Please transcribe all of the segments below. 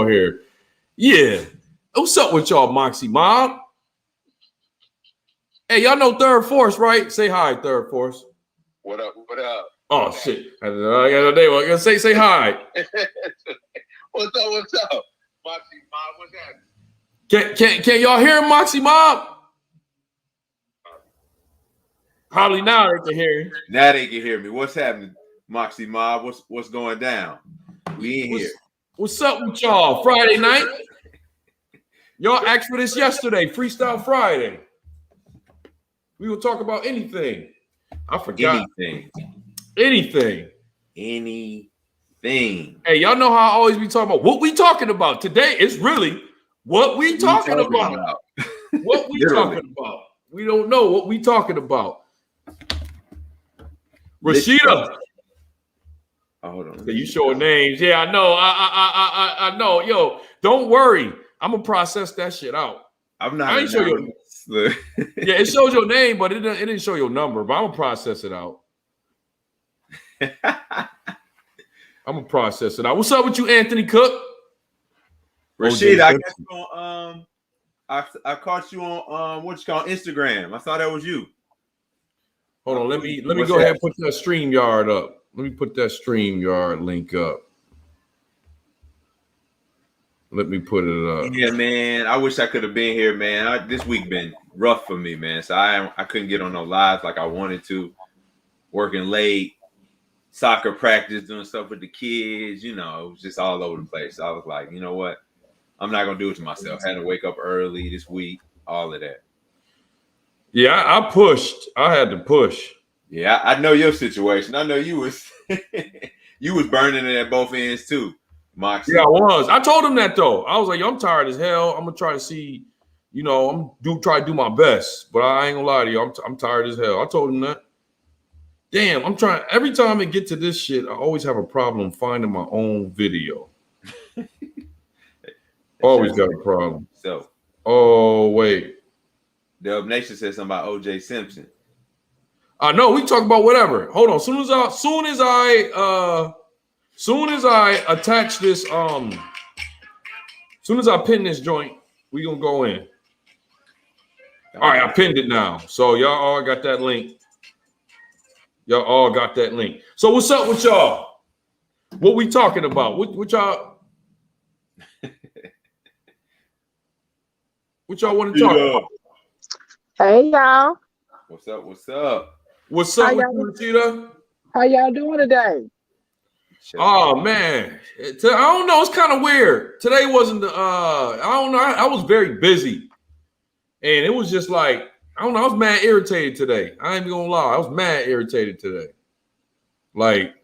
on here. Yeah. What's up with y'all, Moxy Mob? Hey, y'all know Third Force, right? Say hi, Third Force. What up? What up? Oh shit! I got a name. I gotta say hi. What's up? What's up, Moxy Mob? What's happening? Can y'all hear Moxy Mob? Probably now they can hear you. Now they can hear me. What's happening, Moxy Mob? What's going down? We in here. What's up with y'all? Friday night. Y'all asked for this yesterday. Freestyle Friday. We will talk about anything. I forgot. Anything. Hey, y'all know how I always be talking about what we talking about. Today it's really what we talking about. What we talking about. We don't know what we talking about. Rashida. Oh, hold on. You showing names. Yeah, I know. I know. Yo, don't worry. I'm gonna process that shit out. I ain't show you. Yeah, it shows your name, but it didn't show your number. But I'm gonna process it out. I'm gonna process it out. What's up with you, Anthony Cook? Rashid, I guess I caught you on what you call Instagram. I thought that was you. Hold on, let me go ahead and put that StreamYard up. Let me put that StreamYard link up. Let me put it up. Yeah, man. I wish I could have been here, man. This week been rough for me, man. So I couldn't get on no lives like I wanted to. Working late, soccer practice, doing stuff with the kids. You know, it was just all over the place. So I was like, you know what? I'm not gonna do it to myself. I had to wake up early this week. All of that. Yeah, I pushed. I had to push. Yeah, I know your situation. I know you was burning it at both ends too, Moxy. Yeah, I was. I told him that though. I was like, yo, I'm tired as hell. I'm gonna try to see, you know, try to do my best. But I ain't gonna lie to you. I'm tired as hell. I told him that. Damn, I'm trying. Every time I get to this shit, I always have a problem finding my own video. Always got a problem. So, oh wait. The Nation said something about OJ Simpson. No, we talk about whatever. Hold on. Soon as I attach this, soon as I pin this joint, we gonna go in. All right, I pinned it now. So y'all all got that link. Y'all all got that link. So what's up with y'all? What we talking about? What y'all? What y'all want to talk about? Hey y'all. What's up? What's up? What's up with you, Tita? How y'all doing today? Oh man, I don't know. It's kind of weird. Today wasn't the. I don't know. I was very busy, and it was just like I don't know. I was mad irritated today. I ain't gonna lie. I was mad irritated today. Like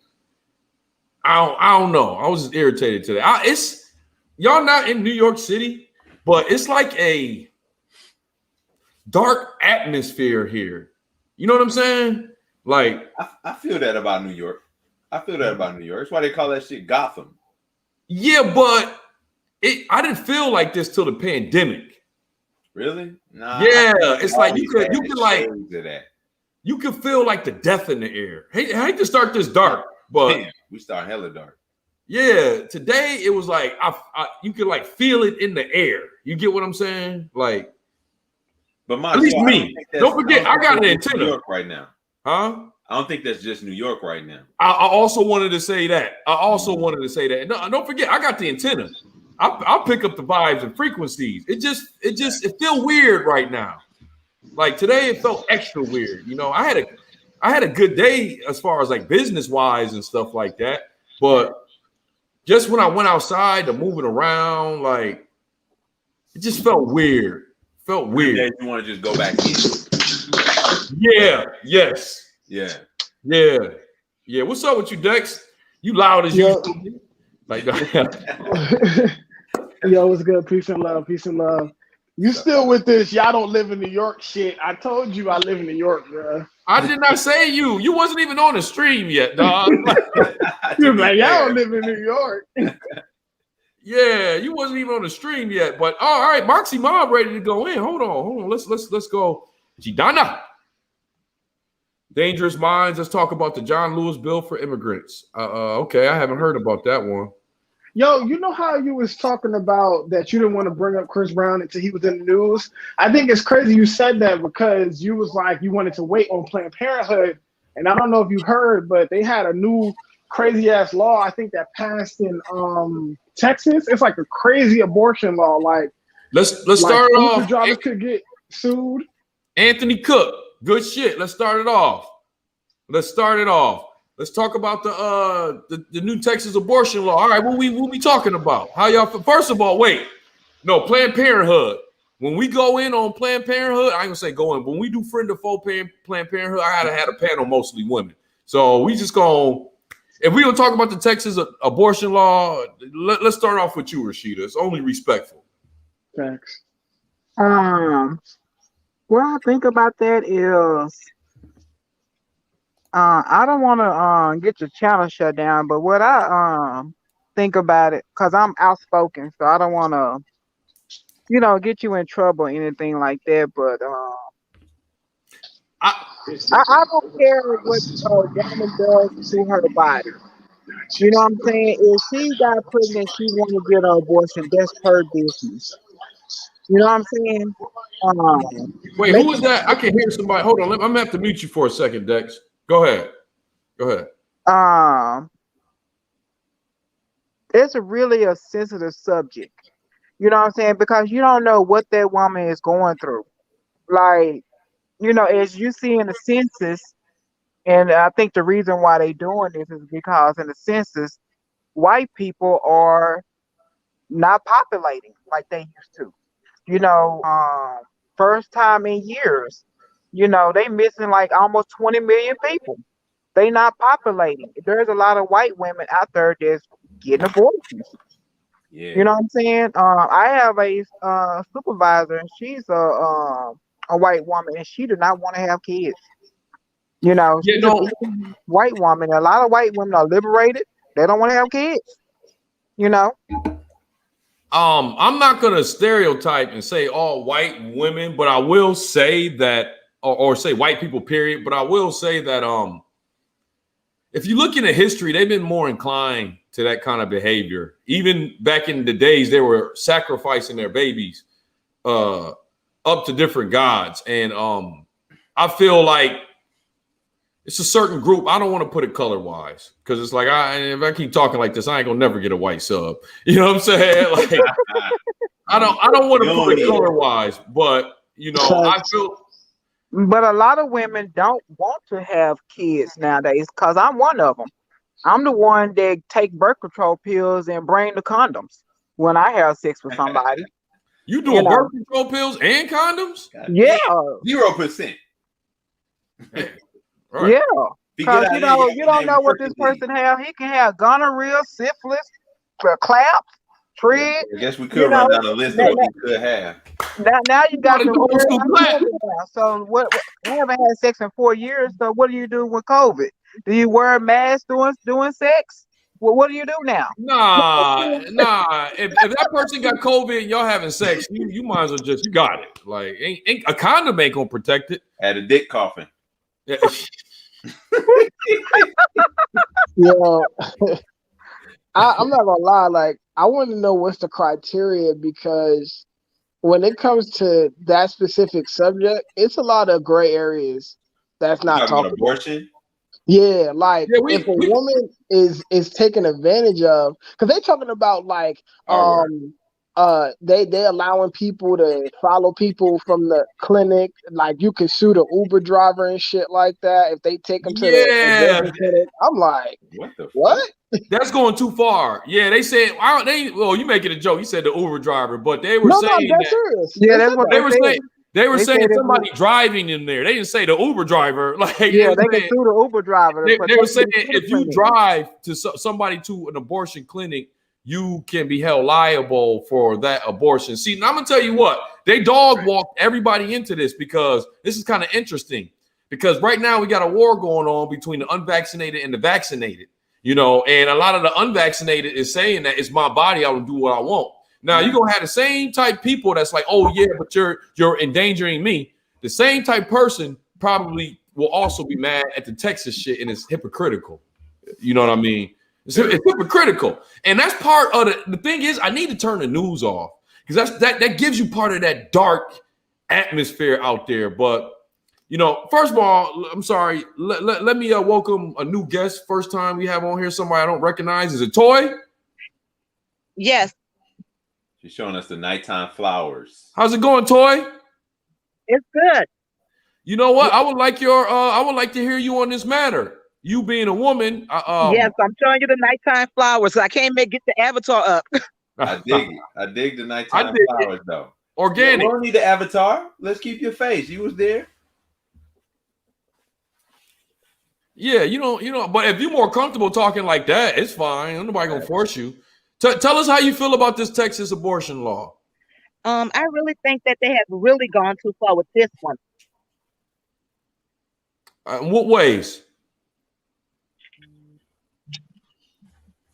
I don't know. I was just irritated today. It's y'all not in New York City, but it's like a dark atmosphere here. You know what I'm saying? Like I feel that about New York. That's why they call that shit Gotham. Yeah, but I didn't feel like this till the pandemic. Really? Nah. Yeah, it's like you could feel like the death in the air. I hate to start this dark, but damn, we start hella dark. Yeah, today it was like you could like feel it in the air. You get what I'm saying? Like, but at least me. Don't forget, I got an antenna New York right now. Huh? I don't think that's just New York right now. I also wanted to say that. No, don't forget, I got the antenna. I'll pick up the vibes and frequencies. It feels weird right now. Like today, it felt extra weird. You know, I had a good day as far as like business wise and stuff like that. But just when I went outside to moving around, like it just felt weird. Felt weird. Yeah, you want to just go back in? Yeah. Yes. Yeah. What's up with you, Dex? You loud as you. Like, yo, what's good? Peace and love. You still with this? Y'all don't live in New York shit. I told you I live in New York, bro. I did not say you. You wasn't even on the stream yet, dog. You're like, y'all don't live in New York. Yeah, you wasn't even on the stream yet. But all right, Moxy Mob ready to go in. Hold on. Let's go. Gidana. Dangerous Minds. Let's talk about the John Lewis bill for immigrants. Okay, I haven't heard about that one. Yo, you know how you was talking about that you didn't want to bring up Chris Brown until he was in the news? I think it's crazy you said that because you was like you wanted to wait on Planned Parenthood, and I don't know if you heard, but they had a new crazy ass law I think that passed in Texas. It's like a crazy abortion law. Like let's start it off. Drivers could get sued. Anthony Cook, good shit. Let's start it off. Let's talk about the new Texas abortion law. All right, what we talking about? How y'all? First of all, wait. No, Planned Parenthood. When we go in on Planned Parenthood, I ain't gonna say go in. When we do friend or foe Planned Parenthood, I gotta have a panel mostly women. So we just gonna, if we gonna talk about the Texas abortion law, let's start off with you, Rashida. It's only respectful. Thanks. What I think about that is, I don't want to get your channel shut down, but what I think about it, because I'm outspoken, so I don't want to, get you in trouble or anything like that. But I don't care what woman does to her body. You know what I'm saying? If she got pregnant, she want to get an abortion. That's her business. You know what I'm saying? Wait, who was that? I can hear somebody. Hold on, I'm gonna have to mute you for a second, Dex. Go ahead. It's really a sensitive subject. You know what I'm saying? Because you don't know what that woman is going through. Like, as you see in the census, and I think the reason why they doing this is because in the census, white people are not populating like they used to. First time in years, they missing like almost 20 million people. They not populating. There's a lot of white women out there that's getting abortions. Yeah. You know what I'm saying? I have a supervisor, and she's a white woman, and she do not want to have kids. She's a white woman. A lot of white women are liberated. They don't want to have kids. I'm not gonna stereotype and say all white women, but I will say that, or say white people, period. But I will say that if you look into history, they've been more inclined to that kind of behavior. Even back in the days, they were sacrificing their babies up to different gods. And I feel like it's a certain group. I don't want to put it color wise, because it's like if I keep talking like this, I ain't gonna never get a white sub. You know what I'm saying? Like I don't want to put it color wise, but I feel. But a lot of women don't want to have kids nowadays, because I'm one of them. I'm the one that take birth control pills and bring the condoms when I have sex with somebody. You doing birth control pills and condoms? Yeah. 0%. Right. Yeah. Because you don't know what this person have. He can have gonorrhea, syphilis, claps, trig. I guess we could run down a list of what he could have. Now you got the word. So what? I haven't had sex in 4 years. So what do you do with COVID? Do you wear a mask doing sex? Well, what do you do now? Nah. If that person got COVID and y'all having sex, you might as well you got it. Like ain't a condom ain't gonna protect it. Had a dick coffin. Yeah. I'm not gonna lie. Like, I want to know what's the criteria, because when it comes to that specific subject, it's a lot of gray areas that's not talking about abortion. Yeah, like if a woman is taken advantage of, because they're talking about like they allowing people to follow people from the clinic, like you can sue the Uber driver and shit like that if they take them to the clinic. I'm like, what? That's going too far. Yeah, they said you making a joke. You said the Uber driver, but they were saying that's serious. Yeah, that's what they were saying. They were saying somebody driving in there. They didn't say the Uber driver. Like, yeah, they can sue the Uber driver. They were saying if you drive to somebody to an abortion clinic, you can be held liable for that abortion. See, now I'm gonna tell you what, they dog walked everybody into this, because this is kind of interesting. Because right now we got a war going on between the unvaccinated and the vaccinated. And a lot of the unvaccinated is saying that it's my body, I will do what I want. Now you're gonna have the same type people that's like, oh yeah, but you're endangering me. The same type person probably will also be mad at the Texas shit, and it's hypocritical. You know what I mean? It's hypocritical, and that's part of the thing is I need to turn the news off because that gives you part of that dark atmosphere out there. But you know, first of all, I'm sorry. Let me welcome a new guest. First time we have on here somebody I don't recognize. Is it Toy? Yes. She's showing us the nighttime flowers. How's it going, Toy? It's good. You know what? I would like to hear you on this matter. You being a woman. Yes, I'm showing you the nighttime flowers. I can't get the avatar up. I dig it. I dig the nighttime flowers though. Organic. You don't need the avatar. Let's keep your face. You was there. Yeah, you know. But if you're more comfortable talking like that, it's fine. Nobody gonna force you. Tell us how you feel about this Texas abortion law. I really think that they have really gone too far with this one. In what ways?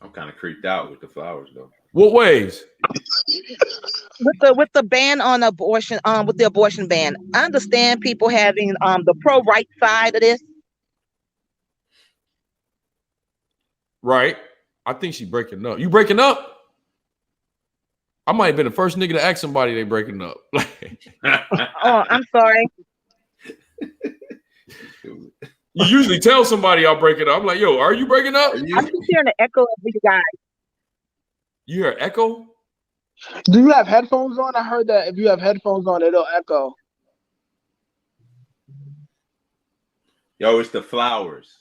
I'm kind of creeped out with the flowers though. What ways? With the ban on abortion, with the abortion ban, I understand people having the pro-right side of this. Right. I think she's breaking up. You breaking up? I might have been the first nigga to ask somebody they breaking up. Oh, I'm sorry. You usually tell somebody I'll break it up. I'm like, yo, are you breaking up? I'm just hearing the echo of you guys. You hear echo? Do you have headphones on? I heard that if you have headphones on, it'll echo. Yo, it's the flowers.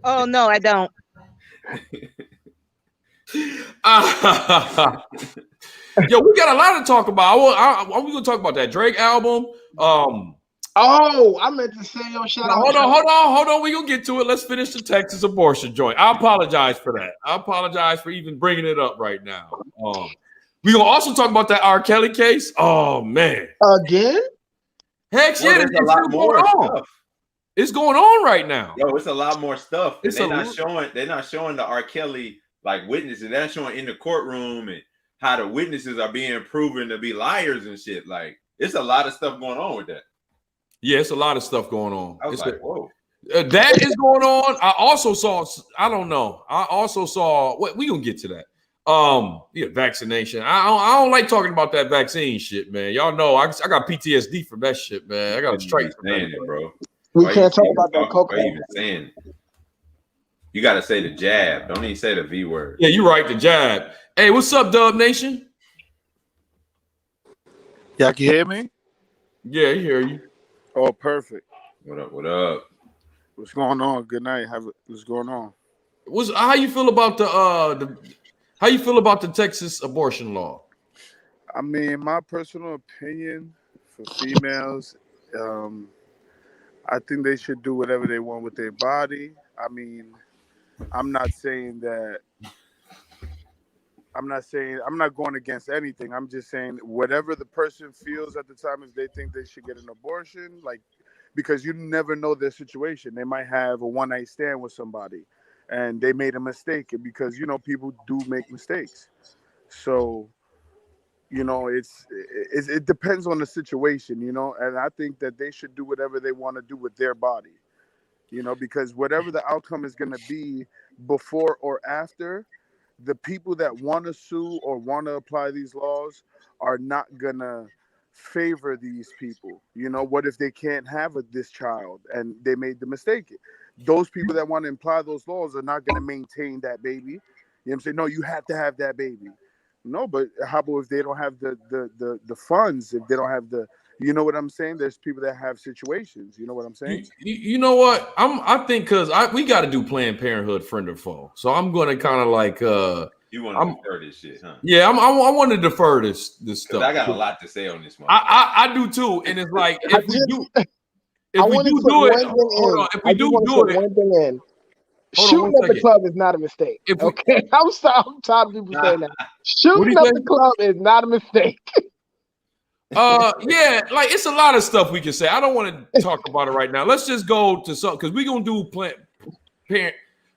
Oh no, I don't. Yo, we got a lot to talk about. We gonna talk about that Drake album. Oh, I meant to say yo, shout out. Hold on. We gonna get to it. Let's finish the Texas abortion joint. I apologize for that. I apologize for even bringing it up right now. We gonna also talk about that R. Kelly case. Oh man, again? Heck yeah, there's a lot more stuff. It's going on right now. Yo, it's a lot more stuff. They're not It's showing the R. Kelly like witnesses. They're not showing in the courtroom and how the witnesses are being proven to be liars and shit. Like, it's a lot of stuff going on with that. Yeah, it's a lot of stuff going on. I was like, whoa. That is going on. I also saw, I don't know. I also saw, we gonna get to that. Yeah, vaccination. I don't like talking about that vaccine shit, man. Y'all know I got PTSD from that shit, man. I got a strike from that, bro. We can't talk about that cocaine. Why you even saying it? You got to say the jab. Don't even say the V word. Yeah, you're right. The jab. Hey, what's up, Dub Nation? Y'all can hear me? Yeah, I hear you. Oh, perfect. What up? What up? What's going on? Good night. What's going on? How you feel about how you feel about the Texas abortion law? I mean, my personal opinion for females, I think they should do whatever they want with their body. I mean, I'm not going against anything. I'm just saying whatever the person feels at the time, if they think they should get an abortion, like, because you never know their situation. They might have a one-night stand with somebody and they made a mistake, because, people do make mistakes. So, it depends on the situation, and I think that they should do whatever they want to do with their body, because whatever the outcome is going to be before or after, the people that want to sue or want to apply these laws are not going to favor these people. What if they can't have this child and they made the mistake? Those people that want to imply those laws are not going to maintain that baby. You know what I'm saying? No, you have to have that baby. No, but how about if they don't have the funds, if they don't have you know what I'm saying? There's people that have situations. You know what I'm saying? You know what? I think because we got to do Planned Parenthood friend or foe. So I'm going to kind of like you want to defer this shit, huh? Yeah, I want to defer this stuff. I got a lot to say on this one. I do too, and it's like if we do it, if we do it, one thing in. Shooting up the club is not a mistake. Okay, I'm sorry. I'm tired of people saying that. Shooting up the club is not a mistake. Yeah, like it's a lot of stuff we can say. I don't want to talk about it right now. Let's just go to something because we're gonna do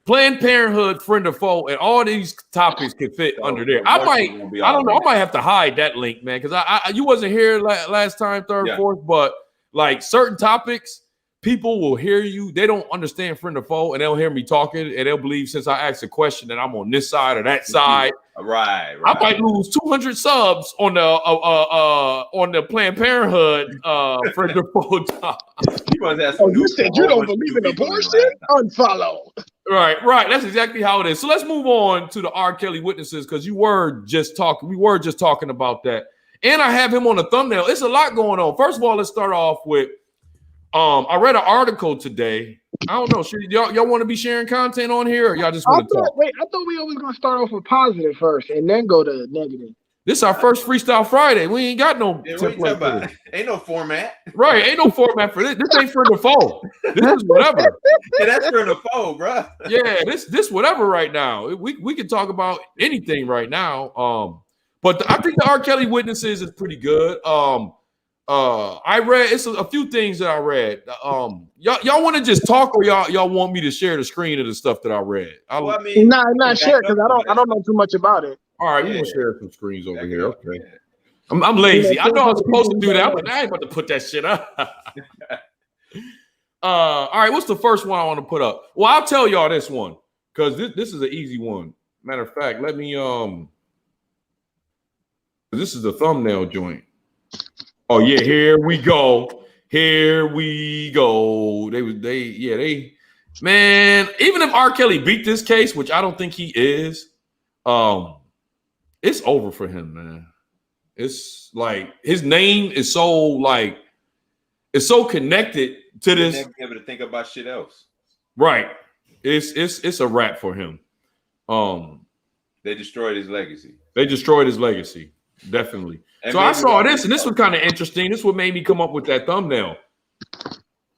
Planned Parenthood friend or foe, and all these topics can fit under there. I don't know. I might have to hide that link, man, because you wasn't here last time, third, fourth, but like certain topics people will hear you. They don't understand friend or foe, and they'll hear me talking, and they'll believe since I asked a question that I'm on this side or that side. Right. I might lose 200 subs on the Planned Parenthood friend or foe talk. You said you don't believe in abortion? Unfollow. Right. That's exactly how it is. So let's move on to the R. Kelly witnesses because we were just talking about that. And I have him on the thumbnail. It's a lot going on. First of all, let's start off with I read an article today. I don't know. Y'all want to be sharing content on here, or y'all just want to talk? Wait, I thought we always gonna start off with positive first and then go to negative. This is our first Freestyle Friday. We ain't got no template. Ain't no format. Right. Ain't no format for this. This ain't for the foe. This is whatever. Yeah, that's for the foe, bro. Yeah, this whatever right now. We can talk about anything right now. But I think the R. Kelly witnesses is pretty good. I read a few things that I read. Y'all want to just talk, or y'all want me to share the screen of the stuff that I read? Not share because I don't know too much about it. All right, we're gonna share some screens over here. Okay, I'm lazy. I know I'm supposed to do that, but I ain't about to put that shit up. All right, what's the first one I want to put up? Well, I'll tell y'all this one because this is an easy one. Matter of fact, let me this is the thumbnail joint. Oh yeah, here we go. Man, even if R. Kelly beat this case, which I don't think he is, it's over for him, man. It's like his name is so it's so connected to this. Never be able to think about shit else. Right. It's a wrap for him. They destroyed his legacy. Definitely. And so I saw this, and this was kind of interesting. This is what made me come up with that thumbnail.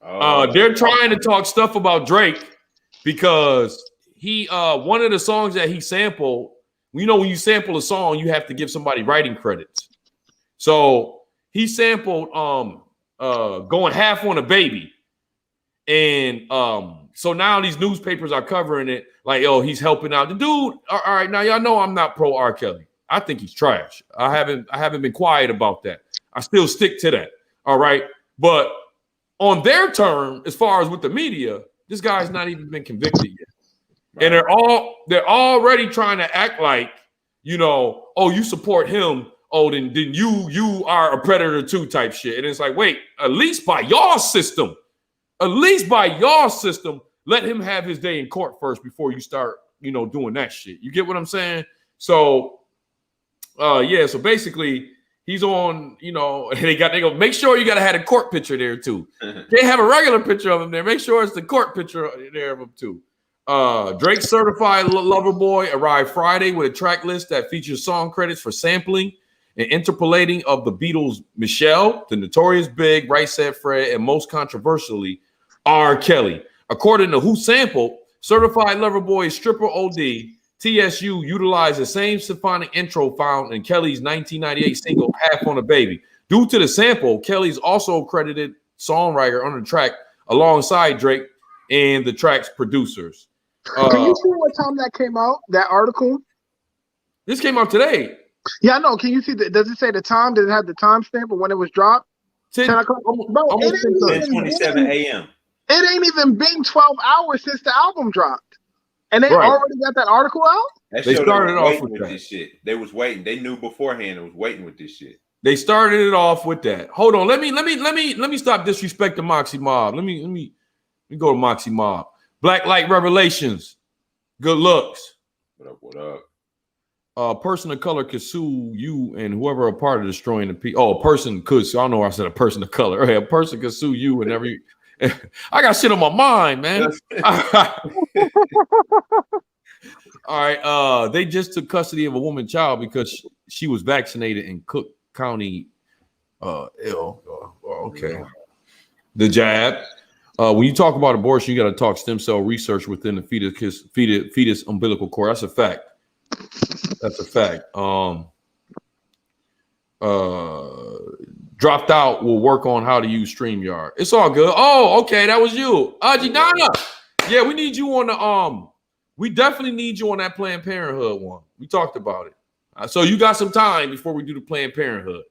They're trying to talk stuff about Drake because he one of the songs that he sampled. You know, when you sample a song, you have to give somebody writing credits. So he sampled "Going Half on a Baby," and so now these newspapers are covering it like, "Oh, he's helping out the dude." All right, now y'all know I'm not pro R. Kelly. I think he's trash. I haven't been quiet about that. I still stick to that. All right. But on their term, as far as with the media, this guy's not even been convicted yet. Right. And they're already trying to act like, oh, you support him. Oh, then you are a predator too type shit. And it's like, wait, at least by y'all system, let him have his day in court first before you start, doing that shit. You get what I'm saying? So so basically he's on, they go, make sure you got to have a court picture there too. They have a regular picture of him there. Make sure it's the court picture there of him too. Drake's certified lover boy arrived Friday with a track list that features song credits for sampling and interpolating of the Beatles' Michelle, the Notorious Big, Right Said Fred, and most controversially, R. Kelly. According to Who Sampled, certified lover boy stripper OD, TSU utilized the same symphonic intro found in Kelly's 1998 single "Half on a Baby." Due to the sample, Kelly's also credited songwriter on the track alongside Drake and the track's producers. Can you see what time that came out? That article? This came out today. Yeah, I know. Can you see? Does it say the time? Does it have the timestamp of when it was dropped? 10 o'clock. Bro, 10:27 a.m. It ain't even been 12 hours since the album dropped. And they already got that article out? They started off with this shit. They was waiting. They knew beforehand it was waiting with this shit. They started it off with that. Hold on. Let me stop disrespecting Moxy Mob. Let me go to Moxy Mob. Black Light Revelations. Good looks. What up? A person of color could sue you and whoever a part of destroying the people. Oh, a person could. So I don't know why I said a person of color. Okay, a person could sue you and every. I got shit on my mind, man. All right. They just took custody of a woman child because she was vaccinated in Cook County. Okay. The jab. When you talk about abortion, you got to talk stem cell research within the fetus umbilical cord. That's a fact. Dropped out will work on how to use StreamYard. It's all good. Oh, okay, that was you. Ajidana. Yeah, we need you on the we definitely need you on that Planned Parenthood one. We talked about it. So you got some time before we do the Planned Parenthood.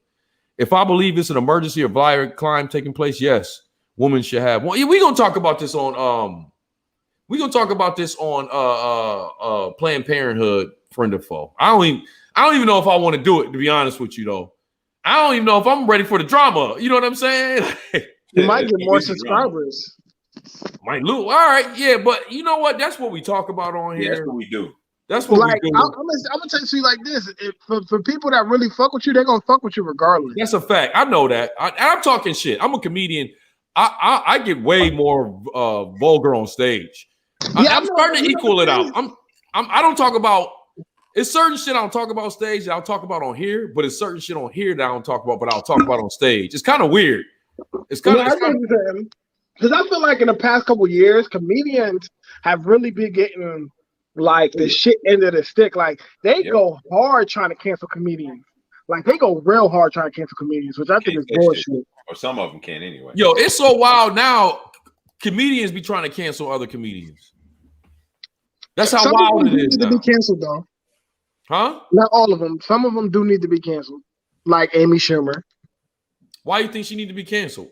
If I believe it's an emergency or violent crime taking place, yes. women should have. Well, we're gonna talk about this on Planned Parenthood friend of foe. I don't even know if I want to do it, to be honest with you, though. I don't even know if I'm ready for the drama. You know what I'm saying? You might get more subscribers. Might lose. All right, yeah, but you know what? That's what we talk about on here. Yeah, that's what we do. That's what we do. I'm gonna tell you like this: for people that really fuck with you, they're gonna fuck with you regardless. That's a fact. I know that. I'm talking shit. I'm a comedian. I get way more vulgar on stage. Yeah, I'm starting to equal it out. I don't talk about. It's certain shit I don't talk about on stage that I'll talk about on here, but it's certain shit on here that I don't talk about, but I'll talk about on stage. It's kind of weird. It's kind of because I feel like in the past couple of years, comedians have really been getting like the shit end of the stick. Like they go hard trying to cancel comedians. Like they go real hard trying to cancel comedians, which I think is bullshit. Or some of them can anyway. Yo, it's so wild now. Comedians be trying to cancel other comedians. That's how wild it is. Need to be canceled though. Huh? Not all of them. Some of them do need to be canceled, like Amy Schumer. Why do you think she need to be canceled?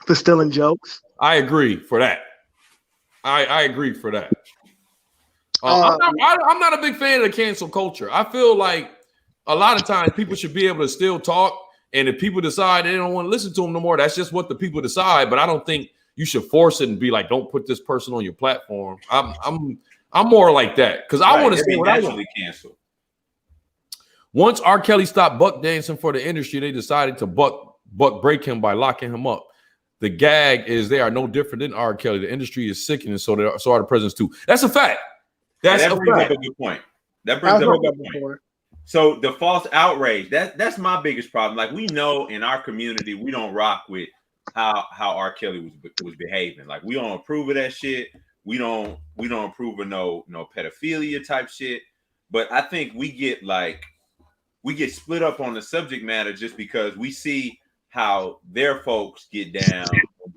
For stealing jokes. I agree for that. I agree for that. I'm not a big fan of the cancel culture. I feel like a lot of times people should be able to still talk, and if people decide they don't want to listen to them no more, that's just what the people decide. But I don't think you should force it and be like, "Don't put this person on your platform." I'm more like that because I want to see what I want. Cancel. Once R. Kelly stopped buck dancing for the industry, they decided to buck break him by locking him up. The gag is they are no different than R. Kelly. The industry is sickening, so are the presidents too. That's a fact. That brings up a good point. That brings up a good point. So the false outrage, that's my biggest problem. Like we know in our community, we don't rock with how R. Kelly was behaving. Like we don't approve of that shit. We don't approve of no pedophilia type shit. But I think we get split up on the subject matter just because we see how their folks get down,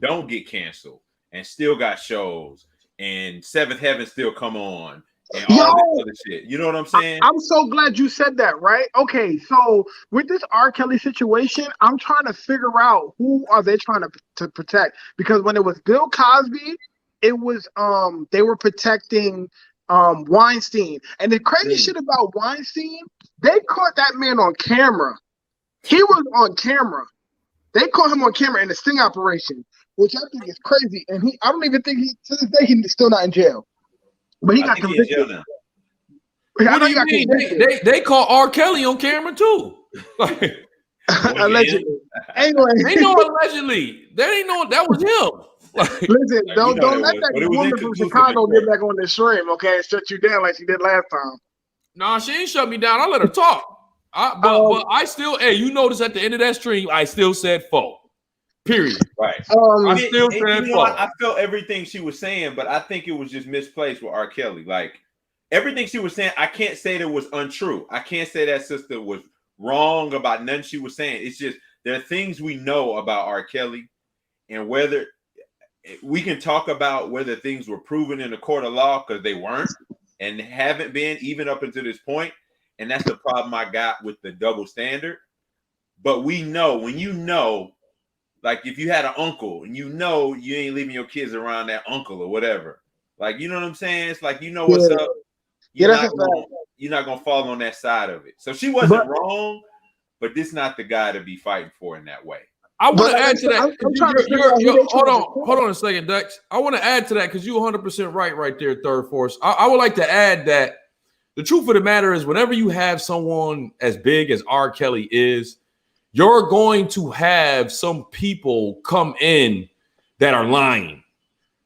don't get canceled, and still got shows, and Seventh Heaven still come on, and all this other shit. You know what I'm saying? I'm so glad you said that, right? Okay, so with this R. Kelly situation, I'm trying to figure out who are they trying to protect, because when it was Bill Cosby, it was they were protecting Weinstein, and the crazy shit about Weinstein, they caught that man on camera. He was on camera. They caught him on camera in the sting operation, which I think is crazy. And I don't even think to this day he's still not in jail. But he got convicted. What do you mean? They caught R. Kelly on camera too. Allegedly. Anyway, ain't no allegedly. That ain't no. That was him. Listen, don't let that woman from Chicago get back on this stream, okay, and shut you down like she did last time. Nah, she ain't shut me down. I let her talk. But I still, hey, you notice at the end of that stream, I still said foe. Period. Right. I still said foe. I felt everything she was saying, but I think it was just misplaced with R. Kelly. Like everything she was saying, I can't say that was untrue. I can't say that sister was wrong about nothing she was saying. It's just there are things we know about R. Kelly, and whether we can talk about whether things were proven in the court of law, because they weren't and haven't been even up until this point. And that's the problem I got with the double standard. But we know, when you know, like if you had an uncle and you know you ain't leaving your kids around that uncle or whatever, like, you know what I'm saying? It's like, you know what's up. You're not gonna fall on that side of it. So she wasn't wrong, but this is not the guy to be fighting for in that way. I want to add to that. Hold on a second, Dex. I want to add to that because you're 100% right there, Third Force. I would like to add that the truth of the matter is, whenever you have someone as big as R. Kelly is, you're going to have some people come in that are lying.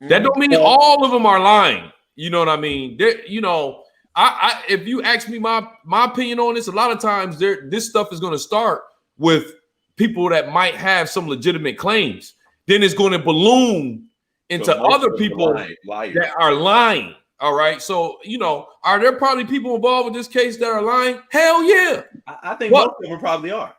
That don't mean all of them are lying. You know what I mean? If you ask me my opinion on this, a lot of times this stuff is going to start with people that might have some legitimate claims. Then it's going to balloon into other people that are lying. All right. So, are there probably people involved with this case that are lying? Hell yeah. I think most of them probably are.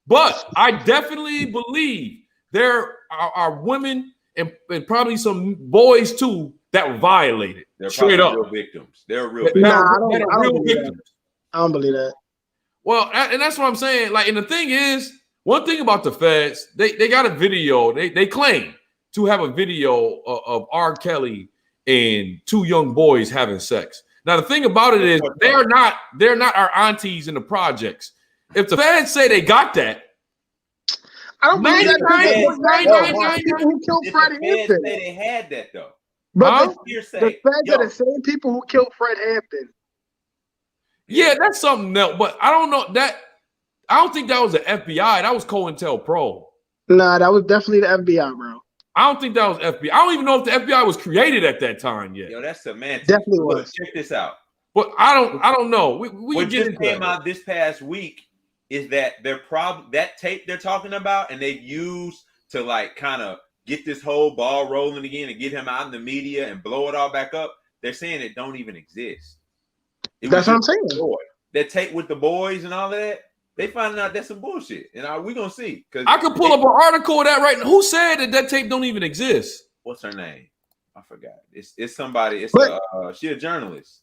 But I definitely believe there are women and probably some boys too that were violated. They're straight up real victims. They're real victims. I don't believe that. Well, and that's what I'm saying. Like, and the thing is, one thing about the feds, they got a video. They claim to have a video of R. Kelly and two young boys having sex. Now the thing about it is they're not our aunties in the projects. If the feds say they got that, I don't believe that. People who killed Fred Hampton. They had that though. But the feds are the same people who killed Fred Hampton. Yeah, that's something else. But I don't know that. I don't think that was the FBI. That was COINTELPRO. Nah, that was definitely the FBI, bro. I don't think that was FBI. I don't even know if the FBI was created at that time yet. Yo, that's semantics. Definitely was. Check this out. But I don't know. What just came out this past week is that that tape they're talking about and they've used to like kind of get this whole ball rolling again and get him out in the media and blow it all back up. They're saying it don't even exist. That's what I'm saying. That tape with the boys and all of that. They finding out that's some bullshit, and we're gonna see. Because I could pull up an article of that right now. Who said that tape don't even exist? What's her name? I forgot. It's somebody. She a journalist.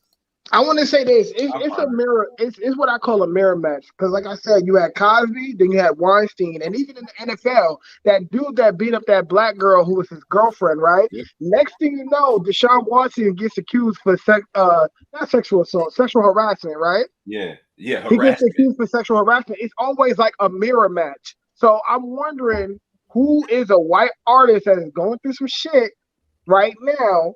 I want to say this. It's a mirror. It's what I call a mirror match. Because like I said, you had Cosby, then you had Weinstein, and even in the NFL, that dude that beat up that black girl who was his girlfriend, right? Yeah. Next thing you know, Deshaun Watson gets accused for not sexual assault, sexual harassment, right? Yeah. Yeah, he gets accused for sexual harassment. It's always like a mirror match. So I'm wondering who is a white artist that is going through some shit right now.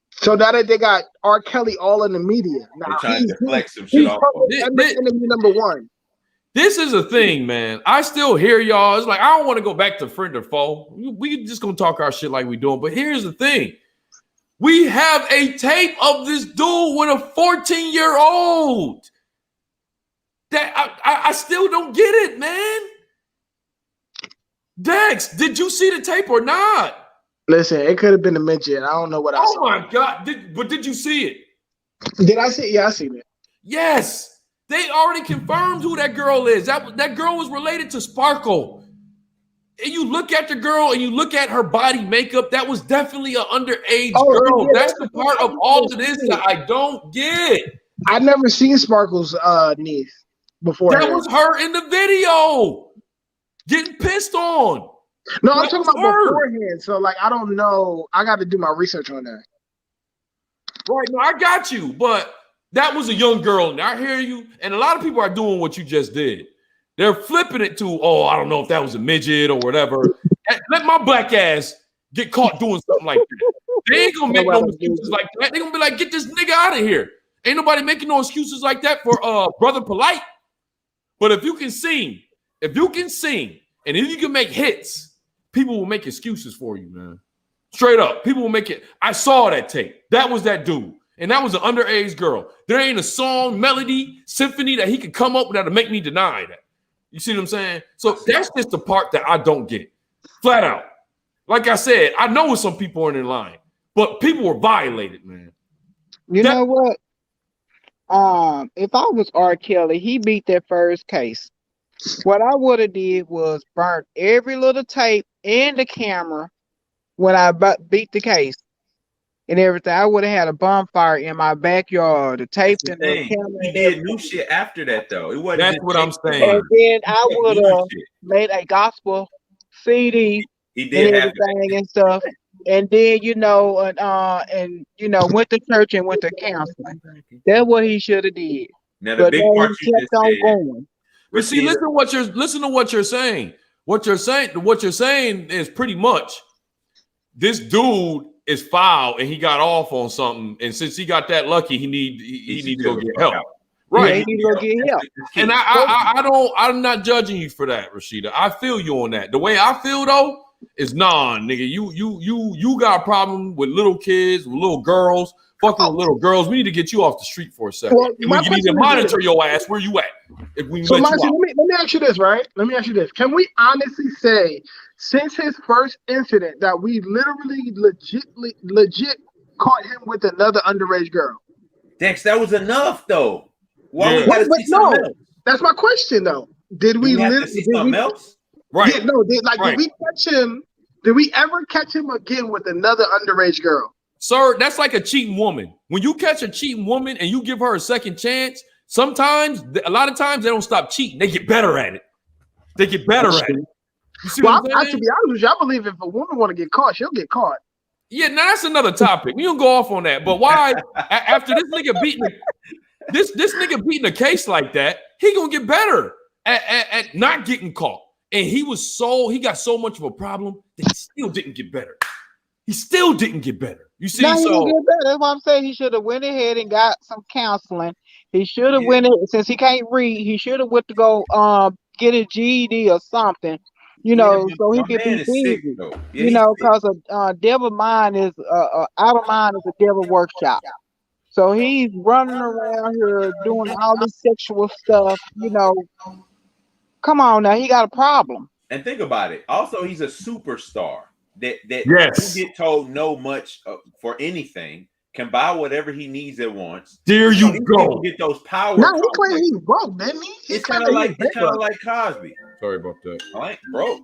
So now that they got R. Kelly all in the media, now they're trying to flex some shit off. Enemy number one. This is a thing, man. I still hear y'all. It's like I don't want to go back to friend or foe. We just gonna talk our shit like we doing. But here's the thing. We have a tape of this dude with a 14-year-old. That I still don't get it, man. Dex, did you see the tape or not? Listen, it could have been a midget. I don't know what I saw. Oh my God. Did you see it? Did I see it? Yeah, I seen it. Yes. They already confirmed who that girl is. That girl was related to Sparkle. And you look at the girl and you look at her body makeup, that was definitely an underage girl. Yeah, that's the part of all of this that I don't get. I've never seen Sparkle's niece before. That was her in the video. Getting pissed on. No, I'm talking about beforehand. So, like, I don't know. I got to do my research on that. Right. No, I got you. But that was a young girl. And I hear you. And a lot of people are doing what you just did. They're flipping it to, I don't know if that was a midget or whatever. Let my black ass get caught doing something like that. They ain't going to make no excuses like that. They're going to be like, get this nigga out of here. Ain't nobody making no excuses like that for Brother Polite. But if you can sing, and if you can make hits, people will make excuses for you, man. Straight up. People will make it. I saw that tape. That was that dude. And that was an underage girl. There ain't a song, melody, symphony that he could come up with that'll make me deny that. You see what I'm saying? So that's just the part that I don't get. Flat out. Like I said, I know some people are in line, but people were violated, man. You know what? If I was R. Kelly, he beat that first case. What I would have did was burnt every little tape and the camera when I beat the case and everything. I would have had a bonfire in my backyard, the tape and the camera. He did new shit after that, though. It wasn't. That's what I'm saying. And then I would have made a gospel CD he did and everything and stuff. And then, went to church and went to counseling. That's what he should have did. Now the big part you just said. Going. But see, listen to what you're saying. What you're saying is pretty much this dude is foul and he got off on something. And since he got that lucky, he need to go get help. Right. Yeah, he need to go get help. And I'm not judging you for that, Rashida. I feel you on that. The way I feel though is nigga. You got a problem with little kids, with little girls, fucking with little girls. We need to get you off the street for a second. Well, we need to monitor your ass. Where you at? If we so, let me ask you this, right? Let me ask you this. Can we honestly say, since his first incident, that we literally legit caught him with another underage girl? Dex, that was enough, though. Why we gotta see something else? That's my question, though. Did we literally see something else? Right. Yeah, no, did we catch him? Did we ever catch him again with another underage girl? Sir, that's like a cheating woman. When you catch a cheating woman and you give her a second chance, a lot of times they don't stop cheating. They get better at it. You see what I'm saying? To be honest with you, I believe if a woman want to get caught, she'll get caught. Yeah, now that's another topic. We don't go off on that. But why after this nigga beating this nigga beating a case like that, he gonna get better at not getting caught. And he got so much of a problem that he still didn't get better. He still didn't get better. You see, He didn't get better. That's why I'm saying he should have went ahead and got some counseling. He should have went in, since he can't read, he should have went to go get a GED or something, so he could be busy. Because a devil mind is outer mind is a devil workshop. So he's running around here doing all this sexual stuff, Come on now, he got a problem. And think about it. Also, he's a superstar that yes. you get told no much for anything, can buy whatever he needs at once. There you go. Get those power. No, he claimed he's broke, didn't he? It's kind of like Cosby. Sorry about that. I ain't broke.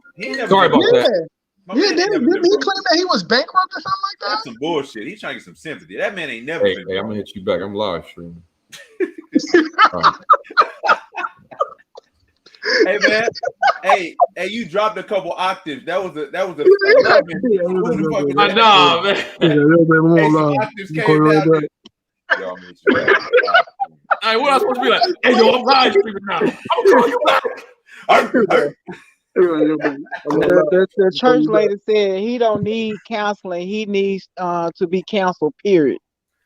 Sorry about that. Didn't he claim that he was bankrupt or something like that? That's some bullshit. He's trying to get some sympathy. That man ain't never been. Hey, I'm gonna hit you back. I'm live streaming. Hey man, hey, you dropped a couple octaves. That was a. I know, man. Hey, octaves came down there. Yo, I'm hit you back. Hey, what am I supposed to be like? Hey, yo, I'm live streaming now. I'm calling you back. The church lady said he don't need counseling. He needs to be counseled. Period.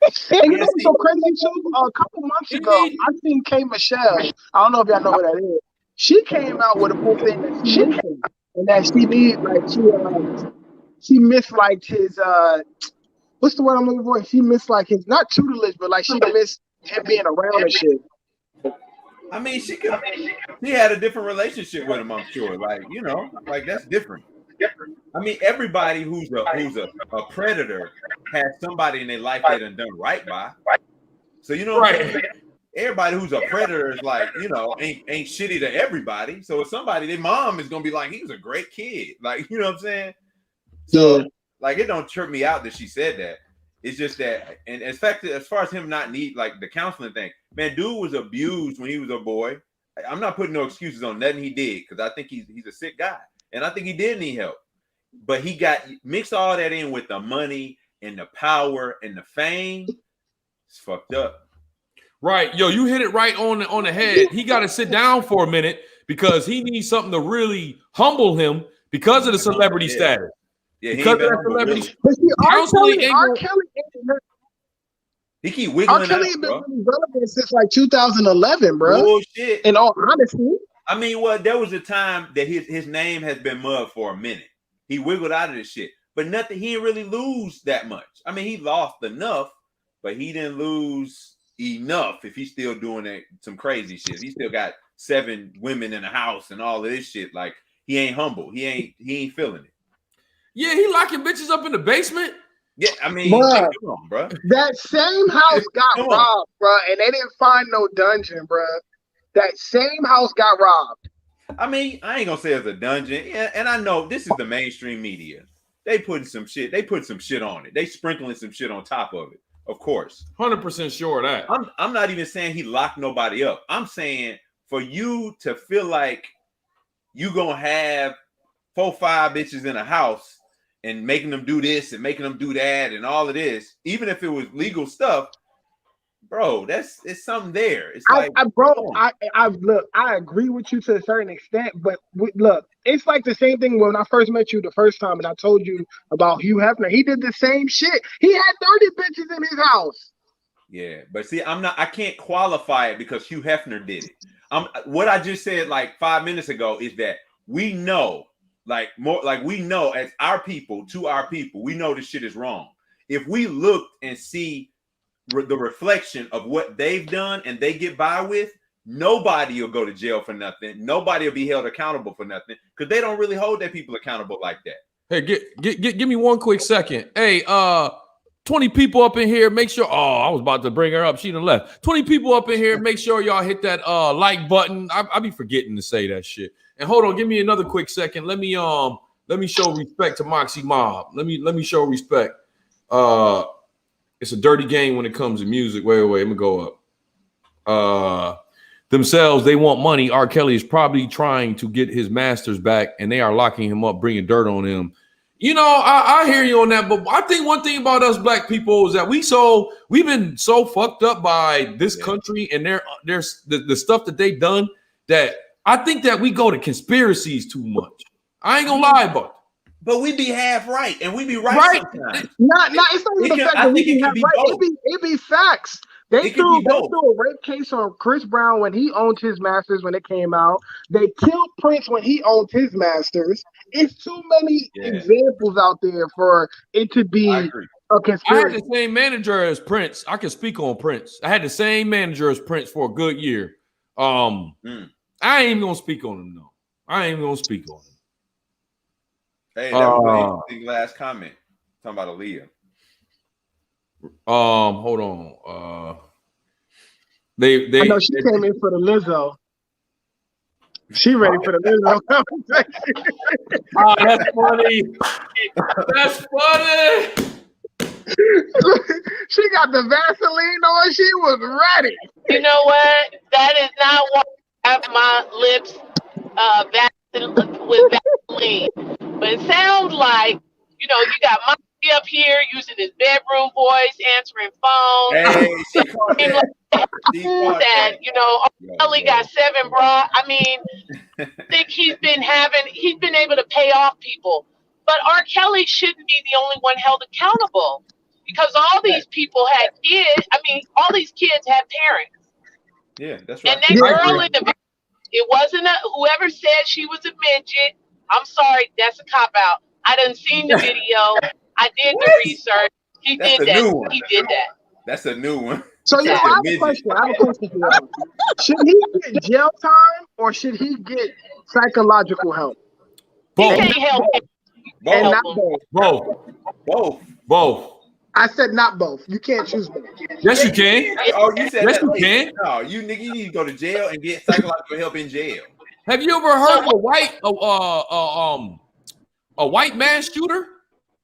And you know what's so crazy too? A couple months ago, I seen K. Michelle. I don't know if y'all know who that is. She came out with a whole thing that she missing, and that she need she misliked his what's the word I'm looking for? She misliked his not tutelage, but like she missed him being around and shit. I mean, she had a different relationship with him, I'm sure. Like, that's different. I mean, everybody who's a predator has somebody in their life they done right by. So you know what I'm saying? Everybody who's a predator is like, ain't shitty to everybody. So if somebody, their mom is gonna be like, he was a great kid. Like, you know what I'm saying? So like it don't trip me out that she said that. It's just that, and in fact, as far as him not need like the counseling thing, man, dude was abused when he was a boy. I'm not putting no excuses on nothing he did because I think he's a sick guy. And I think he did need help. But he got mixed all that in with the money and the power and the fame. It's fucked up. Right. Yo, you hit it right on the head. He got to sit down for a minute because he needs something to really humble him because of the celebrity status. Yeah, because of that celebrity. He keep wiggling R. Kelly been really relevant since like 2011, bro. Bullshit. In all honesty. I mean, well, there was a time that his name has been mugged for a minute. He wiggled out of this shit. But nothing, he didn't really lose that much. I mean, he lost enough, but he didn't lose enough if he's still doing some crazy shit. He still got 7 women in the house and all of this shit. Like, he ain't humble. He ain't feeling it. Yeah, he locking bitches up in the basement. Yeah, I mean, come on, bro. That same house got robbed, bro, and they didn't find no dungeon, bro. That same house got robbed. I mean, I ain't gonna say it's a dungeon. Yeah, and I know this is the mainstream media. They put some shit on it. They sprinkling some shit on top of it. Of course. 100% sure of that. I'm not even saying he locked nobody up. I'm saying for you to feel like you gonna have 4 or 5 bitches in a house and making them do this and making them do that and all of this, even if it was legal stuff, bro, it's something there. It's like, I agree with you to a certain extent, but look, it's like the same thing when I first met you the first time and I told you about Hugh Hefner. He did the same shit. He had 30 bitches in his house. Yeah, but see, I can't qualify it because Hugh Hefner did it. What I just said like 5 minutes ago is that we know, we know as our people, to our people, we know this shit is wrong. If we looked and see the reflection of what they've done and they get by with, nobody will go to jail for nothing. Nobody will be held accountable for nothing because they don't really hold their people accountable like that. Hey, give me one quick second. Hey, 20 people up in here. Make sure. Oh, I was about to bring her up. She done left. 20 people up in here. Make sure y'all hit that like button. I be forgetting to say that shit. And hold on, give me another quick second. Let me show respect to Moxy Mob. Let me show respect. It's a dirty game when it comes to music. Wait, let me go up. themselves, they want money. R. Kelly is probably trying to get his masters back, and they are locking him up, bringing dirt on him. You know, I hear you on that, but I think one thing about us black people is that we've been so fucked up by this country and there's the stuff that they've done that I think that we go to conspiracies too much. I ain't gonna lie about it. But we be half right, and we be right sometimes. Not it's not even the fact that we be half right. It be facts. They threw a rape case on Chris Brown when he owned his masters when it came out. They killed Prince when he owned his masters. It's too many examples out there for it to be a conspiracy. I had the same manager as Prince. I can speak on Prince. I had the same manager as Prince for a good year. I ain't even gonna speak on him though. I ain't even gonna speak on him. Hey, that was the last comment. Talking about Aaliyah. Hold on. They I know she came in for the Lizzo. She ready for the Lizzo conversation. Oh, that's funny. That's funny. She got the Vaseline on. She was ready. You know what? That is not why I have my lips with Vaseline. But it sounds like, you know, you got Moxy up here using his bedroom voice, answering phones. Hey, she caught that. You know, Kelly got 7 bra. I mean, I think he's been able to pay off people. But R. Kelly shouldn't be the only one held accountable because all these people had kids. I mean, all these kids had parents. Yeah, that's right. And that girl in the video, it wasn't whoever said she was a midget. I'm sorry, that's a cop out. I done seen the video. I did the research. He did that. He did that. That's a new one. So I have a question. I have a question for you. Should he get jail time or should he get psychological help? Both. He can't help him. And not both. Both. I said not both. You can't choose both. Yes, you can. Oh, you said yes, that. You can. No, you nigga, you need to go to jail and get psychological help in jail. Have you ever heard of a white mass shooter?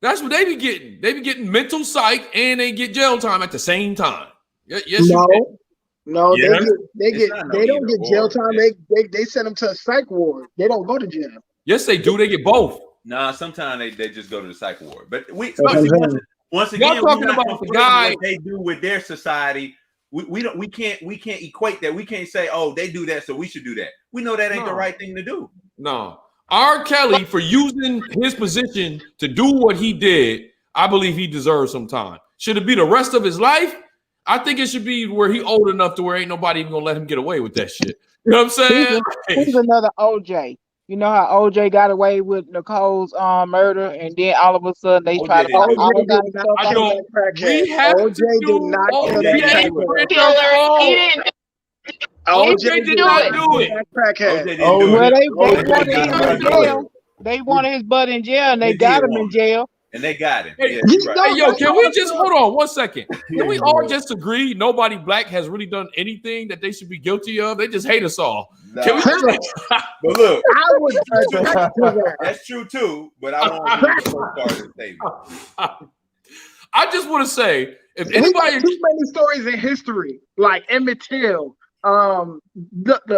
That's what they be getting. They be getting mental psych and they get jail time at the same time. Yes, no, yes. they don't get jail time. They send them to a psych ward. They don't go to jail. Yes, they do. They get both. Nah, sometimes they just go to the psych ward. But once Y'all again, talking about the guy what they do with their society. We can't equate that. We can't say, oh, they do that, so we should do that. We know that ain't the right thing to do. No. R. Kelly, for using his position to do what he did, I believe he deserves some time. Should it be the rest of his life? I think it should be where he old enough to where ain't nobody even gonna let him get away with that shit. You know what I'm saying? He's another OJ. You know how OJ got away with Nicole's murder, and then all of a sudden they try to OJ did not kill that crackhead. OJ did not do it. They wanted his butt in jail, and they got him in jail. And they got him. Hey, yo, can we just hold on 1 second? Can we all just agree nobody black has really done anything that they should be guilty of? They just hate us all. No. Can we but look, that's true too. But I don't want to be part of the statement. I just want to say, if anybody, too many stories in history, like Emmett Till, the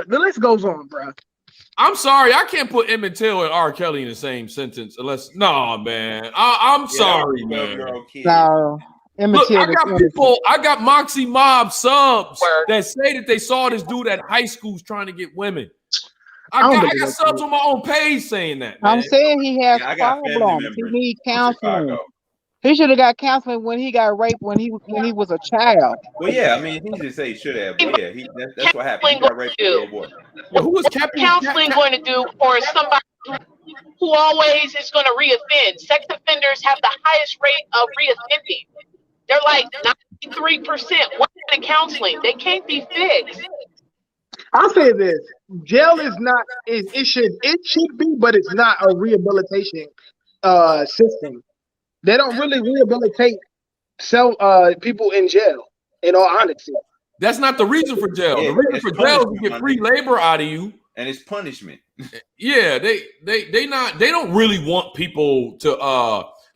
list goes on, bro. I'm sorry, I can't put Emmett Till and R. Kelly in the same sentence unless, man. I'm sorry, man. No, Look, I got Moxy Mob subs that say that they saw this dude at high schools trying to get women. I got subs on my own page saying that. Man. I'm saying he has problems. He needs counseling. He should have got counseling when he got raped when he was a child. Well, yeah, I mean, he just say he should have. But yeah, that's what happened. He got raped as a little boy. Well, who was counseling going to do for somebody who always is going to reoffend? Sex offenders have the highest rate of reoffending. They're like 93%. What kind of counseling? They can't be fixed. I'll say this: jail is not. It should be, but it's not a rehabilitation system. They don't really rehabilitate people in jail, in all honesty. That's not the reason for jail. The reason for jail is to get free labor out of you. And it's punishment. Yeah, they don't really want people to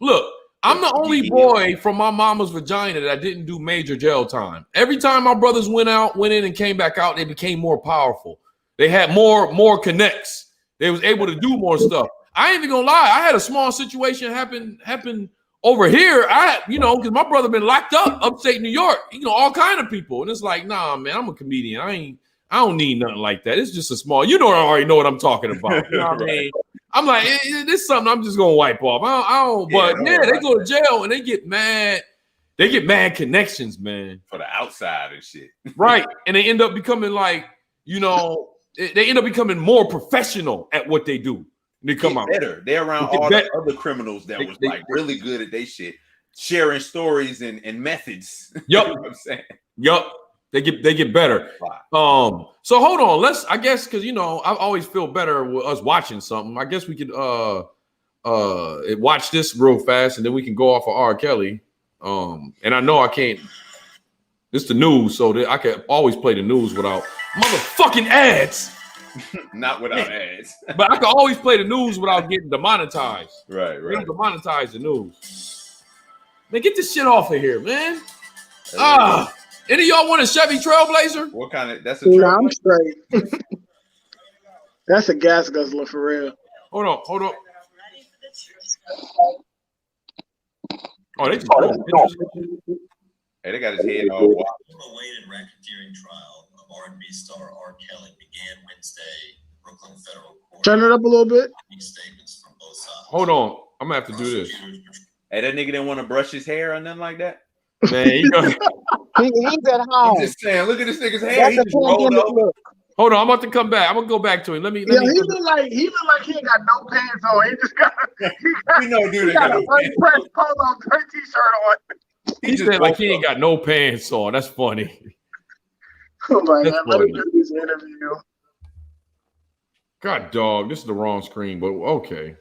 look. I'm the only boy from my mama's vagina that didn't do major jail time. Every time my brothers went in and came back out, they became more powerful. They had more connects. They was able to do more stuff. I ain't even gonna lie. I had a small situation happen over here. Because my brother been locked up upstate New York. All kind of people, and it's like, nah, man, I'm a comedian. I don't need nothing like that. It's just a small. I already know what I'm talking about. You know what I mean? I'm like, this is something I'm just gonna wipe off. I don't. But they go to jail and they get mad. They get mad connections, man, for the outside and shit. Right, and they end up becoming like, they end up becoming more professional at what they do. They come out better. They're around all the other criminals that was really good at their shit, sharing stories and methods. Yep. You know what I'm saying? Yep. They get better. Wow. So hold on. I guess because I always feel better with us watching something. I guess we could watch this real fast and then we can go off of R. Kelly. And I know I can't. This is the news, so I can always play the news without motherfucking ads. Not without ads. But I can always play the news without getting demonetized. Right. They don't demonetize the news. Man, get this shit off of here, man. Any of y'all want a Chevy Trailblazer? What kind of? That's a Trailblazer? I'm straight. That's a gas guzzler for real. Hold on. Oh, they just hey, they got his head all wild. Awaited racketeering trial of R&B star R. Kelly began Wednesday in Brooklyn Federal Court. Turn it up a little bit. Statements from both sides. Hold on, I'm gonna have to do this. Hey, that nigga didn't want to brush his hair or nothing like that. Man, he's at home. I'm just saying, look at this nigga's hair. That's He just rolled up. Hold on, I'm about to come back. I'm gonna go back to him. Let me. He look like he ain't got no pants on. He just got. He got a unpressed polo t-shirt on. He said like he ain't got no pants on. That's funny. Oh my God, let me do this interview. God, dog, this is the wrong screen, but okay.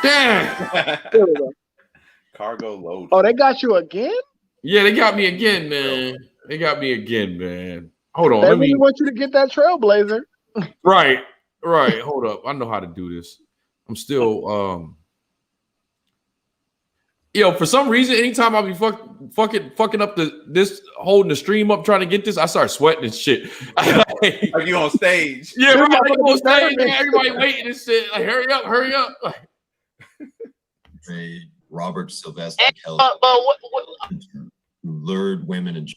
Damn. Cargo load. Oh, they got you again? Yeah, they got me again, man. They got me again, man. Hold on. They really want you to get that Trailblazer. Right. Hold up. I know how to do this. I'm still for some reason, anytime I be fucking up this holding the stream up trying to get this, I start sweating and shit. Like you on stage. Yeah, everybody on stage, man, everybody waiting and shit. Like, hurry up. Robert Sylvester Kelly lured women and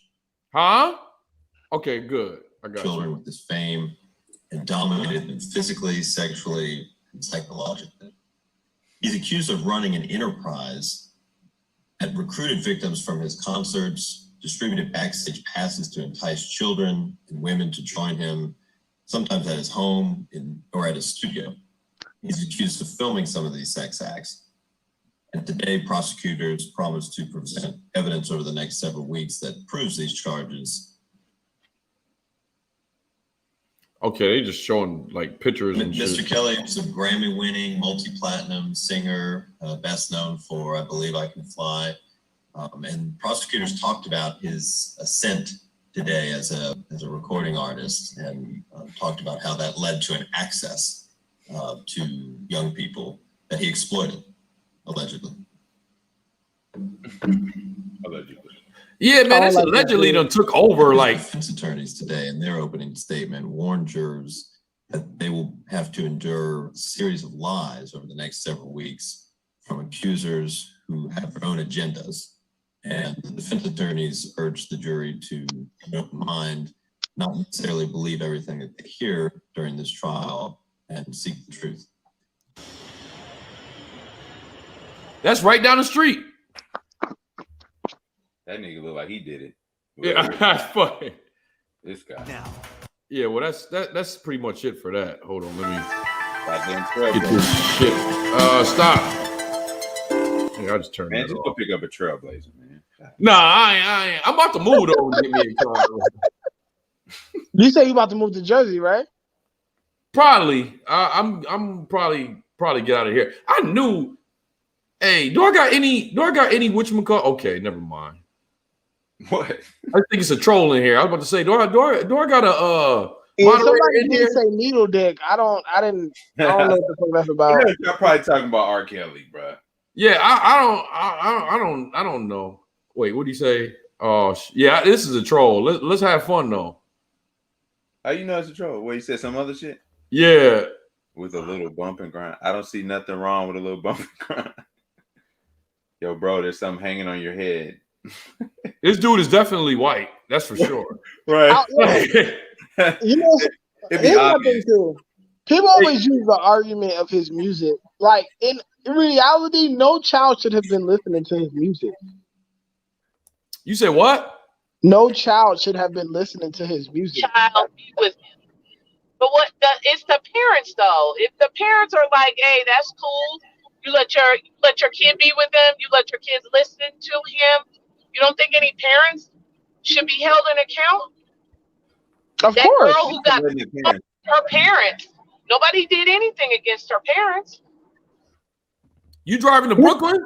Okay, good. I got children with his fame and dominated them physically, sexually, and psychologically. He's accused of running an enterprise that recruited victims from his concerts, distributed backstage passes to entice children and women to join him, sometimes at his home or at his studio. He's accused of filming some of these sex acts. And today, prosecutors promised to present evidence over the next several weeks that proves these charges. Okay, they just showing like pictures and Mr. shit. Kelly is a Grammy-winning, multi-platinum singer, best known for "I Believe I Can Fly," and prosecutors talked about his ascent today as a recording artist, and talked about how that led to an access to young people that he exploited. Allegedly. Yeah, man, this allegedly done took over. Like defense attorneys today in their opening statement warned jurors that they will have to endure a series of lies over the next several weeks from accusers who have their own agendas. And the defense attorneys urged the jury to mind, not necessarily believe everything that they hear during this trial, and seek the truth. That's right down the street. That nigga look like he did it. Yeah, that's funny. This guy. Yeah, well, that's pretty much it for that. Hold on, let me goddamn get this shit. Stop. I'll just turn man, that just off. go pick up a Trailblazer, man. Nah, I ain't. I'm about to move though. Get me a car. You say you about to move to Jersey, right? Probably. I'm probably get out of here. I knew. Hey, do I got any whatchamacallit? Okay, never mind. What? I think it's a troll in here. I was about to say, do I got Yeah, moderator somebody in did here? say needle dick. I don't know what the fuck that's about. You're probably talking about R. Kelly, bro. Yeah, I don't know. Wait, what do you say? Oh, yeah, this is a troll. Let's have fun though. How you know it's a troll? Wait, you said some other shit? Yeah. With a little bump and grind. I don't see nothing wrong with a little bump and grind. Yo, bro, there's something hanging on your head. This dude is definitely white. That's for sure. Right. You know, It'd be here's my obvious. thing too. People always use the argument of his music. Like in reality, no child should have been listening to his music. You said what? No child should have been listening to his music. Child be with him. But it's the parents though. If the parents are like, hey, that's cool, you let your kid be with them, you let your kids listen to him, you don't think any parents should be held in account? Of that course. girl who got her parents, nobody did anything against her parents. You driving to Brooklyn?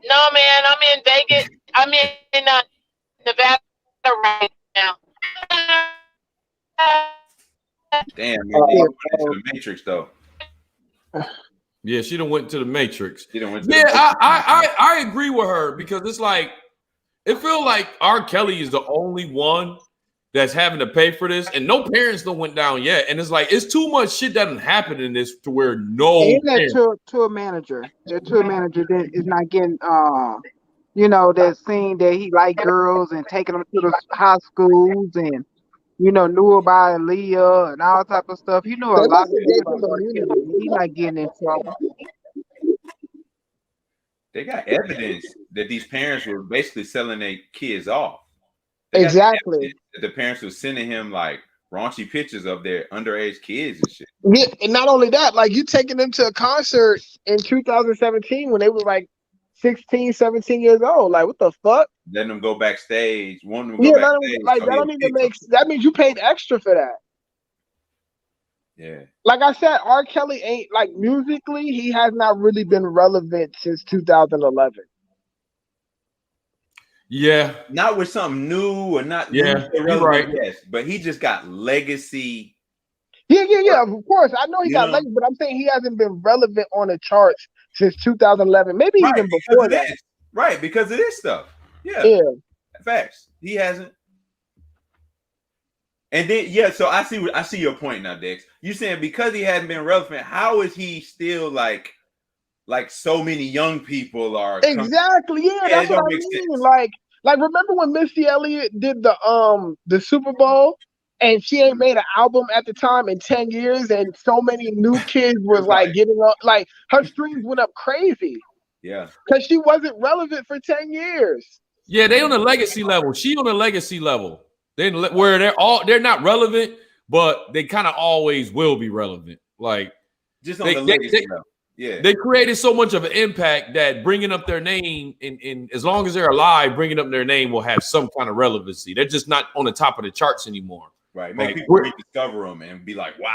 No, man, I'm in Vegas. I'm in Nevada right now. Damn, man, they went into the Matrix though. Yeah, she done went to the Matrix. She done went to Yeah, the Matrix. I agree with her because it's like it feels like R. Kelly is the only one that's having to pay for this, and no parents don't went down yet. And it's like it's too much shit that done happened in this to where no. And that to a manager, to a manager that is not getting that saying that he like girls and taking them to the high schools and knew about Aaliyah and all type of stuff. A lot of people about R. Kelly. He's not getting in trouble. They got evidence that these parents were basically selling their kids off. Exactly. The parents were sending him like raunchy pictures of their underage kids and shit. Yeah, and not only that, like you taking them to a concert in 2017 when they were like 16, 17 years old. Like, what the fuck? Letting them go backstage. Wanting them to go backstage. Like that don't even make. That means you paid extra for that. Yeah. Like I said, R. Kelly ain't like musically. He has not really been relevant since 2011. Yeah. Not with something new or not. Yeah, new, you're right. Yes, but he just got legacy. Yeah. Of course, I know he got legacy, but I'm saying he hasn't been relevant on the charts since 2011, maybe even before that. Right, because of this stuff. Yeah. Facts. He hasn't. And then so I see your point now, Dex. You saying because he hadn't been relevant, how is he still like so many young people are exactly? That's what I mean. Like remember when Missy Elliott did the Super Bowl and she ain't made an album at the time in 10 years, and so many new kids was like getting up, like her streams went up crazy. Yeah, because she wasn't relevant for 10 years. Yeah, they on a legacy level. She on a legacy level. Where they're not relevant, but they kind of always will be relevant. Like just on the legacy level. Yeah, they created so much of an impact that bringing up their name in as long as they're alive, bringing up their name will have some kind of relevancy. They're just not on the top of the charts anymore. Right, make people rediscover them and be like, "Wow."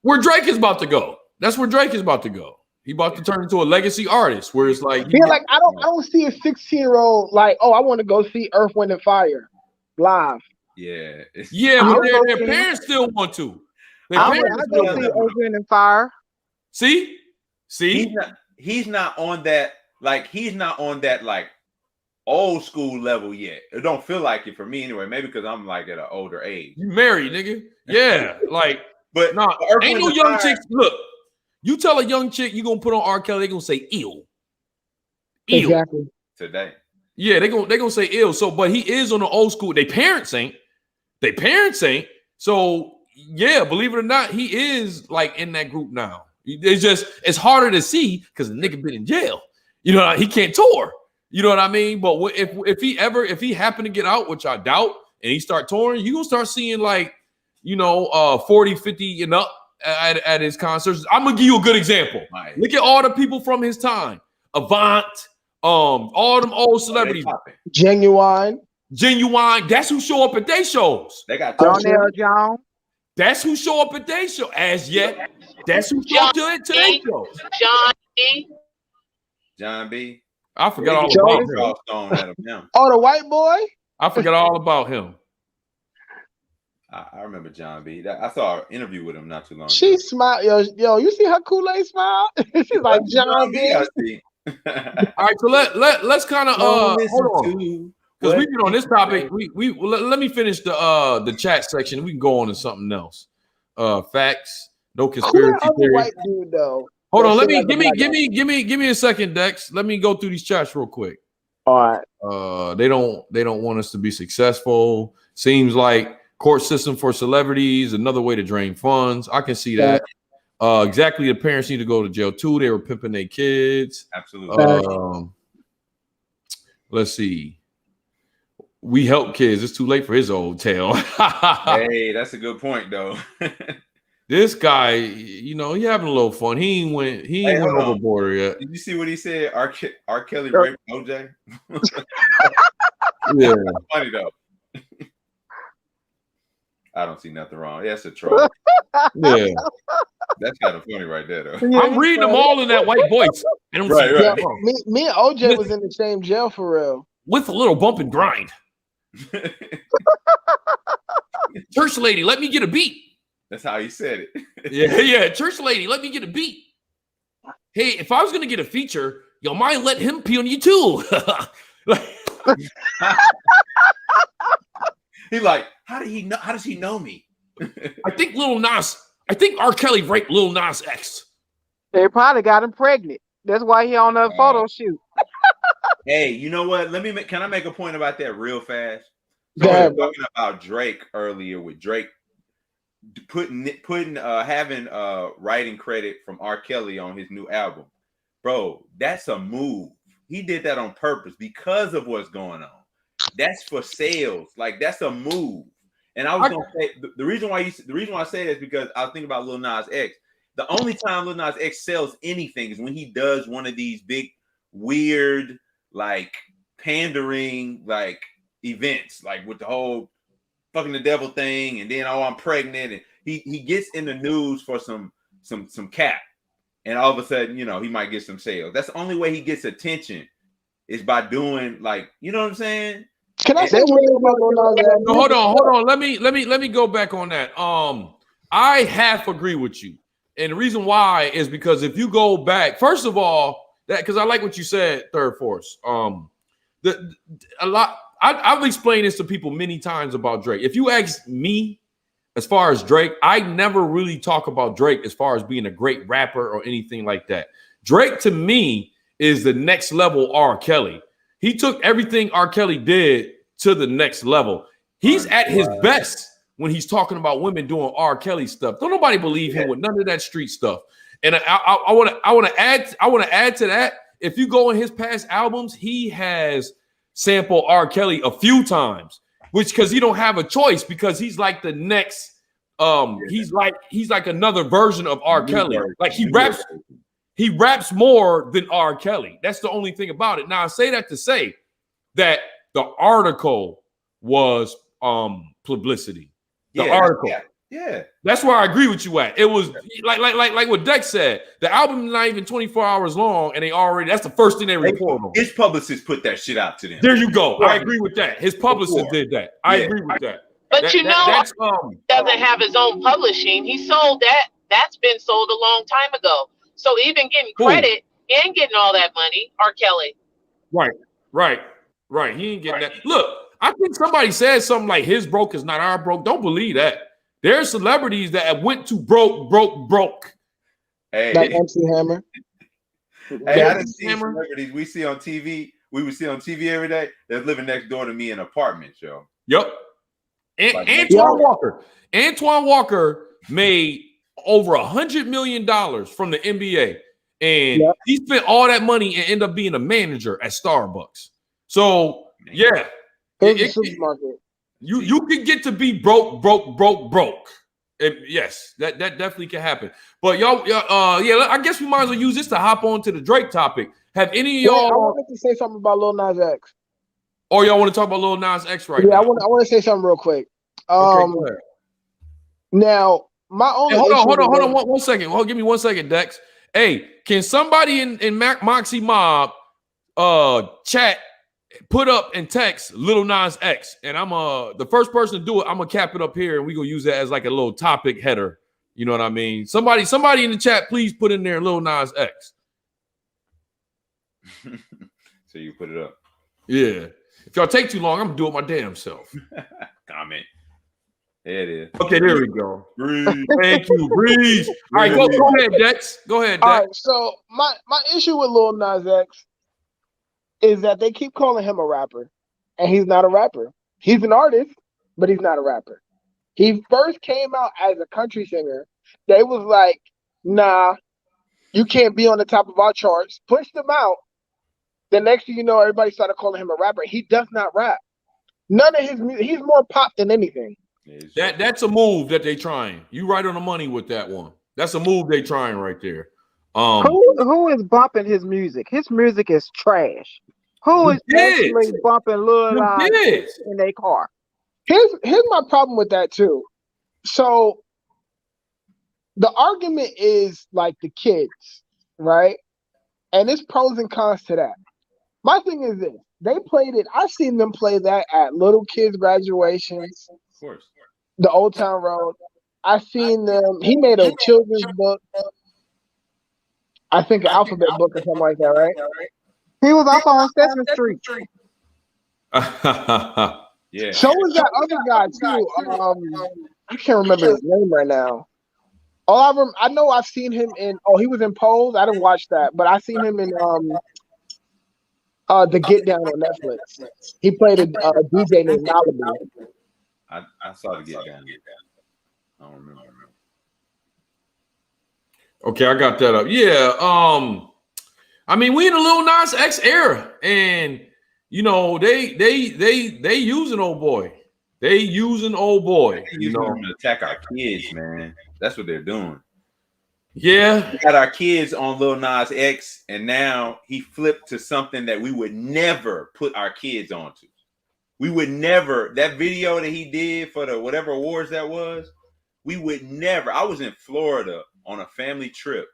Where Drake is about to go. That's where Drake is about to go. He about to turn into a legacy artist. Where it's like, like I don't see a 16-year-old like, oh, I want to go see Earth, Wind, and Fire live. Yeah, but their parents still want to. I go see Earth, Wind, and Fire. See, he's not on that. Like he's not on that like old school level yet. It don't feel like it for me anyway. Maybe because I'm like at an older age. You married, nigga. Yeah, like, but no, ain't no young chicks. Look, you tell a young chick you gonna put on R. Kelly, they gonna say ill. Exactly. Today. Yeah, they gonna say ill. So, but he is on the old school. They parents ain't. So yeah, believe it or not, he is like in that group now. It's harder to see because the nigga been in jail. He can't tour. You know what I mean? But if he happened to get out, which I doubt, and he start touring, you gonna start seeing like 40, 50 and up at his concerts. I'm gonna give you a good example. Right. Look at all the people from his time. Avant, all them old celebrities. Genuine. That's who show up at their shows. They got Darnell Jones. That's who show up at their show. As yet, that's who show up to their shows. John B. I forgot all about him. Oh, the white boy? I forgot all about him. I remember John B. I saw an interview with him not too long ago. She smiled, yo. You see her Kool-Aid smile? She's like John B. I see. All right, so let's kind of hold on, because we've been on this topic. Let me finish the chat section. We can go on to something else. Facts, no conspiracy theory. White dude though. Hold on, give me a second, Dex. Let me go through these chats real quick. All right. They don't want us to be successful. Seems like court system for celebrities, another way to drain funds. I can see that. Exactly. The parents need to go to jail too. They were pimping their kids. Absolutely. Let's see. We help kids. It's too late for his old tale. Hey, that's a good point, though. This guy, he having a little fun. He ain't went overboard yet. Did you see what he said? R. Kelly raped OJ. Yeah, funny though. I don't see nothing wrong. Yeah, it's a troll. Yeah, that's kind of funny right there, though. I'm reading them all in that white voice. Right. Yeah, me and OJ was in the same jail for real. With a little bump and grind. Church lady, let me get a beat. That's how he said it. Yeah. Church lady, let me get a beat. Hey, if I was gonna get a feature, y'all mind let him pee on you too. He like, how does he know me? I think R. Kelly raped Lil Nas X. They probably got him pregnant. That's why he on a photo shoot. Hey, you know what? Can I make a point about that real fast? So we were talking about Drake earlier, with Drake having writing credit from R. Kelly on his new album. Bro, that's a move. He did that on purpose because of what's going on. That's for sales. Like, that's a move. And I was gonna say the reason why I say that is because I was thinking about Lil Nas X. The only time Lil Nas X sells anything is when he does one of these big, weird, like pandering, like events, like with the whole fucking the devil thing, and then I'm pregnant, and he gets in the news for some cap, and all of a sudden, he might get some sales. That's the only way he gets attention, is by doing, like, you know what I'm saying? Can I say hold on. Let me go back on that. I half agree with you. And the reason why is because if you go back, first of all, because I like what you said, Third Force. I've explained this to people many times about Drake. If you ask me, as far as Drake, I never really talk about Drake as far as being a great rapper or anything like that. Drake, to me, is the next level R. Kelly. He took everything R. Kelly did to the next level. He's at his best when he's talking about women doing R. Kelly stuff. Don't nobody believe him with none of that street stuff. And I want to add to that. If you go in his past albums, he has sampled R. Kelly a few times, which because he don't have a choice, because he's like the next he's like another version of R. Kelly. Like he raps more than R. Kelly. That's the only thing about it. Now I say that to say that the article was publicity. The article. Yeah. That's where I agree with you at. It was like what Dex said. The album is not even 24 hours long, and that's the first thing they report on. His publicist put that shit out to them. There you go. I agree with that. His publicist did that. I agree with that. But doesn't have his own publishing. He sold that. That's been sold a long time ago. So even getting credit and getting all that money, R. Kelly. Right. He ain't getting that. Look, I think somebody said something like his broke is not our broke. Don't believe that. There are celebrities that went to broke. Hey, like MC Hammer. Hey, I didn't see celebrities we see on TV. We would see on TV every day. That's living next door to me in an apartment, yo. Yep. Antoine Walker made over $100 million from the NBA, and he spent all that money and ended up being a manager at Starbucks. So supermarket. You can get to be broke. And yes, that definitely can happen. But y'all, I guess we might as well use this to hop on to the Drake topic. Have any of y'all? I wanted to say something about Lil Nas X. Or y'all want to talk about Lil Nas X now? I want to say something real quick. Okay, now my only hold on one second. Well, give me 1 second, Dex. Hey, can somebody in Moxy Mob chat put up and text Lil Nas X, and I'm the first person to do it. I'm gonna cap it up here, and we gonna use that as like a little topic header. You know what I mean? Somebody in the chat, please put in there Lil Nas X. So you put it up. Yeah. If y'all take too long, I'm gonna do it my damn self. Comment. There it is. Okay, there we go. Breeze. Thank you, Breeze. All right, go ahead, Dex. Go ahead, Dex. All right, so my issue with Lil Nas X is that they keep calling him a rapper, and he's not a rapper. He's an artist, but he's not a rapper. He first came out as a country singer. They was like, nah, you can't be on the top of our charts. Pushed him out. The next thing you know, everybody started calling him a rapper. He does not rap. None of his music. He's more pop than anything. That's a move that they trying. You right on the money with that one. That's a move they trying right there. Who is bumping his music? His music is trash. Who is actually bumping Lil Nas in their car? Here's my problem with that too. So the argument is like the kids, right? And there's pros and cons to that. My thing is this: they played it. I've seen them play that at little kids' graduations. Of course. The Old Town Road. I've seen them. He made a children's book. I think an alphabet book or something like that, right? He was up on Sesame Street. Yeah. So was that other guy too. I can't remember his name right now. I know I've seen him in. Oh, he was in Pose. I didn't watch that, but I seen him in the Get Down on Netflix. He played a DJ named Malibu. I saw the Get Down. I don't remember. Okay, I got that up. Yeah. I mean, we in the Lil Nas X era, and you know they using old boy. They using old boy. You know, to attack our kids, man. That's what they're doing. Yeah. We got our kids on Lil Nas X, and now he flipped to something that we would never put our kids onto. We would never. That video that he did for the whatever awards that was, we would never. I was in Florida on a family trip,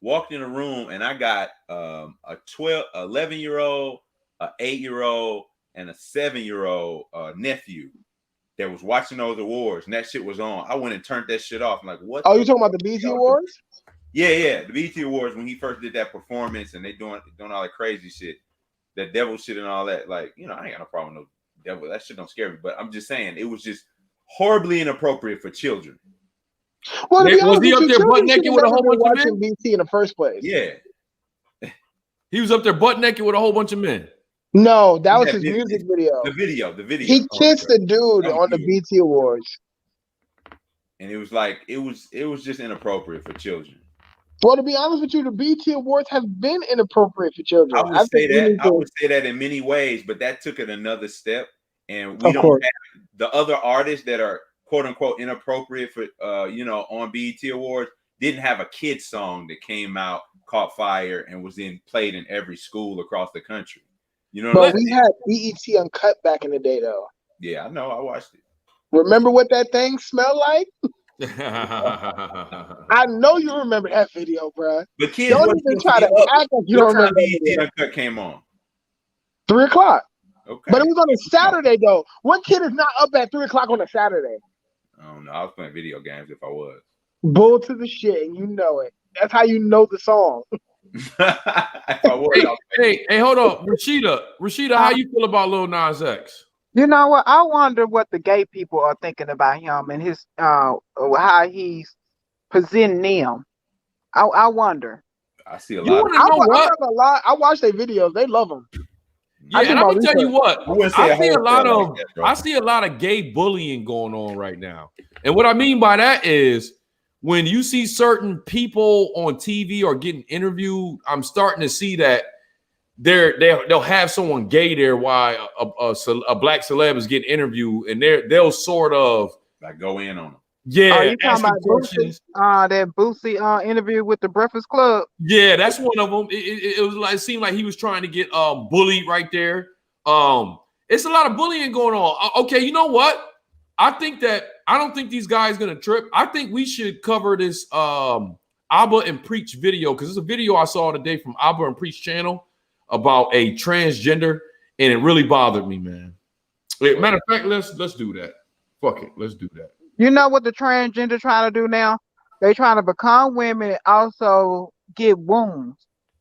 walked in a room, and I got a 11-year-old, an 8-year-old, and a 7-year-old nephew that was watching those awards, and that shit was on. I went and turned that shit off. I'm like, what? Oh, you talking about the BET Awards? Yeah, the BET Awards when he first did that performance, and they doing all that crazy shit, that devil shit and all that. Like, you know, I ain't got no problem with no devil. That shit don't scare me. But I'm just saying, it was just horribly inappropriate for children. Well, was he up there butt naked with a whole bunch of men? BT in the first place. Yeah, he was up there butt naked with a whole bunch of men. No, that was his music video. The video. He kissed the dude on the BT Awards, and it was like it was just inappropriate for children. Well, to be honest with you, the BT Awards have been inappropriate for children. I would say that in many ways, but that took it another step, and we don't have the other artists that are quote unquote inappropriate for on BET Awards didn't have a kid song that came out, caught fire, and was then played in every school across the country. You know, but we had BET Uncut back in the day, though. Yeah, I know. I watched it. Remember what that thing smelled like? I know you remember that video, bro. But kids don't even try to act like you don't remember. BET Uncut came on 3:00. Okay, but it was on a Saturday though. What kid is not up at 3:00 on a Saturday? I don't know. I was playing video games if I was. Bull to the shit, and you know it. That's how you know the song. Hey, hold on, Rashida, how you feel about Lil Nas X? You know what? I wonder what the gay people are thinking about him and his how he's presenting them. I wonder. I see a lot. I watch their videos. They love him. Yeah, and I'm gonna tell you what. I see a lot of gay bullying going on right now, and what I mean by that is when you see certain people on TV or getting interviewed, I'm starting to see that they'll have someone gay there while a black celeb is getting interviewed, and they'll sort of like go in on them. Yeah, you talking about that Boosie interview with the Breakfast Club? Yeah, that's one of them. It was like, it seemed like he was trying to get bullied right there. It's a lot of bullying going on. Okay, you know what? I don't think these guys gonna trip. I think we should cover this Abba and Preach video, because it's a video I saw today from Abba and Preach channel about a transgender, and it really bothered me, man. Matter of fact, let's do that. Fuck it, let's do that. You know what the transgender trying to do now? They trying to become women and also get wombs.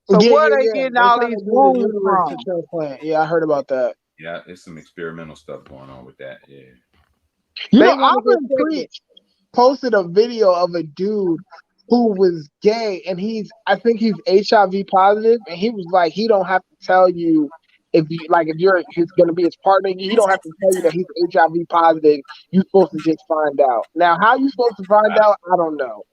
So where are they getting all these wombs from? Transplant. Yeah, I heard about that. Yeah, there's some experimental stuff going on with that. Yeah. You know, Auburn Preach posted a video of a dude who was gay, and I think he's HIV positive, and he was like, he don't have to tell you if he's gonna be his partner, he don't have to tell you that he's HIV positive. You're supposed to just find out. Now, how you supposed to find out? I don't know.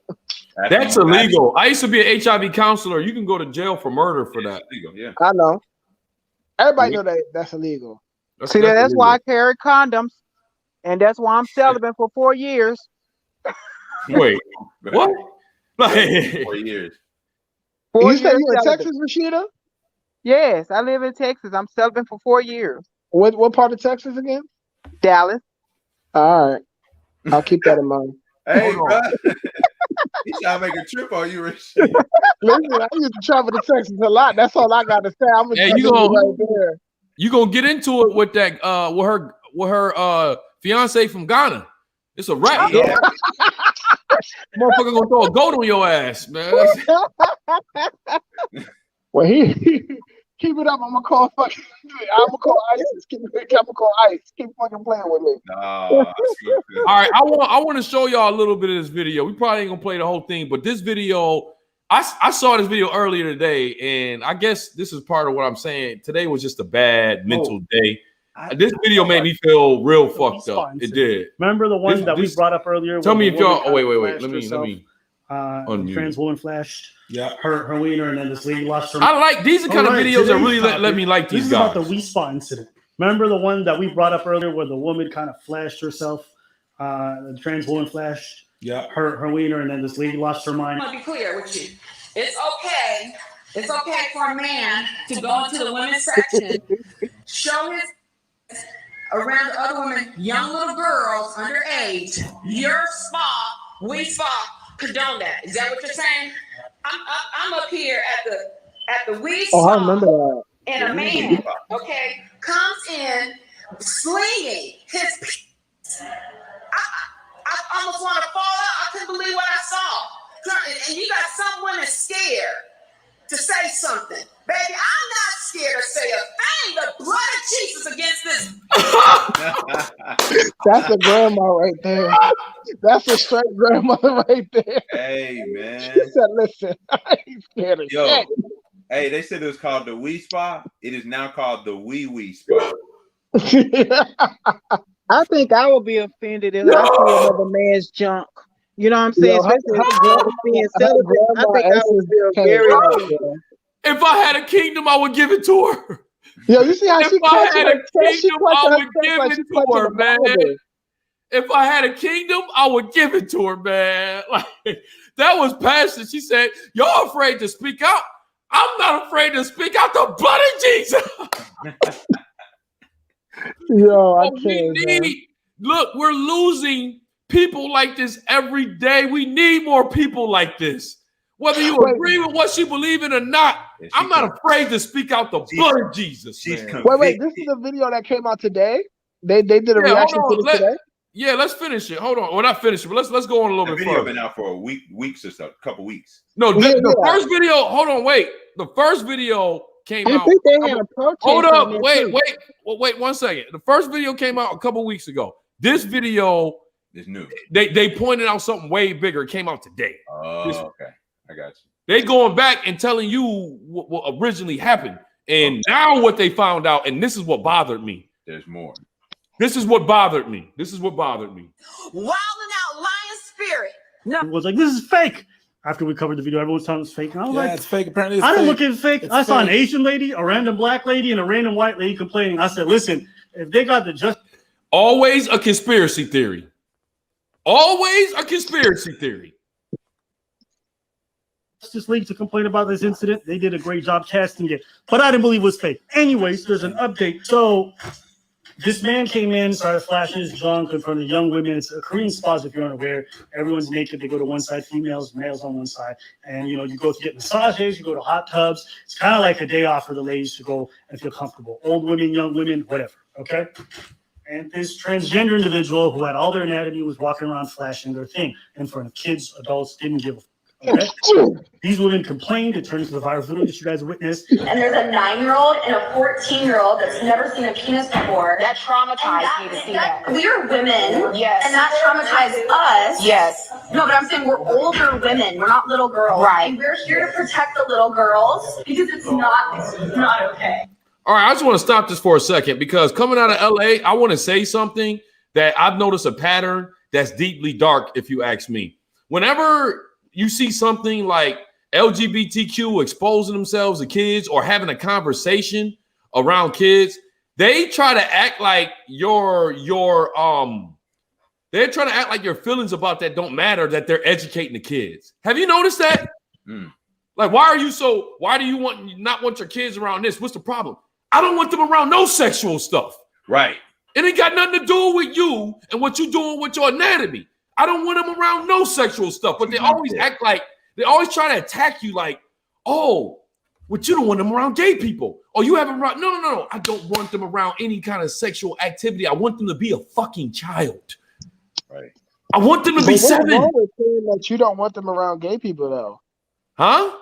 That's illegal. I used to be an HIV counselor. You can go to jail for murder for that. Illegal, yeah. I know. Everybody know that's illegal. That's why I carry condoms, and that's why I'm celibate for 4 years. Wait, what? 4 years. You said you in Texas, Rashida? Yes, I live in Texas. I'm celibate for 4 years. What part of Texas again? Dallas. All right, I'll keep that in mind. Hey, bro. He's trying to make a trip on you, Rashida. Listen, I used to travel to Texas a lot. That's all I got to say. I'm gonna you gonna get into it with that with her fiance from Ghana. It's a wrap. Yeah. Motherfucker gonna throw a goat on your ass, man. Well, keep it up. I'm gonna call ISIS. I'm gonna call ICE. Keep fucking playing with me. All right, I want to show y'all a little bit of this video. We probably ain't gonna play the whole thing, but this video, I saw this video earlier today, and I guess this is part of what I'm saying. Today was just a bad mental day. This video made me feel real fucked up. It did. Remember the one that we brought up earlier? Tell me if y'all. Oh wait. Let me. Trans woman flashed. Yeah, her wiener, and then this lady lost her. I like these are kind of videos that really let me like these guys. This is about the Wii Spot incident. Remember the one that we brought up earlier, where the woman kind of flashed herself. The trans woman flashed. Yeah, her wiener, and then this lady lost her mind. I want to be clear with you. It's okay. It's okay for a man to go into the women's section, show his around the other women, young little girls underage. Your spa, we spa, condone that. Is that what you're saying? I'm up here at the we spa. Oh, I remember that. And a man, okay, comes in slinging his. I almost want to fall out. I couldn't believe what I saw. And you got some women scared to say something. Baby, I'm not scared to say a thing. The blood of Jesus against this. That's a grandma right there. That's a straight grandmother right there. Hey, man. She said, listen, I ain't scared of shit. Hey, they said it was called the Wee Spa. It is now called the Wee Spa. I think I would be offended if I see another man's junk. You know what I'm saying? Especially if being celibate. I think I would feel very offended. If I had a kingdom, I would give it to her. Yo, you see how if I had a kingdom, I would give it to her, man. If I had a kingdom, I would give it to her, man. Like that was passion. She said, "Y'all afraid to speak out? I'm not afraid to speak out the blood of Jesus." Yo, I can't. Look, we're losing people like this every day. We need more people like this. Whether you agree with what she believes in or not, I'm not afraid to speak out the blood of Jesus. Wait, this is a video that came out today. They did a reaction to this today. Yeah, let's finish it. Hold on, we're not finished, but let's go on a little bit further. The video been out for a weeks or so, a couple weeks. No, the first video. Hold on, wait. The first video came out. I think they had a protest. Hold up, wait 1 second. The first video came out a couple weeks ago. This video is new. They pointed out something way bigger. It came out today. Oh, okay. I got you. They going back and telling you what originally happened. And now what they found out, and this is what bothered me. There's more. This is what bothered me. Wilding out lion spirit. No. It was like, this is fake. After we covered the video, everyone's telling it's fake. And I was like, it's fake. Apparently it's I didn't fake. look at fake. I saw an Asian lady, a random black lady, and a random white lady complaining. I said, listen, if they got the just always a conspiracy theory. Always a conspiracy theory. Justice League to complain about this incident. They did a great job casting it, but I didn't believe it was fake. Anyways, there's an update. So This man came in, started flashing his junk in front of young women. It's a Korean spas, if you're unaware. Everyone's naked. They go to one side, females, males on one side. And, you know, you go to get massages, you go to hot tubs. It's kind of like a day off for the ladies to go and feel comfortable. Old women, young women, whatever, okay? And this transgender individual who had all their anatomy was walking around flashing their thing in front of kids, adults, didn't give a okay? These women complained. It turned into the viral video that you guys witnessed. And there's a 9-year-old and a 14-year-old that's never seen a penis before. That traumatized me to see that. We're women. Yes. And that traumatized us. Yes. No, but I'm saying we're older women. We're not little girls. Right. And we're here to protect the little girls because it's not okay. All right, I just want to stop this for a second because coming out of LA, I want to say something that I've noticed a pattern that's deeply dark, if you ask me. Whenever you see something like LGBTQ exposing themselves to kids or having a conversation around kids, they try to act like your feelings about that don't matter, that they're educating the kids. Have you noticed that? Like, why do you not want your kids around this? What's the problem? I don't want them around no sexual stuff. Right. It ain't got nothing to do with you and what you're doing with your anatomy. I don't want them around no sexual stuff, but they always act like, they always try to attack you like, oh, but you don't want them around gay people. Or you haven't around, no. I don't want them around any kind of sexual activity. I want them to be a fucking child. Right. I want them to be 7. What's wrong with saying that you don't want them around gay people though? Huh?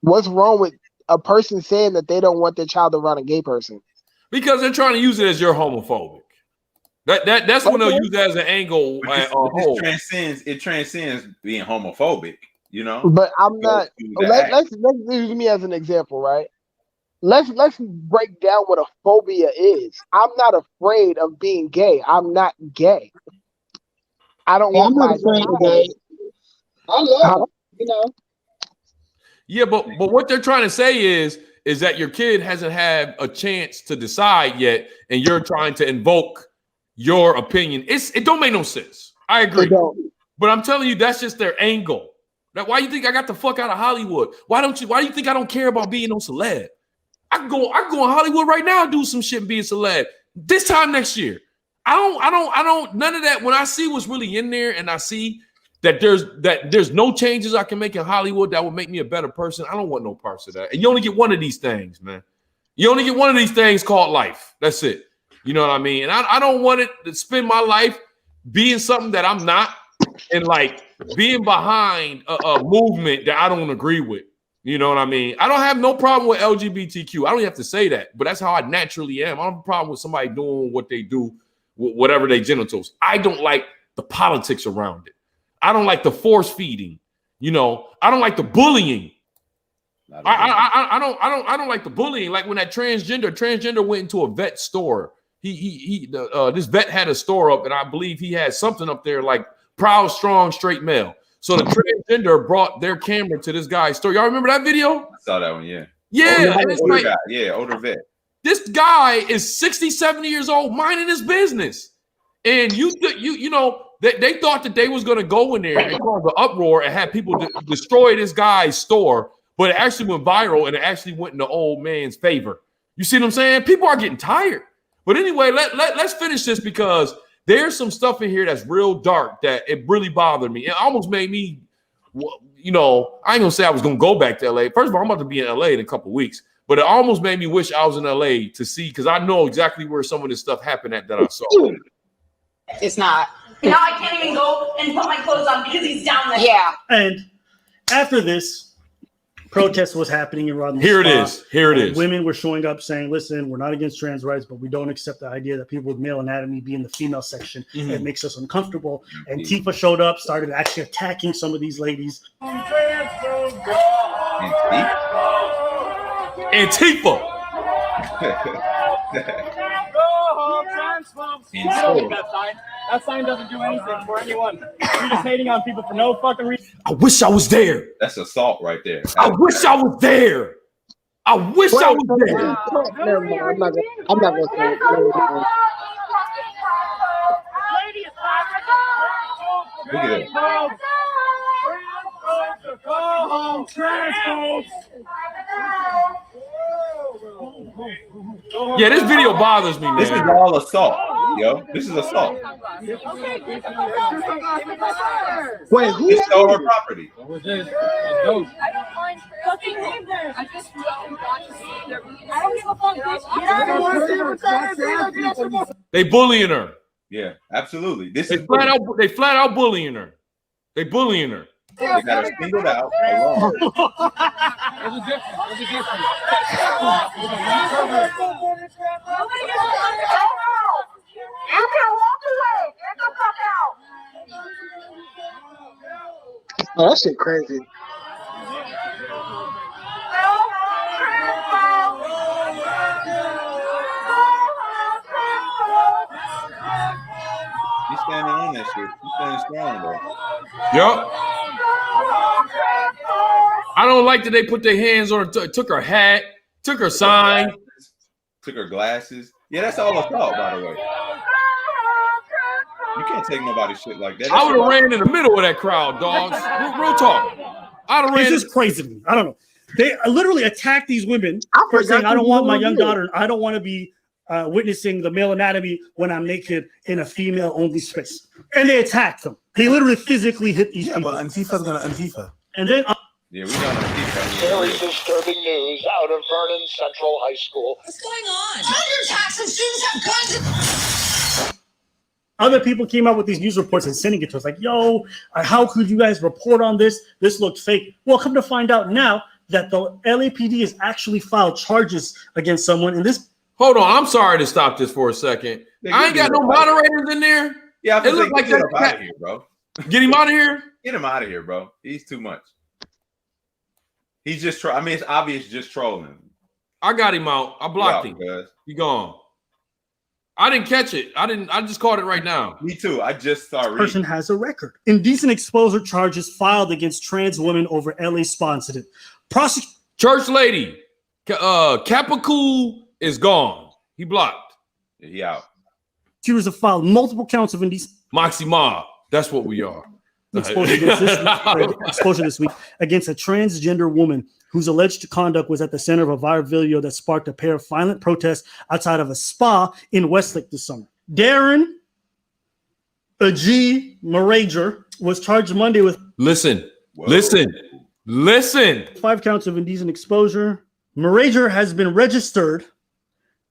What's wrong with a person saying that they don't want their child around a gay person? Because they're trying to use it as you're homophobic. That's when they'll use that as an angle. It transcends being homophobic, you know. But I'm not. Let's use me as an example, right? Let's break down what a phobia is. I'm not afraid of being gay. I'm not gay. I don't want my gay. I love it, you know. Yeah, but what they're trying to say is that your kid hasn't had a chance to decide yet, and you're trying to invoke your opinion. It don't make no sense. I agree. But I'm telling you, that's just their angle. Like, why you think I got the fuck out of Hollywood? Why do you think I don't care about being no celeb? I can go in Hollywood right now and do some shit and be a celeb. This time next year. I don't none of that. When I see what's really in there and I see that there's no changes I can make in Hollywood that would make me a better person, I don't want no parts of that. And you only get one of these things, man. You only get one of these things called life. That's it. You know what I mean? And I don't want it to spend my life being something that I'm not and like being behind a movement that I don't agree with. You know what I mean? I don't have no problem with LGBTQ. I don't have to say that, but that's how I naturally am. I don't have a problem with somebody doing what they do, whatever their genitals. I don't like the politics around it. I don't like the force feeding. You know, I don't like the bullying. I don't like the bullying. Like when that transgender went into a vet store. This vet had a store up, and I believe he had something up there like proud, strong, straight male. So the transgender brought their camera to this guy's store. Y'all remember that video? I saw that one, yeah. Yeah, older guy. Yeah, older vet. This guy is 60, 70 years old, minding his business. And you know, they thought that they was going to go in there and cause an uproar and have people destroy this guy's store, but it actually went viral and it actually went in the old man's favor. You see what I'm saying? People are getting tired. But anyway, let's finish this because there's some stuff in here that's real dark that it really bothered me. It almost made me, you know, I ain't gonna say I was gonna go back to LA. First of all, I'm about to be in LA in a couple of weeks, but it almost made me wish I was in LA to see, because I know exactly where some of this stuff happened at that I saw. It's not. Now I can't even go and put my clothes on because he's down there. Yeah. And after this, protest was happening in Rodney's Here it is. Women were showing up saying, listen, we're not against trans rights, but we don't accept the idea that people with male anatomy be in the female section. It makes us uncomfortable. And Antifa showed up, started actually attacking some of these ladies. Antifa. That sign doesn't do anything for anyone. You're just hating on people for no fucking reason. I wish I was there. That's assault right there. I wish I was there. I wish I was there. I'm not going to say it. Look at it. Go home, trans folks. Go Yeah, this video bothers me, man. This is all assault, yo. This is assault. Wait, who? They stole her property. What was this? A ghost. I don't mind fucking neighbors. I just I don't give a fuck, bitch. They bullying her. Yeah, absolutely. This They is flat out bullying her. They bullying her. They got her singled out alone. There's a difference. There's a difference. You can walk away. Get the fuck out. Oh, that shit crazy. He's standing on that shit. He's standing strong, bro. Yup. I don't like that they put their hands on her. Took her hat. Took her sign. Took her glasses. Yeah, that's all assault, by the way. You can't take nobody's shit like that. I would have ran in the middle of that crowd, dogs. Real talk. I'd have ran. It's just crazy to me. I don't know. They literally attack these women for saying, I don't want my young daughter, I don't want to be witnessing the male anatomy when I'm naked in a female-only space. And they attacked them. They literally physically hit these people. But Antifa's going to Antifa. And then... yeah, we got Antifa. Very disturbing news out of Vernon Central High School. What's going on? Children's taxes, students have guns. Other people came out with these news reports and sending it to us like, yo, how could you guys report on this? This looked fake. Well, come to find out now that the LAPD has actually filed charges against someone in this. Hold on, I'm sorry to stop this for a second. I ain't got no moderators in there. Yeah, it looked like get him out of here, bro. Get him out of here. Get him out of here, bro. He's too much. He's just I mean, it's obvious just trolling. I got him out. I blocked him. He gone. I didn't catch it. I just caught it right now. Me too. I just saw it. Person has a record. Indecent exposure charges filed against trans women over LA sponsored it. Church lady, Capicool is gone. He blocked. Yeah, he out. Prosecutors have filed multiple counts of indecent Moxy Mob. That's what we are. exposure this week against a transgender woman whose alleged conduct was at the center of a viral video that sparked a pair of violent protests outside of a spa in Westlake this summer. Darren G. Marager was charged Monday with Listen. 5 counts of indecent exposure. Marager has been registered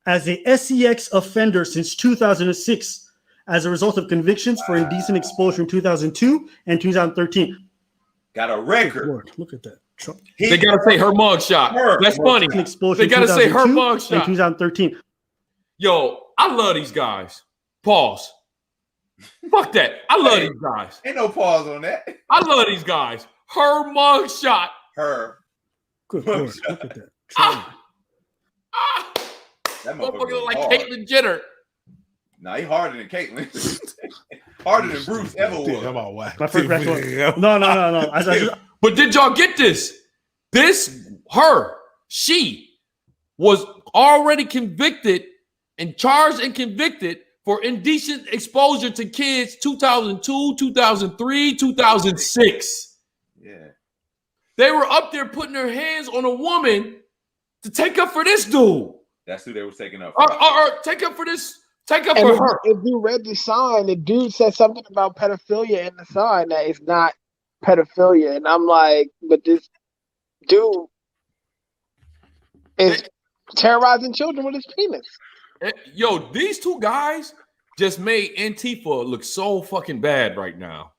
as a SEX offender since 2006 as a result of convictions for indecent exposure in 2002 and 2013. Got a record. Lord, look at that. They gotta say her mugshot. That's funny. They gotta say her mugshot. In 2013. Yo, I love these guys. Pause. Fuck that. I love these guys. Ain't no pause on that. I love these guys. Her mugshot. Her. Good Lord, look at that. That motherfucker look like Caitlyn Jenner. Nah, he harder than Caitlyn. Harder than Bruce ever was. How about what? My first no. But did y'all get this? She was already convicted and charged and convicted for indecent exposure to kids 2002, 2003, 2006. Yeah. They were up there putting their hands on a woman to take up for this dude. That's who they were taking up for. Or take up for this. Take up for her. If you read the sign, the dude said something about pedophilia in the sign that it's not pedophilia. And I'm like, but this dude is terrorizing children with his penis. Yo, these two guys just made Antifa look so fucking bad right now.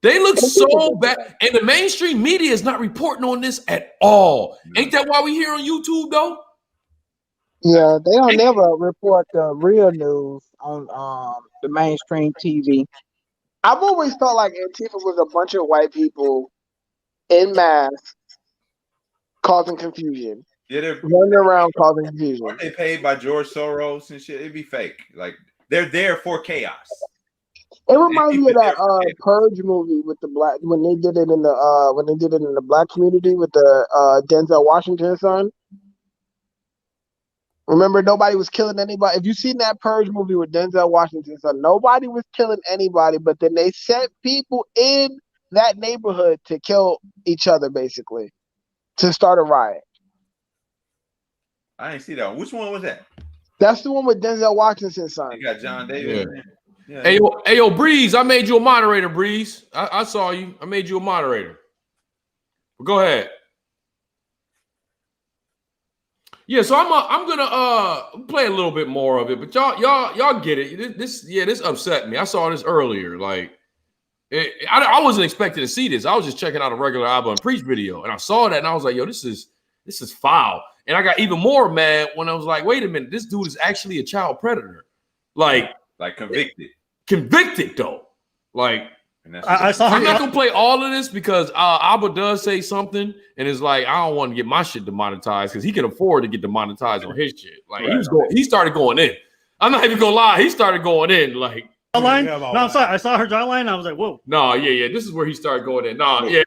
They look so bad. And the mainstream media is not reporting on this at all. Ain't that why we here on YouTube, though? Yeah, they don't never report the real news on the mainstream TV. I've always felt like Antifa was a bunch of white people in mass causing confusion. Yeah, they're running around causing confusion. Aren't they paid by George Soros and shit? It'd be fake. Like they're there for chaos. It reminds me of that Purge movie with the black when they did it in the black community with the Denzel Washington's son. Remember, nobody was killing anybody. If you've seen that Purge movie with Denzel Washington's son, nobody was killing anybody, but then they sent people in that neighborhood to kill each other, basically, to start a riot. I didn't see that one. Which one was that? That's the one with Denzel Washington's son. You got John Davis. Yeah. Hey, yo, Breeze, I made you a moderator, Breeze. I saw you. I made you a moderator. But go ahead. Yeah, so I'm gonna play a little bit more of it, but y'all get it. This upset me. I saw this earlier. Like, I wasn't expecting to see this. I was just checking out a regular album Preach video, and I saw that, and I was like, yo, this is foul. And I got even more mad when I was like, wait a minute, this dude is actually a child predator. Like convicted. Convicted though. Like, I saw her. I'm not gonna play all of this because Abba does say something, and it's like I don't want to get my shit demonetized because he can afford to get demonetized on his shit. Like he started going in. I'm not even gonna lie, he started going in. Like jawline. No, I'm sorry. I saw her jawline. And I was like, whoa. No, yeah. This is where he started going in. No, yeah,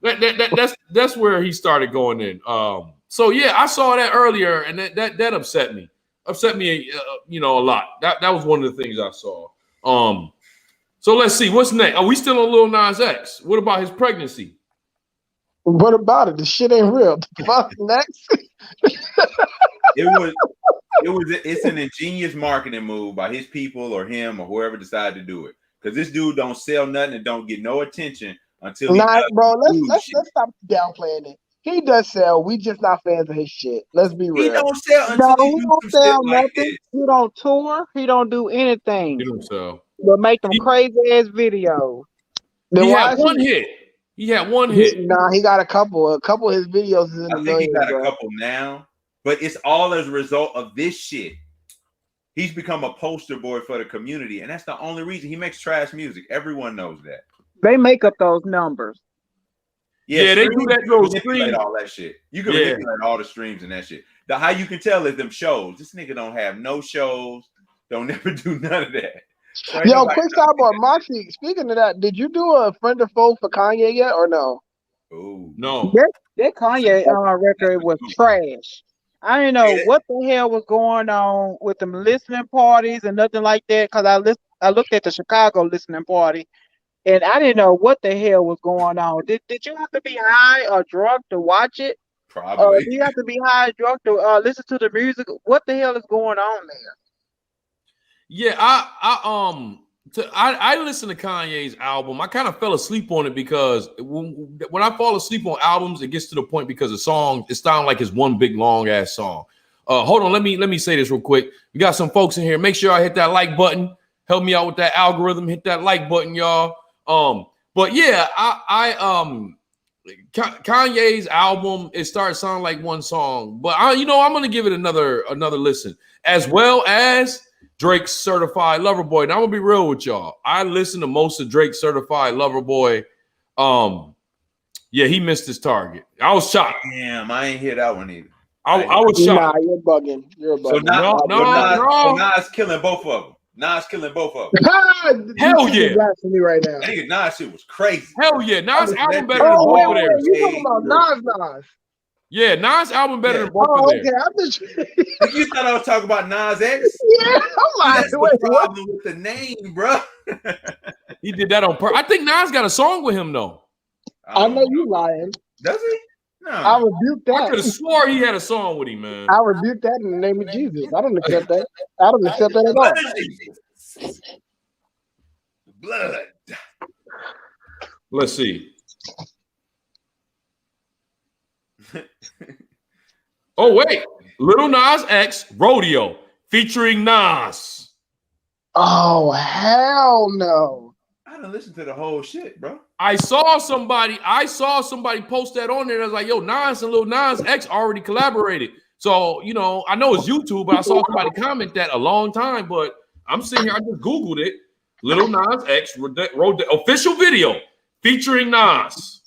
that's where he started going in. So yeah, I saw that earlier, and that upset me. Upset me, a lot. That was one of the things I saw. So let's see what's next. Are we still on Lil Nas X? What about his pregnancy? What about it? The shit ain't real. Fuck next. It's an ingenious marketing move by his people or him or whoever decided to do it. Because this dude don't sell nothing and don't get no attention until bro. Let's stop downplaying it. He does sell. We just not fans of his shit. Let's be real. He don't sell until he don't sell nothing. Like he don't tour. He don't do anything. He don't sell. But make them crazy ass videos. He had one hit. He had one hit. Nah, he got a couple. A couple of his videos is in the millions. He got a couple now, but it's all as a result of this shit. He's become a poster boy for the community, and that's the only reason he makes trash music. Everyone knows that. They make up those numbers. Yeah, they do that. Manipulate all that shit. You can manipulate all the streams and that shit. How you can tell is them shows. This nigga don't have no shows. Don't never do none of that. So yo, quick sidebar, Moxy. Speaking of that, did you do a friend or foe for Kanye yet, or no? Oh no. That Kanye record was trash. I didn't know what the hell was going on with them listening parties and nothing like that. Cause I looked at the Chicago listening party. And I didn't know what the hell was going on. Did you have to be high or drunk to watch it? Probably. Do you have to be high or drunk to listen to the music? What the hell is going on there? Yeah, I listened to Kanye's album. I kind of fell asleep on it because when I fall asleep on albums, it gets to the point because the song it sounds like it's one big long ass song. Hold on, let me say this real quick. We got some folks in here. Make sure I hit that like button. Help me out with that algorithm. Hit that like button, y'all. But yeah, Kanye's album, it started sounding like one song, but I'm gonna give it another listen, as well as Drake's Certified Lover Boy. Now I'm gonna be real with y'all. I listened to most of Drake's Certified Lover Boy. Yeah, he missed his target. I was shocked. Damn, I ain't hear that one either. I was shocked. Nah, you're bugging. You're bugging. So Nas killing both of them. Nas killing both of them. Hell yeah. Blasphemy right now. Nigga, Nas shit was crazy. Hell yeah. Nas album better than both of theirs. You talking about Nas? Yeah, Nas album better than both of theirs. You thought I was talking about Nas X? Yeah, I'm like, that's the problem with the name, bro. He did that on purpose. I think Nas got a song with him though. I know you lying. Does he? No. I rebuke that. I could have swore he had a song with him, man. I rebuke that in the name of Jesus. I don't accept that. I don't accept that at all. Blood. Let's see. Oh wait, Lil Nas X Rodeo featuring Nas. Oh hell no! I didn't listen to the whole shit, bro. I saw somebody post that on there. I was like, yo, Nas and Lil Nas X already collaborated. So, I know it's YouTube, but I saw somebody comment that a long time. But I'm sitting here, I just Googled it. Lil Nas X official video featuring Nas.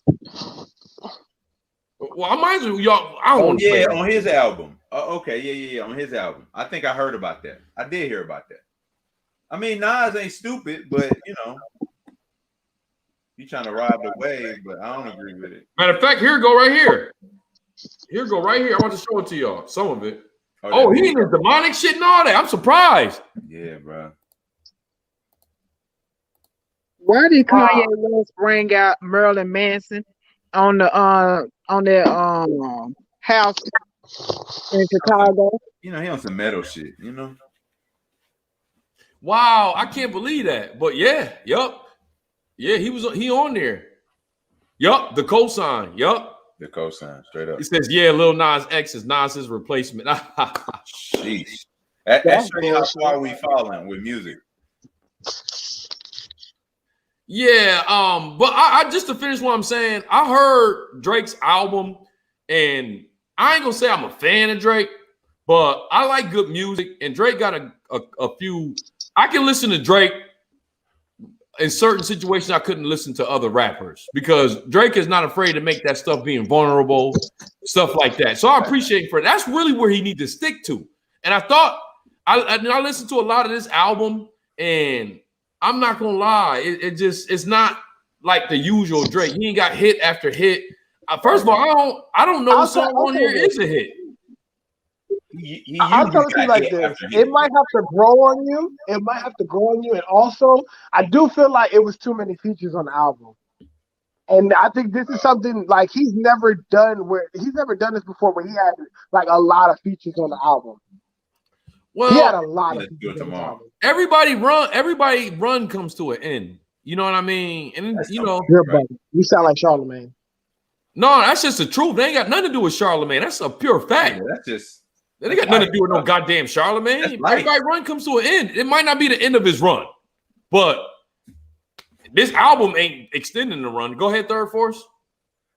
Well, I might as well, y'all. I don't want to play on his album. Okay, yeah, on his album. I think I heard about that. I did hear about that. I mean, Nas ain't stupid, but he trying to ride the wave, but I don't agree with it. Matter of fact, here go right here. Here go right here. I want to show it to y'all. Some of it. Oh, he in the demonic shit and all that. I'm surprised. Yeah, bro. Why did Kanye West bring out Marilyn Manson on their house in Chicago? You know, he on some metal shit, you know. Wow, I can't believe that. But yeah, yup. Yeah, he on there. Yup, the cosign. Yup. The cosign, straight up. It says, yeah, Lil Nas X is Nas's replacement. Sheesh. That shows you how far we falling with music. Yeah, but I just to finish what I'm saying, I heard Drake's album, and I ain't gonna say I'm a fan of Drake, but I like good music, and Drake got a few. I can listen to Drake in certain situations I couldn't listen to other rappers because Drake is not afraid to make that stuff being vulnerable, stuff like that. So I appreciate for it. That's really where he need to stick to. And I thought I listened to a lot of this album, and I'm not gonna lie, it's not like the usual Drake. He ain't got hit after hit. First of all, I don't know what song on here is a hit. I'll tell you like this. It might have to grow on you. It might have to grow on you. And also, I do feel like it was too many features on the album. And I think this is something like he's never done this before where he had like a lot of features on the album. Well, he had a lot of features on the album. Everybody run comes to an end. You know what I mean? And you know, you sound like Charlemagne. No, that's just the truth. They ain't got nothing to do with Charlemagne. That's a pure fact. Yeah, that's just. They ain't got nothing to do with no goddamn Charlemagne. Everybody run comes to an end. It might not be the end of his run, but this album ain't extending the run. Go ahead, Third Force.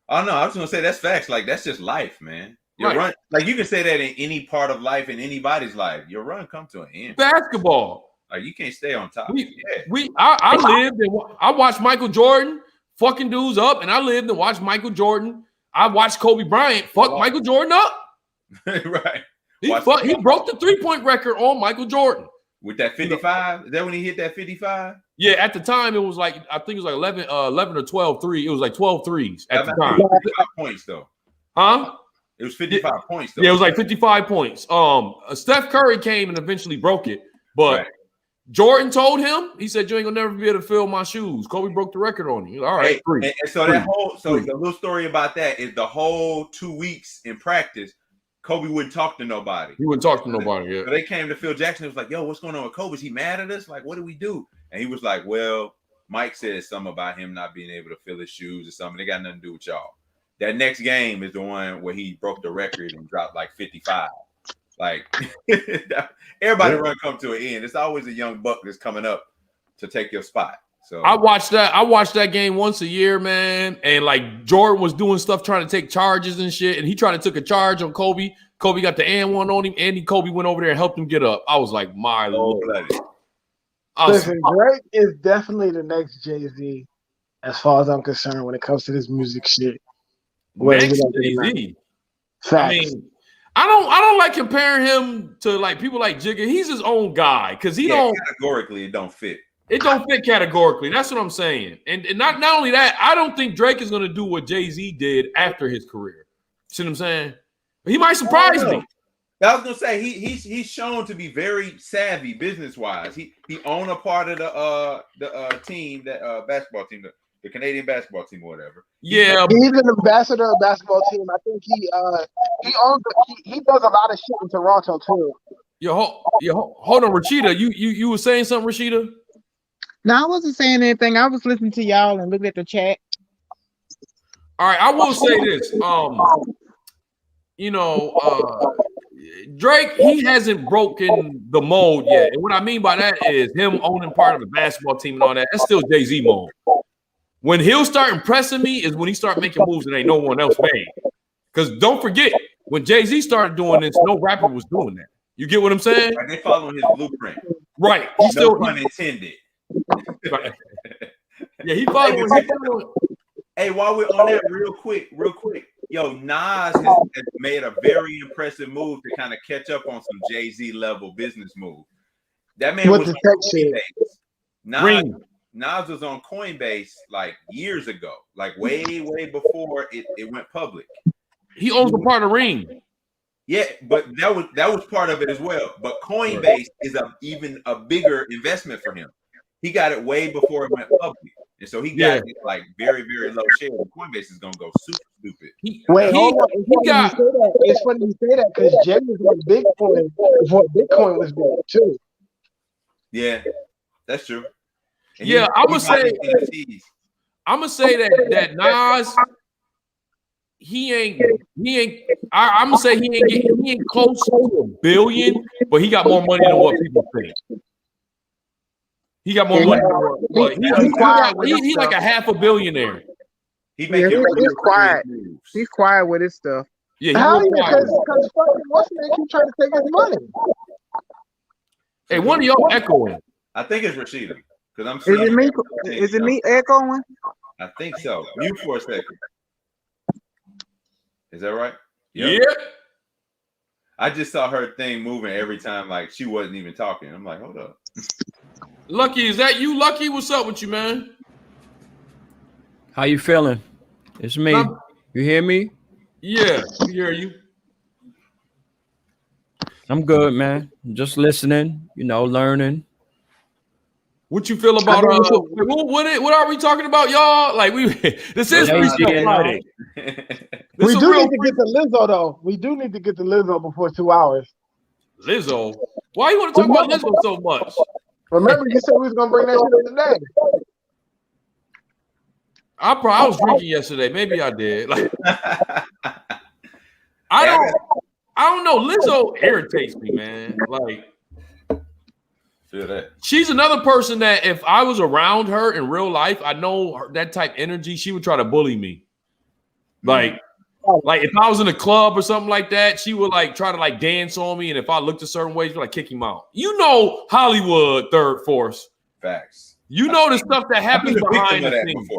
Oh no, I was gonna say that's facts. Like that's just life, man. Your run, like you can say that in any part of life, in anybody's life. Your run come to an end. Basketball. Like you can't stay on top. I watched Michael Jordan fucking dudes up, and I lived and watched Michael Jordan. I watched Kobe Bryant fuck Michael Jordan up. Right. He broke the 3-point record on Michael Jordan. With that 55? Is that when he hit that 55? Yeah, at the time, it was like, I think it was like 11 or 12 threes. It was like 12 threes at the time. 55 points, though. Huh? It was 55 points, though. Yeah, it was like 55 points. Steph Curry came and eventually broke it. But Jordan told him, he said, you ain't gonna never be able to fill my shoes. Kobe broke the record on him. All right, and so the little story about that is the whole 2 weeks in practice, Kobe wouldn't talk to nobody. He wouldn't talk to nobody. Yeah. So they came to Phil Jackson. It was like, yo, what's going on with Kobe? Is he mad at us? Like, what do we do? And he was like, well, Mike said something about him not being able to fill his shoes or something. They got nothing to do with y'all. That next game is the one where he broke the record and dropped like 55. Like everybody run come to an end. It's always a young buck that's coming up to take your spot. So I watched that game once a year, man. And like Jordan was doing stuff trying to take charges and shit. And he tried to take a charge on Kobe. Kobe got the and one on him. And Kobe went over there and helped him get up. I was like, my Lord. Listen, Drake is definitely the next Jay-Z as far as I'm concerned when it comes to this music shit. Next Jay-Z. I mean, I don't like comparing him to like people like Jigga. He's his own guy because categorically it don't fit. It don't fit categorically. That's what I'm saying. And not only that, I don't think Drake is going to do what Jay-Z did after his career. See what I'm saying? He might surprise me. I was gonna say he's shown to be very savvy business wise. He owned a part of the team, that basketball team, the Canadian basketball team or whatever. Yeah, he's an ambassador of the basketball team. I think he does a lot of shit in Toronto too. Hold on, Rashida. You were saying something, Rashida? No, I wasn't saying anything. I was listening to y'all and looking at the chat. All right, I will say this. Drake, he hasn't broken the mold yet. And what I mean by that is him owning part of the basketball team and all that. That's still Jay-Z mode. When he'll start impressing me is when he start making moves that ain't no one else made. Because don't forget, when Jay-Z started doing this, no rapper was doing that. You get what I'm saying? Right, they following his blueprint. Right. No pun intended. Right. Yeah, he following. Hey, while we're on that, real quick, yo, Nas has made a very impressive move to kind of catch up on some Jay-Z level business move. That man was on Coinbase. Nas was on Coinbase like years ago, like way before it went public. He owns a part of Ring. Yeah, but that was part of it as well. But Coinbase is even a bigger investment for him. He got it way before it went public. And so he got like very, very low share. The Coinbase is gonna go super stupid. Wait, hold on. It's funny you say that because Jay was on Bitcoin before Bitcoin was big too. Yeah, that's true. And yeah, I'm gonna say that Nas, he ain't. I'm gonna say he ain't close to $1 billion, but he got more money than what people think. He got more money than what he's like a half a billionaire. He's quiet. He's quiet with his stuff. Yeah, how because what's the keep trying to take his money? Hey, one of y'all echoing. I think it's Rashida because I'm seeing. Is it me echoing? I think so. Mute for a second. Is that right? Yep. Yeah. I just saw her thing moving every time, like she wasn't even talking. I'm like, hold up. Lucky, is that you? Lucky, what's up with you, man? How you feeling? It's me. You hear me? Yeah, we hear you. I'm good, man. Just listening, learning. What you feel about what are we talking about, y'all? Like this is Freestyle Friday. We do need to get to Lizzo though. We do need to get to Lizzo before 2 hours. Lizzo? Why you want to talk about Lizzo so much? Remember you said we was gonna bring that shit up today. I was drinking yesterday. Maybe I did. Like I don't know. Lizzo irritates me, man. Like feel that. She's another person that if I was around her in real life, I know that type energy, she would try to bully me. Like if I was in a club or something like that, she would like try to like dance on me, and if I looked a certain way, she'd like kick him out. Hollywood third force. Facts. The stuff that happens behind the scenes.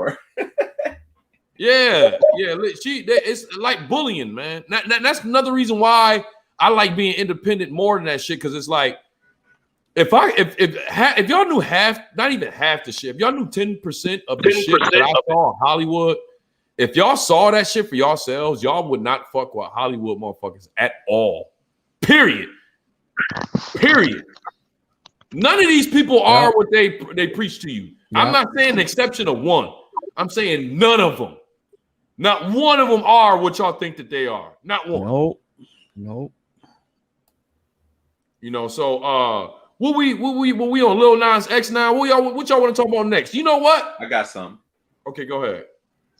Yeah. It's like bullying, man. That's another reason why I like being independent more than that shit, because it's like if y'all knew not even half the shit, if y'all knew 10% of the shit that I saw in Hollywood, if y'all saw that shit for yourselves, y'all would not fuck with Hollywood motherfuckers at all. Period. None of these people are what they preach to you. I'm not saying the exception of one. I'm saying none of them. Not one of them are what y'all think that they are. Not one. Nope. So what we on Lil Nas X now? What y'all want to talk about next? You know what? I got some. Okay, go ahead.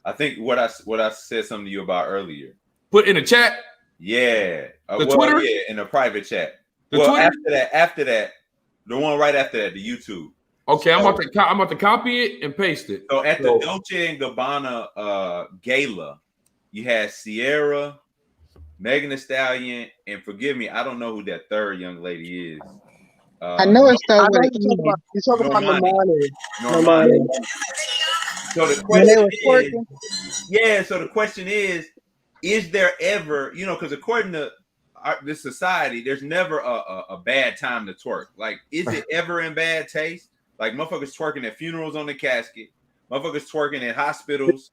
I think what I said something to you about earlier. Put in the chat. Yeah. Twitter. Yeah, in a private chat. Twitter? After that, the one right after that, the YouTube. Okay, I'm about to copy it and paste it. So at the Dolce and Gabbana gala, you had Sierra, Megan Thee Stallion, and forgive me, I don't know who that third young lady is. I know it's stuff with You're talking about Normani. So the question is there ever, because according to this society, there's never a bad time to twerk. Like, is it ever in bad taste? Like, motherfuckers twerking at funerals on the casket, motherfuckers twerking at hospitals.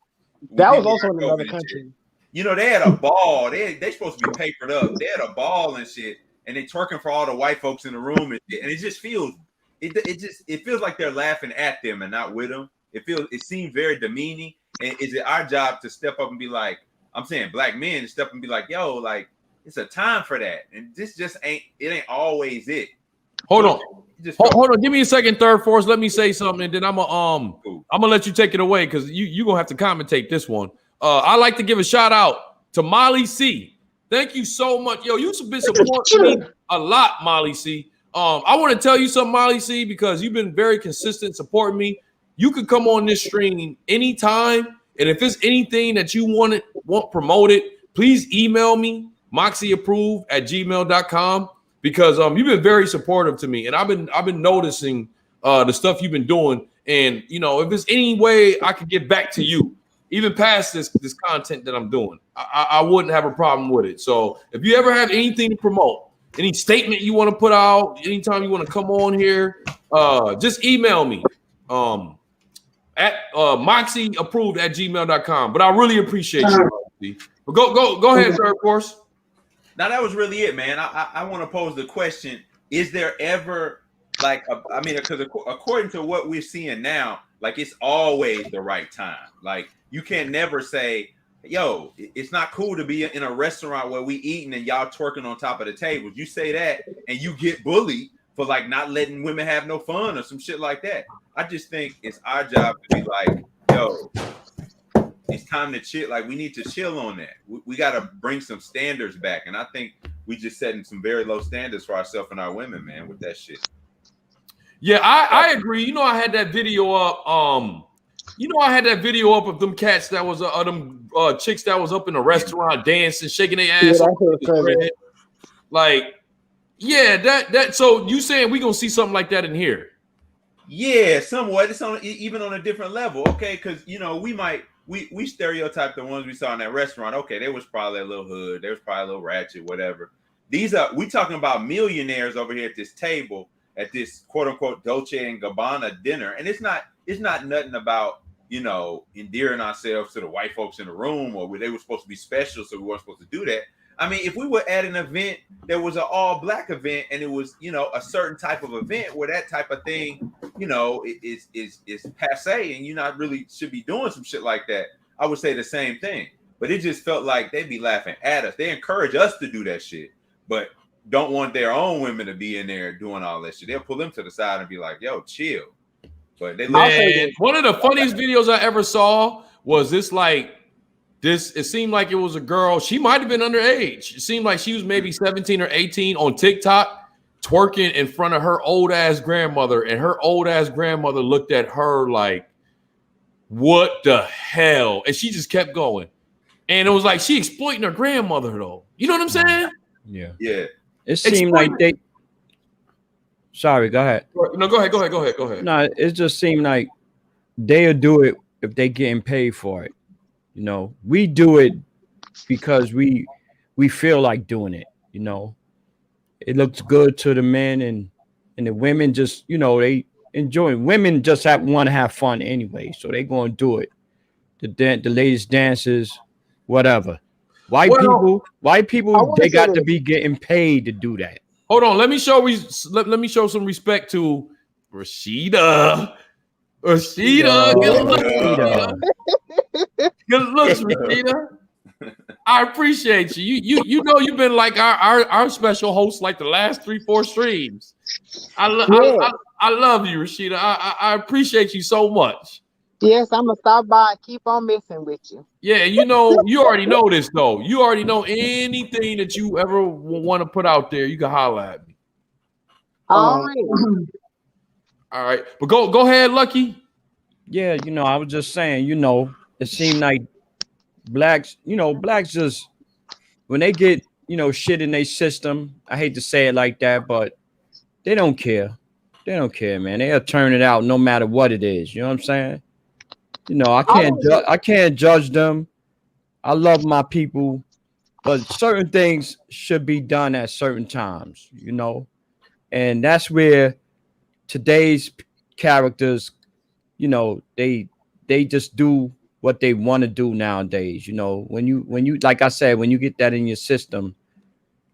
That was also in another country. They had a ball. They supposed to be papered up. They had a ball and shit, and they twerking for all the white folks in the room and shit. And it just feels, it feels like they're laughing at them and not with them. It seems very demeaning. And is it our job to step up and be like, I'm saying black men to step up and be like, yo, like, it's a time for that. And this just ain't always it. Hold on. Give me a second, third force. Let me say something, and then I'm gonna let you take it away because you're gonna have to commentate this one. I'd like to give a shout out to Molly C. Thank you so much. Yo, you've been supporting me a lot, Molly C. I want to tell you something, Molly C, because you've been very consistent supporting me. You could come on this stream anytime, and if it's anything that you want promoted, please email me, moxyapproved@gmail.com, because you've been very supportive to me, and I've been noticing the stuff you've been doing, and if there's any way I could get back to you, even past this content that I'm doing, I wouldn't have a problem with it. So if you ever have anything to promote, any statement you want to put out, anytime you want to come on here, just email me at moxyapproved@gmail.com. But I really appreciate you. But go ahead, sir, of course. Now that was really it, man. I want to pose the question: is there ever like, I mean, because according to what we're seeing now, like it's always the right time. Like you can never say, yo, it's not cool to be in a restaurant where we eating and y'all twerking on top of the tables. You say that and you get bullied for like not letting women have no fun or some shit like that. I just think it's our job to be like, yo, it's time to chill. Like we need to chill on that. We got to bring some standards back. And I think we just setting some very low standards for ourselves and our women, man, with that shit. Yeah, I agree. You know, I had that video up. I had that video up of them cats that was them chicks that was up in a restaurant dancing, shaking their ass. Like, yeah, that. So you saying we gonna see something like that in here? Yeah, somewhat. It's on even on a different level, okay? Because we stereotype the ones we saw in that restaurant. Okay, they was probably a little hood, they was probably a little ratchet, whatever. We talking about millionaires over here at this table at this quote unquote Dolce and Gabbana dinner, and it's not nothing about endearing ourselves to the white folks in the room or where they were supposed to be special, so we weren't supposed to do that. I mean, if we were at an event that was an all-black event and it was, a certain type of event where that type of thing, is passe and you not really should be doing some shit like that, I would say the same thing. But it just felt like they'd be laughing at us. They encourage us to do that shit, but don't want their own women to be in there doing all that shit. They'll pull them to the side and be like, yo, chill. But they one of the funniest videos I ever saw was this. It seemed like it was a girl. She might have been underage. It seemed like she was maybe 17 or 18 on TikTok, twerking in front of her old ass grandmother. And her old ass grandmother looked at her like, what the hell? And she just kept going. And it was like she exploiting her grandmother, though. You know what I'm saying? Yeah. Yeah. It seemed like they. Sorry, go ahead. No, go ahead. No, it just seemed like they'll do it if they getting paid for it. We do it because we feel like doing it. It looks good to the men and the women. Just they enjoy it. Women just want to have fun anyway, so they gonna do it. The latest dances, whatever. White people, they got to be getting paid to do that. Hold on, let me show some respect to Rashida. Good looks, Rashida. I appreciate you. You know you've been like our special host like the last 3-4 streams. I love you, Rashida. I appreciate you so much. Yes, I'm gonna stop by and keep on messing with you. Yeah, you already know this though. You already know anything that you ever want to put out there, you can holler at me. All right. All right, but go ahead, Lucky. Yeah, I was just saying, it seemed like blacks just when they get shit in their system. I hate to say it like that, but they don't care. They don't care, man. They'll turn it out no matter what it is. You know what I'm saying? I can't judge them. I love my people, but certain things should be done at certain times, and that's where today's characters, they just do what they want to do nowadays. When you like I said, when you get that in your system,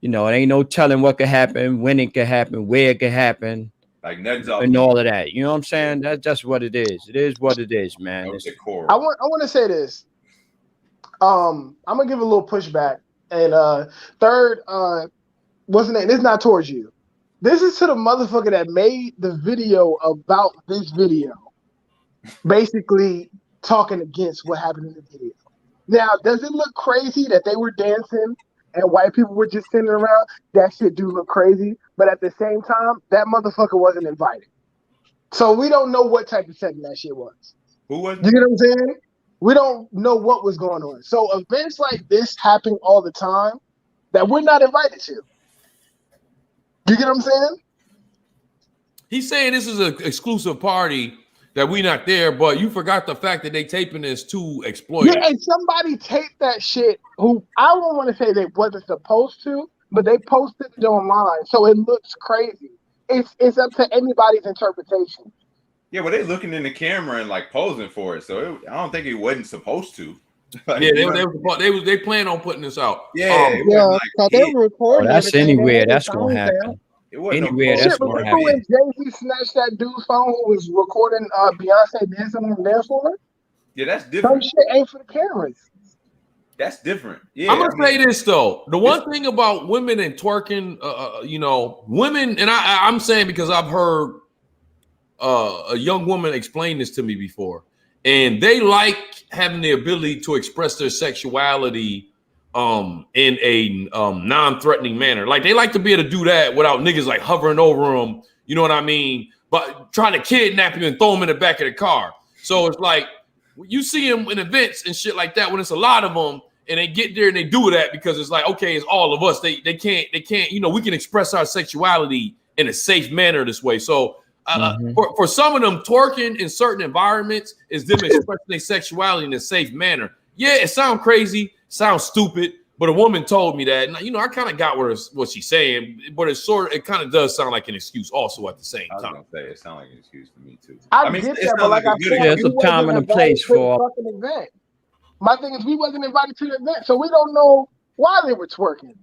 it ain't no telling what could happen, when it could happen, where it could happen. Like nothing's off and all of that. You know what I'm saying? That's just what it is. It is what it is, man. I want to say this. I'm gonna give a little pushback. And third, what's the name? This is not towards you. This is to the motherfucker that made the video about this video. Basically talking against what happened in the video. Now, does it look crazy that they were dancing and white people were just sitting around? That shit do look crazy. But at the same time, that motherfucker wasn't invited. So we don't know what type of setting that shit was. Who was? You get what I'm saying? We don't know what was going on. So events like this happen all the time that we're not invited to. You get what I'm saying? He's saying this is an exclusive party that we not there, but you forgot the fact that they taping this to exploit. Yeah, and somebody taped that shit who I don't want to say they wasn't supposed to, but they posted it online, so it looks crazy. It's up to anybody's interpretation. Yeah, but they looking in the camera and like posing for it, so I don't think it wasn't supposed to. Like, yeah, they plan on putting this out. Yeah, so they were recording. That's anywhere that's gonna happen. It wasn't anywhere. no That's Shit, gonna remember when happen. Jay-Z snatched that dude's phone who was recording Beyonce dancing on the dance floor? Yeah, that's Some different. shit ain't for the cameras. That's different. Yeah, I'm gonna say this though. The one thing about women and twerking, you know, women, and I'm saying because I've heard a young woman explain this to me before, and they like having the ability to express their sexuality in a non-threatening manner. Like they like to be able to do that without niggas like hovering over them. You know what I mean? But trying to kidnap you and throw them in the back of the car. So it's like you see them in events and shit like that when it's a lot of them. And they get there and they do that because it's like, okay, it's all of us. They can't, you know, we can express our sexuality in a safe manner this way. So for some of them, twerking in certain environments is them expressing their sexuality in a safe manner. Yeah, it sounds crazy, sounds stupid, but a woman told me that. And, you know, I kind of got what she's saying, but it kind of does sound like an excuse also at the same time. I was gonna say it sounds like an excuse to me too. I mean, get that, but like I said, there's a time and a place for. Fucking event. My thing is, we wasn't invited to the event, so we don't know why they were twerking.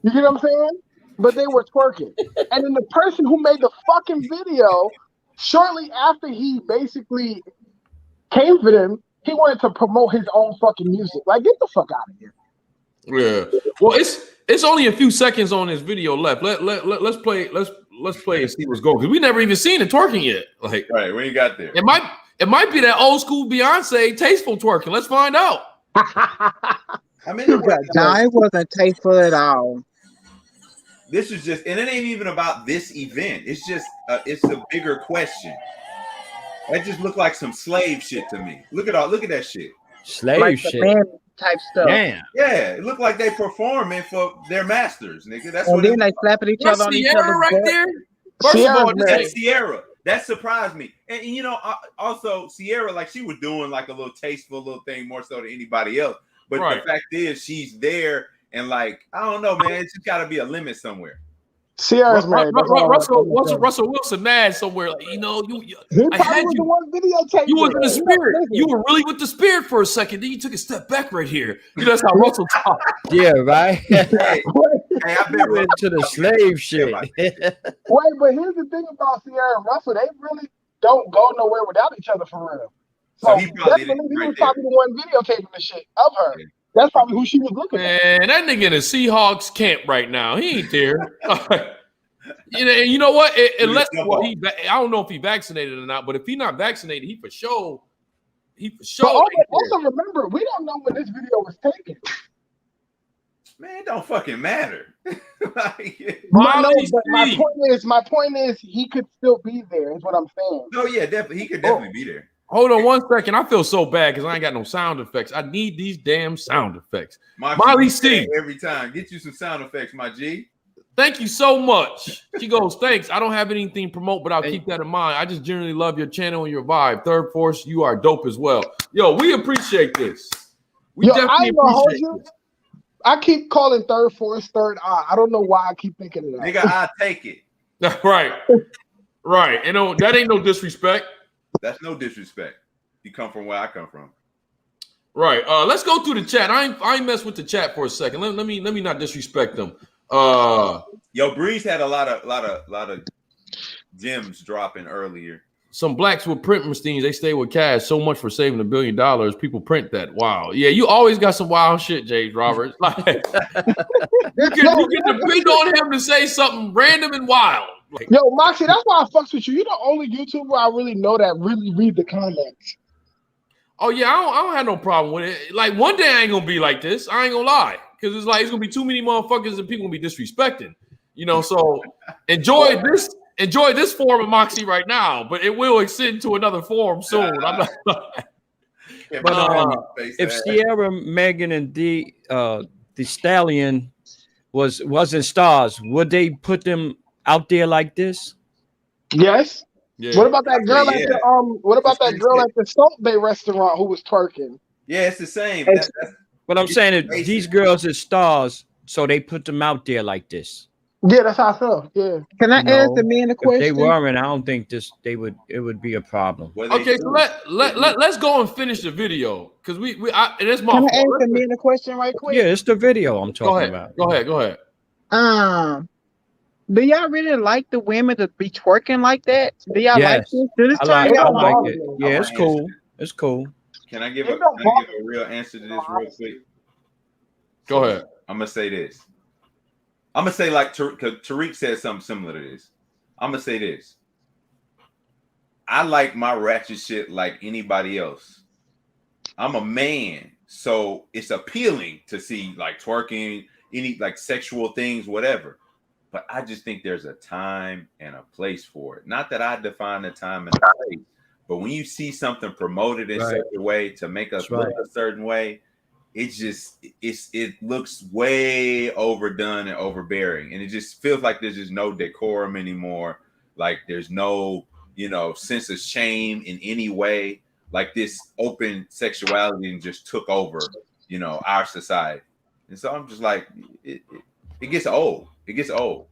You get what I'm saying? But they were twerking. And then the person who made the fucking video, shortly after he basically came for them, he wanted to promote his own fucking music. Like, get the fuck out of here. Yeah. Well, it's only a few seconds on this video left. Let's play and see what's going, because we never even seen the twerking yet. Like, right, when you got there. It might be that old school Beyonce tasteful twerking. Let's find out. I mean, it wasn't tasteful at all. This is just, and it ain't even about this event. It's just, it's a bigger question. That just looked like some slave shit to me. Look at that shit. Slave like shit. Man type stuff. Damn. Yeah, it looked like they performing for their masters, nigga. That's and what. Then they slapping each other on each other's right butt. there. First of all, that's Sierra. That surprised me. And you know, also Sierra, like she was doing like a little tasteful little thing more so than anybody else. But the fact is, she's there, and like I don't know, man. It's just got to be a limit somewhere. Sierra's mad. Russell Wilson mad somewhere. Like, you know, I had you. You was in the spirit. You were really with the spirit for a second. Then you took a step back right here. You know, that's how Russell talks. Yeah, right. Hey, I've been into the slave shit. Wait, but here's the thing about Sierra and Russell. They really don't go nowhere without each other for real. So he was probably the one videotaping the shit of her. Yeah. That's probably who she was looking at. Man, that nigga in the Seahawks camp right now. He ain't there. You know what? Unless I don't know if he vaccinated or not, but if he's not vaccinated, he for sure. Also remember, we don't know when this video was taken. Man, it don't fucking matter. My point is, he could still be there. Is what I'm saying. Oh yeah, definitely, he could definitely be there. Hold on 1 second. I feel so bad because I ain't got no sound effects. I need these damn sound effects. Molly C. Every time. Get you some sound effects, my G. Thank you so much. She goes, thanks. I don't have anything to promote, but I'll keep that in mind. I just generally love your channel and your vibe. Third Force, you are dope as well. Yo, we appreciate this. I keep calling Third Force Third Eye. I don't know why I keep thinking of that. Nigga, I take it. Right. Right. You know, that ain't no disrespect. That's no disrespect. You come from where I come from. Right. Let's go through the chat. I ain't mess with the chat for a second. Let me not disrespect them. Yo, Breeze had a lot of gems dropping earlier. Some blacks with print machines, they stay with cash. So much for saving $1 billion. People print that. Wow. Yeah, you always got some wild shit, James Roberts. Like you can depend on him to say something random and wild. Like, yo, Moxy, that's why I fucks with you. You're the only YouTuber I really know that really read the comments. Oh yeah, I don't have no problem with it. Like one day I ain't gonna be like this. I ain't gonna lie, because it's like it's gonna be too many motherfuckers and people gonna be disrespecting. You know, so enjoy this form of Moxy right now, but it will extend to another form soon. I'm not. But if Sierra, Megan, and the Stallion wasn't stars, would they put them out there like this? Yes. Yeah. What about that girl at the What about that girl at the Salt Bay restaurant who was twerking? Yeah, it's the same. But I'm saying that these girls are stars, so they put them out there like this. Yeah, that's how I felt. Yeah. Can I ask the man a question? If they weren't, I don't think it would be a problem. Okay, so let's go and finish the video because and it's my Can fault. I ask the man a question right quick? Yeah, it's the video I'm talking about. Go ahead. Do y'all really like the women to be twerking like that? Do y'all like Yes, this? Do this I turn like y'all on? it. Yeah, it's cool. It's cool. Can I give a real answer to this real quick? Go ahead. I'm gonna say this. I'm gonna say like Tariq said something similar to this. I'm gonna say this. I like my ratchet shit like anybody else. I'm a man, so it's appealing to see like twerking, any like sexual things, whatever. But I just think there's a time and a place for it. Not that I define the time and the place, but when you see something promoted in such a way to make us look a certain way, it looks way overdone and overbearing, and it just feels like there's just no decorum anymore. Like there's no, sense of shame in any way. Like this open sexuality just took over, our society. And so I'm just like, it gets old. It gets old.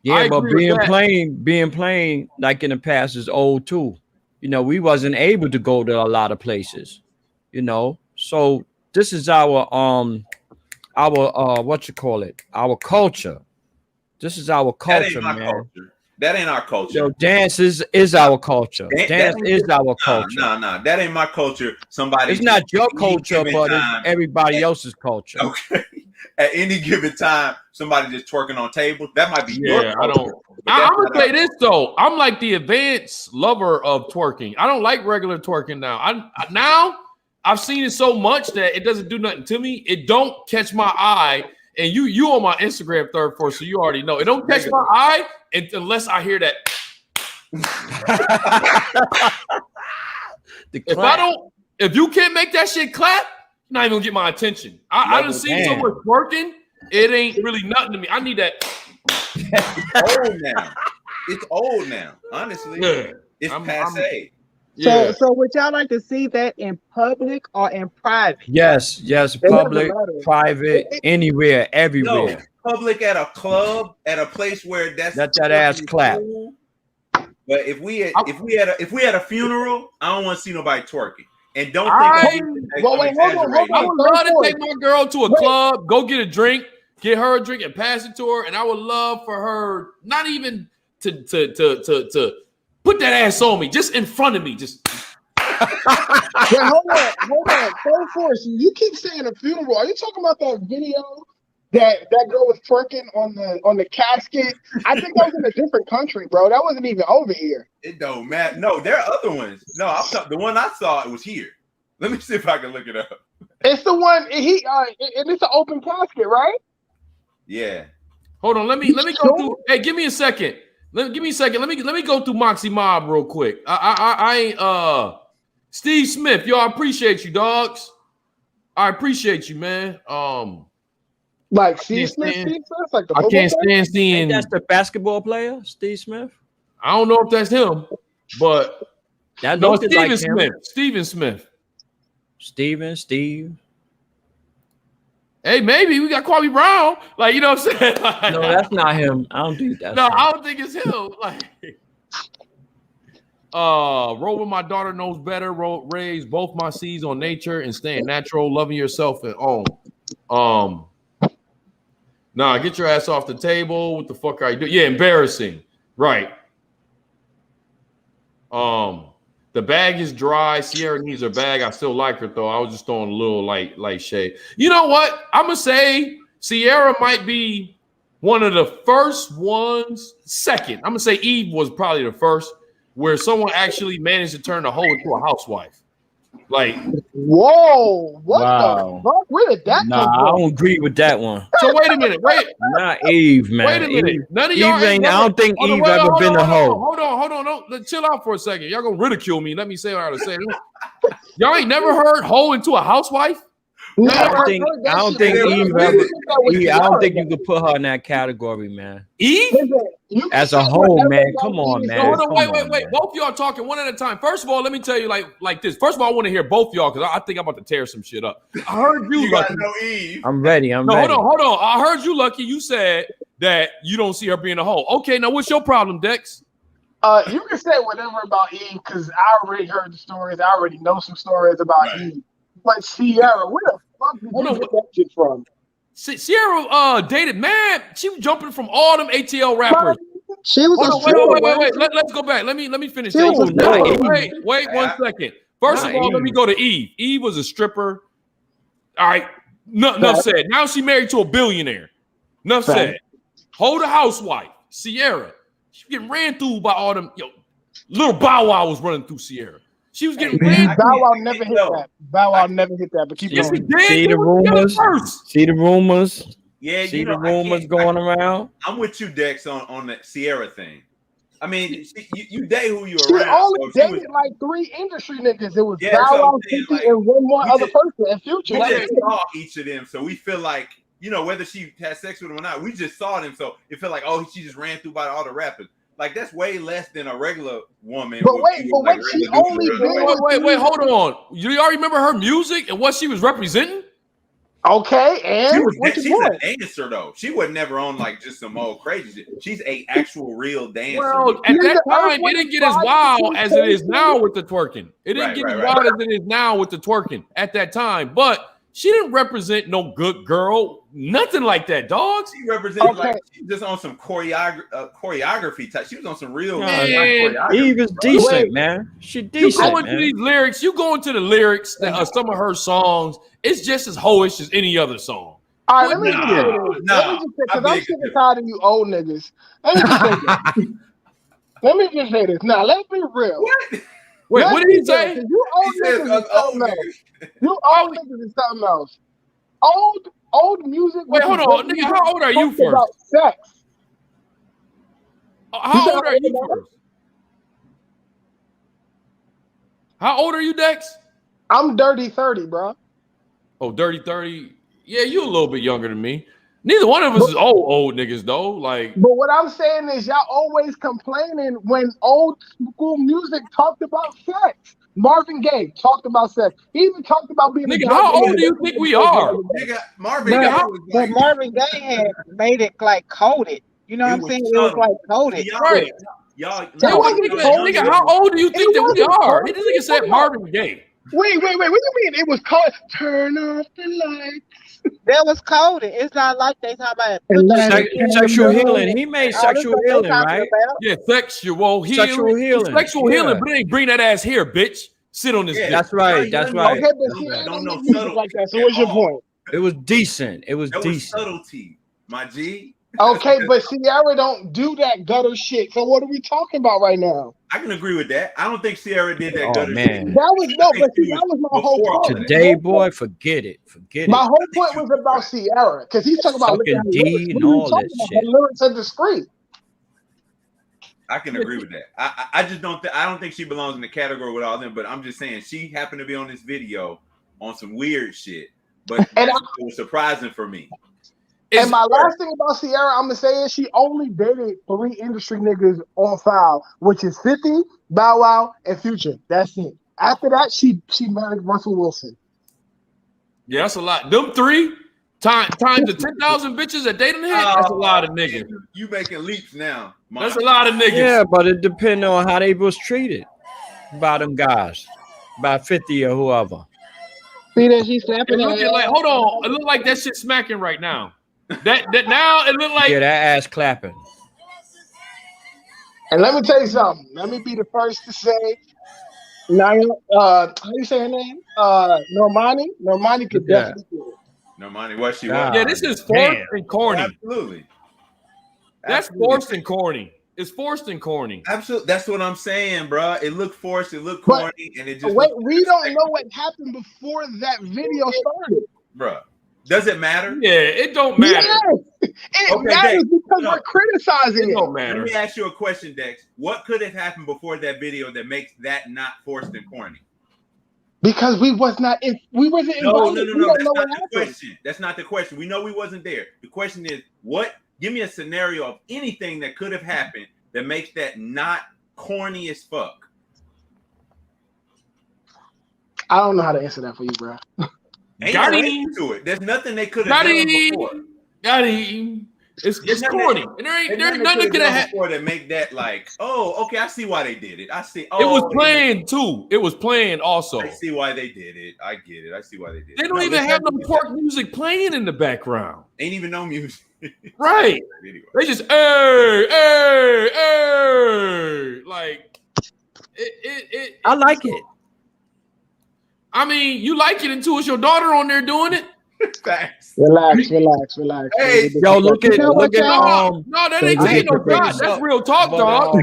Yeah, but being plain like in the past is old too. We wasn't able to go to a lot of places, So this is our what you call it? Our culture. This is our culture, man. Culture. That ain't our culture. Dance is our culture. Dance is our culture. No, that ain't my culture. It's not your culture, but it's everybody else's culture. Okay. At any given time, somebody just twerking on tables. That might be your culture. I don't. I'm gonna say this though. I'm like the advanced lover of twerking. I don't like regular twerking now. Now I've seen it so much that it doesn't do nothing to me. It don't catch my eye. And you on my Instagram third floor, so you already know. It don't catch my eye unless I hear that. If you can't make that shit clap, you're not even gonna get my attention. I done seen so much twerking. It ain't really nothing to me. I need that. It's old now. Honestly, it's passe. So would y'all like to see that in public or in private? Yes, public, private, anywhere, everywhere. No, public at a club, at a place where let that ass clap. Cool. But if we had a funeral, I don't want to see nobody twerking. And don't think hold on. I would love to take my girl to a club, go get a drink, get her a drink, and pass it to her. And I would love for her not even to put that ass on me, just in front of me. Just Wait, hold on. Full force. You keep saying a funeral. Are you talking about that video that girl was twerking on the casket? I think that was in a different country, bro. That wasn't even over here. It don't matter. No, there are other ones. No, the one I saw, it was here. Let me see if I can look it up. It's the one and it's an open casket, right? Yeah. Hold on. Let me go through. Hey, give me a second. Give me a second. Let me go through Moxy Mob real quick. I ain't Steve Smith. Yo, I appreciate you, dogs. I appreciate you, man. Like Steve Smith, like the I can't stand seeing. Ain't that's the basketball player, Steve Smith. I don't know if that's him, but that no, Steve Smith. Steve. Hey, maybe we got Kwame Brown. Like, you know what I'm saying? Like, no, that's not him. I don't think that's him. I don't think it's him. Like, roll with my daughter knows better. Raise both my seeds on nature and staying natural, loving yourself and own. Nah, get your ass off the table. What the fuck are you doing? Yeah, embarrassing. Right. The bag is dry. Sierra needs her bag. I still like her though. I was just throwing a little light shade. You know what? I'm gonna say Sierra might be one of the first ones. Second, I'm gonna say Eve was probably the first where someone actually managed to turn a hoe into a housewife. Like, whoa, what the fuck? Where did that come from? I don't agree with that one. So wait a minute, not Eve, man. Wait a minute. None of y'all I don't think Eve ever been a hoe. Hold on. No, chill out for a second. Y'all gonna ridicule me. Let me say what I gotta say. Y'all ain't never heard hoe into a housewife? No, I don't think Eve ever. I don't think you could put her in that category, man. Eve? As a whole, man. Come on, man. Hold on, wait. Both y'all talking one at a time. First of all, let me tell you like this. First of all, I want to hear both y'all because I think I'm about to tear some shit up. I heard you, Lucky. No Eve. I'm ready. Hold on. I heard you, Lucky. You said that you don't see her being a hoe. Okay, now what's your problem, Dex? You can say whatever about Eve because I already heard the stories. I already know some stories about Eve. But Sierra, where the fuck did you get that shit from? Sierra dated man. She was jumping from all them ATL rappers. She was Hold on, wait. Let's go back. Let me finish that. Wait 1 second. First of all, let me go to Eve. Eve was a stripper. All right. Enough said. Now she married to a billionaire. Enough said. Hold a housewife. Sierra. She getting ran through by all them. Little Bow Wow was running through Sierra. She was getting ran. Bow Wow never hit that. Bow Wow never hit that. But keep going. See the rumors. See the rumors. Yeah, see the rumors going around. I'm with you, Dex, on the Sierra thing. I mean, you date who you She around. only dated like 3 industry niggas. It was Bow Wow, 50, and one more other person, and Future. We just saw each of them, so we feel like, whether she had sex with him or not, we just saw them, so it felt like, she just ran through by all the rappers. Like, that's way less than a regular woman. But wait, she only wait, hold on. You already remember her music and what she was representing? Okay, and she's a dancer though. She was never on like just some old crazy shit. She's a actual real dancer. Well, at that time, it didn't get as wild as it is now with the twerking. It didn't get as wild as it is now with the twerking at that time. But she didn't represent no good girl, nothing like that, dog. She represented like she just on some choreography type. She was on some real. Eve is decent, man. She decent. You go into these lyrics. You go into the lyrics that are some of her songs. It's just as hoish as any other song. All right, let me just say this. Let me just say, because I'm sick and tired of you old niggas. Let me just say this. Let me just say this. Now, let's be real. Wait, what did he say? You old niggas is something else. You old niggas is something else. Old music. Wait, hold on, nigga. How old are you first? About sex. How old are you first? How old are you, Dex? I'm dirty 30, bro. Oh, dirty 30. Yeah, you a little bit younger than me. Neither one of us is old niggas though. Like, but what I'm saying is, y'all always complaining when old school music talked about sex. Marvin Gaye talked about sex. He even talked about being. Nigga, how old do you think we are? Nigga, Marvin Gaye had made it like coded. You know what I'm saying? It was like coded. Right. Y'all. Nigga, how old do you think that we are? This nigga said Marvin Gaye. Wait. What do you mean? It was called "Turn Off the Lights." That was coded. It's not like they talk about sexual healing. He made sexual healing, right? Yeah, sexual healing. Sexual healing, but they ain't bring that ass here, bitch. Sit on this. Yeah, that's right. That's right. Okay, but see, I don't know subtlety like that. So what's your point? It was decent. It was decent. Subtlety, my G. Okay, but Sierra don't do that gutter shit. So what are we talking about right now? I can agree with that. I don't think Sierra did that gutter man. shit. That was my whole point. Today, boy, forget it. My whole point was about Sierra because he's talking about D and all that shit. The lyrics are discreet. I can agree with that. I just don't. I don't think she belongs in the category with all them. But I'm just saying she happened to be on this video on some weird shit. But it was surprising for me. And my last thing about Sierra, I'm gonna say is she only dated 3 industry niggas on file, which is 50, Bow Wow, and Future. That's it. After that, she married Russell Wilson. Yeah, that's a lot. Them 3 times the 10,000 bitches that they done hit. That's a lot of niggas. You making leaps now. That's a lot of niggas. Yeah, but it depends on how they was treated by them guys, by 50 or whoever. See that she's slapping. Like, hold on, it look like that shit smacking right now. That now it look like that ass clapping. And let me tell you something. Let me be the first to say, how you say her name? Normani. Normani could definitely do it. Normani, what she was? Yeah, this is forced and corny. Absolutely. That's forced and corny. It's forced and corny. Absolutely. That's what I'm saying, bro. It looked forced. It looked corny, and it just. Wait, we don't know what happened before that video started, bro. Does it matter? Yeah, it don't matter. Yes. It matters because we're criticizing it. It don't matter. Let me ask you a question, Dex. What could have happened before that video that makes that not forced and corny? Because we wasn't involved. No. That's not the question. That's not the question. We know we wasn't there. The question is, give me a scenario of anything that could have happened that makes that not corny as fuck. I don't know how to answer that for you, bro. Ain't no answer to it. There's nothing they could have done before. Got him. It's corny, and there ain't nothing that could have happened before to make that like, oh, okay, I see why they did it. I see. It was playing too. It was playing also. I see why they did it. I get it. I see why they did it. They don't even have no twerk music playing in the background. Ain't even no music. Right. They just hey, like it. I like it. I mean, you like it until it's your daughter on there doing it. Facts. Relax. Hey, yo, look at no, that ain't taking no shot. That's real talk, dog.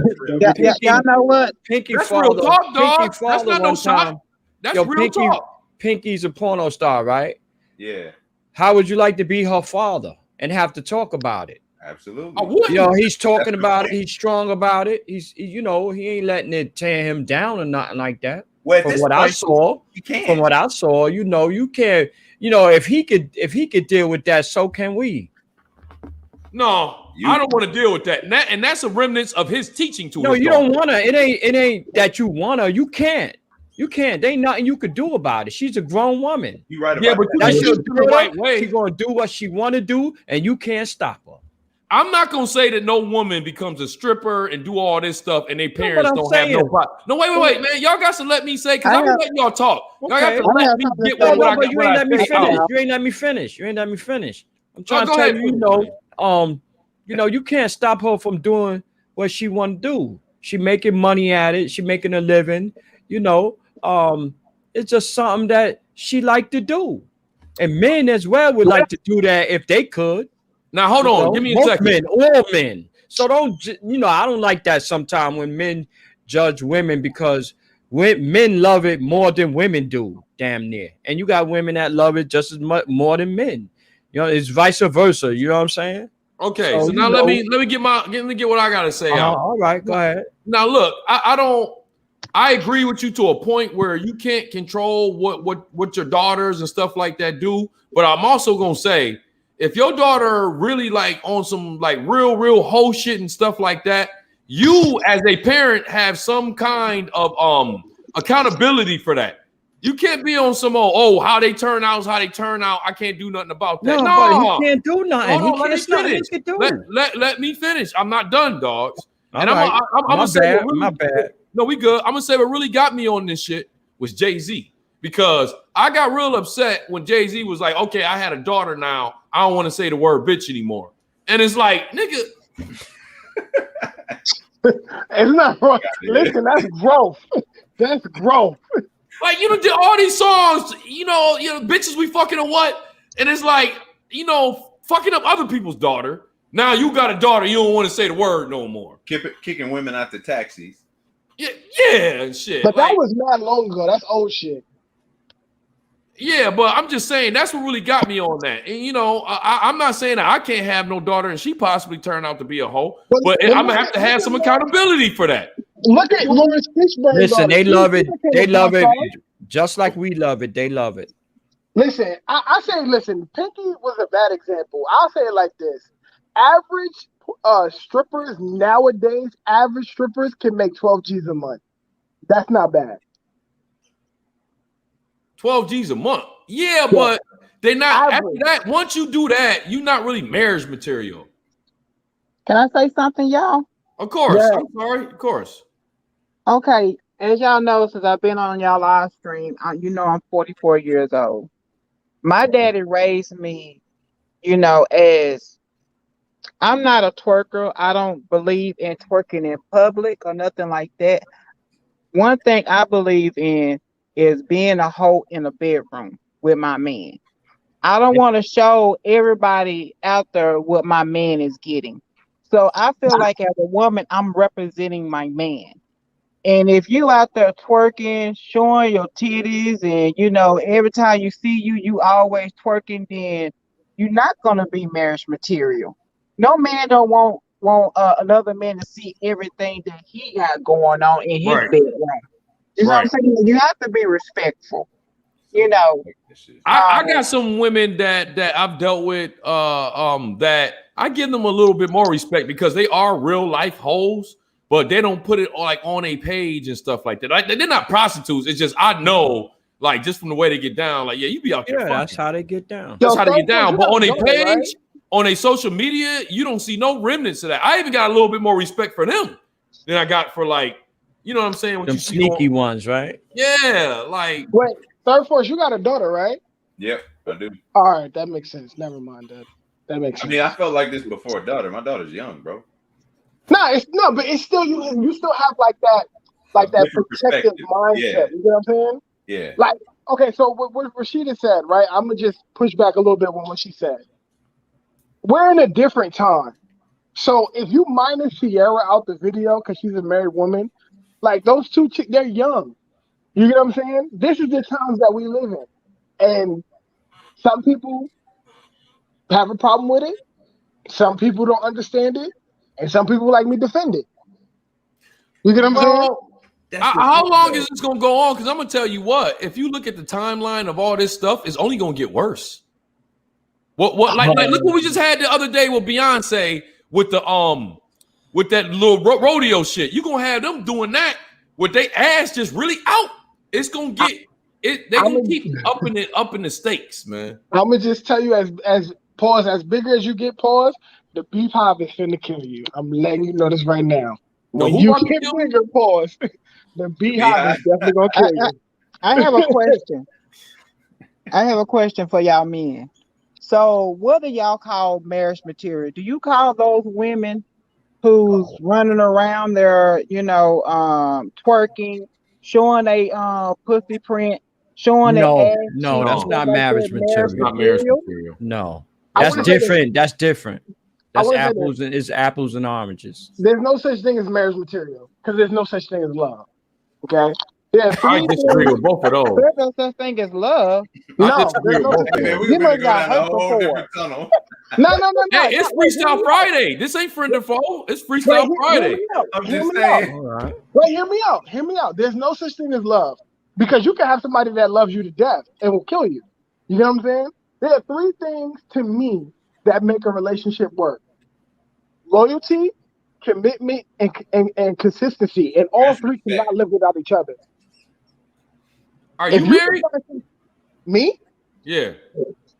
Y'all know what? Pinky That's father, real talk, dog. Pinky That's not no shot. That's real talk. Pinky's a porno star, right? Yeah. How would you like to be her father and have to talk about it? Absolutely. I would. You know, he's talking about it. He's strong about it. He's, you know, he ain't letting it tear him down or nothing like that. Well, from what I saw, you know, you can't. You know, if he could deal with that, so can we. No, I don't want to deal with that. And that's a remnants of his teaching to us. No, you don't wanna. It ain't that you wanna. You can't. You can't. There ain't nothing you could do about it. She's a grown woman. You right about yeah, but that. that's the right way. She's gonna do what she want to do, and you can't stop her. I'm not gonna say that no woman becomes a stripper and do all this stuff, and their parents don't have no problem. No, wait, man. Y'all got to let me say, because I'm letting y'all talk. Y'all got to let me get what I got. You ain't let me finish. You ain't let me finish. You ain't let me finish. I'm trying to tell you, you know, you can't stop her from doing what she want to do. She making money at it. She making a living. You know, it's just something that she like to do, and men as well would like to do that if they could. Now, hold on. Give me a second. All men. So don't, you know, I don't like that sometimes when men judge women because men love it more than women do, damn near. And you got women that love it just as much more than men. You know, it's vice versa. You know what I'm saying? Okay. So now let me get what I got to say out. All right, go ahead. Now, look, I agree with you to a point where you can't control what your daughters and stuff like that do. But I'm also going to say, if your daughter really like on some like real whole shit and stuff like that, you as a parent have some kind of accountability for that. You can't be on some how they turn out is how they turn out. I can't do nothing about that. No, he can't do nothing. Hold on, let me finish. I'm not done, dogs. And I'm gonna say my bad. No, we good. I'm gonna say what really got me on this shit was Jay-Z. Because I got real upset when Jay-Z was like, okay, I had a daughter now. I don't want to say the word bitch anymore. And it's like, nigga. It's not wrong. Listen, that's growth. That's growth. Like, you know, did all these songs, you know, bitches we fucking or what? And it's like, you know, fucking up other people's daughter. Now you got a daughter, you don't want to say the word no more. Kicking women out the taxis. Yeah, and shit. But that was not long ago. That's old shit. Yeah, but I'm just saying that's what really got me on that. And you know, I'm not saying that I can't have no daughter and she possibly turned out to be a hoe, but I'm gonna have to have some accountability for that. Look at Lawrence Fishburne. Listen, they love it. They love it just like we love it. They love it. Listen, I say, listen, Pinky was a bad example. I'll say it like this: average strippers nowadays, average strippers can make 12 G's a month. That's not bad. 12 G's a month. Yeah, but they're not. After that, once you do that, you're not really marriage material. Can I say something, y'all? Of course. Yeah. I'm sorry. Of course. Okay. As y'all know, since I've been on y'all live stream, you know I'm 44 years old. My daddy raised me, you know, as I'm not a twerker. I don't believe in twerking in public or nothing like that. One thing I believe in is being a hoe in a bedroom with my man. I don't want to show everybody out there what my man is getting. So I feel like as a woman, I'm representing my man. And if you out there twerking, showing your titties, and you know, every time you see you always twerking, then you're not gonna be marriage material. No man don't want another man to see everything that he got going on in his bedroom. You know what I'm saying? You have to be respectful. You know, I got some women that I've dealt with that I give them a little bit more respect because they are real life hoes, but they don't put it like on a page and stuff like that. Like, they're not prostitutes. It's just I know, like, just from the way they get down, like, yeah, you be out there. Yeah, that's how they get down. That's how they get down. But on a page, on a social media, you don't see no remnants of that. I even got a little bit more respect for them than I got for like, you know what I'm saying? What Them you see sneaky ones, right? Yeah, like. Wait, Third Force, you got a daughter, right? Yep, I do. All right, that makes sense. Never mind that. That makes sense. I mean, I felt like this before a daughter. My daughter's young, bro. No, but it's still you still have like that protective mindset. Yeah. You know what I'm saying? Yeah. Like, okay, so what Rashida said, right? I'm gonna just push back a little bit on what she said. We're in a different time. So if you minus Sierra out the video because she's a married woman, like those two chicks, they're young. You get what I'm saying? This is the times that we live in. And some people have a problem with it. Some people don't understand it. And some people like me defend it. You get what I'm saying? How long is this going to go on? Because I'm going to tell you what, if you look at the timeline of all this stuff, it's only going to get worse. Like look what we just had the other day with Beyonce with the with that little rodeo shit. You're going to have them doing that with their ass just really out. It's going to get it. They're going to keep upping the stakes, man. I'm going to just tell you as pause, as bigger as you get, pause, the beehive is finna kill you. I'm letting you know this right now. When you get bigger, pause, the beehive is definitely going to kill you. I have a question. I have a question for y'all men. So what do y'all call marriage material? Do you call those women who's running around there, twerking, showing a pussy print, showing their ass? No, that's not marriage material. That's not marriage material. No, that's different. That's different. That's apples and oranges. There's no such thing as marriage material because there's no such thing as love. Okay. Yeah, I disagree with both of those. There's no such thing as love. No, you must got hurt before. No. Hey, it's Freestyle Friday. This ain't friend or foe. It's Freestyle Friday. I'm just saying. All right. Wait, hear me out. Hear me out. There's no such thing as love because you can have somebody that loves you to death and will kill you. You know what I'm saying? There are three things to me that make a relationship work: loyalty, commitment, and consistency. And all three cannot live without each other. Are you married? Me? Yeah.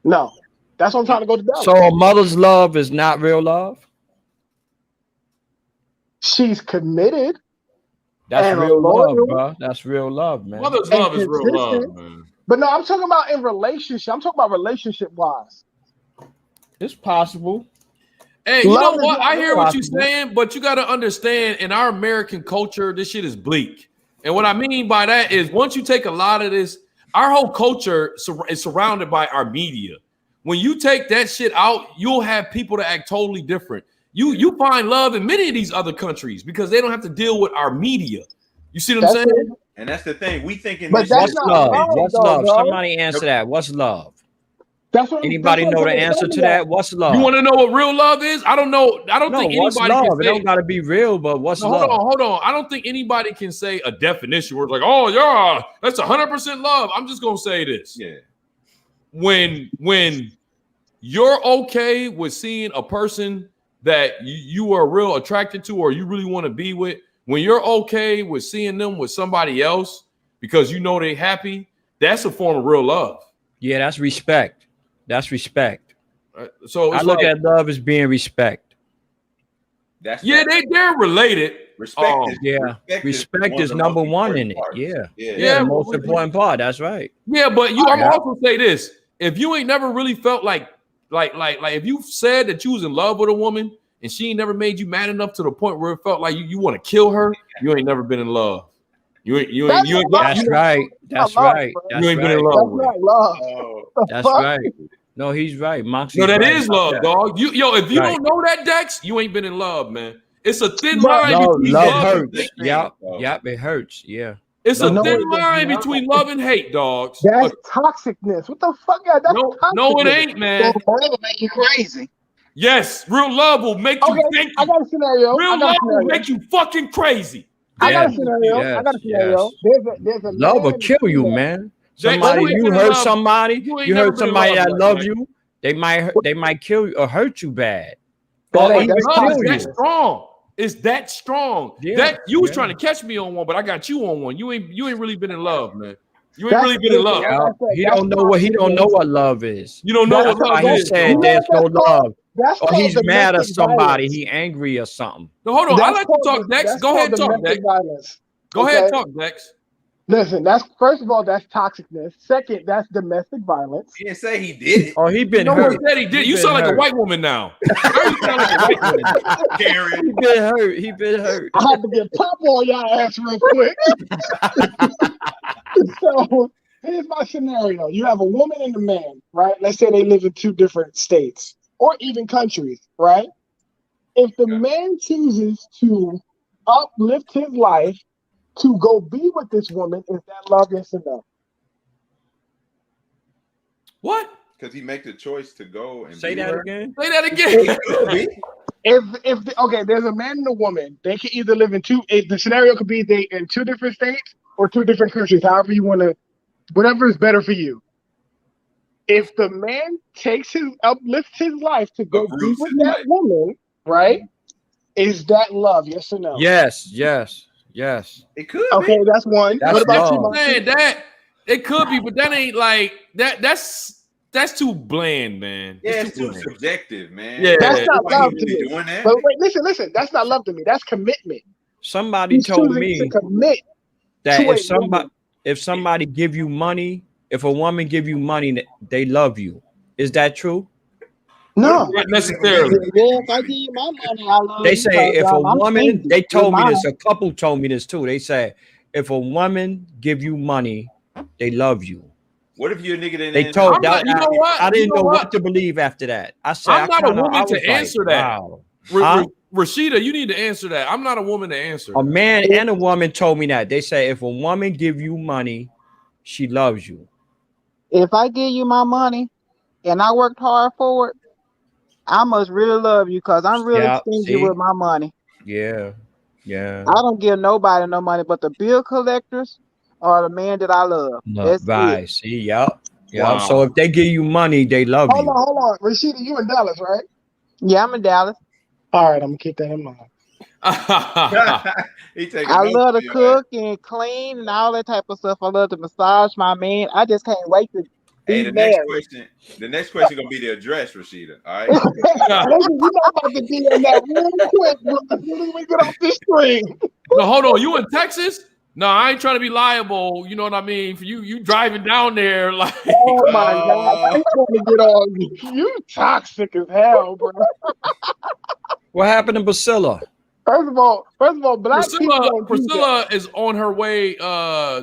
No. That's what I'm trying to go to. So a mother's love is not real love? She's committed. That's real love, bro. That's real love, man. Mother's love is real love, man. But no, I'm talking about in relationship. I'm talking about relationship-wise. It's possible. Hey, you know what? I hear what you're saying, but you got to understand, in our American culture, this shit is bleak. And what I mean by that is once you take a lot of this, our whole culture is surrounded by our media. When you take that shit out, you'll have people that act totally different. You find love in many of these other countries because they don't have to deal with our media. You see what I'm saying? And that's the thing. We thinking what's love? What's love? Somebody answer that. What's love? Anybody know the answer to that? What's love? You want to know what real love is? I don't know. I don't think what's anybody love? can It don't gotta be real, but what's love? Hold on. I don't think anybody can say a definition where it's like, oh yeah, that's 100% love. I'm just gonna say this. Yeah. When you're okay with seeing a person that you are real attracted to or you really want to be with, when you're okay with seeing them with somebody else because you know they're happy, that's a form of real love. Yeah, that's respect. That's respect. So I look at love as being respect. They're related. Respect is number one in it. Yeah, the most important part. That's right. Yeah, but I'm also say this: if you ain't never really felt like if you said that you was in love with a woman and she ain't never made you mad enough to the point where it felt like you want to kill her, you ain't never been in love. You ain't. That's right. That's right. You ain't been in love. That's right. No, he's right. Moxy. No, that is love, dog. If you don't know that, Dex, you ain't been in love, man. It's a thin line between love hurts. Yep, it hurts. Yeah. It's a thin line between love and hate, dogs. That's toxicness. What the fuck? That's no, it ain't, man. It'll make you crazy. Yes, real love will make you think. I got a scenario. Real love will make you fucking crazy. I got a scenario. There's a love will kill you, man. Somebody you hurt somebody, you hurt somebody that loves you, they might kill you or hurt you bad. That's strong. It's that strong. Yeah, that you was trying to catch me on one, but I got you on one. You ain't really been in love, man. You ain't really been in love. Yeah, he don't know what love is. You don't know what love He is. said there's no love. That's Or he's called mad at domestic somebody. violence. He angry or something. No, hold on. I That's like to called talk, Dex. that's Go ahead, called talk, domestic Dex. violence. Go Okay? ahead, talk, Dex. Listen, that's first of all, that's toxicness. Second, that's domestic violence. He didn't say he did it. Oh, he been No one hurt. said he did. You sound like a white woman now. Now you sound like a white woman. Karen. He been hurt. He been hurt. I had to get pop on y'all ass real quick. So here's my scenario. You have a woman and a man, right? Let's say they live in two different states or even countries, right? If the man chooses to uplift his life to go be with this woman, is that love, yes or no? What? Because he make the choice to go and Say be that with her. again. Say that again. Okay, there's a man and a woman. They can either live in the scenario could be they in two different states or two different countries, however you want to, whatever is better for you. If the man uplifts his life to go be with that woman, right? Is that love? Yes or no? Yes. It could Okay, be. that's one. That's What about you, love. Moxy? Saying that it could be, but that ain't like that. That's too bland, man. Yeah, it's too bland. subjective, man. Yeah. That's not Why love you to really me. doing that? But wait, listen. That's not love to me. That's commitment. Somebody He's told choosing me to commit that to if somebody give you money, if a woman give you money, they love you. Is that true? No, not necessarily. Yeah, if I give you my money, I love They you say because, if a I'm woman, stingy. they told me You're this. mine. A couple told me this too. They say if a woman give you money, they love you. What if you're a nigga that They ain't told I'm not- that. you know what? I didn't You know know what? what to believe after that. I said I'm not a woman I was to answer that. Wow. Huh? Rashida, you need to answer that. I'm not a woman to answer. A man and a woman told me that. They say if a woman give you money, she loves you. If I give you my money and I worked hard for it, I must really love you because I'm really Yeah, stingy see? with my money. Yeah. I don't give nobody no money but the bill collectors or the man that I love. No, That's right. it. See, yep. Wow. So if they give you money, they love Hold you. on. Rashida, you in Dallas, right? Yeah, I'm in Dallas. All right, I'm gonna keep that in mind. He taking I notes love on to your cook and clean and all that type of stuff. I love to massage my man. I just can't wait to Hey, be the next married. question gonna be the address, Rashida. All right. Listen, you know about to be on that real quick as soon as we get off this screen. No, hold on. You in Texas? No, I ain't trying to be liable. You know what I mean? For you driving down there like. Oh my God, I want to get on you. You toxic as hell, bro. What happened to Priscilla? First of all, black people don't do Priscilla that. is on her way.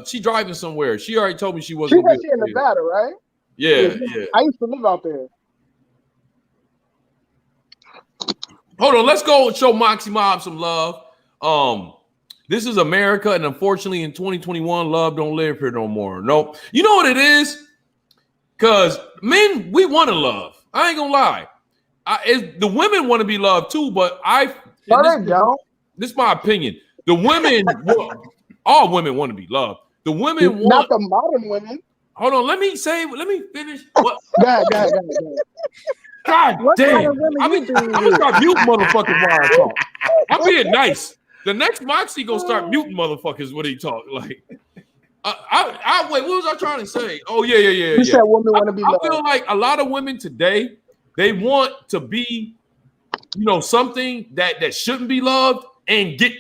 She driving somewhere. She already told me she She wasn't. said she in Nevada, right? Yeah. I used to live out there. Hold on, let's go and show Moxy Mob some love. This is America, and unfortunately, in 2021, love don't live here no more. Nope. You know what it is? Because men, we want to love. I ain't gonna lie. The women want to be loved too, but this is my opinion. The women, all women want to be loved. The women want, not the modern women. Hold on, let me finish. What? Go ahead. God What damn. kind of women I'm you being gonna with? start muting motherfuckers while I talk. I'm being nice. The next Moxy gonna start muting motherfuckers when he talk. Like, I wait. What was I trying to say? Oh yeah. You said women want to be loved. I feel like a lot of women today, they want to be, something that shouldn't be loved and get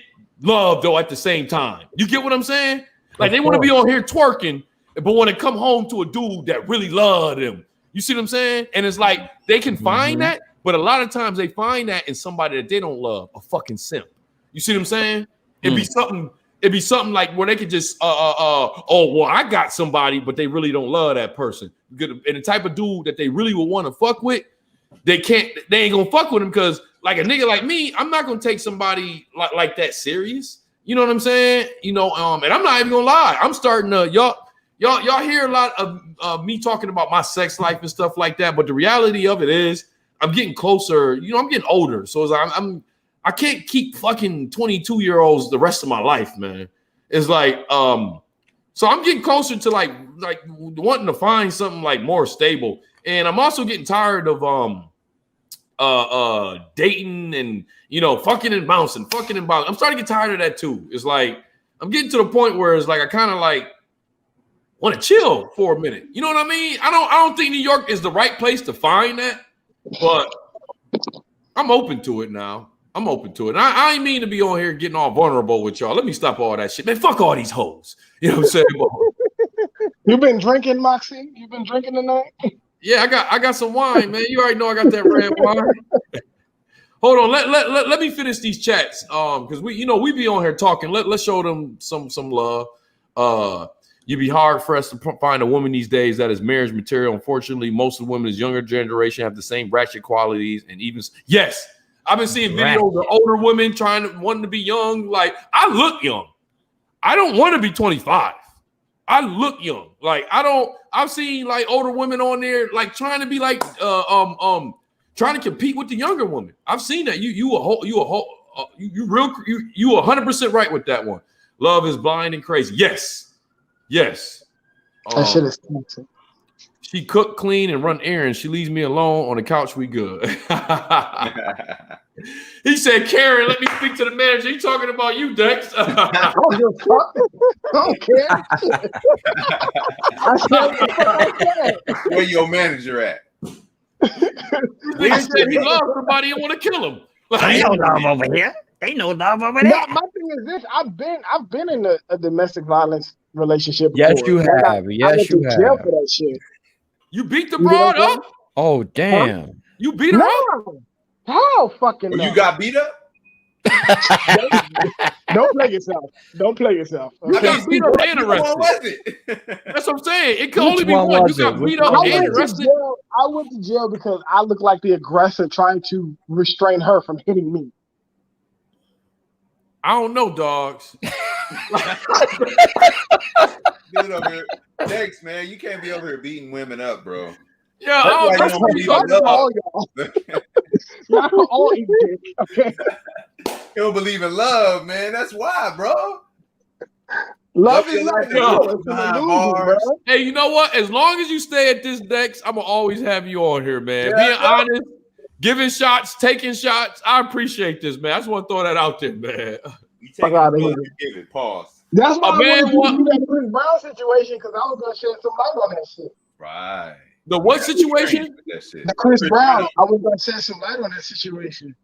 loved though at the same time. You get what I'm saying? Like they want to be on here twerking, but when they come home to a dude that really loved them. You see what I'm saying? And it's like they can find that, but a lot of times they find that in somebody that they don't love, a fucking simp. You see what I'm saying? It'd be something like where they could just I got somebody, but they really don't love that person. And the type of dude that they really would want to fuck with, they ain't gonna fuck with him because like a nigga like me, I'm not gonna take somebody like that serious. You know what I'm saying? And I'm not even gonna lie. I'm starting to y'all hear a lot of me talking about my sex life and stuff like that, but the reality of it is I'm getting closer. I'm getting older, so it's like I can't keep fucking 22-year-olds the rest of my life, man. It's like so I'm getting closer to like wanting to find something like more stable, and I'm also getting tired of dating and fucking and bouncing. I'm starting to get tired of that too. It's like I'm getting to the point where it's like I kind of like want to chill for a minute. You know what I mean? I don't think New York is the right place to find that, but I'm open to it now. I'm open to it. And I ain't mean to be on here getting all vulnerable with y'all. Let me stop all that shit. Man, fuck all these hoes. You know what I'm saying? You been drinking, Moxy? You been drinking tonight? Yeah, I got some wine, man. You already know I got that red wine. Hold on, let me finish these chats. Because we be on here talking. Let's show them some love. You'd be hard for us to find a woman these days that is marriage material. Unfortunately, most of the women is younger generation have the same ratchet qualities and even yes. I've been seeing videos of older women wanting to be young. Like, I look young. I don't want to be 25. I look young. Like, I've seen like older women on there like trying to be like trying to compete with the younger woman. I've seen that. You 100% right with that one. Love is blind and crazy. Yes. That shit is toxic. She cook, clean, and run errands. She leaves me alone on the couch. We good. He said, Karen, let me speak to the manager. He talking about you, Dex. I don't care. Where your manager at? He said he loves somebody and want to kill him. Ain't no love over here. Ain't no love over there. My thing is this: I've been in a domestic violence relationship. Yes, before. you have. I went to jail for that shit. You beat the broad up? Oh, damn. Huh? You beat her up? How fucking you got beat up? Don't play yourself. Don't play yourself. Okay? You got beat up and arrested. What was it? That's what I'm saying. It could only be one. You got beat up and arrested. I went to jail because I looked like the aggressor trying to restrain her from hitting me. I don't know, dogs. Dude over here. Dex, man, you can't be over here beating women up, bro. Yeah, that's why you don't believe in love. Y'all all eat dick, okay? You don't believe in love, man. That's why, bro. Love is not real. Bro. Hey, you know what? As long as you stay at this Dex, I'm gonna always have you on here, man. Yeah, being honest, giving shots, taking shots. I appreciate this, man. I just want to throw that out there, man. You take it, give it. Pause. That's why I wanted to do that Chris Brown situation because I was gonna shed some light on that shit. Right. The what situation? The Chris Brown. I was gonna shed some light on that situation.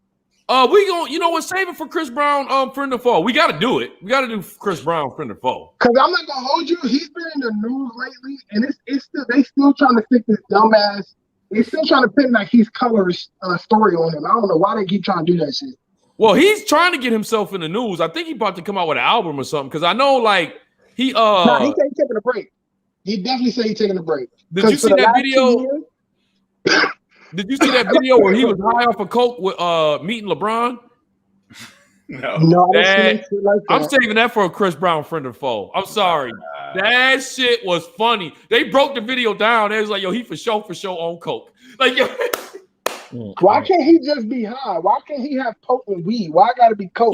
We gonna, you know what? Save it for Chris Brown. Friend or foe. We got to do it. We got to do Chris Brown, friend or foe. Because I'm not gonna hold you. He's been in the news lately, and it's still they still trying to stick this dumbass. They still trying to pin like he's colorist story on him. I don't know why they keep trying to do that shit. Well, he's trying to get himself in the news. I think he's about to come out with an album or something. Because I know, like he Nah, he taking a break. He definitely said he's taking a break. Did you see that video? Did you see that video where he was high off of coke with meeting LeBron? No, I'm saving that for a Chris Brown friend or foe. I'm sorry. That shit was funny. They broke the video down. It was like, yo, he for sure on coke. Like, yo. Why can't he just be high? Why can't he have potent weed? Why I gotta be coke?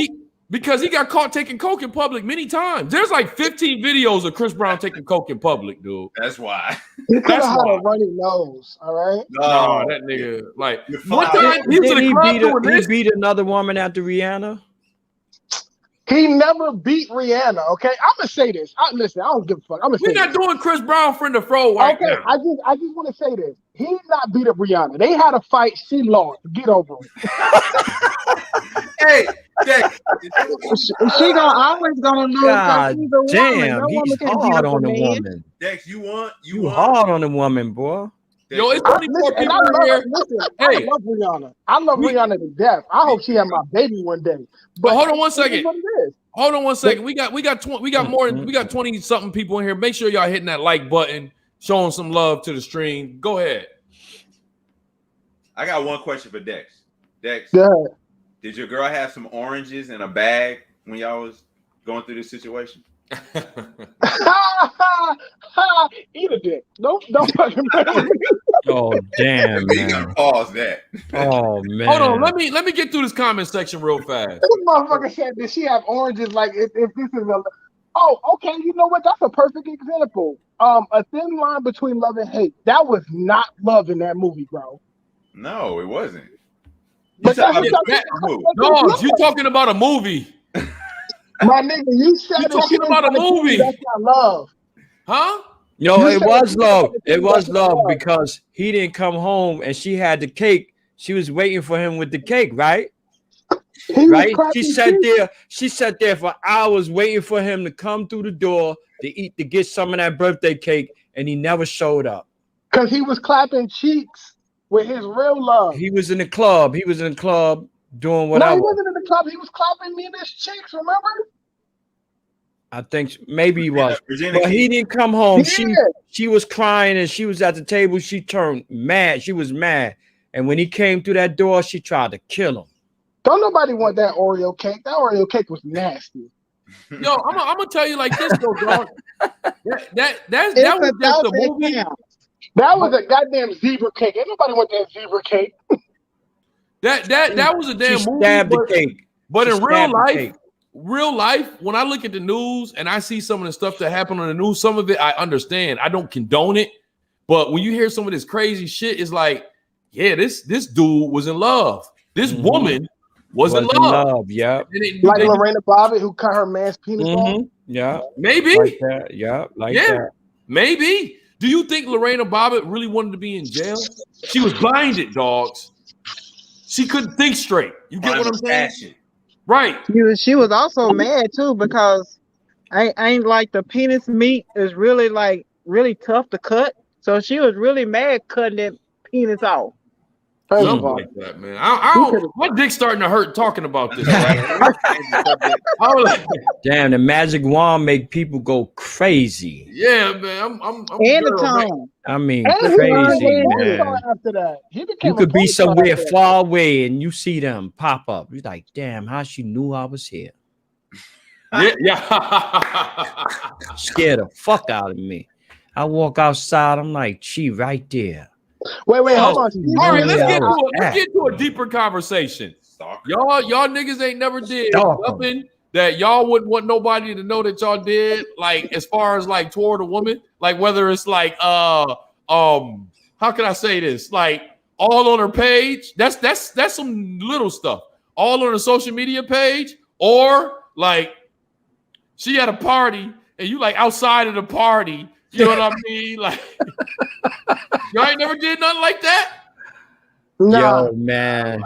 Because he got caught taking coke in public many times. There's like 15 videos of Chris Brown taking coke in public, dude. That's why. He could have had a runny nose, all right? No, that nigga, like, one time he was in the club doing this. He beat another woman after Rihanna. He never beat Rihanna, okay? I'm gonna say this. Listen, I don't give a fuck. We're not doing Chris Brown friend or foe right now. I just want to say this. He not beat up Rihanna. They had a fight. She lost. Get over it. Hey, Dex. She always gonna lose. God damn, he's hard on the woman. Dex, you want? You hard on the woman, boy. Yo, it's 24 people in here. I love Rihanna. I love Rihanna to death. I hope she have my baby one day. But hold on one second. Hold on one second. We got 20 something people in here. Make sure y'all hitting that like button, showing some love to the stream. Go ahead. I got one question for Dex. Dex, did your girl have some oranges in a bag when y'all was going through this situation? Eat a dick. Don't fucking. Oh damn, man. You gotta pause that. Oh man. Hold on, let me get through this comment section real fast. This motherfucker said, "Did she have oranges?" Like if this is a. Oh, okay. You know what? That's a perfect example. A thin line between love and hate. That was not love in that movie, bro. No, it wasn't. No, you're talking about a movie. My nigga, you said you're talking about a movie. That's not love. Huh? No, it was love. It was love because he didn't come home and she had the cake. She was waiting for him with the cake, right? Right? She sat there for hours waiting for him to come through the door to get some of that birthday cake, and he never showed up. Because he was clapping cheeks with his real love. He was in the club. He was in the club doing whatever. No, he wasn't in the club. He was clapping Nina's cheeks, remember? I think maybe he was. But he didn't come home. Yeah. She was crying and she was at the table. She turned mad. She was mad. And when he came through that door, she tried to kill him. Don't nobody want that Oreo cake. That Oreo cake was nasty. Yo, I'm gonna tell you like this though, dog. That was just a movie. That was a goddamn zebra cake. Ain't nobody want that zebra cake. That was a damn she movie. Stabbed the cake. But she in real life, when I look at the news and I see some of the stuff that happened on the news, some of it I understand. I don't condone it. But when you hear some of this crazy shit, it's like, yeah, this dude was in love. This woman was in love. Yeah. Like Lorena Bobbitt, who cut her man's penis off. Yeah. Maybe. Like that. Yeah. Like that. Maybe. Do you think Lorena Bobbitt really wanted to be in jail? She was blinded, dogs. She couldn't think straight. You get what I'm saying? Right. She was also mad too because I ain't like the penis meat is really tough to cut. So she was really mad cutting that penis off. Something like that, man. My dick's starting to hurt talking about this. Damn, the magic wand make people go crazy. Yeah, man. I'm and the tongue. I mean, crazy, man. After that, you could be somewhere far away and you see them pop up. You're like, damn, how she knew I was here. Yeah. Scared the fuck out of me. I walk outside, I'm like, she right there. Wait, hold on. All right, let's get to a deeper conversation. Y'all niggas ain't never did nothing that y'all wouldn't want nobody to know that y'all did, like as far as like toward a woman, like whether it's like how can I say this? Like all on her page. That's some little stuff. All on her social media page, or like she at a party and you like outside of the party. You know what I mean? Like, y'all ain't never did nothing like that? No. Yo, man.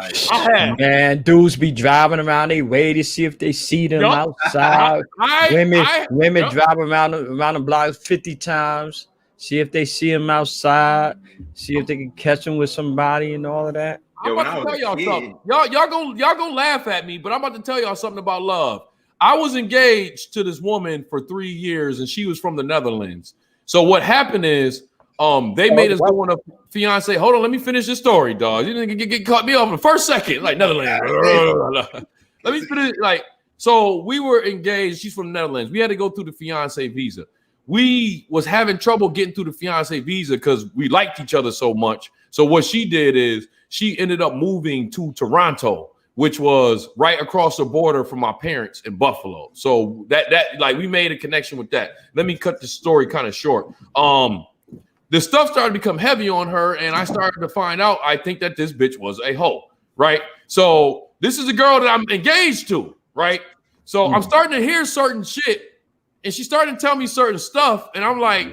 Man, dudes be driving around. They wait to see if they see them outside. Women drive around the block 50 times. See if they see them outside. See if they can catch them with somebody and all of that. I'm about to tell y'all something. Y'all gonna laugh at me, but I'm about to tell y'all something about love. I was engaged to this woman for 3 years, and she was from the Netherlands. So what happened is, they made us go on a fiance. Hold on, let me finish this story, dog. You didn't get caught me off in the first second, like Netherlands. Let me finish. Like, so we were engaged. She's from the Netherlands. We had to go through the fiance visa. We was having trouble getting through the fiance visa because we liked each other so much. So what she did is she ended up moving to Toronto, which was right across the border from my parents in Buffalo. So that like we made a connection with that. Let me cut the story kind of short. The stuff started to become heavy on her, and I started to find out I think that this bitch was a hoe, right? So this is a girl that I'm engaged to, right? So I'm starting to hear certain shit, and she started to tell me certain stuff, and I'm like,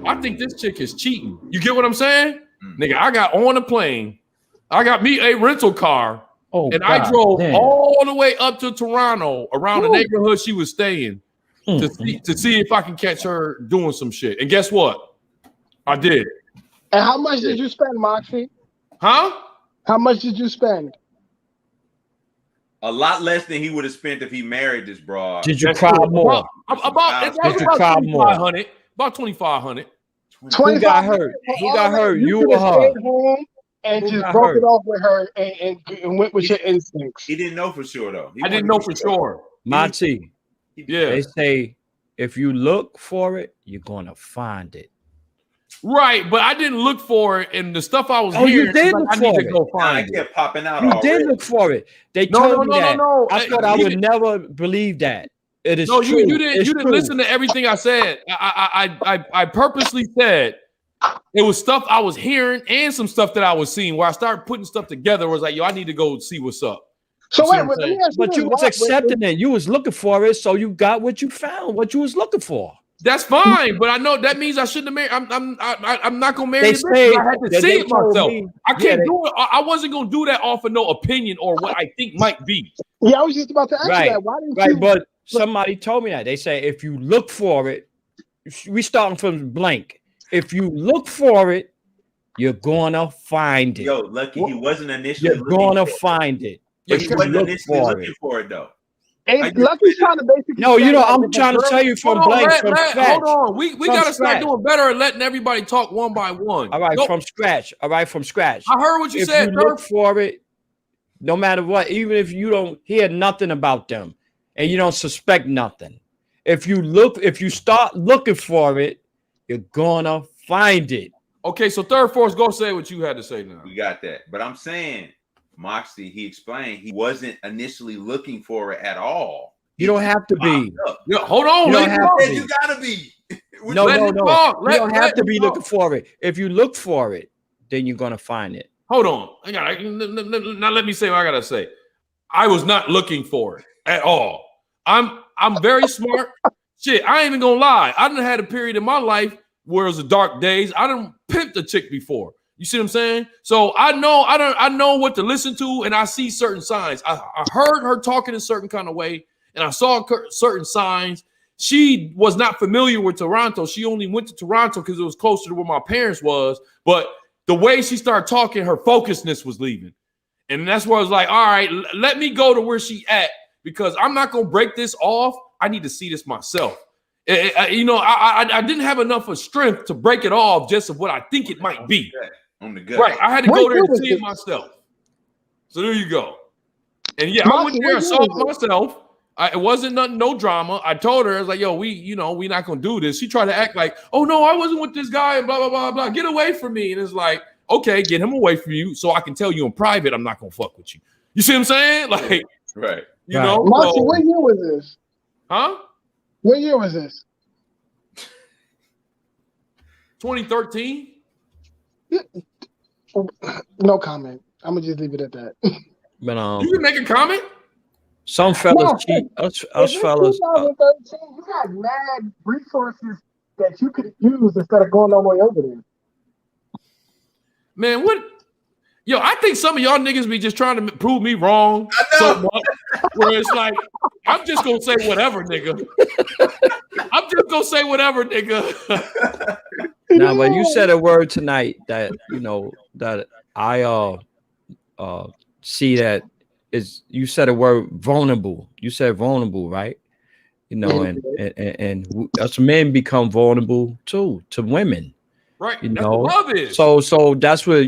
I think this chick is cheating. You get what I'm saying? Nigga, I got on a plane. I got me a rental car. I drove all the way up to Toronto around the neighborhood she was staying to see if I can catch her doing some shit. And guess what? I did. And how much did you spend, Moxy? Huh? How much did you spend? A lot less than he would have spent if he married this broad. Did you cry more? About 2,500. About 2,500. Who got hurt? Who got hurt? You or her? Home and just broke it off with her and went with your instincts. He didn't know for sure, though. I didn't know for sure. Monty, yeah. They say if you look for it, you're going to find it. Right, but I didn't look for it, and the stuff I was hearing, you did look I need to go find it. Kept popping out. You did look for it. They told me that. No. I thought I would never believe that. It is true. You didn't listen to everything I said. I purposely said it was stuff I was hearing and some stuff that I was seeing. Where I started putting stuff together, was like, yo, I need to go see what's up. So wait, but you was accepting it. You was looking for it, so you got what you found, what you was looking for. That's fine, but I know that means I shouldn't have married. I'm not gonna marry. They say I had to see it myself. I can't they, do it. I wasn't gonna do that off of no opinion or what I think might be. Yeah, I was just about to ask you that. Why didn't you? But somebody told me that. They say if you look for it, we starting from blank. If you look for it, you're gonna find it. Yo, Lucky, he wasn't initially. You're gonna find it. But he wasn't initially looking for it though. Lucky's trying to basically. No, you know, I'm trying to tell you from blank, from scratch. Hold on, we gotta start doing better at letting everybody talk one by one. All right, from scratch. All right, from scratch. I heard what you said. If you look for it, no matter what, even if you don't hear nothing about them and you don't suspect nothing, if you start looking for it, you're gonna find it. Okay, so third force, go say what you had to say now. We got that, but I'm saying. Moxy, he explained he wasn't initially looking for it at all. You don't have to be. Yeah, hold on. You don't have to be. You gotta be. No. You don't have to be looking for it. If you look for it, then you're gonna find it. Hold on. Now let me say what I gotta say. I was not looking for it at all. I'm very smart. Shit, I ain't even gonna lie. I done had a period in my life where it was the dark days. I done pimped a chick before. You see what I'm saying? So I know what to listen to, and I see certain signs. I heard her talking a certain kind of way, and I saw certain signs. She was not familiar with Toronto. She only went to Toronto because it was closer to where my parents was. But the way she started talking, her focusness was leaving. And that's where I was like, all right, let me go to where she at, because I'm not going to break this off. I need to see this myself. I didn't have enough of strength to break it off just of what I think it might be. On the gut. Right, I had to go there to see it myself. So there you go. And yeah, I went there and saw it myself. It wasn't nothing, no drama. I told her, I was like, yo, we not gonna do this. She tried to act like, oh no, I wasn't with this guy and blah, blah, blah, blah. Get away from me. And it's like, okay, get him away from you so I can tell you in private I'm not gonna fuck with you. You see what I'm saying? Like, right. You know, Moxy, what year was this? Huh? What year was this? 2013. No comment. I'm gonna just leave it at that. But you can make a comment. Some fellas cheat. Us fellas. 2013, you had mad resources that you could use instead of going all the way over there. Man, what? Yo, I think some of y'all niggas be just trying to prove me wrong so much, where it's like, I'm just gonna say whatever, nigga. I'm just gonna say whatever, nigga. Now, but you said a word tonight that that I see that is. You said a word vulnerable. You said vulnerable, right? And us men become vulnerable too to women. Right. That's what love is. So that's what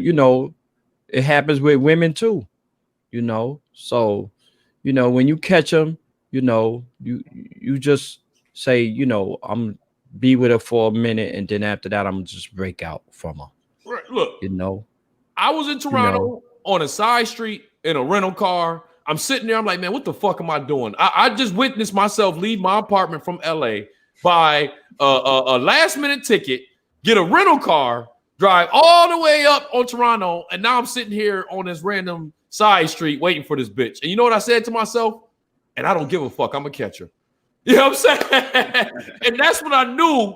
it happens with women too. So when you catch them, you just say, I'm be with her for a minute, and then after that, I'm gonna just break out from her. Right. Look, I was in Toronto on a side street in a rental car. I'm sitting there. I'm like, man, what the fuck am I doing? I just witnessed myself leave my apartment from LA, buy a last minute ticket, get a rental car, drive all the way up on Toronto, and now I'm sitting here on this random side street waiting for this bitch. And you know what I said to myself? And I don't give a fuck. I'm a catcher. You know what I'm saying? And that's when I knew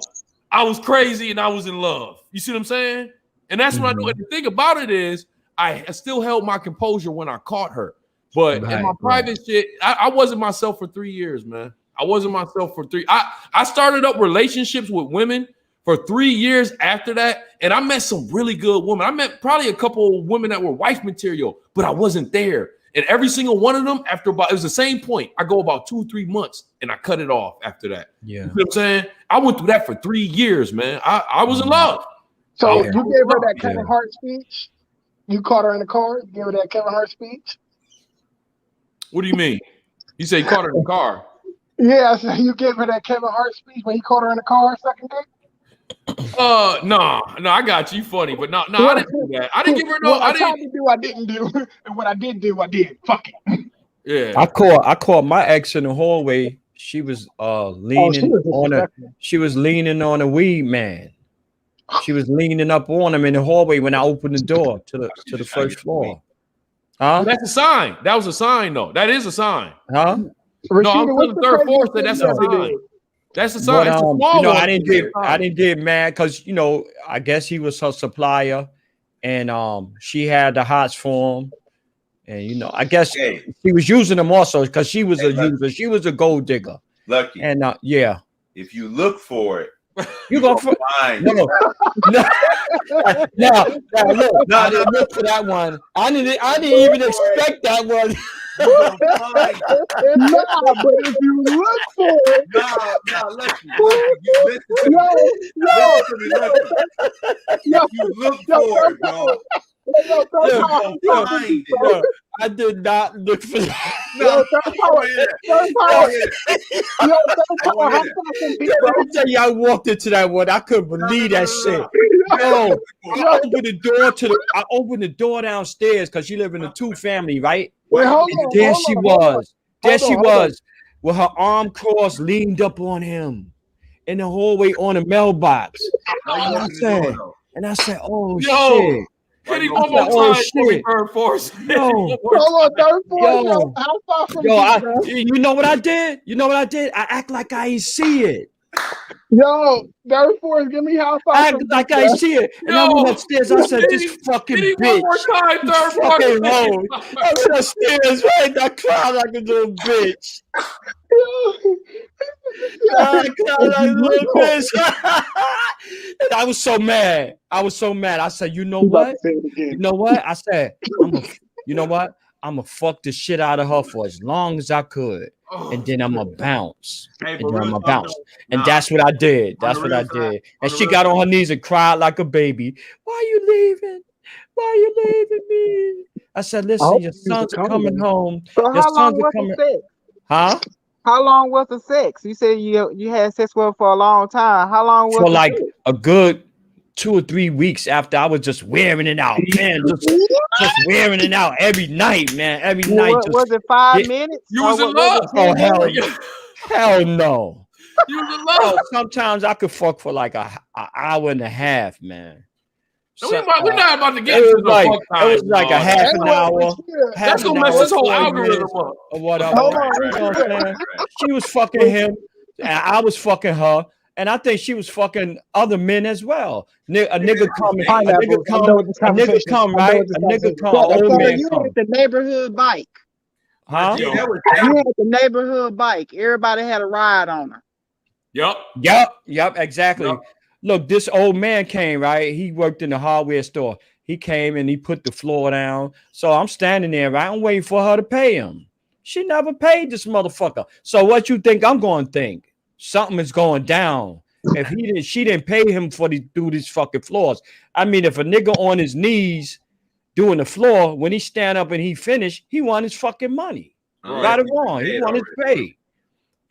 I was crazy and I was in love. You see what I'm saying? And that's what I knew. And the thing about it is, I still held my composure when I caught her. But in my private shit, I wasn't myself for 3 years, man. I wasn't myself for 3. I started up relationships with women for 3 years after that. And I met some really good women. I met probably a couple of women that were wife material, but I wasn't there. And every single one of them, after it was the same point. I go about 2-3 months and I cut it off after that. Yeah. You know what I'm saying? I went through that for 3 years, man. I was in love. So you gave her that Kevin Hart speech? You caught her in the car? You gave her that Kevin Hart speech? What do you mean? You say you caught her in the car? Yeah, so you gave her that Kevin Hart speech when he caught her in the car second date? No, I got you. Funny, but no, I didn't do that. I didn't give her no. What I didn't do, I didn't do, and what I did do, I did. Fuck it. Yeah. I caught my ex in the hallway. She was leaning on a. She was leaning on a weed man. She was leaning up on him in the hallway when I opened the door to the first floor. Huh? That's a sign. That was a sign, though. That is a sign. Huh? No, I'm telling third force that's a sign. That's the sign. It's a small you know, one. I didn't get mad because you know, I guess he was her supplier, and she had the hots for him, and you know, I guess she was using them also because she was a user. She was a gold digger. Lucky. And yeah. If you look for it, you gonna find it. No, look, I didn't look for that one. I didn't even expect that one. Nah, but if you look for it, Lucky, you look for it, bro. I did not look for that. I walked into that one. I couldn't believe that shit. Yo, I opened the door downstairs because she live in a 2-family, right? And there she was with her arm crossed, leaned up on him in the hallway on the mailbox. And I said, oh shit. Hit him one more time for me, third force. Yo, third force. How far from you know what I did? I act like I ain't see it. Yo, third force, give me how far. I act like I see it. And I went upstairs. I said, this fucking bitch. One more time, third force. I went upstairs, right? I cried like a little bitch. I cried like a little bitch. And I was so mad. I said, you know what? I said, you know what? I'm gonna fuck the shit out of her for as long as I could. And then I'm gonna bounce. And that's what I did. And she got on her knees and cried like a baby. Why are you leaving? Why are you leaving me? I said, listen, your sons are coming home. So how long was the sex? Huh? How long was the sex? You said you had sex with her for a long time. How long was for like sex? a good 2 or 3 weeks after I was just wearing it out, man. Just wearing it out every night, man. Every night. Was it 5 minutes? You was in love? Oh, hell no. You was in love? Sometimes I could fuck for like an hour and a half, man. We're not about to get into the fuck time. It was like a half an hour. That's gonna mess this whole algorithm up. Or whatever. You know what I'm saying? She was fucking him, and I was fucking her. And I think she was fucking other men as well. A nigga come, right? A nigga come, old man you come. had the neighborhood bike. Huh? You had the neighborhood bike. Everybody had a ride on her. Yep, exactly. Yep. Look, this old man came, right? He worked in the hardware store. He came and he put the floor down. So I'm standing there, right? I'm waiting for her to pay him. She never paid this motherfucker. So what you think I'm going to think? Something is going down. If she didn't pay him for to do these fucking floors. I mean, if a nigga on his knees doing the floor, when he stand up and he finish, he want his fucking money. Right or wrong, he want his pay.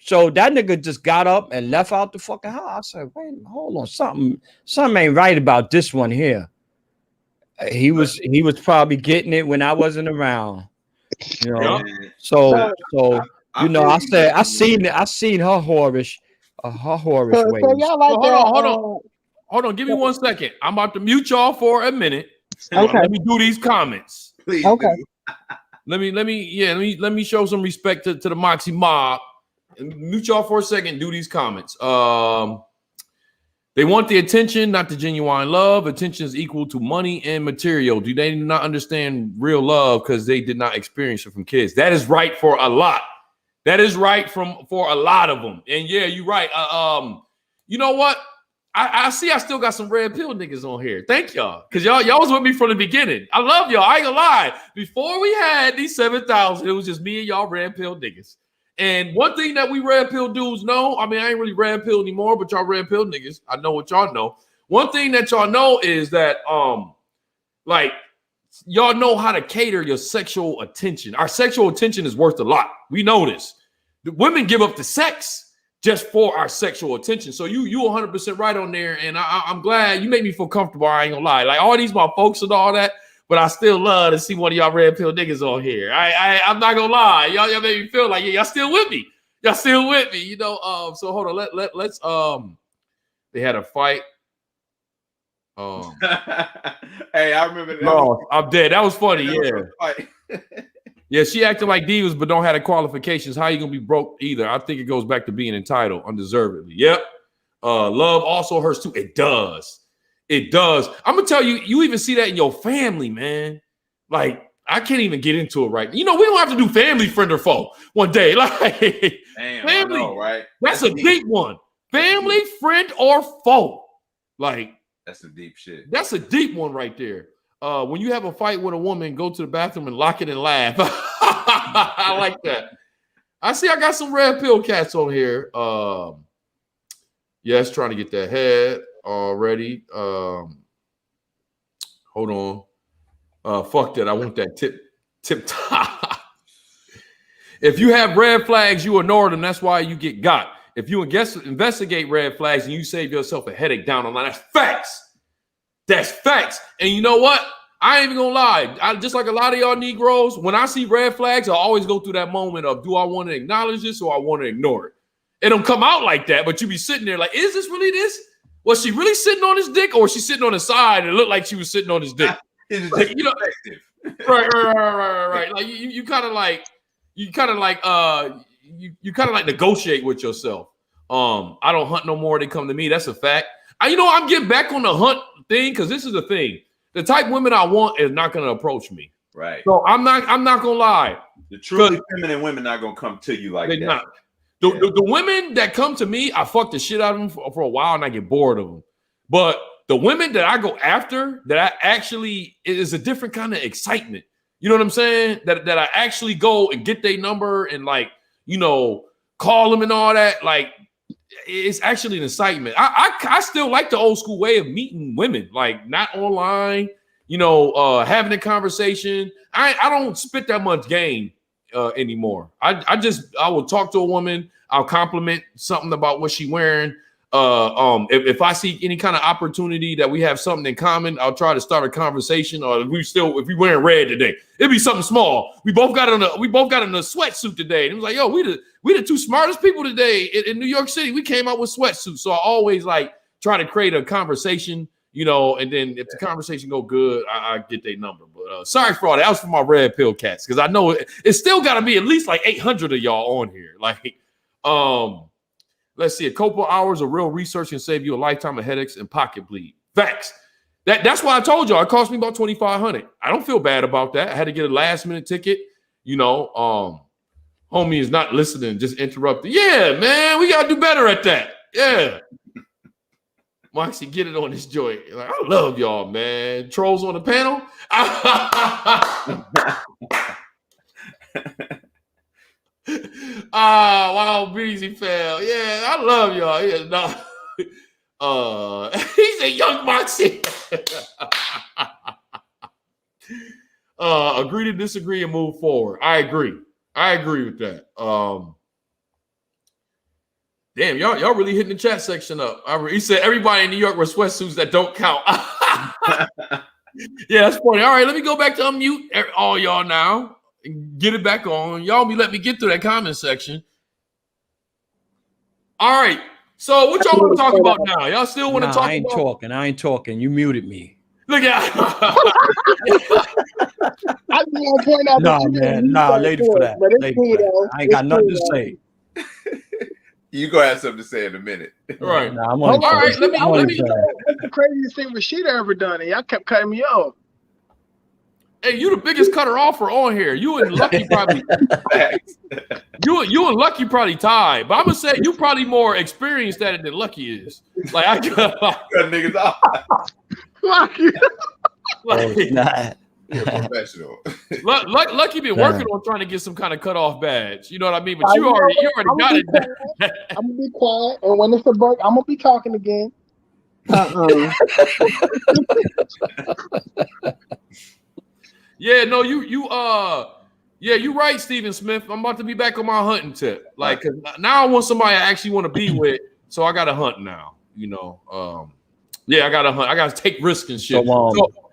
So that nigga just got up and left out the fucking house. I said, wait, hold on, something ain't right about this one here. He was probably getting it when I wasn't around. You know, so you know, I said I seen her whorish ways. So y'all like hold on. Give me 1 second. I'm about to mute y'all for a minute. Okay. Let me do these comments. Please. Okay. Let me show some respect to the Moxy mob. Mute y'all for a second. Do these comments. They want the attention, not the genuine love. Attention is equal to money and material. Do they not understand real love because they did not experience it from kids? That is right for a lot. That is right for a lot of them. And yeah, you're right. You know what? I see I still got some red pill niggas on here. Thank y'all. Because y'all was with me from the beginning. I love y'all. I ain't gonna lie. Before we had these 7,000, it was just me and y'all red pill niggas. And one thing that we red pill dudes know, I mean, I ain't really red pill anymore, but y'all red pill niggas, I know what y'all know. One thing that y'all know is that, like, y'all know how to cater your sexual attention. Our sexual attention is worth a lot. We know this. The women give up the sex just for our sexual attention. So you 100% right on there. And I'm glad you made me feel comfortable. I ain't gonna lie. Like all these my folks and all that, but I still love to see one of y'all red pill niggas on here. I'm not gonna lie. Y'all made me feel like y'all still with me. Y'all still with me. You know. So hold on. Let's they had a fight. Hey, I remember that. No, I'm dead. That was funny. Yeah. Yeah, she acting like divas, but don't have the qualifications. How you gonna be broke either? I think it goes back to being entitled undeservedly. Yep. Love also hurts too. It does. It does. I'm gonna tell you, you even see that in your family, man. Like, I can't even get into it right now. You know, we don't have to do family, friend, or foe one day. Like, Damn, family, I know, right? That's a deep one. Family, friend, or foe. Like, that's a deep shit. That's a deep one right there. When you have a fight with a woman, go to the bathroom and lock it and laugh. I like that. I see I got some red pill cats on here. Yes, trying to get that head already. Hold on. Fuck that. I want that tip top. If you have red flags, you ignore them. That's why you get got. If you investigate red flags and you save yourself a headache down the line, that's facts. That's facts. And you know what? I ain't even gonna lie. Just like a lot of y'all Negroes, when I see red flags, I always go through that moment of, do I want to acknowledge this or I want to ignore it? It don't come out like that, but you be sitting there like, is this really this? Was she really sitting on his dick, or was she sitting on the side and it looked like she was sitting on his dick? Like, you know, right. Like you kind of like negotiate with yourself. I don't hunt no more. They come to me. That's a fact. I'm getting back on the hunt thing because this is the thing. The type of women I want is not going to approach me. Right. So I'm not gonna lie. The truly feminine women not gonna come to you like that. Not. The women that come to me, I fuck the shit out of them for a while and I get bored of them. But the women that I go after, that I actually, it is a different kind of excitement. You know what I'm saying? That I actually go and get their number and call them and all that. Like, it's actually an excitement. I still like the old school way of meeting women, like not online, having a conversation. I don't spit that much game anymore. I will talk to a woman. I'll compliment something about what she's wearing. If I see any kind of opportunity that we have something in common, I'll try to start a conversation. Or if we wearing red today, it'd be something small. We both got in a sweatsuit today. And it was like, yo, we the two smartest people today in New York City. We came out with sweatsuits. So I always try to create a conversation, and then if the conversation go good, I get their number. But sorry for all that. That was for my red pill cats, because I know it's still got to be at least like 800 of y'all on here. Let's see, a couple hours of real research can save you a lifetime of headaches and pocket bleed. Facts. That's why I told y'all it cost me about $2,500. I don't feel bad about that. I had to get a last minute ticket. Homie is not listening, just interrupting. Yeah, man, we gotta do better at that. Yeah. Moxy, get it on this joint. Like, I love y'all, man. Trolls on the panel. Wow, Breezy fell. Yeah, I love y'all. Yeah, no. He's a young Moxy. Agree to disagree and move forward. I agree with that. Damn, y'all really hitting the chat section up. He said everybody in New York wear sweatsuits that don't count. Yeah, that's funny. All right, let me go back to unmute all y'all now. Get it back on. Y'all be let me get through that comment section. All right. So what y'all want to talk about now? Y'all still want to talk about? I ain't talking. You muted me. Look at I just want to point out lady for that. I ain't got nothing to say. You gonna have something to say in a minute. Right. All right. Let me what's the craziest thing Rashida ever done? And y'all kept cutting me off. Hey, you the biggest cutter offer on here. You and Lucky probably you and Lucky probably tied, but I'm gonna say you probably more experienced at it than Lucky is. Like I cut niggas off. Lucky. You're a professional. Lucky been working on trying to get some kind of cutoff badge. You know what I mean? But you already got it. I'm gonna be quiet, and when it's a break, I'm gonna be talking again. Yeah, no, you right, Stephen Smith. I'm about to be back on my hunting tip. Like, 'cause now I want somebody I actually want to be with, so I gotta hunt now. I gotta hunt. I gotta take risks and shit.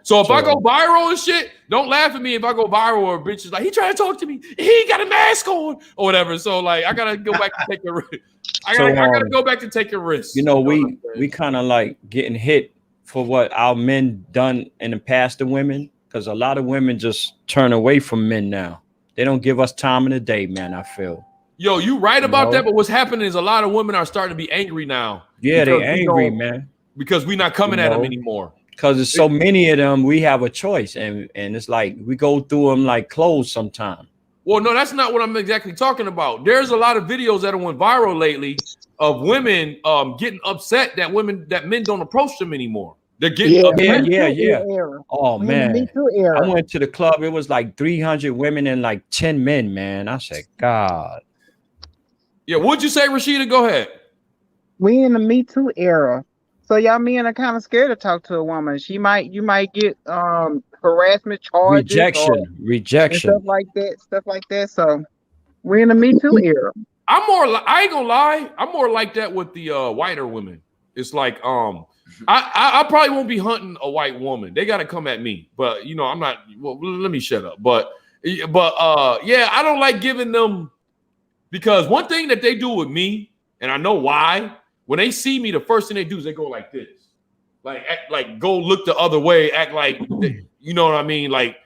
So if I go viral and shit, don't laugh at me if I go viral or a bitch is like, he trying to talk to me, he ain't got a mask on or whatever. So like, I gotta go back and take a risk. I gotta go back and take a risk. We kind of like getting hit for what our men done in the past to women, because a lot of women just turn away from men now. They don't give us time in the day, man. I feel. Yo, you right about that, but what's happening is a lot of women are starting to be angry now. Yeah, they angry, man. Because we're not coming at them anymore. Because there's so many of them, we have a choice, and it's like we go through them like clothes sometimes. Well, no, that's not what I'm exactly talking about. There's a lot of videos that went viral lately of women getting upset that men don't approach them anymore. They're getting upset. Yeah. Oh man, Me Too era. I went to the club. It was like 300 women and like 10 men. Man, I said, God. Yeah, what'd you say, Rashida? Go ahead. We in the Me Too era. So y'all men are kind of scared to talk to a woman. You might get harassment charges, rejection, stuff like that. So we're in the Me Too era. I ain't gonna lie, I'm more like that with the whiter women. It's like I probably won't be hunting a white woman. They got to come at me, but I'm not. Well, let me shut up. But yeah, I don't like giving them, because one thing that they do with me, and I know why. When they see me, the first thing they do is they go like this, like go look the other way, act like you know what I mean, like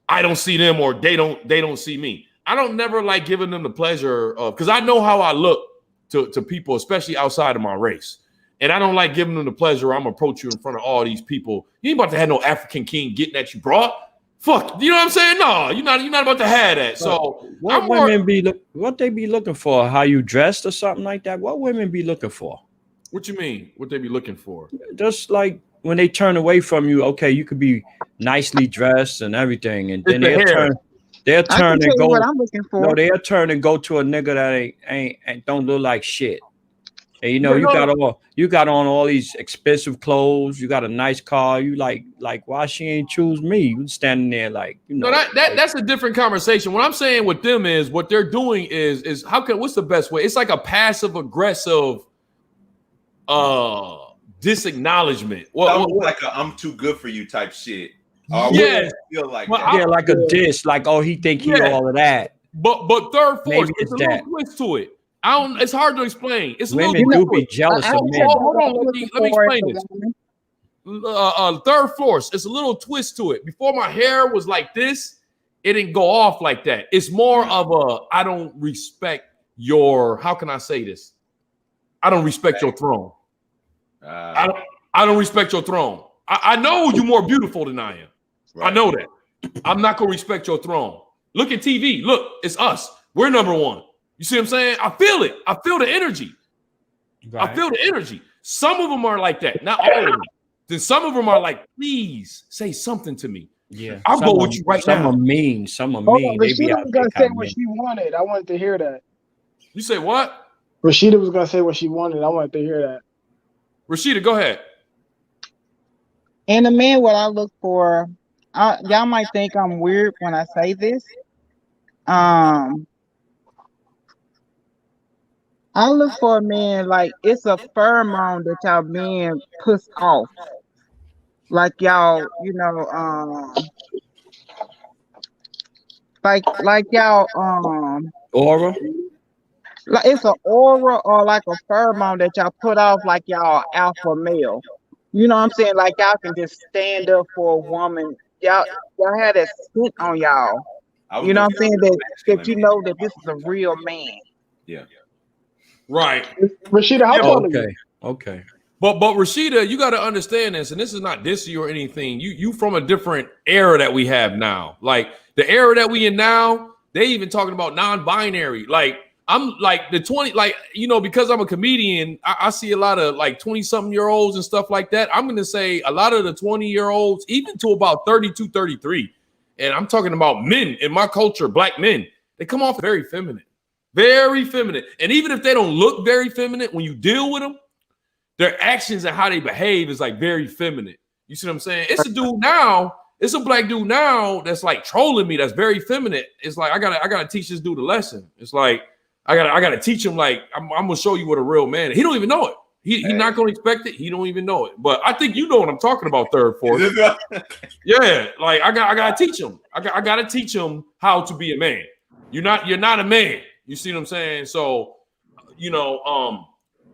I don't see them or they don't see me. I don't never like giving them the pleasure of, because I know how I look to people, especially outside of my race. And I don't like giving them the pleasure. I'm gonna approach you in front of all these people. You ain't about to have no African king getting at you, bro. Fuck, you know what I'm saying? No, you're not about to have that. So what what they be looking for? How you dressed or something like that? What women be looking for? What you mean? What they be looking for? Just like when they turn away from you, okay, you could be nicely dressed and everything, and then they'll turn and go. What I'm looking for. No, they'll turn and go to a nigga that ain't don't look like shit. And you got on all these expensive clothes, you got a nice car, you like why she ain't choose me? You standing there like, No, that's a different conversation. What I'm saying with them is what they're doing is what's the best way? It's like a passive aggressive disacknowledgement. Like a I'm too good for you type shit. Yes. Feel like like a diss, like he think he all of that. But third force, Maybe it's a that. little twist to it. It's hard to explain. It's women do be jealous of men. Hold on, let me explain this. Third force, it's a little twist to it. Before my hair was like this, it didn't go off like that. It's more of I don't respect your, how can I say this? I don't respect your throne. I don't respect your throne. I know you're more beautiful than I am. Right. I know that. I'm not gonna respect your throne. Look at TV. Look, it's us. We're number one. You see what I'm saying? I feel it. I feel the energy. Right. I feel the energy. Some of them are like that, not all of them. Then some of them are like, please say something to me. Yeah, I'll go with you right now. Some are mean. Some are mean. Rashida was gonna say what she wanted. I wanted to hear that. You say what? Rashida was gonna say what she wanted. I wanted to hear that. Rashida, go ahead. And the man, what I look for, y'all might think I'm weird when I say this. I look for a man like it's a pheromone that y'all men push off. Like y'all, like y'all aura. Like it's an aura or like a pheromone that y'all put off like y'all alpha male. You know what I'm saying? Like y'all can just stand up for a woman. Y'all have that scent on y'all. You know what I'm saying? That you know that this is a real man. Yeah. Right. Rashida, how tall are you? Okay. But Rashida, you got to understand this, and this is not dissing or anything. You from a different era that we have now. Like the era that we in now, they even talking about non-binary. Like I'm like the 20, like, because I'm a comedian, I see a lot of like 20-something-year-olds and stuff like that. I'm going to say a lot of the 20-year-olds, even to about 32, 33. And I'm talking about men in my culture, black men. They come off very feminine. Very feminine. And even if they don't look very feminine, when you deal with them, their actions and how they behave is like very feminine. You see what I'm saying? It's a dude now, it's a black dude now that's like trolling me, that's very feminine. It's like I gotta teach this dude a lesson. It's like I gotta teach him, like I'm gonna show you what a real man is. He don't even know it. He's not gonna expect it. He don't even know it. But I think you know what I'm talking about, third force. Yeah, like I gotta teach him. I gotta teach him how to be a man. You're not a man. You see what I'm saying? So,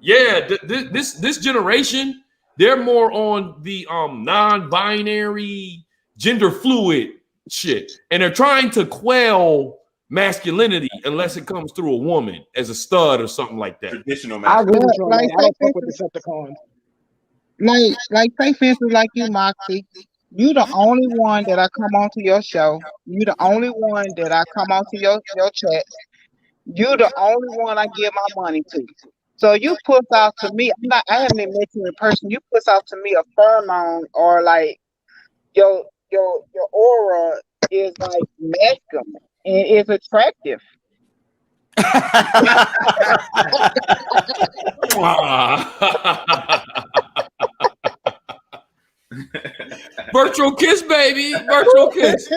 this generation, they're more on the non-binary, gender fluid shit, and they're trying to quell masculinity unless it comes through a woman as a stud or something like that. Traditional I agree masculinity. with you on that. I don't fuck with Decepticons. Like say for instance, like you, Moxie, you the only one that I come onto your show. You the only one that I come onto your chats. You the only one I give my money to. So you push out to me. I haven't even met you in person. You push out to me a pheromone or like your aura is like masculine and is attractive. Virtual kiss, baby. Virtual kiss.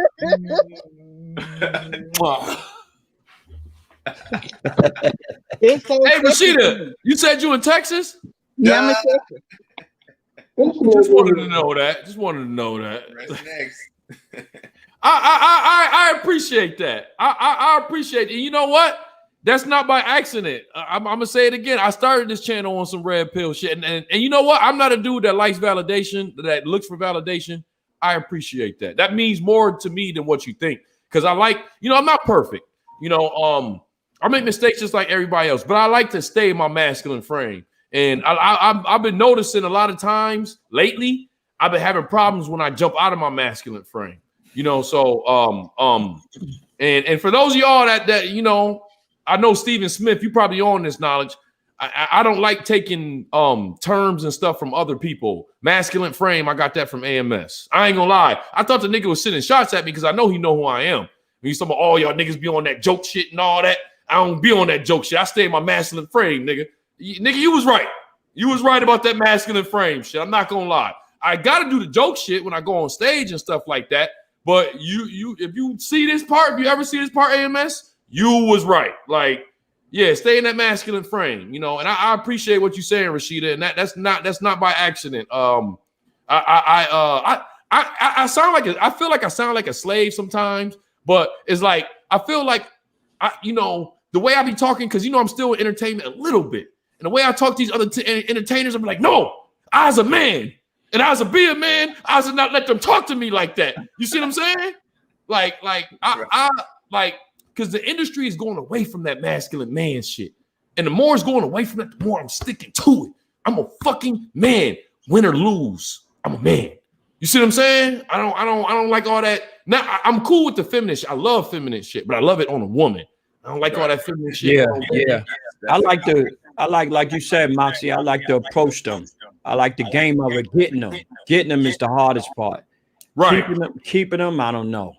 Hey, Rashida, you said you in Texas? Yeah, I'm in Texas. Just wanted to know that. I appreciate that. I appreciate it. You know what? That's not by accident. I'm gonna say it again. I started this channel on some red pill shit, and you know what? I'm not a dude that likes validation, that looks for validation. I appreciate that. That means more to me than what you think. Because I like, I'm not perfect. I make mistakes just like everybody else, but I like to stay in my masculine frame. And I've been noticing a lot of times lately, I've been having problems when I jump out of my masculine frame. So and for those of y'all that I know Stephen Smith, you probably own this knowledge. I don't like taking terms and stuff from other people. Masculine frame, I got that from AMS. I ain't gonna lie. I thought the nigga was sending shots at me because I know he know who I am. When he's talking about all y'all niggas be on that joke shit and all that. I don't be on that joke shit. I stay in my masculine frame, nigga. Nigga, you was right. You was right about that masculine frame shit. I'm not gonna lie. I gotta do the joke shit when I go on stage and stuff like that. But if you see this part, if you ever see this part, AMS, you was right. Like, yeah, stay in that masculine frame, and I appreciate what you're saying, Rashida, and that's not by accident. I sound like I feel like I sound like a slave sometimes, but it's like I feel like the way I be talking, because I'm still in entertainment a little bit, and the way I talk to these other entertainers, I'm like, no, I as a man, and I as a be a man, I as not let them talk to me like that. You see what I'm saying? Because the industry is going away from that masculine man shit. And the more it's going away from that, the more I'm sticking to it. I'm a fucking man. Win or lose, I'm a man. You see what I'm saying? I don't like all that. Now I'm cool with the feminist. I love feminine shit, but I love it on a woman. I don't like all that feminine shit. Yeah. I like you said, Moxie, I like to approach them. I like the game of it. Getting them is the hardest part. Right. Keeping them, I don't know.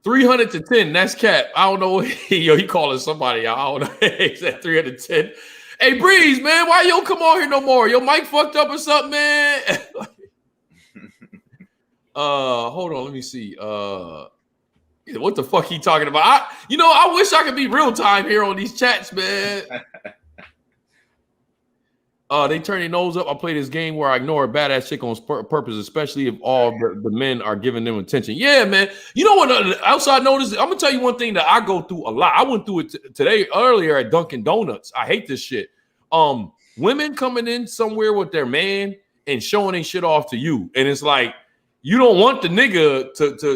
300 to 10. That's cap. I don't know. He calling somebody out. I don't know. He said 310. Hey, Breeze, man, why you don't come on here no more? Your mic fucked up or something, man? Hold on. Let me see. What the fuck he talking about? I wish I could be real time here on these chats, man. They turn their nose up. I play this game where I ignore a badass chick on purpose, especially if all the men are giving them attention. Yeah, man. You know what? Outside notice, I'm gonna tell you one thing that I go through a lot. I went through it today earlier at Dunkin' Donuts. I hate this shit. Women coming in somewhere with their man and showing their shit off to you, and it's like you don't want the nigga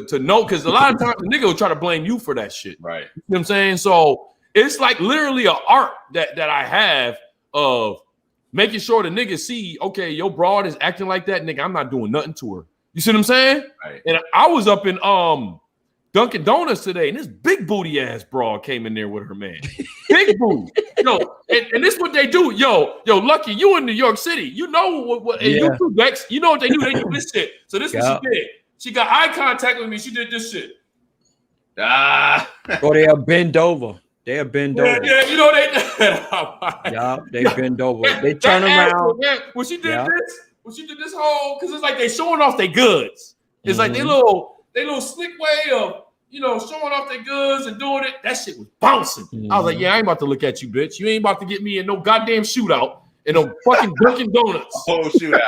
to know, because a lot of times the nigga will try to blame you for that shit. Right. You know what I'm saying? So it's like literally an art that I have of making sure the niggas see, okay, your broad is acting like that, nigga, I'm not doing nothing to her. You see what I'm saying? Right. And I was up in Dunkin' Donuts today, and this big booty ass broad came in there with her man. Big booty. And this is what they do. Yo, Lucky, you in New York City. You know what and you too, Bex. You know what they do? They do this shit. So this is what she did. She got eye contact with me. She did this shit. Or they'll bend over. They'll bend over. Yeah, they bend over. They turn around. When she did this whole, because it's like they showing off their goods. It's like they little slick way of showing off their goods and doing it. That shit was bouncing. I was like, yeah, I ain't about to look at you, bitch. You ain't about to get me in no goddamn shootout in no fucking Dunkin' Donuts. Whole shootout.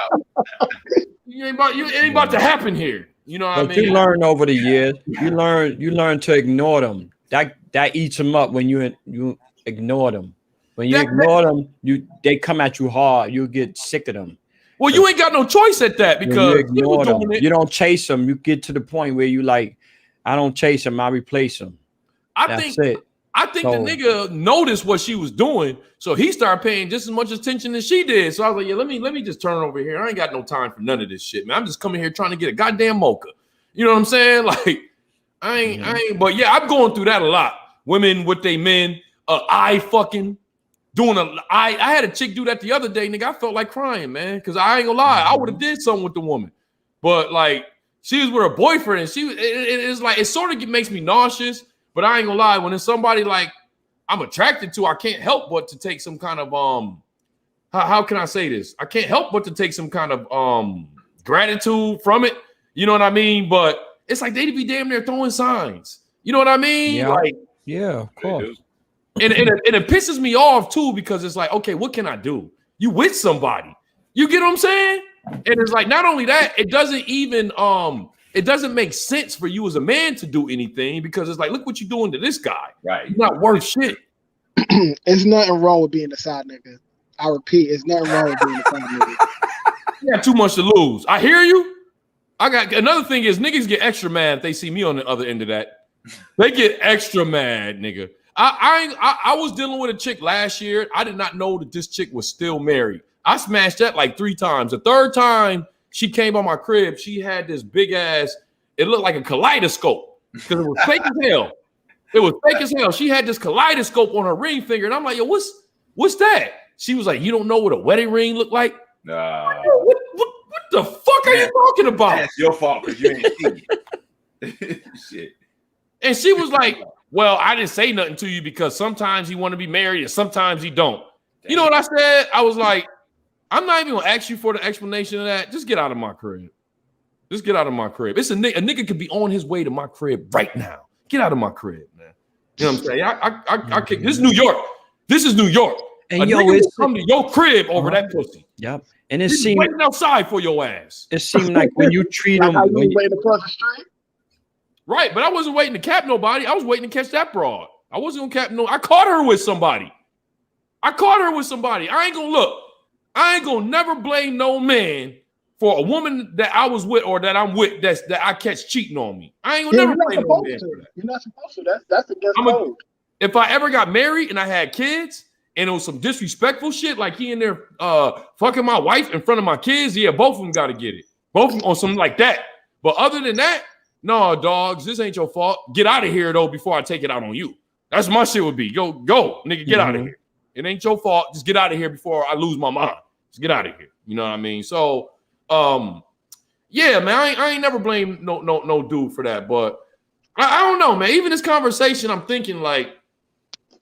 You ain't about to happen here. You know what I mean? You learn over the years. You learn to ignore them. That eats them up when you ignore them. When you ignore them, they come at you hard. You get sick of them. Well, you ain't got no choice at that, because you ignore them. You don't chase them. You get to the point where you like, I don't chase them. I replace them. I think the nigga noticed what she was doing, so he started paying just as much attention as she did. So I was like, yeah, let me just turn over here. I ain't got no time for none of this shit, man. I'm just coming here trying to get a goddamn mocha. You know what I'm saying? Like, I ain't. But yeah, I'm going through that a lot. Women with they men, I fucking doing I had a chick do that the other day, nigga. I felt like crying, man, because I ain't gonna lie, I would have did something with the woman, but like she was with her boyfriend. And it's like it sort of makes me nauseous. But I ain't gonna lie, when it's somebody like I'm attracted to, I can't help but to take some kind of how can I say this? I can't help but to take some kind of gratitude from it. You know what I mean? But it's like they be damn near throwing signs. You know what I mean? Yeah, like, yeah, of course. And it pisses me off too, because it's like, okay, what can I do? You with somebody. You get what I'm saying? And it's like, not only that, it doesn't even it doesn't make sense for you as a man to do anything, because it's like, look what you're doing to this guy. Right. You're not worth shit. It's nothing wrong with being a side nigga. I repeat, it's nothing wrong with being a side nigga. You got too much to lose. I hear you. I got another thing is niggas get extra mad if they see me on the other end of that. They get extra mad, nigga. I was dealing with a chick last year. I did not know that this chick was still married. I smashed that like 3 times. The third time she came on my crib, she had this big ass, it looked like a kaleidoscope because it was fake as hell. It was fake as hell. She had this kaleidoscope on her ring finger, and I'm like, yo, what's that? She was like, you don't know what a wedding ring looked like? Nah. What the fuck are you talking about? That's your fault because you ain't seen it. Shit. And she was like, well, I didn't say nothing to you because sometimes you want to be married and sometimes you don't. Damn. You know what I said? I was like, I'm not even gonna ask you for the explanation of that. Just get out of my crib. Just get out of my crib. It's a nigga could be on his way to my crib right now. Get out of my crib, man. You know what I'm saying? I can't. This is New York. This is New York. And a nigga will come to your crib over that pussy. Yep. And it He's seemed waiting outside for your ass. It seemed like when you treat them, waiting across the street. Right, but I wasn't waiting to cap nobody. I was waiting to catch that broad. I wasn't gonna cap no. I caught her with somebody. I ain't gonna look. I ain't gonna never blame no man for a woman that I was with or that I'm with that I catch cheating on me. I ain't gonna never blame no man for that. You're not supposed to. That's against code. If I ever got married and I had kids and it was some disrespectful shit, like he in there fucking my wife in front of my kids, yeah, both of them got to get it. Both of them on something like that. But other than that, no, dogs, this ain't your fault. Get out of here though before I take it out on you. That's my shit would be. Go, nigga, get out of here. It ain't your fault. Just get out of here before I lose my mind. Just get out of here. You know what I mean? So, yeah, man, I ain't never blamed no dude for that. But I don't know, man. Even this conversation, I'm thinking like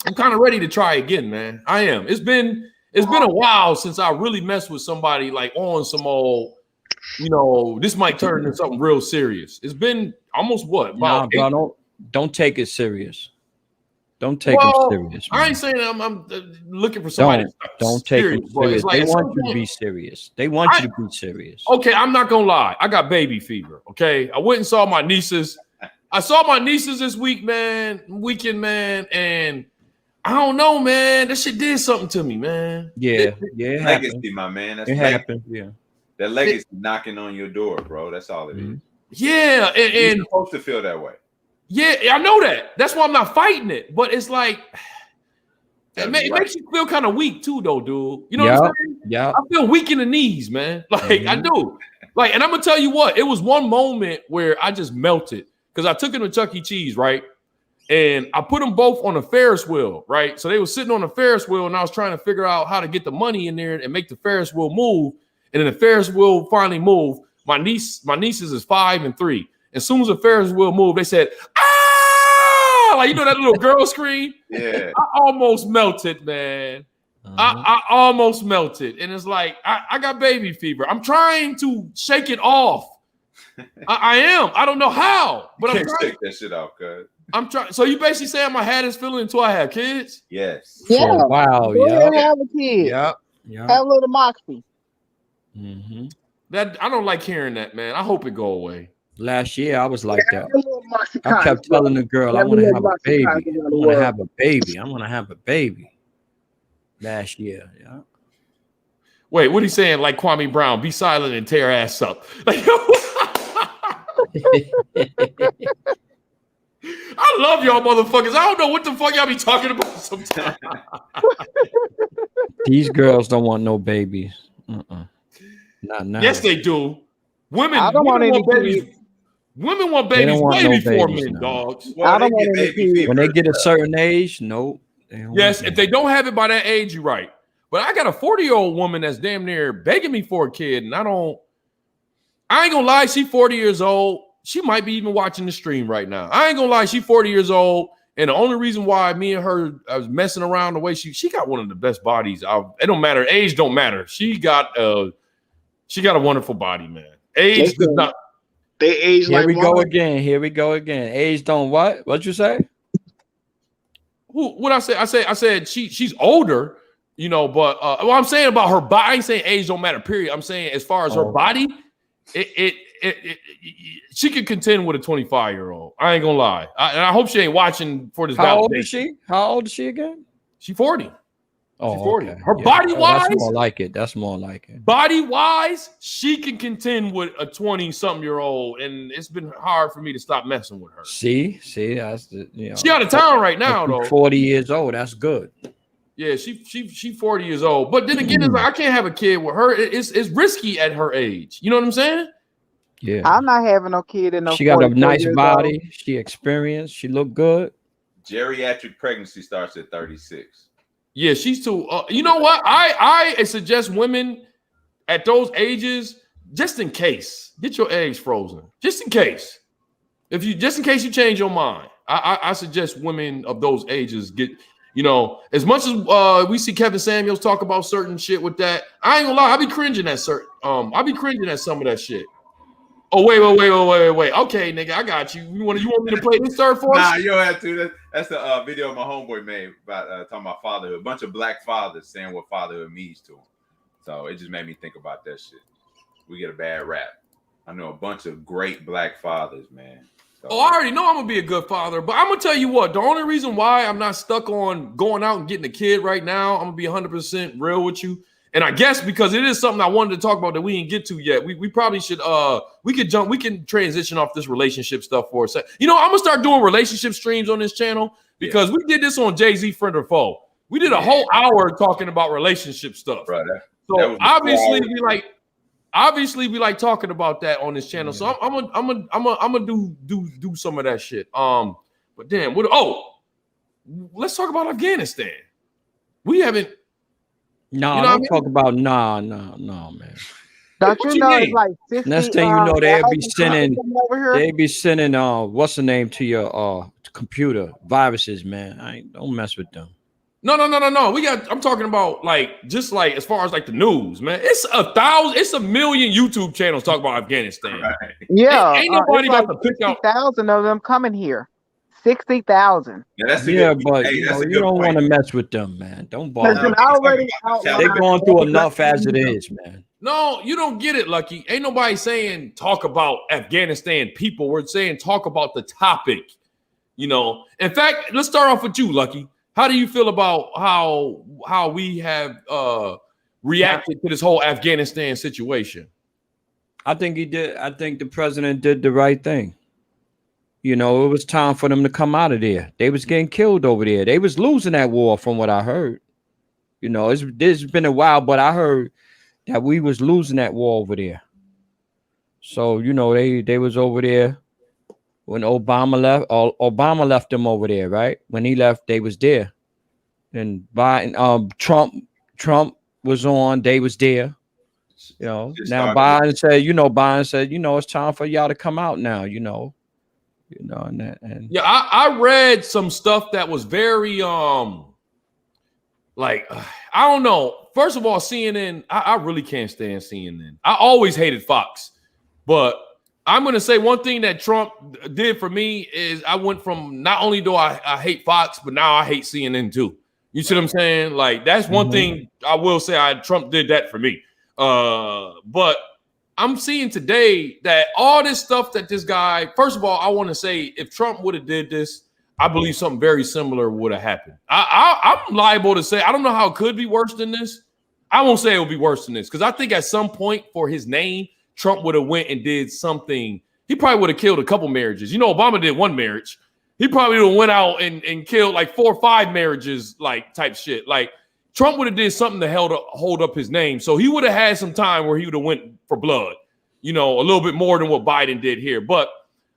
I'm kind of ready to try again, man. I am. It's been a while since I really messed with somebody like on some old, you know, this might turn into something real serious. It's been almost what? Nah, bro, don't take it serious. Don't take it serious. Man. I ain't saying I'm looking for somebody. Don't take it serious. Like, they want you to be serious. They want you to be serious. Okay, I'm not gonna lie. I got baby fever. Okay, I went and saw my nieces. I saw my nieces this weekend, man, and I don't know, man. That shit did something to me, man. Yeah, legacy, my man. That's it happened. Yeah, that legacy knocking on your door, bro. That's all it is. Yeah, and you're supposed to feel that way. Yeah, I know that. That's why I'm not fighting it. But it's like it makes you feel kind of weak too, though, dude. You know what I'm saying? Yeah. I feel weak in the knees, man. Like I do. Like, and I'm gonna tell you what. It was one moment where I just melted because I took him to Chuck E. Cheese, right? And I put them both on a Ferris wheel, right? So they were sitting on a Ferris wheel, and I was trying to figure out how to get the money in there and make the Ferris wheel move. And then the Ferris wheel finally moved. My nieces is 5 and 3. As soon as the Ferris wheel moved, they said, "Ah!" Like, you know that little girl scream? Yeah. I almost melted, man. I almost melted. And it's like, I got baby fever. I'm trying to shake it off. I am. I don't know how, but I'm trying. Shake that shit off, cuz. I'm trying. So you basically saying I had this feeling until I have kids? Yes. Yeah. Oh, wow. Go ahead and Yeah. have a kid. Yeah. Have a little Moxy. That I don't like hearing that, man. I hope it go away. Last year I was like that. I kept telling the girl, I want to have a baby. I want to have a baby. I want to have a baby. Last year, yeah. Wait, what are you saying? Like Kwame Brown, be silent and tear ass up. Like, I I love y'all motherfuckers. I don't know what the fuck y'all be talking about sometimes. These girls don't want no babies. Not now. Yes, they do. Women don't want any want babies. kids. Women want They babies don't want way no before babies men, now. dogs. Well, I don't they want get any baby kids. When they get a certain age, nope. They don't Yes, want if they don't have it by that age, you're right. But I got a 40-year-old woman that's damn near begging me for a kid, and I ain't gonna lie, she 40 years old. She might be even watching the stream right now. I ain't gonna lie, she 40 years old, and the only reason why me and her I was messing around the way she got one of the best bodies. It don't matter, age don't matter. She got a wonderful body, man. Age does not. They age Here like we go wine. again. Here we go again. Age don't what? What'd you say? What I say? I said she's older, you know, but what I'm saying about her body, I ain't saying age don't matter, period. I'm saying as far as her body, she could contend with a 25-year-old. I ain't gonna lie. And I hope she ain't watching for this. How old is she? How old is she again? She 40. Oh, She's 40. okay. Her Yeah. body wise, that's more like it. That's more like it. body wise, she can contend with a 20-something-year-old, and it's been hard for me to stop messing with her. See, that's the She out of town right now, though. 40 years old. That's good. Yeah, she 40 years old. But then again, it's like, I can't have a kid with her. It's risky at her age. You know what I'm saying? Yeah. I'm not having no kid in no. She got a 44 nice years body. old. She experienced. She looked good. Geriatric pregnancy starts at 36. Yeah, she's too. You know what? I suggest women at those ages, just in case, get your eggs frozen. Just in case. In case you change your mind. I suggest women of those ages get, you know, as much as we see Kevin Samuels talk about certain shit with that. I ain't gonna lie, I be cringing at some of that shit. Oh, wait. Okay, nigga, I got you. You want me to play this third for us? Nah, you don't have to. That's the video my homeboy made about talking about fatherhood. A bunch of black fathers saying what fatherhood means to them. So it just made me think about that shit. We get a bad rap. I know a bunch of great black fathers, man. So, I already know I'm gonna be a good father, but I'm gonna tell you what. The only reason why I'm not stuck on going out and getting a kid right now, I'm gonna be 100% real with you. And I guess because it is something I wanted to talk about that we didn't get to yet, we probably should we can transition off this relationship stuff for a second. You know, I'm gonna start doing relationship streams on this channel because we did this on Jay-Z Friend or Foe. We did a whole hour talking about relationship stuff. Right. So obviously we like talking about that on this channel. So I'm gonna do some of that shit. But then let's talk about Afghanistan. We haven't. No, you know don't talk about no, man. Don't you know it's like 50? Next thing you know, they'll be sending what's the name to your computer viruses, man. Don't mess with them. No. I'm talking about just as far as the news, man. It's a million YouTube channels talking about Afghanistan. Right. Yeah, ain't nobody about to pick out 60,000 of them coming here. 60,000. Yeah, but you don't want to mess with them, man. Don't bother them. They're going through enough as it is, man. No, you don't get it, Lucky. Ain't nobody saying talk about Afghanistan people. We're saying talk about the topic. You know, in fact, let's start off with you, Lucky. How do you feel about how we have reacted to this whole Afghanistan situation? I think he did. I think the president did the right thing. You know, it was time for them to come out of there. They was getting killed over there. They was losing that war from what I heard. You know, it's been a while, but I heard that we was losing that war over there. So, you know, they was over there when Obama left. Obama left them over there, right? When he left, they was there. And Biden, Trump was on, they was there. You know, now Biden said, it's time for y'all to come out now, and yeah, I read some stuff that was very I don't know. First of all, CNN, I really can't stand CNN. I always hated Fox, but I'm gonna say one thing that Trump did for me is I went from not only do I hate Fox, but now I hate CNN too. You see what I'm saying? Like that's one thing I will say. Trump did that for me. But I'm seeing today that all this stuff that this guy, first of all, I want to say if Trump would have did this, I believe something very similar would have happened. I'm liable to say, I don't know how it could be worse than this. I won't say it would be worse than this because I think at some point for his name, Trump would have went and did something. He probably would have killed a couple marriages. You know, Obama did one marriage. he probably would have went out and killed like 4 or 5 marriages, like type shit. Like Trump would have did something to hold up his name. So he would have had some time where he would have went for blood, you know, a little bit more than what Biden did here. But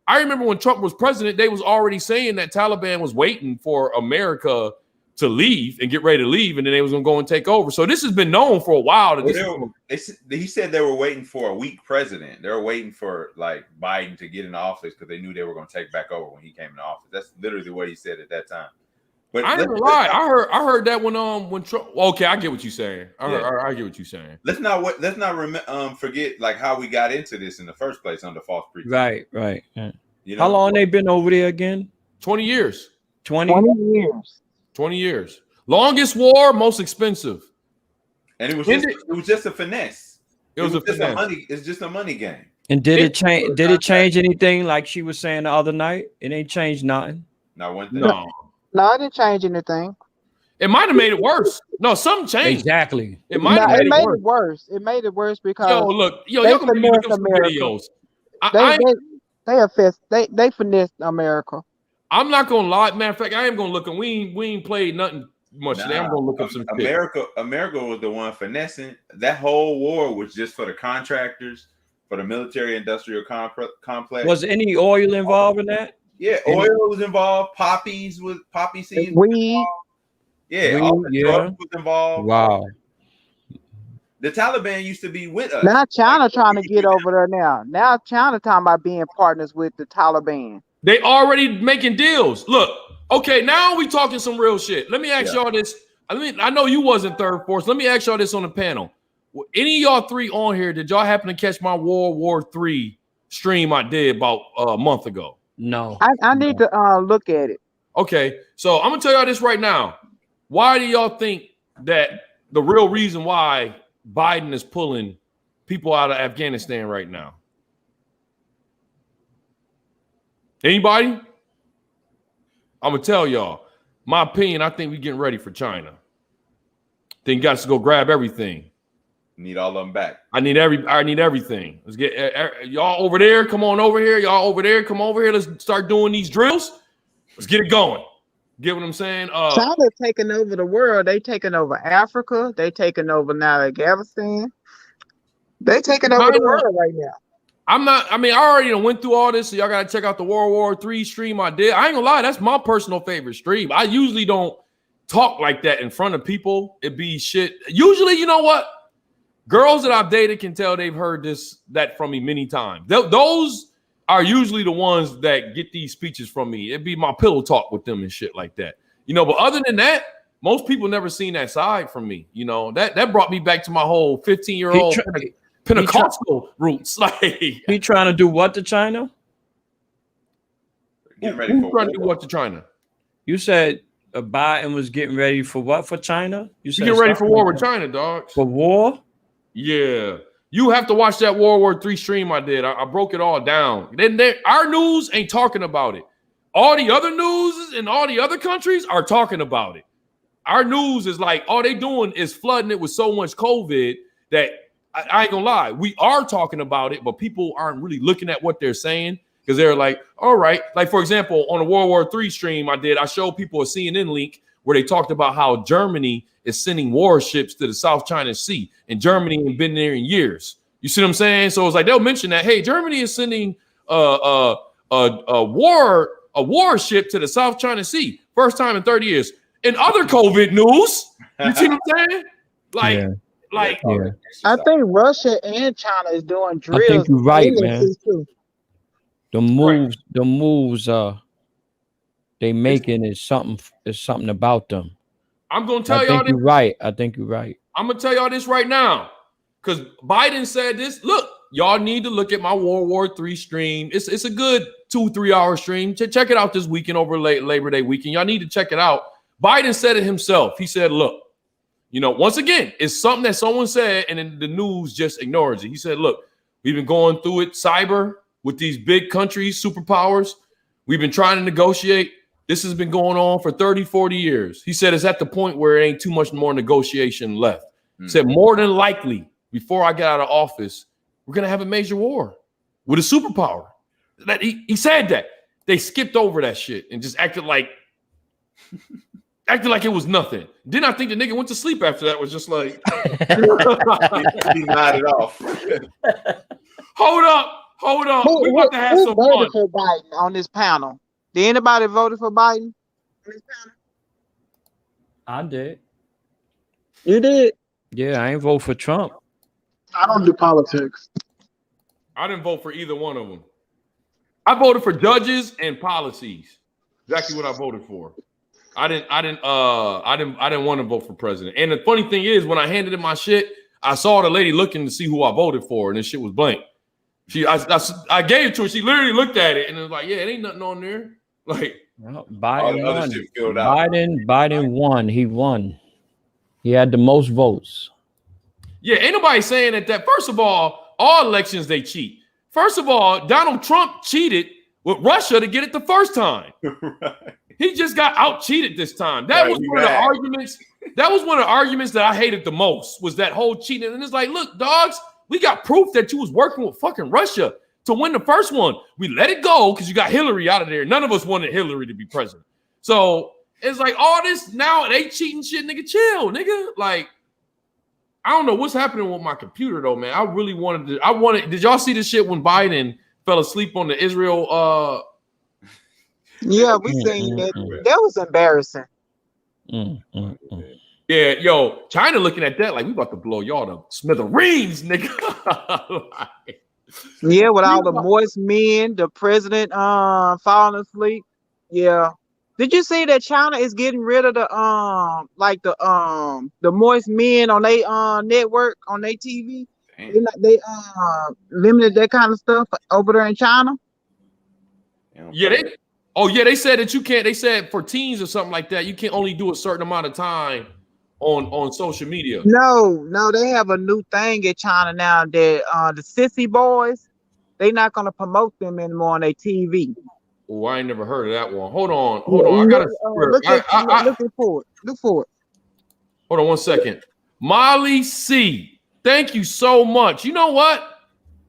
I remember when Trump was president, they was already saying that Taliban was waiting for America to leave and get ready to leave, and then they was going to go and take over. So this has been known for a while. He said they were waiting for a weak president. They were waiting for like Biden to get in office because they knew they were going to take back over when he came in office. That's literally what he said at that time. But I ain't gonna lie. I heard that when Trump. Okay, I get what you're saying. I get what you're saying. Let's not forget like how we got into this in the first place under false pretense. Right. You know, how long they been over there again? 20 years. 20 years. 20 years. Longest war, most expensive. And it was just a finesse. It's just a money game. And did it change? Did it change anything? Like she was saying the other night, it ain't changed nothing. Not one thing. No, it didn't change anything. It might have made it worse. No, something changed. Exactly. It might have made it worse. It made it worse because y'all can look up some videos. They finessed America. I'm not gonna lie. Matter of fact, I am gonna look, and we ain't played nothing much today. I'm gonna look up some America was the one finessing. That whole war was just for the contractors, for the military-industrial complex. Was any oil involved in that? Yeah, oil was involved. Poppy seeds. Weed. Yeah, all the drugs was involved. Wow. The Taliban used to be with us. Now China trying to get over there now. Now China talking about being partners with the Taliban. They already making deals. Look, okay, now we talking some real shit. Let me ask y'all this. I know you wasn't third force. Let me ask y'all this on the panel. Any of y'all three on here, did y'all happen to catch my World War III stream I did about a month ago? No. I need to look at it. Okay, so I'm gonna tell y'all this right now. Why do y'all think that the real reason why Biden is pulling people out of Afghanistan right now? Anybody? I'm gonna tell y'all. My opinion, I think we're getting ready for China. Then you got to go grab everything. Need all of them back. I need everything. Let's get y'all over there. Come on over here. Y'all over there. Come over here. Let's start doing these drills. Let's get it going. Get what I'm saying? China taking over the world. They taking over Africa. They taking over now Afghanistan. They taking over the world right now. I already went through all this, so y'all gotta check out the World War III stream I did. I ain't gonna lie, that's my personal favorite stream. I usually don't talk like that in front of people. It be shit. Usually, you know what? Girls that I've dated can tell they've heard that from me many times. Those are usually the ones that get these speeches from me. It'd be my pillow talk with them and shit like that. You know, but other than that, most people never seen that side from me. You know, that brought me back to my whole 15-year-old Pentecostal roots. Like he trying to do what to China? Getting ready Who's trying to do what to China? You said Biden was getting ready for what for China? You said getting ready for war with China, dog. For war? Yeah. You have to watch that World War III stream I did. I broke it all down. Then our news ain't talking about it. All the other news in all the other countries are talking about it. Our news is like, all they doing is flooding it with so much COVID that I ain't gonna lie. We are talking about it, but people aren't really looking at what they're saying because they're like, all right. Like, for example, on the World War III stream I showed people a CNN link where they talked about how Germany is sending warships to the South China Sea, and Germany ain't been there in years. You see what I'm saying? So it's like they'll mention that, hey, Germany is sending a warship to the South China Sea, first time in 30 years. In other COVID news, you see what I'm saying? I think Russia and China is doing drills. I think you're right, man. The moves they making is something about them. I'm gonna tell y'all this. You're right. I think you're right. I'm gonna tell y'all this right now. Because Biden said this. Look, y'all need to look at my World War III stream. It's a good 2-3 hour stream. Check it out this weekend over Labor Day weekend. Y'all need to check it out. Biden said it himself. He said, look, you know, once again, it's something that someone said and then the news just ignores it. He said, look, we've been going through it cyber with these big countries, superpowers. We've been trying to negotiate. This has been going on for 30, 40 years. He said it's at the point where it ain't too much more negotiation left. He said more than likely, before I get out of office, we're going to have a major war with a superpower. That he said that. they skipped over that shit and just acted like it was nothing. Then I think the nigga went to sleep after that. Was just like he nodded off. Hold up. We about to have some fun. For Biden on this panel? Did anybody voted for Biden on this panel? I did. You did? Yeah, I ain't vote for Trump. I don't do politics. I didn't vote for either one of them. I voted for judges and policies. Exactly what I voted for. I didn't want to vote for president. And the funny thing is, when I handed in my shit, I saw the lady looking to see who I voted for, and this shit was blank. I gave it to her. She literally looked at it and it was like, yeah, it ain't nothing on there. Like, well, Biden won. Biden won. He won. He had the most votes. Yeah, ain't nobody saying that. First of all elections they cheat. First of all, Donald Trump cheated with Russia to get it the first time. Right. He just got out cheated this time. That was one of the arguments. That was one of the arguments that I hated the most, was that whole cheating. And it's like, look, dogs, we got proof that you was working with fucking Russia to win the first one. We let it go because you got Hillary out of there. None of us wanted Hillary to be president. So it's like all this now, they cheating shit, nigga. Chill, nigga. Like, I don't know what's happening with my computer though, man. I really wanted to. Did y'all see this shit when Biden fell asleep on the Israel? Yeah, we seen that. That was embarrassing. Yeah, yo, China looking at that like we about to blow y'all to smithereens, nigga. Yeah, with all the moist men, the president falling asleep. Yeah. Did you see that China is getting rid of the moist men on their network, on their TV? They limited that kind of stuff over there in China. Yeah, they said that you can't. They said for teens or something like that, you can only do a certain amount of time on social media. No, they have a new thing in China now that the sissy boys, they not gonna promote them anymore on their TV. Oh, I ain't never heard of that one. Hold on. I gotta look for it. Hold on 1 second. Molly C, thank you so much. You know what?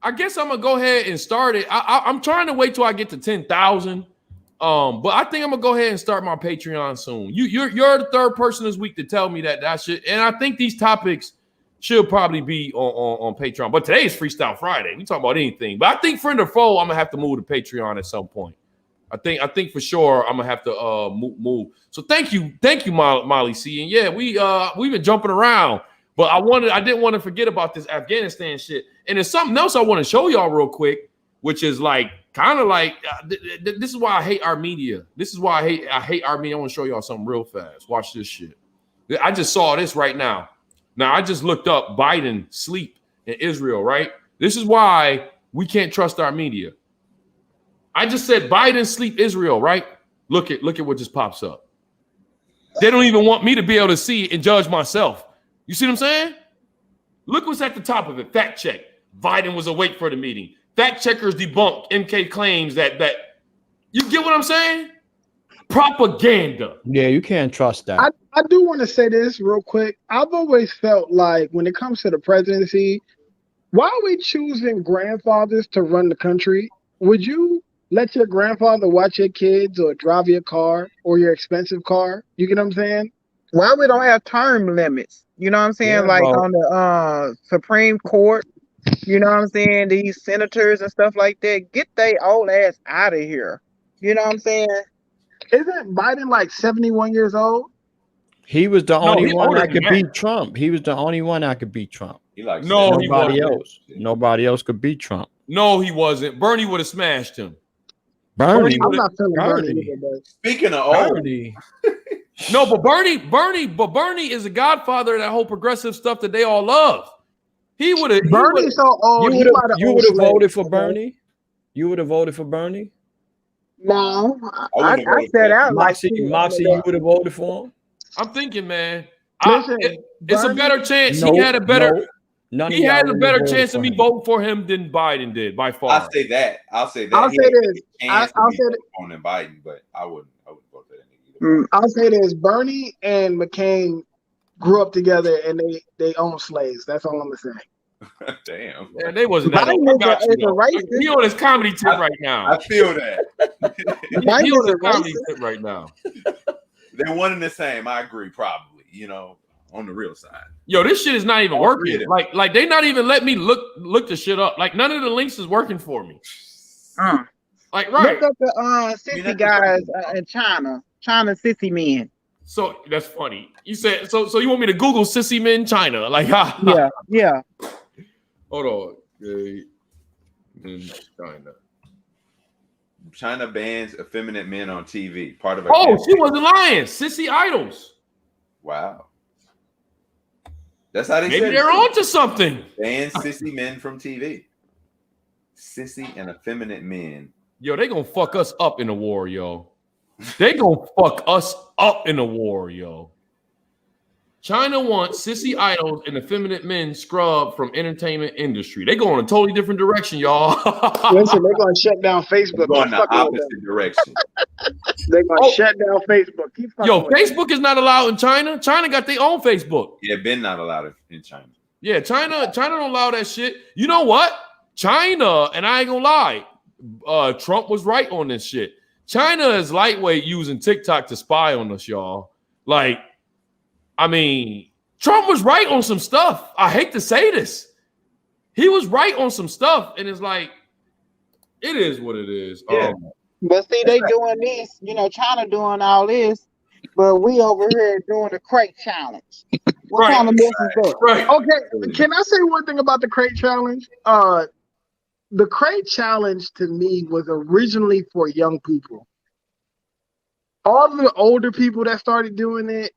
I guess I'm gonna go ahead and start it. I'm trying to wait till I get to 10,000. But I think I'm gonna go ahead and start my Patreon soon. You're the third person this week to tell me that shit, and I think these topics should probably be on Patreon. But today is Freestyle Friday. We talk about anything. But I think friend or foe, I'm gonna have to move to Patreon at some point. I think for sure I'm gonna have to move. So thank you, Molly C. And yeah, we've been jumping around, but I didn't want to forget about this Afghanistan shit. And there's something else I want to show y'all real quick, which is like kind of like this is why I hate our media. This is why I hate our media. I want to show y'all something real fast. Watch this shit. I just saw this right now. Now I just looked up Biden sleep in Israel, right? This is why we can't trust our media. I just said Biden sleep Israel, right? Look at what just pops up. They don't even want me to be able to see and judge myself. You see what I'm saying? Look what's at the top of it. Fact check. Biden was awake for the meeting. Fact checkers debunk MK claims that you get what I'm saying? Propaganda. Yeah, you can't trust that. I do want to say this real quick. I've always felt like when it comes to the presidency, why are we choosing grandfathers to run the country? Would you let your grandfather watch your kids or drive your car or your expensive car? You get what I'm saying? Why we don't have term limits? You know what I'm saying? Yeah, like on the Supreme Court, you know what I'm saying? These senators and stuff like that, get they old ass out of here. You know what I'm saying? Isn't Biden like 71 years old? He was the only one that could beat Trump. He was the only one that could beat Trump. Nobody else. Nobody else could beat Trump. No, he wasn't. Bernie would have smashed him. Bernie. I'm not feeling Bernie. Speaking of old. Bernie. No, but Bernie is a godfather of that whole progressive stuff that they all love. He would have. Bernie's so old. You would have voted for Bernie. You would have voted for Bernie. No, I said out Moxy, you would have voted for him. I'm thinking, man. Listen, it's a better chance. He had a better. He had a better chance of me voting for him than Biden did by far. I'll say that. I'll say this. I'll say this. On Biden, but I wouldn't vote for that either. I'll say this. Bernie and McCain grew up together and they own slaves. That's all I'm gonna say. Damn. Man, they wasn't that old. We on this comedy tip right now. I feel that. He on the comedy tip right now. They're one and the same. I agree, probably. You know, on the real side. Yo, this shit is not even working. Like they not even let me look the shit up. Like none of the links is working for me. Like right. Look up the sissy guys in China. China sissy men. So that's funny. You said so you want me to Google sissy men China? Like yeah. Hold on. China. China bans effeminate men on TV. Part of she wasn't lying. Sissy idols. Wow. That's how they Maybe they're onto something. Ban sissy men from TV. Sissy and effeminate men. Yo, they gonna fuck us up in the war, yo. They gonna fuck us up in the war, yo. China wants sissy idols and effeminate men scrubbed from entertainment industry. They go in a totally different direction, y'all. Listen, they're gonna shut down Facebook. They're going the opposite direction. They're gonna shut down Facebook. Yo, Facebook is not allowed in China. China got their own Facebook. Yeah, been not allowed in China. Yeah, China don't allow that shit. You know what? China, and I ain't gonna lie, Trump was right on this shit. China is lightweight using TikTok to spy on us, y'all. Like, I mean, Trump was right on some stuff. I hate to say this. He was right on some stuff, and it's like, it is what it is. Yeah. But see, they doing this, China doing all this, but we over here doing the crate challenge. What kind of mess is that? Right. Okay, can I say one thing about the crate challenge? The crate challenge to me was originally for young people. All the older people that started doing it,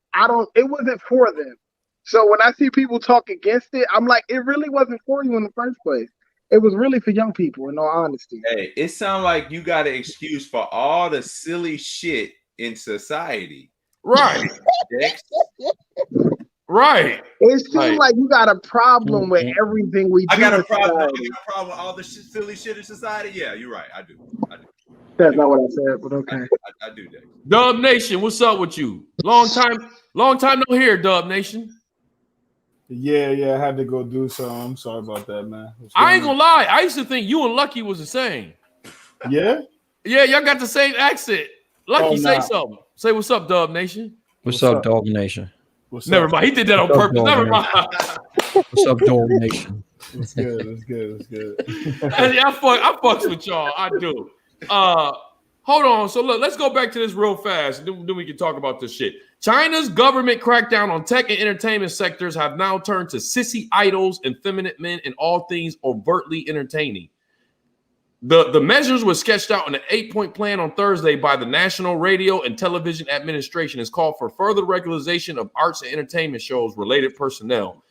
it wasn't for them. So when I see people talk against it, I'm like, it really wasn't for you in the first place. It was really for young people, in all honesty. Hey, it sounds like you got an excuse for all the silly shit in society. Right. Right. It seems like you got a problem with everything we do. I got a problem with all the silly shit in society. Yeah, you're right. I do. That's not what I said, but okay. I do that. Dub Nation, what's up with you? Long time no hear, Dub Nation. Yeah, I had to go do something. I'm sorry about that, man. I ain't gonna lie. I used to think you and Lucky was the same. Yeah? Yeah, y'all got the same accent. Lucky, say something. Say what's up, Dub Nation. What's up, Dog Nation? Never mind. He did that on purpose. Never mind. What's up, Dog Nation? It's good. I fucks with y'all. I do. Hold on. So look, let's go back to this real fast. Then we can talk about this shit. China's government crackdown on tech and entertainment sectors have now turned to sissy idols and feminine men and all things overtly entertaining. The measures were sketched out in an 8-point plan on Thursday by the National Radio and Television Administration. It's called for further regularization of arts and entertainment shows related personnel.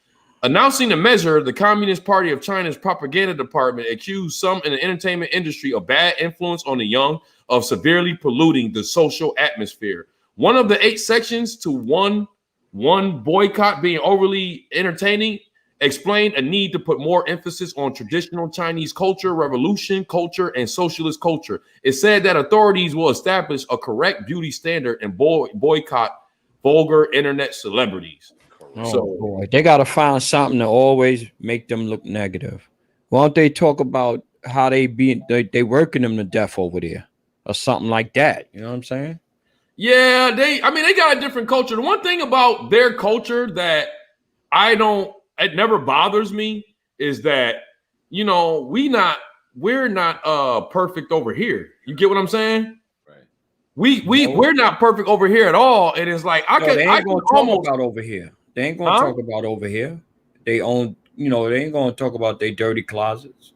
Announcing the measure, the Communist Party of China's propaganda department accused some in the entertainment industry of bad influence on the young, of severely polluting the social atmosphere. One of the 8 sections to one boycott being overly entertaining explained a need to put more emphasis on traditional Chinese culture, revolution culture, and socialist culture. It said that authorities will establish a correct beauty standard and boycott vulgar internet celebrities. Boy, they got to find something to always make them look negative. Why don't they talk about how they working them to death over there or something like that? You know what I'm saying? Yeah, they got a different culture. The one thing about their culture that it never bothers me is that, we're not perfect over here. You get what I'm saying? Right. We're not perfect over here at all. And it's like they ain't gonna talk about over here. They ain't gonna talk about over here. They own, they ain't gonna talk about their dirty closets.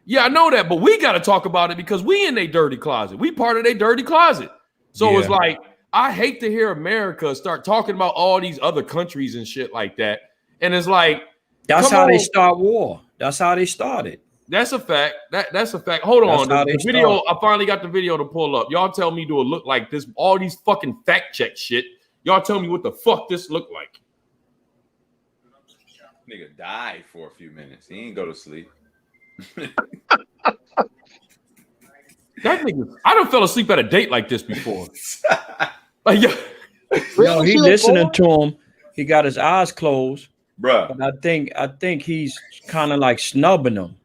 Yeah, I know that, but we gotta talk about it because we in their dirty closet. We part of their dirty closet. So It's like, I hate to hear America start talking about all these other countries and shit like that. And it's like, that's how they start war. That's how they started. That's a fact. That's a fact. Hold on. The video, I finally got the video to pull up. Y'all tell me, do it look like this? All these fucking fact check shit. Y'all tell me what the fuck this look like. Nigga died for a few minutes. He ain't go to sleep. That nigga, I done fell asleep at a date like this before. Like, he listening to him. He got his eyes closed. Bruh. But I think he's kind of like snubbing him.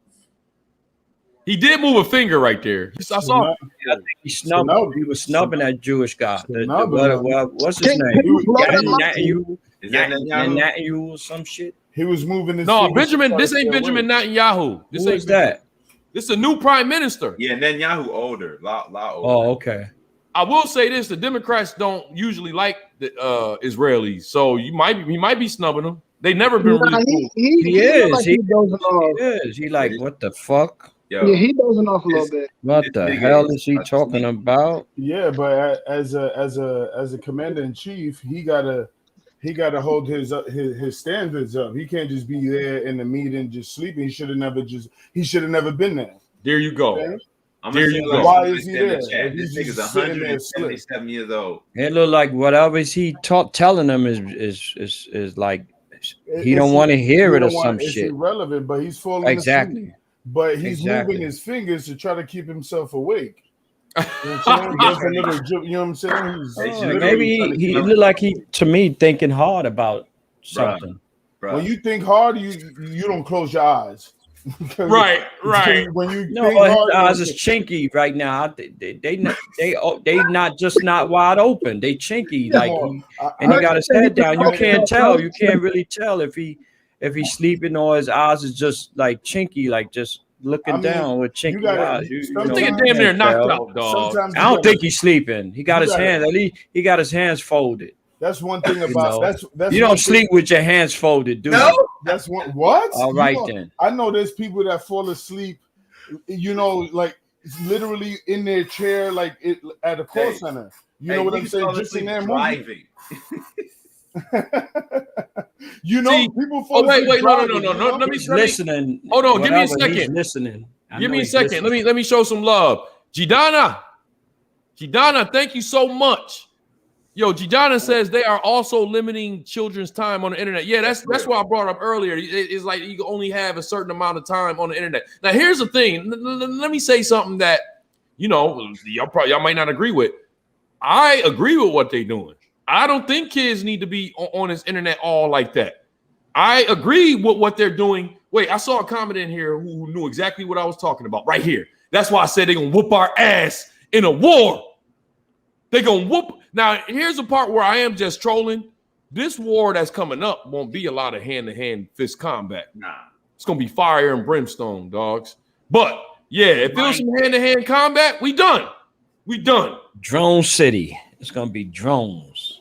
He did move a finger right there. I saw. I think he snubbed. He was snubbing that Jewish guy. What's his name? Netanyahu or some shit. He was moving his. No, Benjamin. This ain't Benjamin Netanyahu. This ain't that. This is a new prime minister. Yeah, Netanyahu older, lot older. Oh, okay. I will say this: the Democrats don't usually like the Israelis, so he might be snubbing them. They never been really cool. He is. He is. He like, what the fuck? Yeah, he dozing off a little bit. What the hell is he talking about? Yeah, but as a commander in chief, he gotta hold his standards up. He can't just be there in the meeting just sleeping. He should have never been there. There you go. Okay? There you go. Why is he there? This nigga's 177 years old. It look like whatever he telling them is like he don't want to hear it or some it's shit. It's irrelevant, but he's falling asleep. But he's moving his fingers to try to keep himself awake. You know what I'm saying? Maybe he look like he to me thinking hard about something. Right. When you think hard, you don't close your eyes. Right. When you no, his eyes is chinky right now. They not wide open. They chinky like, and he got his head down. You can't tell. You can't really tell if he's sleeping or his eyes is just like chinky, like just looking down with chinky eyes. I'm thinking damn near knocked out, dog. I don't think he's sleeping. He got his hands. At least he got his hands folded. That's one thing about that's you don't sleep with your hands folded, do you? No, that's what. All right, then. I know there's people that fall asleep, like literally in their chair, like at a call center. You know what I'm saying? Just in there driving. People fall asleep. Wait, no. Let me listening. Hold on, give me a second. He's listening. Give me a second. Let me show some love. Jidana, thank you so much. Yo, Jidana says they are also limiting children's time on the internet. Yeah, that's why I brought up earlier. It's like you can only have a certain amount of time on the internet. Now, here's the thing. Let me say something that, y'all might not agree with. I agree with what they're doing. I don't think kids need to be on this internet all like that. I agree with what they're doing. Wait, I saw a comment in here who knew exactly what I was talking about right here. That's why I said they're going to whoop our ass in a war. They're going to whoop. Now, here's the part where I am just trolling. This war that's coming up won't be a lot of hand-to-hand fist combat. Nah. It's going to be fire and brimstone, dogs. But, yeah, if there's some hand-to-hand combat, we done. Drone City. It's going to be drones.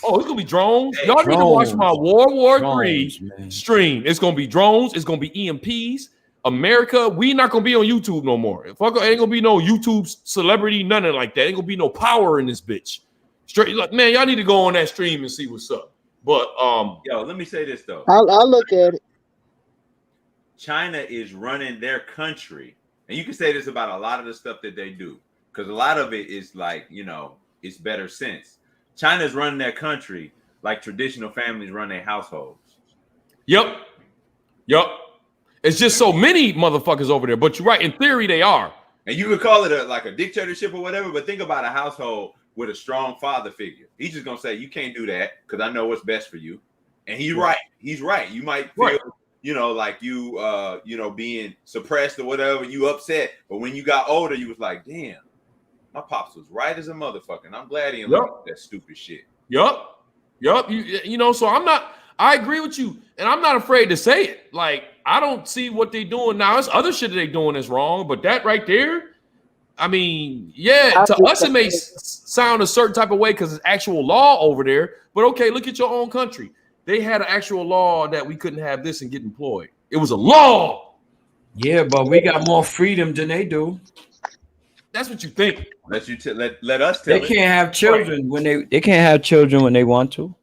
Oh, it's going to be drones? Y'all need to watch my World War III stream. It's going to be drones. It's going to be EMPs. America, we not gonna be on YouTube no more. Ain't gonna be no YouTube celebrity, nothing like that. Ain't gonna be no power in this bitch. Straight, like, man, y'all need to go on that stream and see what's up. But yo, let me say this though. I'll look at it. China is running their country, and you can say this about a lot of the stuff that they do, because a lot of it is like, it's better sense. China's running their country like traditional families run their households. Yep. It's just so many motherfuckers over there, but you're right. In theory, they are. And you could call it a dictatorship or whatever, but think about a household with a strong father figure. He's just gonna say, "You can't do that because I know what's best for you," and he's right. He's right. You might feel, like you, being suppressed or whatever, you upset. But when you got older, you was like, "Damn, my pops was right as a motherfucker." And I'm glad he didn't look at that stupid shit. Yup. So I agree with you, and I'm not afraid to say it. Like, I don't see what they're doing now. It's other shit that they're doing that's wrong, but that right there, I mean, yeah, to us it may sound a certain type of way because it's actual law over there. But okay, look at your own country. They had an actual law that we couldn't have this and get employed. It was a law. Yeah, but we got more freedom than they do. That's what you think. Let us tell. They can't have children when they can't have children when they want to.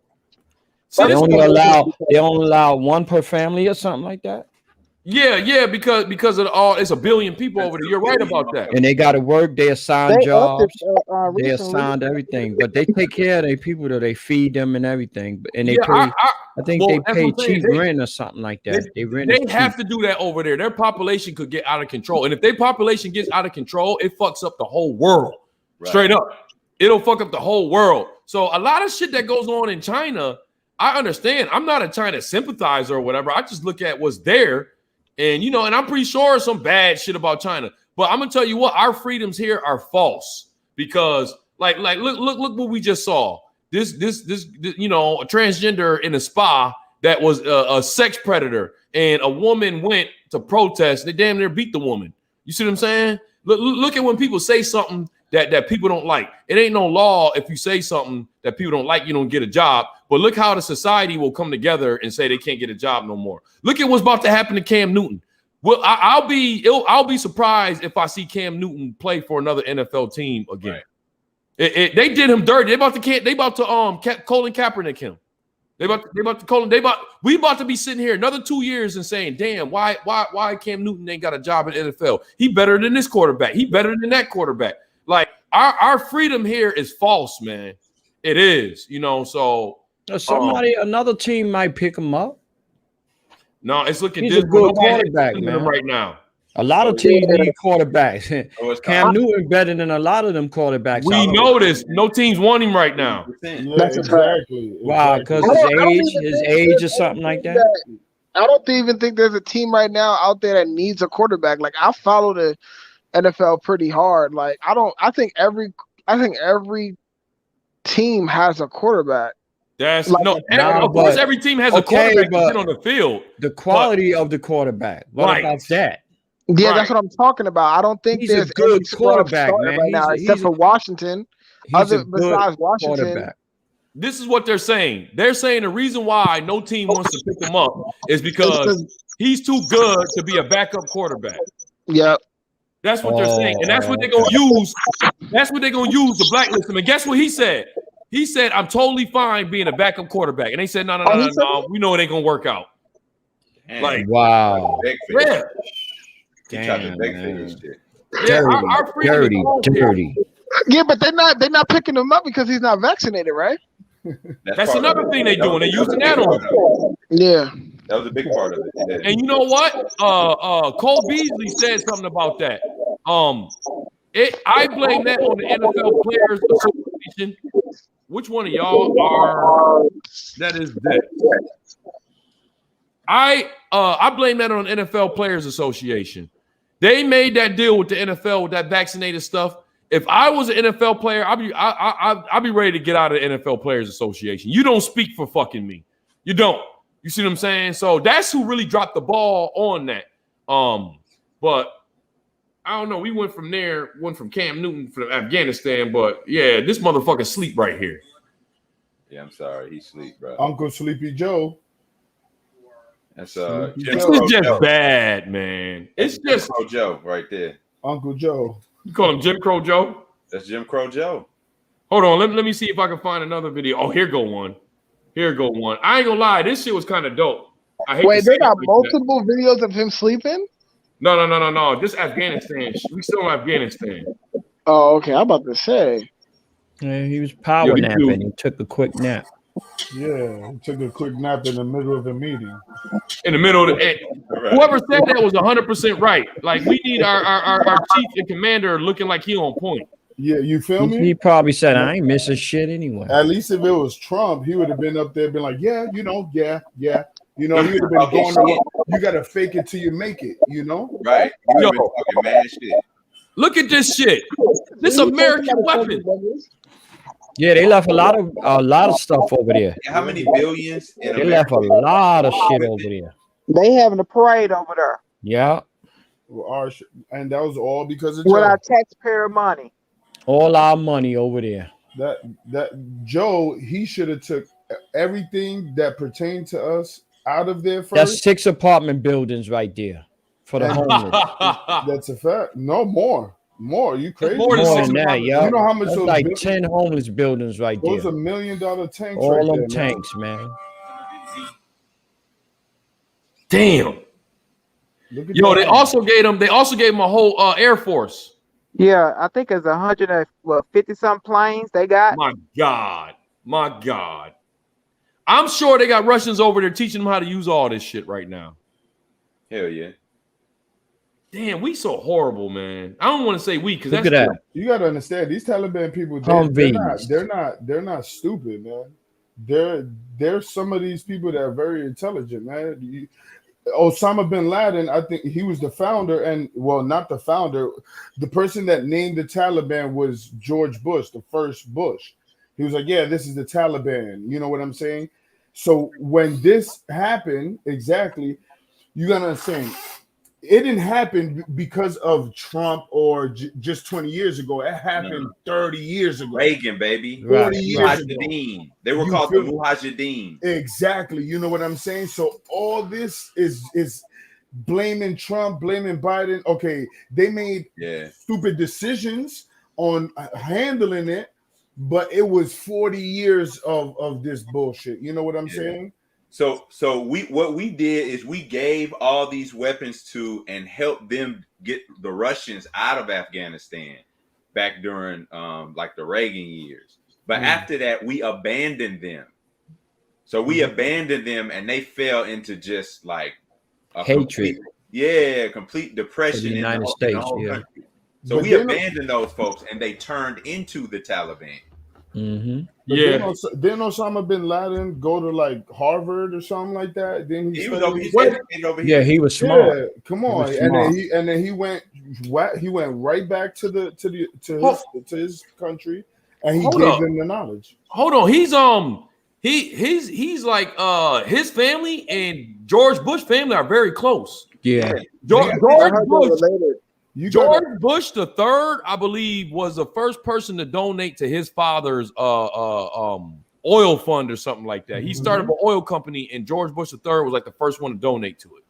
So they only allow one per family or something like that. Yeah, because of it's 1 billion people over there. You're right about that. And they got to work. They assign jobs. They assigned everything, but they take care of their people. Though they feed them and everything. And they pay. I think they pay cheap rent or something like that. They have to do that over there. Their population could get out of control, and if their population gets out of control, it fucks up the whole world. Right. Straight up, it'll fuck up the whole world. So a lot of shit that goes on in China, I understand. I'm not a China sympathizer or whatever. I just look at what's there. And you know, and I'm pretty sure some bad shit about China. But I'm gonna tell you what, our freedoms here are false because, like, look what we just saw. This, you know, a transgender in a spa that was a sex predator, and a woman went to protest. They damn near beat the woman. You see what I'm saying? Look at when people say something that people don't like. It ain't no law if you say something that people don't like, you don't get a job. But look how the society will come together and say they can't get a job no more. Look at what's about to happen to Cam Newton. Well, I'll be surprised if I see Cam Newton play for another NFL team again. Right. They did him dirty. They about to Colin Kaepernick him. We about to be sitting here another 2 years and saying, damn, why Cam Newton ain't got a job in the NFL? He better than this quarterback. He better than that quarterback. Like our freedom here is false, man. It is, you know. So another team might pick him up. No, it's looking He's a good quarterback, man. Right now. A lot of teams need quarterbacks. Cam Newton better than a lot of them quarterbacks. We know this. No teams want him right now. Yeah, exactly. Wow, because his age or something like that. I don't even think there's a team right now out there that needs a quarterback. Like, I follow the NFL pretty hard. Like, I think every team has a quarterback. That's like, of course every team has a quarterback to get on the field. The quality of the quarterback. What about that? Yeah, that's what I'm talking about. I don't think there's a good quarterback, man. Right now, except for Washington. Besides Washington. This is what they're saying. They're saying the reason why no team wants to pick him up is because he's too good to be a backup quarterback. Yep. That's what they're saying. And that's what they're going to use. That's what they're going to use to blacklist him. And guess what he said? He said, I'm totally fine being a backup quarterback. And they said, no. We know it ain't going to work out. Like, wow. Yeah. Dirty. Yeah, but they're not picking him up because he's not vaccinated, right? That's another thing they're doing. They're using that on him. Yeah. That was a big part of it. And you know what? Cole Beasley said something about that. I blame that on the NFL Players Association. Which one of y'all are that is dead? I blame that on the NFL Players Association. They made that deal with the NFL with that vaccinated stuff. If I was an NFL player, I'd be ready to get out of the NFL Players Association. You don't speak for fucking me. You don't. You see what I'm saying? So that's who really dropped the ball on that. But I don't know. We went from Cam Newton from Afghanistan, but yeah, this motherfucker sleep right here. Yeah, I'm sorry. He sleep, bro. Uncle Sleepy Joe. That's this is just bad, man. It's just Jim Crow Joe right there. Uncle Joe. You call him Jim Crow Joe? That's Jim Crow Joe. Hold on, let me see if I can find another video. Oh, here go one. I ain't gonna lie, this shit was kind of dope. Wait, they got multiple videos of him sleeping? No. Just Afghanistan. We still in Afghanistan. Oh, okay. I'm about to say. Yeah, he was power napping. He took a quick nap. Yeah, he took a quick nap in the middle of a meeting. In the middle of whoever said that was 100% right. Like, we need our chief and commander looking like he on point. Yeah, you feel me? He probably said, I ain't missing shit anyway. At least if it was Trump, he would have been up there, been like, yeah. You know, he would have been going along. You got to fake it till you make it, you know? Right. Yo, talking mad shit. Look at this shit. This American weapon. Yeah, they left a lot of stuff over there. How many billions? They left a lot of shit over there. They having a parade over there. Yeah. And that was all because of with Joe. Our taxpayer money. All our money over there. That Joe, he should have took everything that pertained to us out of there first. That's 6 apartment buildings right there for the homeless. That's a fact. No more. You crazy? More than that, yeah. You know how much? That's like 10 homeless buildings right there. Those $1 million tanks. All right them there, tanks, man. Damn. Yo, they also gave him a whole Air Force. Yeah, I think it's 150 some planes they got. My God. I'm sure they got Russians over there teaching them how to use all this shit right now. Hell yeah. Damn, we so horrible, man. I don't want to say we because that's that. You got to understand these Taliban people. They're not stupid, man. They're some of these people that are very intelligent, man. Osama bin Laden, I think he was the founder, and well, not the founder. The person that named the Taliban was George Bush, the first Bush. He was like, yeah, this is the Taliban. You know what I'm saying? So when this happened, exactly, you gotta understand, it didn't happen because of Trump or just 20 years ago. It happened 30 years ago. Reagan, baby. 40 years ago. They were called the Mujahideen. Exactly. You know what I'm saying? So all this is blaming Trump, blaming Biden. Okay, they made stupid decisions on handling it, but it was 40 years of this bullshit. You know what I'm saying? So what we did is we gave all these weapons to and helped them get the Russians out of Afghanistan back during like the Reagan years. But after that, we abandoned them. So we abandoned them, and they fell into just like a hatred. Complete depression in the United in States. the whole country. So we abandoned those folks, and they turned into the Taliban. Mm-hmm. Didn't Osama bin Laden go to like Harvard or something like that? Then he was educated over here. Yeah, he was smart. Yeah, come on, and then he went right back to his country, and he gave them the knowledge. Hold on, he's like his family and George Bush family are very close. Yeah, George Bush the third, I believe, was the first person to donate to his father's oil fund or something like that. He started an oil company, and George Bush the third was like the first one to donate to it.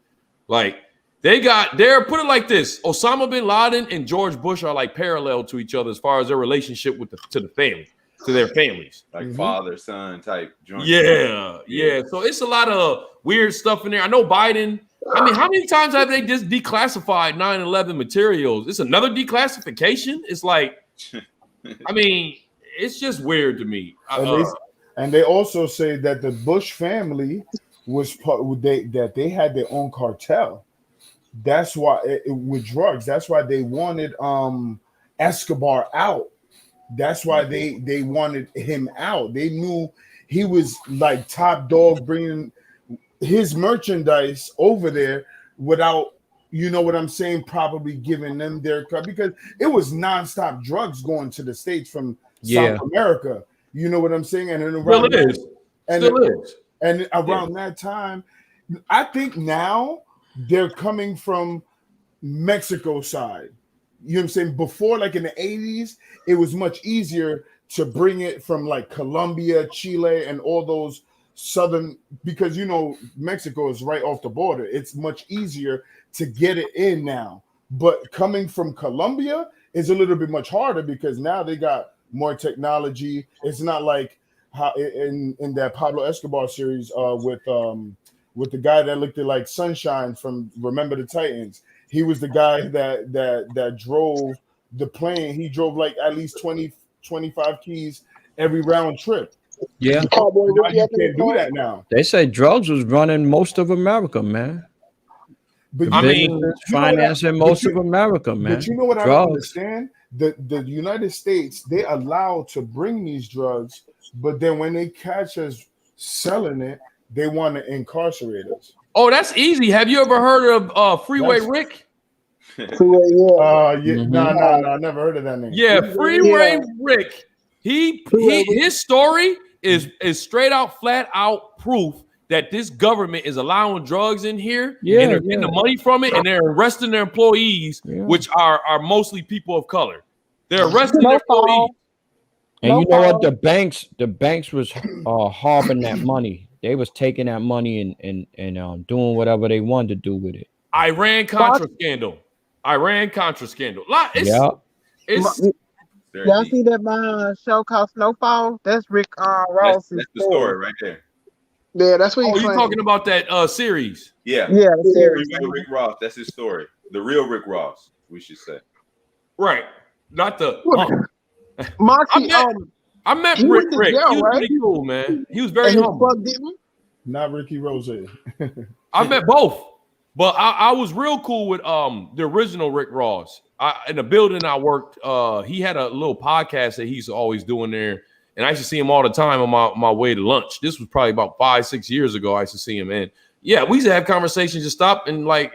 Like they're put it like this: Osama bin Laden and George Bush are like parallel to each other as far as their relationship with to their families, like father son type joint. Yeah. So it's a lot of weird stuff in there. I know Biden. I mean, how many times have they just declassified 9/11 materials? It's another declassification. It's like, I mean, it's just weird to me. And they also say that the Bush family was that they had their own cartel. That's why with drugs. That's why they wanted Escobar out. That's why they wanted him out. They knew he was like top dog, bringing his merchandise over there without, you know what I'm saying, probably giving them their cut, because it was nonstop drugs going to the States from South America. You know what I'm saying? And then around that time, I think now they're coming from Mexico side. You know what I'm saying? Before, like in the 80s, it was much easier to bring it from like Colombia, Chile, and all those southern, because you know Mexico is right off the border. It's much easier to get it in now. But coming from Colombia is a little bit much harder because now they got more technology. It's not like how in that Pablo Escobar series with the guy that looked at like Sunshine from Remember the Titans. He was the guy that drove the plane. He drove like at least 20-25 keys every round trip. Yeah, you can't do that now. They say drugs was running most of America, man. But I mean, financing most of America, man. But you know what I don't understand? The United States, they allow to bring these drugs, but then when they catch us selling it, they want to incarcerate us. Oh, that's easy. Have you ever heard of Freeway Rick? No, I never heard of that name. Yeah, Freeway Rick. His story is straight out, flat out proof that this government is allowing drugs in here, and they're getting the money from it, and they're arresting their employees, which are mostly people of color. They're arresting their employees. And you know what? The banks was harboring that money. They was taking that money and doing whatever they wanted to do with it. Iran Contra scandal. Y'all see that show called Snowfall? That's Rick Ross. That's the story right there. Yeah, that's what you're talking about, that series. Yeah, the series. Rick Ross. That's his story. The real Rick Ross, we should say. Right, not the. Moxy, I met Rick. He was pretty cool, man. He was very humble. Not Ricky Rose. I met both, but I was real cool with the original Rick Ross. In the building I worked, he had a little podcast that he's always doing there, and I used to see him all the time on my way to lunch. This was probably about 5-6 years ago. I used to see him, and Yeah, we used to have conversations, just stop and like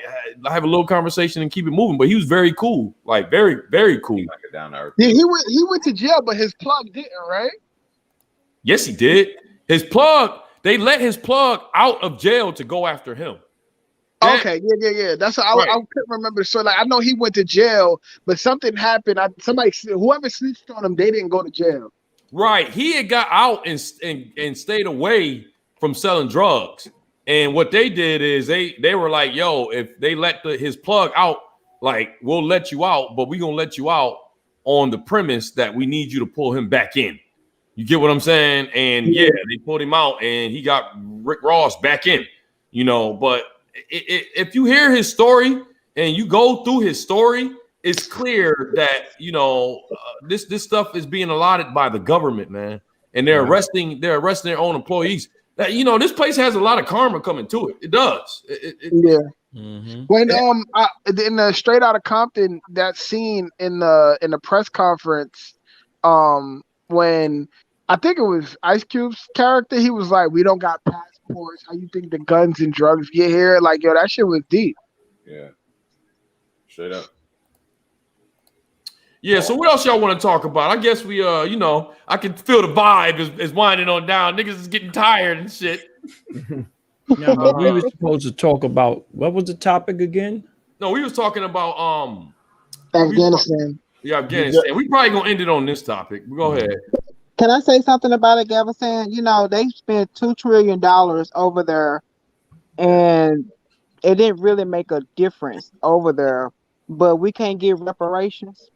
have a little conversation and keep it moving. But he was very cool, like very, very cool. Like a down to earth. Yeah, he went to jail, but his plug didn't, right? Yes, he did. His plug, they let his plug out of jail to go after him. Okay, yeah. That's what I couldn't remember. So like, I know he went to jail, but something happened. Whoever snitched on him, they didn't go to jail. Right, he had got out and stayed away from selling drugs. And what they did is they were like, "Yo, if they let his plug out, like we'll let you out, but we're gonna let you out on the premise that we need you to pull him back in." You get what I'm saying? And yeah, they pulled him out, and he got Rick Ross back in. You know, but if you hear his story and you go through his story, it's clear that this stuff is being allotted by the government, man, and they're arresting their own employees. That this place has a lot of karma coming to it. It does. Mm-hmm. When in the Straight Outta Compton, that scene in the press conference, when I think it was Ice Cube's character, he was like, "We don't got passports. How you think the guns and drugs get here?" Like, yo, that shit was deep. Yeah, straight up. Yeah, so what else y'all want to talk about? I guess we, I can feel the vibe is winding on down. Niggas is getting tired and shit. No, but we were supposed to talk about, what was the topic again? No, we was talking about Afghanistan. Afghanistan. We probably gonna end it on this topic. Go ahead. Can I say something about Afghanistan? They spent $2 trillion over there, and it didn't really make a difference over there. But we can't give reparations.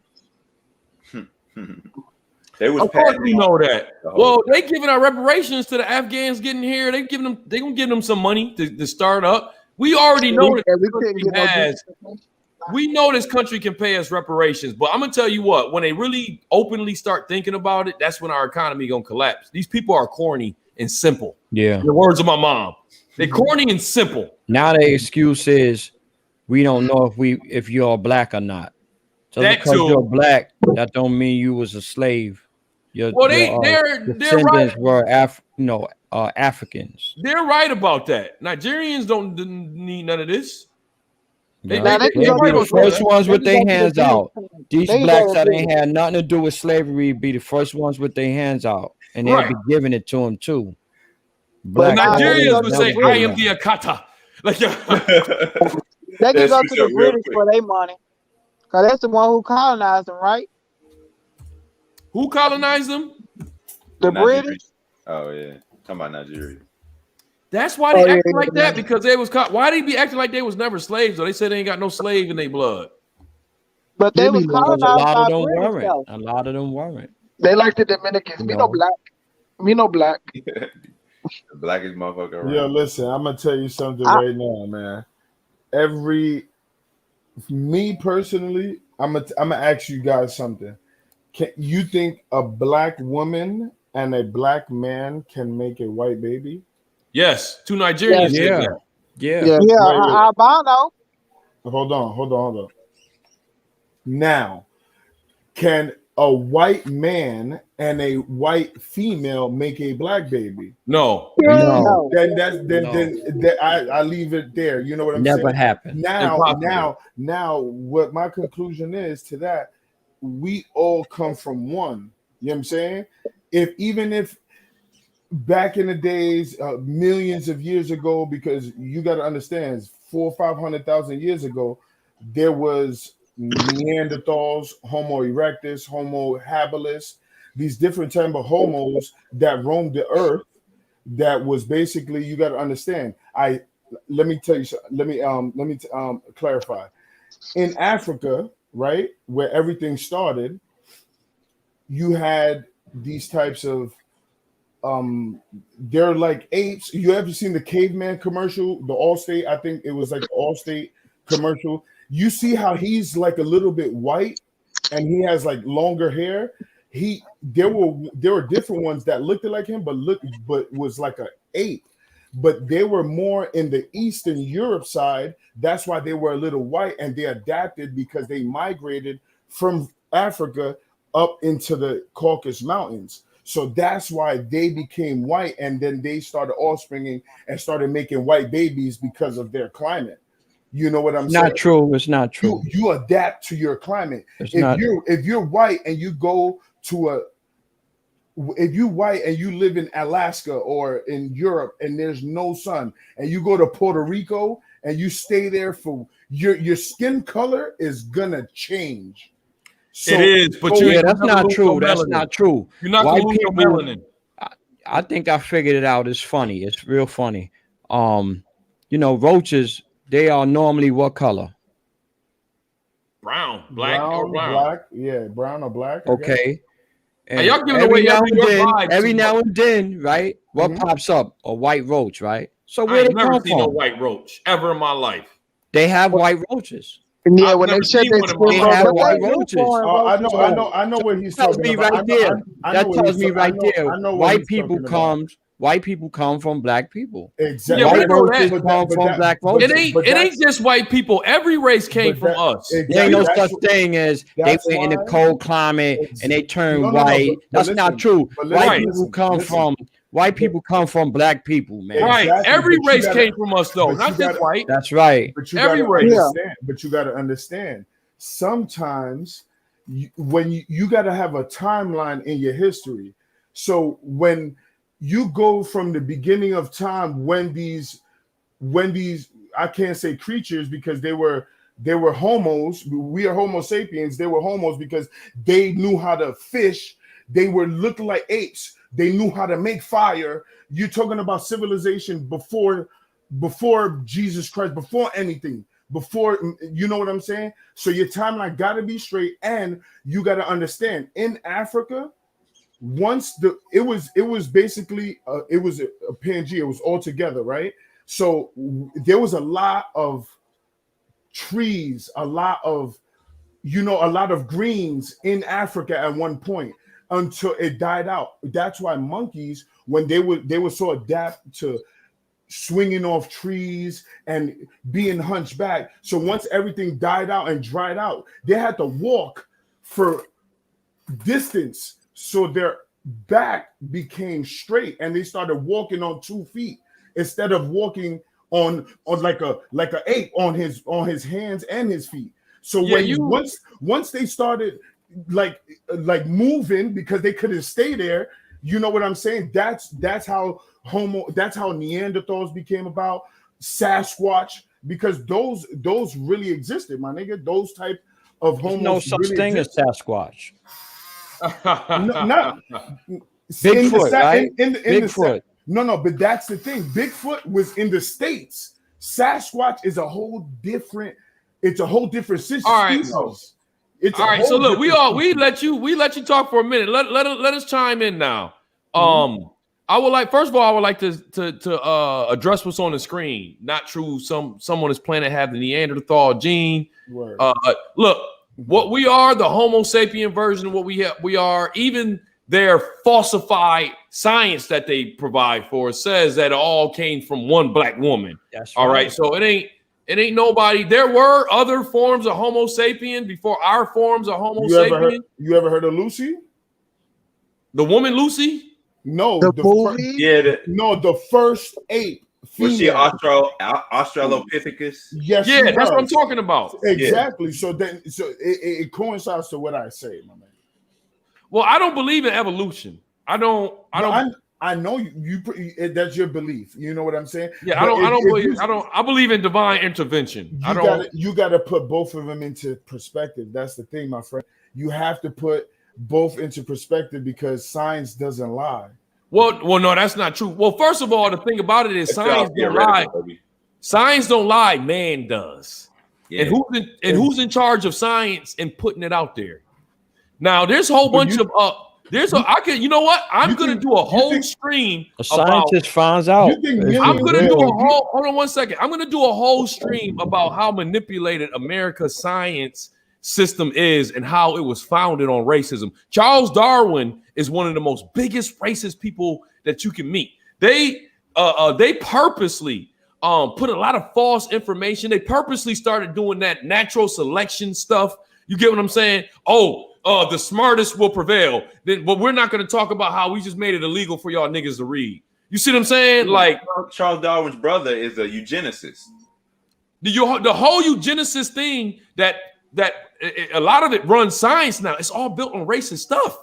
Of course we know that. Well, they giving our reparations to the Afghans getting here. They gonna give them some money to start up. We already know we know this country can pay us reparations, but I'm gonna tell you what, when they really openly start thinking about it, that's when our economy gonna collapse. These people are corny and simple. Yeah. The words of my mom. They're corny and simple. Now the excuse is we don't know if you're black or not. So because you're black, that don't mean you was a slave. They're right. Were Africans. They're right about that. Nigerians don't need none of this. They be the first ones with their hands out. These blacks that ain't had nothing to do with slavery be the first ones with their hands out, and they'll be giving it to them too. But Nigerians would say, "I am the Akata." Like, they can go to the British for their money. Because that's the one who colonized them, right? Who colonized them? The British. Oh, yeah. Talking about Nigeria. That's why they acted like that, because they was caught. Why they be acting like they was never slaves? Though they said they ain't got no slave in their blood. But they was colonized by British. A lot of them weren't. They like the Dominicans. Me no black. Me no black. The blackest motherfucker around. Yeah, listen, I'm gonna tell you something right now, man. Me personally, I'm gonna ask you guys something. Can you think a black woman and a black man can make a white baby? Yes, two Nigerians. Yeah. Albano. Hold on. Now, can a white man and a white female make a black baby? No. Then I leave it there. You know what I'm saying? Never happened. Now, what my conclusion is to that, we all come from one. You know what I'm saying? Even if back in the days, millions of years ago, because you got to understand, 400,000 or 500,000 years ago, there was Neanderthals, Homo erectus, Homo habilis, these different type of homos that roamed the earth. That was basically, you got to understand. Let me tell you. Let me clarify. In Africa, right, where everything started, you had these types of they're like apes. You ever seen the caveman commercial, the Allstate? I think it was like the Allstate commercial. You see how he's like a little bit white and he has like longer hair. There were different ones that looked like him, but was like an ape. But they were more in the Eastern Europe side. That's why they were a little white, and they adapted because they migrated from Africa up into the Caucasus Mountains. So that's why they became white, and then they started offspringing and started making white babies because of their climate. You know what I'm saying? Not true. It's not true. You adapt to your climate. It's If not. you're white and you go to if you white and you live in Alaska or in Europe and there's no sun, and you go to Puerto Rico and you stay there for your skin color is gonna change. So, it is, but that's not true. That's not true. You're not White gonna lose your people, melanin. I think I figured it out. It's funny. It's real funny. You know, roaches, they are normally what color? Brown, black, or brown. Black, yeah, brown or black. Okay. And hey, y'all giving every away now and then, vibes. every now and then, right? What pops up? A white roach, right? So where I they ain't never come seen no from? white roach ever in my life. They have white roaches. Yeah, I've when they never shut seen that one in my skin, They life. have but white they do roaches. foreign roaches. I know what he's Tells talking me about. right there. I That know what tells he's me right there. I know what White he's people talking about. white people come from black people. Exactly. Yeah, we White know roaches that. come from black roaches. It ain't just white people. Every race came from us. There ain't no such thing as they that's went in the why- cold climate and they turned No, white. but That's not listen, true. but White listen, people come listen. from white people come from black people, man. Right. Exactly, Every but you race gotta- came from us, though, but not you just gotta- white. That's right. But you Every gotta race. understand. But you gotta understand. Sometimes when you gotta have a timeline in your history. So when you go from the beginning of time, when these I can't say creatures because they were homos. We are Homo sapiens. They were homos because they knew how to fish. They were looking like apes. They knew how to make fire. You're talking about civilization before Jesus Christ, before anything, before, you know what I'm saying? So your timeline got to be straight, and you got to understand in Africa, it was basically it was a Pangea. It was all together, right? So there was a lot of trees, a lot of greens in Africa at one point until it died out. That's why monkeys, when they were so adapt to swinging off trees and being hunchback. So once everything died out and dried out, they had to walk for distance. So their back became straight and they started walking on 2 feet instead of walking on like a ape on his hands and his feet. So once they started like moving because they couldn't stay there, you know what I'm saying? That's how Neanderthals became about, Sasquatch, because those really existed, my nigga. Those type of There's homos. no such really thing existed. as Sasquatch. Not Bigfoot, right? Bigfoot. No, but that's the thing. Bigfoot was in the States. Sasquatch is a whole different. It's a whole different species. All right. It's all right. So look, we let you talk for a minute. Let us chime in now. I would like, first of all, I would like to address what's on the screen. Not true. Someone on this planet have the Neanderthal gene. Look, what we are, the Homo sapien version of what we are, even their falsified science that they provide for us says that it all came from one black woman. That's all right. So it ain't nobody. There were other forms of Homo sapien before our forms of Homo sapien. You ever heard of Lucy? The woman Lucy? No, the movie. The first ape. Was she Australopithecus? Yes, yeah, that's what I'm talking about. Exactly. Yeah. So it coincides to what I say, my man. Well, I don't believe in evolution. I know you. That's your belief. You know what I'm saying? Yeah, I believe in divine intervention. You got to put both of them into perspective. That's the thing, my friend. You have to put both into perspective because science doesn't lie. Well, no, that's not true. Well, first of all, the thing about it is science don't lie. Science don't lie. Man does. Yeah. And who's in charge of science and putting it out there? Now, there's a whole bunch of you know what? I'm gonna do a whole stream. A scientist finds out. I'm gonna do hold on one second. I'm gonna do a whole stream about how manipulated America's science system is and how it was founded on racism. Charles Darwin is one of the most biggest racist people that you can meet. They purposely put a lot of false information. They purposely started doing that natural selection stuff. You get what I'm saying? the smartest will prevail. But we're not going to talk about how we just made it illegal for y'all niggas to read. You see what I'm saying? Like Charles Darwin's brother is a eugenicist. The whole eugenicist thing that a lot of it runs science now. It's all built on racist stuff.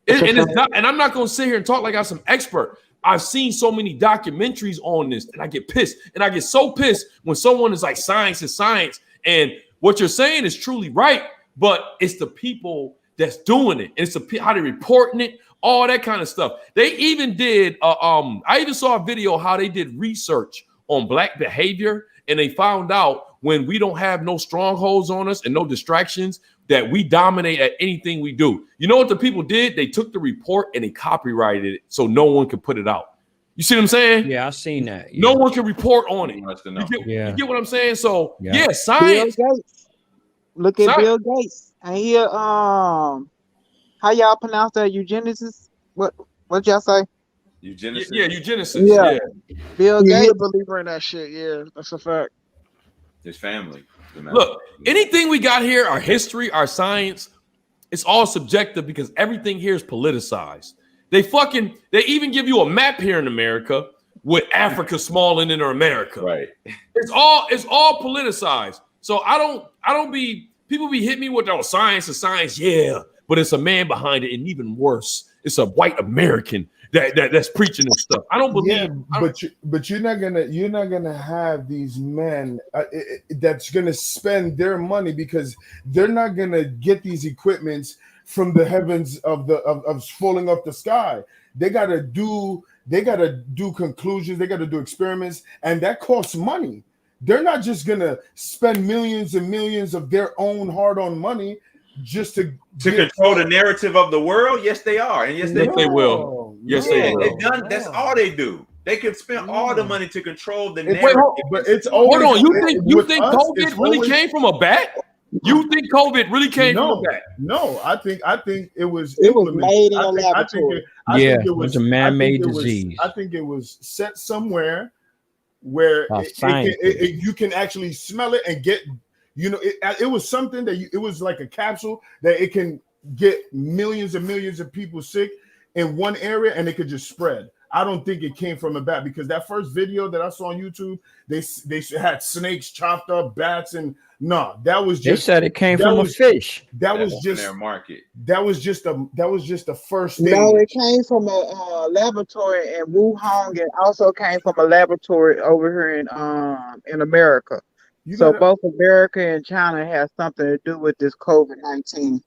And I'm not going to sit here and talk like I'm some expert. I've seen so many documentaries on this, and I get pissed. And I get so pissed when someone is like, science is science. And what you're saying is truly right, but it's the people that's doing it. And it's how they're reporting it, all that kind of stuff. They even did, I even saw a video how they did research on Black behavior, and they found out when we don't have no strongholds on us and no distractions, that we dominate at anything we do. You know what the people did? They took the report and they copyrighted it so no one could put it out. You see what I'm saying? Yeah, I've seen that. Yeah. No one can report on it. You get what I'm saying? So yeah, science. Look at Bill Gates. And he how y'all pronounce that? Eugenicist? What y'all say? Eugenicist. Yeah, eugenicist. Yeah. Bill He Gates. a believer in that shit. Yeah, that's a fact. His family. Look, anything we got here, our history, our science, it's all subjective because everything here is politicized. They even give you a map here in America with Africa small and inner America. Right. It's all politicized. So people be hitting me with science is science, yeah, but it's a man behind it, and even worse, it's a white American that's preaching this stuff. I don't believe. Yeah, but you're not gonna have these men that's gonna spend their money because they're not gonna get these equipments from the heavens of falling off the sky. They gotta do conclusions. They gotta do experiments, and that costs money. They're not just gonna spend millions and millions of their own hard-earned money just to control the narrative of the world. Yes, they are, and yes, they will. Yes, they will. That's all they do. They can spend all the money to control the narrative. Wait, but it's always, hold on. You think COVID really came from a bat? You think COVID really came from a bat? No, I think it was made in a laboratory. It was a man-made disease. I think it was set somewhere where you can actually smell it and get. It was something that it was like a capsule that it can get millions and millions of people sick in one area and it could just spread. I don't think it came from a bat because that first video that I saw on YouTube, they had snakes chopped up, bats, and that was just. They said it came from a fish. That was just their market. That was just the first thing. No, it came from a laboratory in Wuhan. It also came from a laboratory over here in America. So both America and China has something to do with this COVID-19.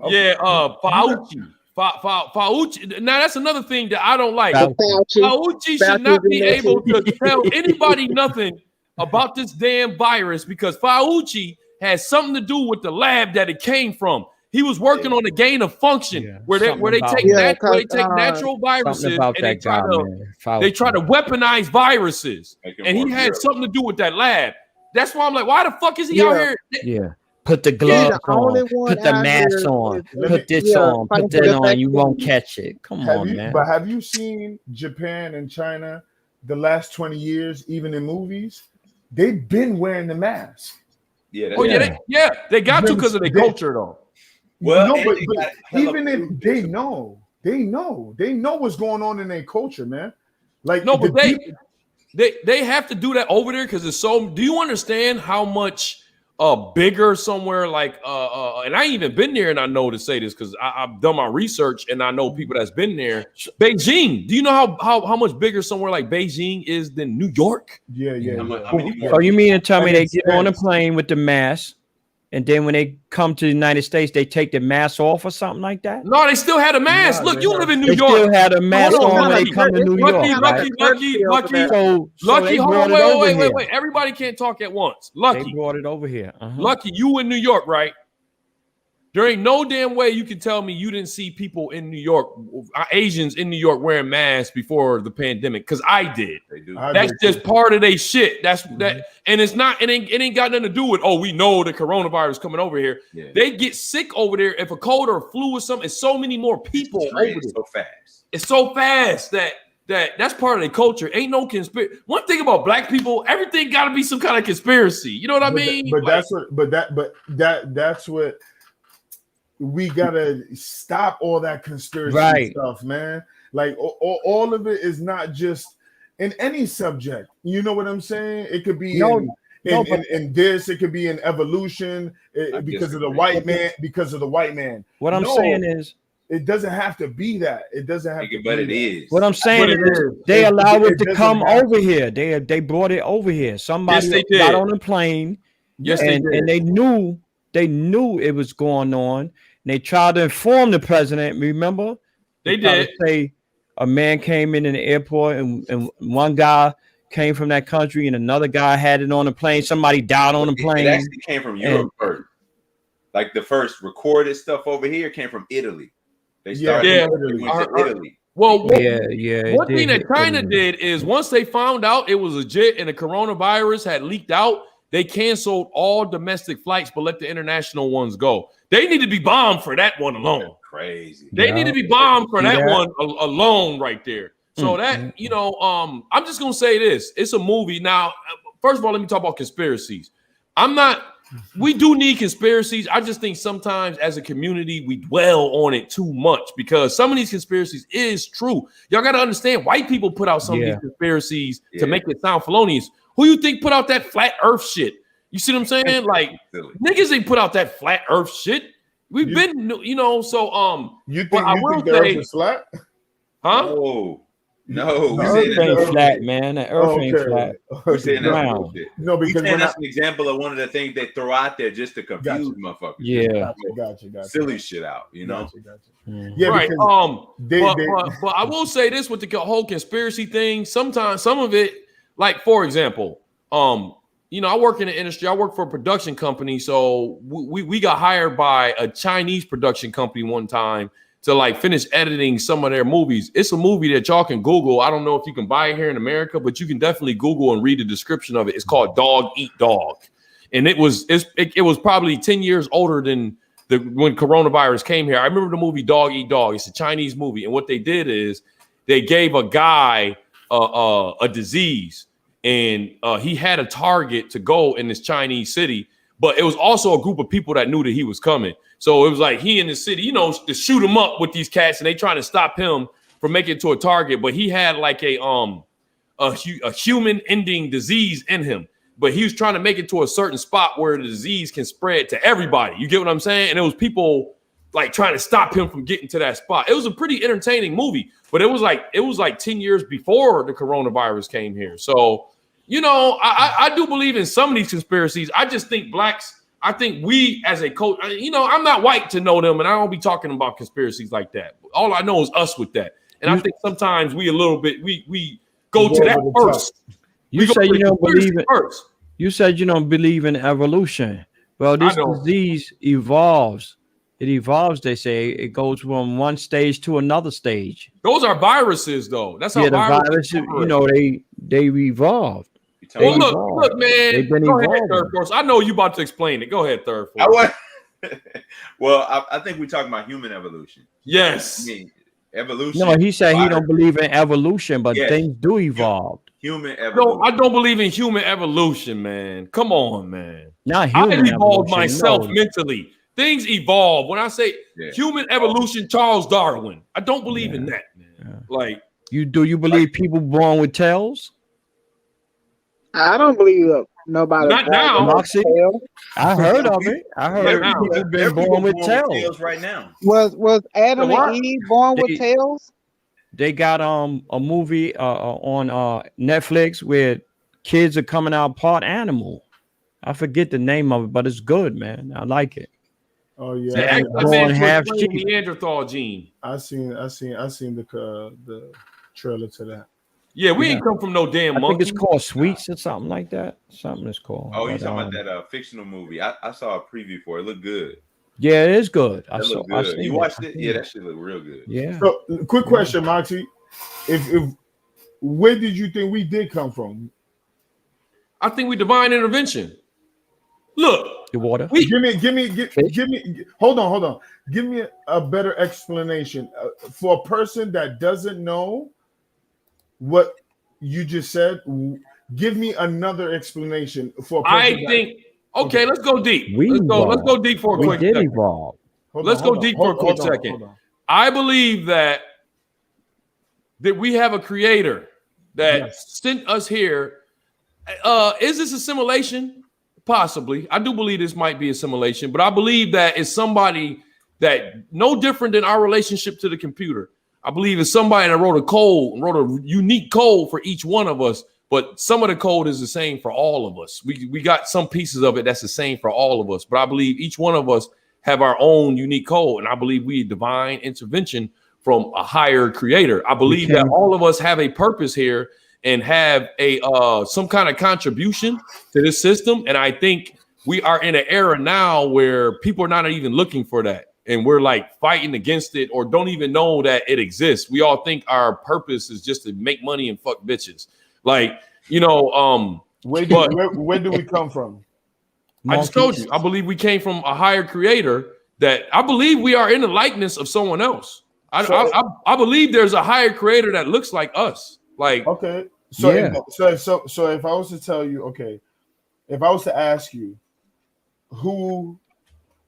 Yeah, Fauci. Now that's another thing that I don't like. Fauci should not be able to tell anybody nothing about this damn virus because Fauci has something to do with the lab that it came from. He was working on a gain of function where they take natural viruses and they try to weaponize viruses. And he had something to do with that lab. That's why I'm like, why the fuck is he out here? Yeah. Put the gloves on, put the mask on, put this on, put that on. You won't catch it. Come on, man. But have you seen Japan and China the last 20 years, even in movies? They've been wearing the mask. Yeah. They got to because of their culture, though. Well, no, but even if they know what's going on in their culture, man. Like no, but they have to do that over there because it's so. Do you understand how much bigger somewhere like and I ain't even been there, and I know to say this because I've done my research and I know people that's been there. Beijing. Do you know how much bigger somewhere like Beijing is than New York? Yeah. So you mean to tell me they get on a plane with the mask? And then when they come to the United States, they take the mask off or something like that? No, they still had a mask. Look, you live in New York. They still had a mask on when they come to New York. Lucky. Hold on, wait. Everybody can't talk at once. Lucky. They brought it over here. Lucky, you in New York, right? There ain't no damn way you can tell me you didn't see people in New York, Asians in New York wearing masks before the pandemic, because I did. They do. That's just part of their shit. That's that, and it's not. It ain't got nothing to do with. Oh, we know the coronavirus coming over here. Yeah. They get sick over there if a cold or a flu or something. It's so many more people over there. So fast. It's so fast that's part of their culture. Ain't no conspiracy. One thing about black people, everything got to be some kind of conspiracy. You know what I mean? That's what. we gotta stop all that conspiracy Right. stuff, man. Like all of it is not just in any subject. You know what I'm saying? It could be in this. It could be in evolution because of the white man. Because of the white man. What I'm saying is, it doesn't have to be that. It doesn't have to. But be it that. is. What I'm saying is, they allow it to come over here. They brought it over here. Somebody got on a plane. Yes, and they knew it was going on. And they tried to inform the president. Remember, they tried did to say a man came in the airport, and one guy came from that country, and another guy had it on the plane. Somebody died on the plane. It actually came from Europe first. Like the first recorded stuff over here came from Italy. They started went to Italy. Well, yeah. One thing that China did is once they found out it was legit and the coronavirus had leaked out, they canceled all domestic flights but let the international ones go. They need to be bombed for that one alone. That's crazy. They need to be bombed for that one alone right there. So that, I'm just gonna say this. It's a movie. Now, first of all, let me talk about conspiracies. We do need conspiracies. I just think sometimes as a community, we dwell on it too much because some of these conspiracies is true. Y'all got to understand, white people put out some of these conspiracies to make it sound felonious. Who you think put out that flat earth shit? You see what I'm saying? Like, niggas ain't put out that flat earth shit. We've been, so you think the earth is flat? Huh? No, the earth ain't flat, man. The earth ain't flat. We're saying round. No, because that's an example of one of the things they throw out there just to confuse motherfuckers. Yeah, gotcha. Silly shit out, you know. Yeah, right. Because but I will say this with the whole conspiracy thing. Sometimes some of it, like for example, I work in the industry. I work for a production company, so we got hired by a Chinese production company one time to like finish editing some of their movies. It's a movie that y'all can Google. I don't know if you can buy it here in America, but you can definitely Google and read the description of it. It's called Dog Eat Dog. And it was probably 10 years older than when coronavirus came here. I remember the movie Dog Eat Dog. It's a Chinese movie. And what they did is they gave a guy a disease, and he had a target to go in this Chinese city, but it was also a group of people that knew that he was coming. So it was like he in the city, to shoot him up with these cats, and they trying to stop him from making it to a target. But he had like a human ending disease in him. But he was trying to make it to a certain spot where the disease can spread to everybody. You get what I'm saying? And it was people like trying to stop him from getting to that spot. It was a pretty entertaining movie, but it was like 10 years before the coronavirus came here. So, I do believe in some of these conspiracies. I just think I think we as a coach, I'm not white to know them, and I don't be talking about conspiracies like that. All I know is us with that. And I think sometimes we a little bit, we go to that first. You say you don't believe it first. You said you don't believe in evolution. Well, this disease evolves. It evolves, they say. It goes from one stage to another stage. Those are viruses, though. That's how the viruses, they evolved. Well, look, man. Go ahead, Third Force. I know you about to explain it. Go ahead, Third Force. I think we're talking about human evolution. Yes. Evolution. No, he said he don't believe in evolution, but things do evolve. Human evolution. No, I don't believe in human evolution, man. Come on, man. Not human I evolved myself mentally. Things evolve. When I say human evolution, Charles Darwin, I don't believe in that, man. Yeah. Like, you believe people born with tails? I don't believe nobody. Not now. Moxy, I heard of it. I heard people been born with tails right now. Was Adam and Eve born with tails? They got a movie on Netflix where kids are coming out part animal. I forget the name of it, but it's good, man. I like it. Oh yeah, half Neanderthal gene. I seen the trailer to that. Yeah, we ain't come from no damn monkey. I think it's called Sweets or something like that. Something is called. Oh, you talking about that fictional movie? I saw a preview for it. It looked good. Yeah, it is good. I you watched it? Yeah, that shit looked real good. Yeah. So, quick question, Moxy. If where did you think we did come from? I think we divine intervention. Look, the water. Give me. Hold on. Give me a better explanation for a person that doesn't know what you just said. Give me another explanation for. I think. Okay, let's go deep. Let's go deep for a quick. We did evolve. let's go deep for a quick second. I believe that we have a creator that sent us here. Is this assimilation? Possibly. I do believe this might be assimilation, but I believe that it's somebody that no different than our relationship to the computer. I believe it's somebody that wrote a unique code for each one of us, but some of the code is the same for all of us. We got some pieces of it that's the same for all of us, but I believe each one of us have our own unique code, and I believe we divine intervention from a higher creator. I believe that all of us have a purpose here and have a some kind of contribution to this system, and I think we are in an era now where people are not even looking for that. And we're like fighting against it or don't even know that it exists. We all think our purpose is just to make money and fuck bitches. Like, you know, where do we come from? I just told you, I believe we came from a higher creator that I believe we are in the likeness of someone else. I believe there's a higher creator that looks like us. Like, okay. So if I was to tell you, okay, if I was to ask you who,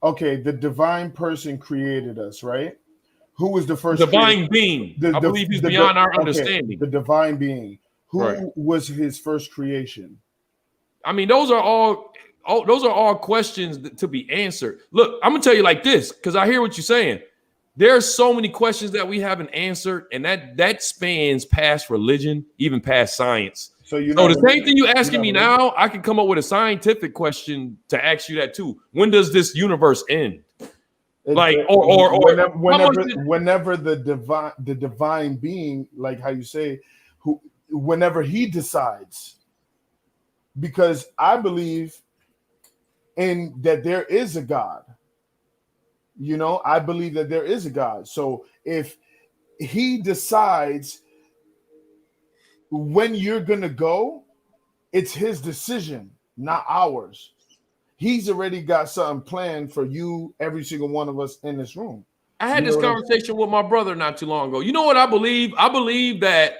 okay, the divine person created us, right? Who was the first divine being? I believe he's beyond our understanding. The divine being. Who was his first creation? I mean, those are all questions to be answered. Look, I'm gonna tell you like this, because I hear what you're saying. There's so many questions that we haven't answered, and that spans past religion, even past science. So the same thing you asking me now, I can come up with a scientific question to ask you that too. When does this universe end? Like, whenever the divine being, like how you say, whenever he decides, because I believe in that there is a God. You know, I believe that there is a God. So if he decides when you're gonna go, it's his decision, not ours. He's already got something planned for you, every single one of us in this room. I had this conversation with my brother not too long ago. You know what I believe? I believe that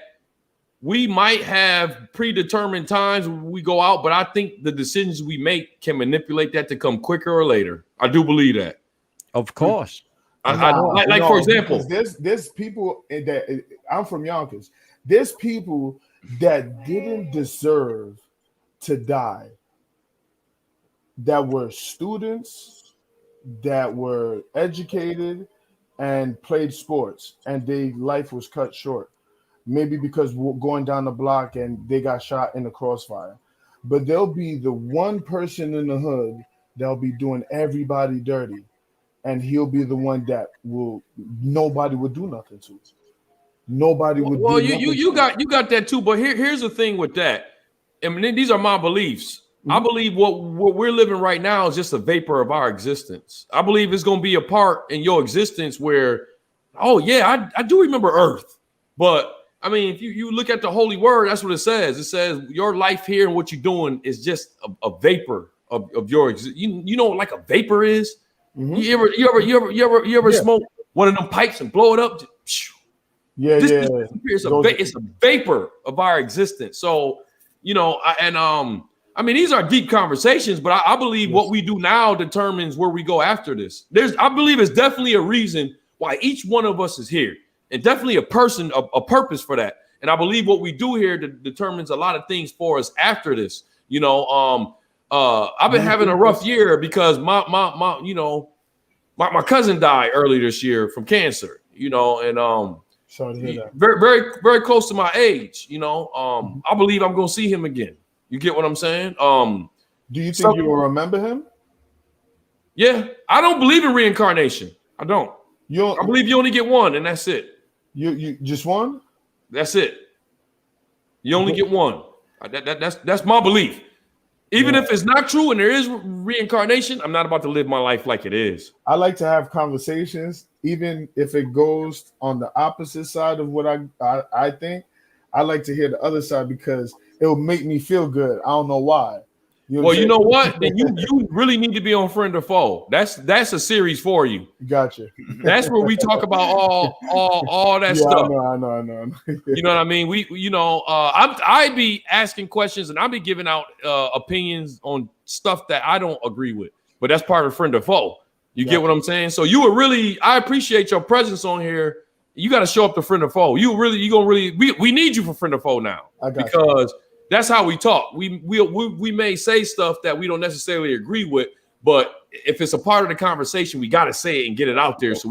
we might have predetermined times when we go out, but I think the decisions we make can manipulate that to come quicker or later. I do believe that. Of course. For example, there's people that I'm from Yonkers. There's people that didn't deserve to die, that were students, that were educated and played sports, and their life was cut short. Maybe because we're going down the block and they got shot in the crossfire. But there'll be the one person in the hood that'll be doing everybody dirty. And he'll be the one that nobody will do nothing to. Nobody would. Well, you got that too. But here's the thing with that. I mean, these are my beliefs. Mm-hmm. I believe what we're living right now is just a vapor of our existence. I believe it's going to be a part in your existence where, oh yeah, I do remember Earth. But I mean, if you look at the Holy Word, that's what it says. It says your life here and what you're doing is just a vapor of your existence. You know what like a vapor is? Mm-hmm. You ever smoke one of them pipes and blow it up? It's a vapor of our existence. So, you know, I mean, these are deep conversations, but I believe what we do now determines where we go after this. I believe it's definitely a reason why each one of us is here, and definitely a purpose for that. And I believe what we do here determines a lot of things for us after this. You know, I've been having a rough year because my cousin died early this year from cancer, you know, and sorry to hear that. Very, very, very close to my age, you know. I believe I'm gonna see him again. You get what I'm saying? Do you think you will remember him? Yeah, I don't believe in reincarnation. I don't. I believe you only get one, and that's it. You just one? That's it. You only get one. That's my belief. Even if it's not true and there is reincarnation, I'm not about to live my life like it is. I like to have conversations, even if it goes on the opposite side of what I think. I like to hear the other side because it will make me feel good. I don't know why. You know what? Then you really need to be on Friend or Foe. That's a series for you. Gotcha. That's where we talk about all that stuff. I know. You know what I mean? I be asking questions and I be giving out opinions on stuff that I don't agree with. But that's part of Friend or Foe. You get what I'm saying? So you were really, I appreciate your presence on here. You got to show up to friend or foe. We need you for friend or foe now because that's how we talk. We may say stuff that we don't necessarily agree with, but if it's a part of the conversation, we got to say it and get it out there so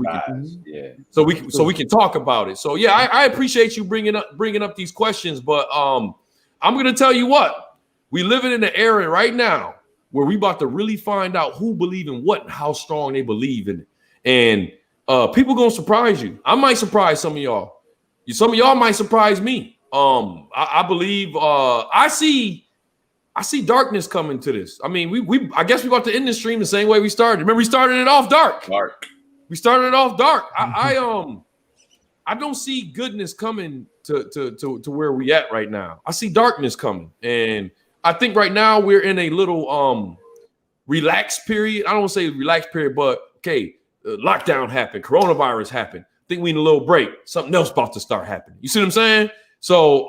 we can talk about it. So yeah, I appreciate you bringing up these questions, but I'm going to tell you what, we living in an era right now where we about to really find out who believe in what and how strong they believe in it. And people gonna surprise you. I might surprise some of y'all. Some of y'all might surprise me. I believe I see darkness coming to this. I mean, I guess we about to end this stream the same way we started. Remember, we started it off dark. We started it off dark. I don't see goodness coming to where we at right now. I see darkness coming, and I think right now we're in a little relaxed period. I don't want to say relaxed period, but okay, lockdown happened, coronavirus happened. I think we need a little break. Something else about to start happening. You see what I'm saying? So,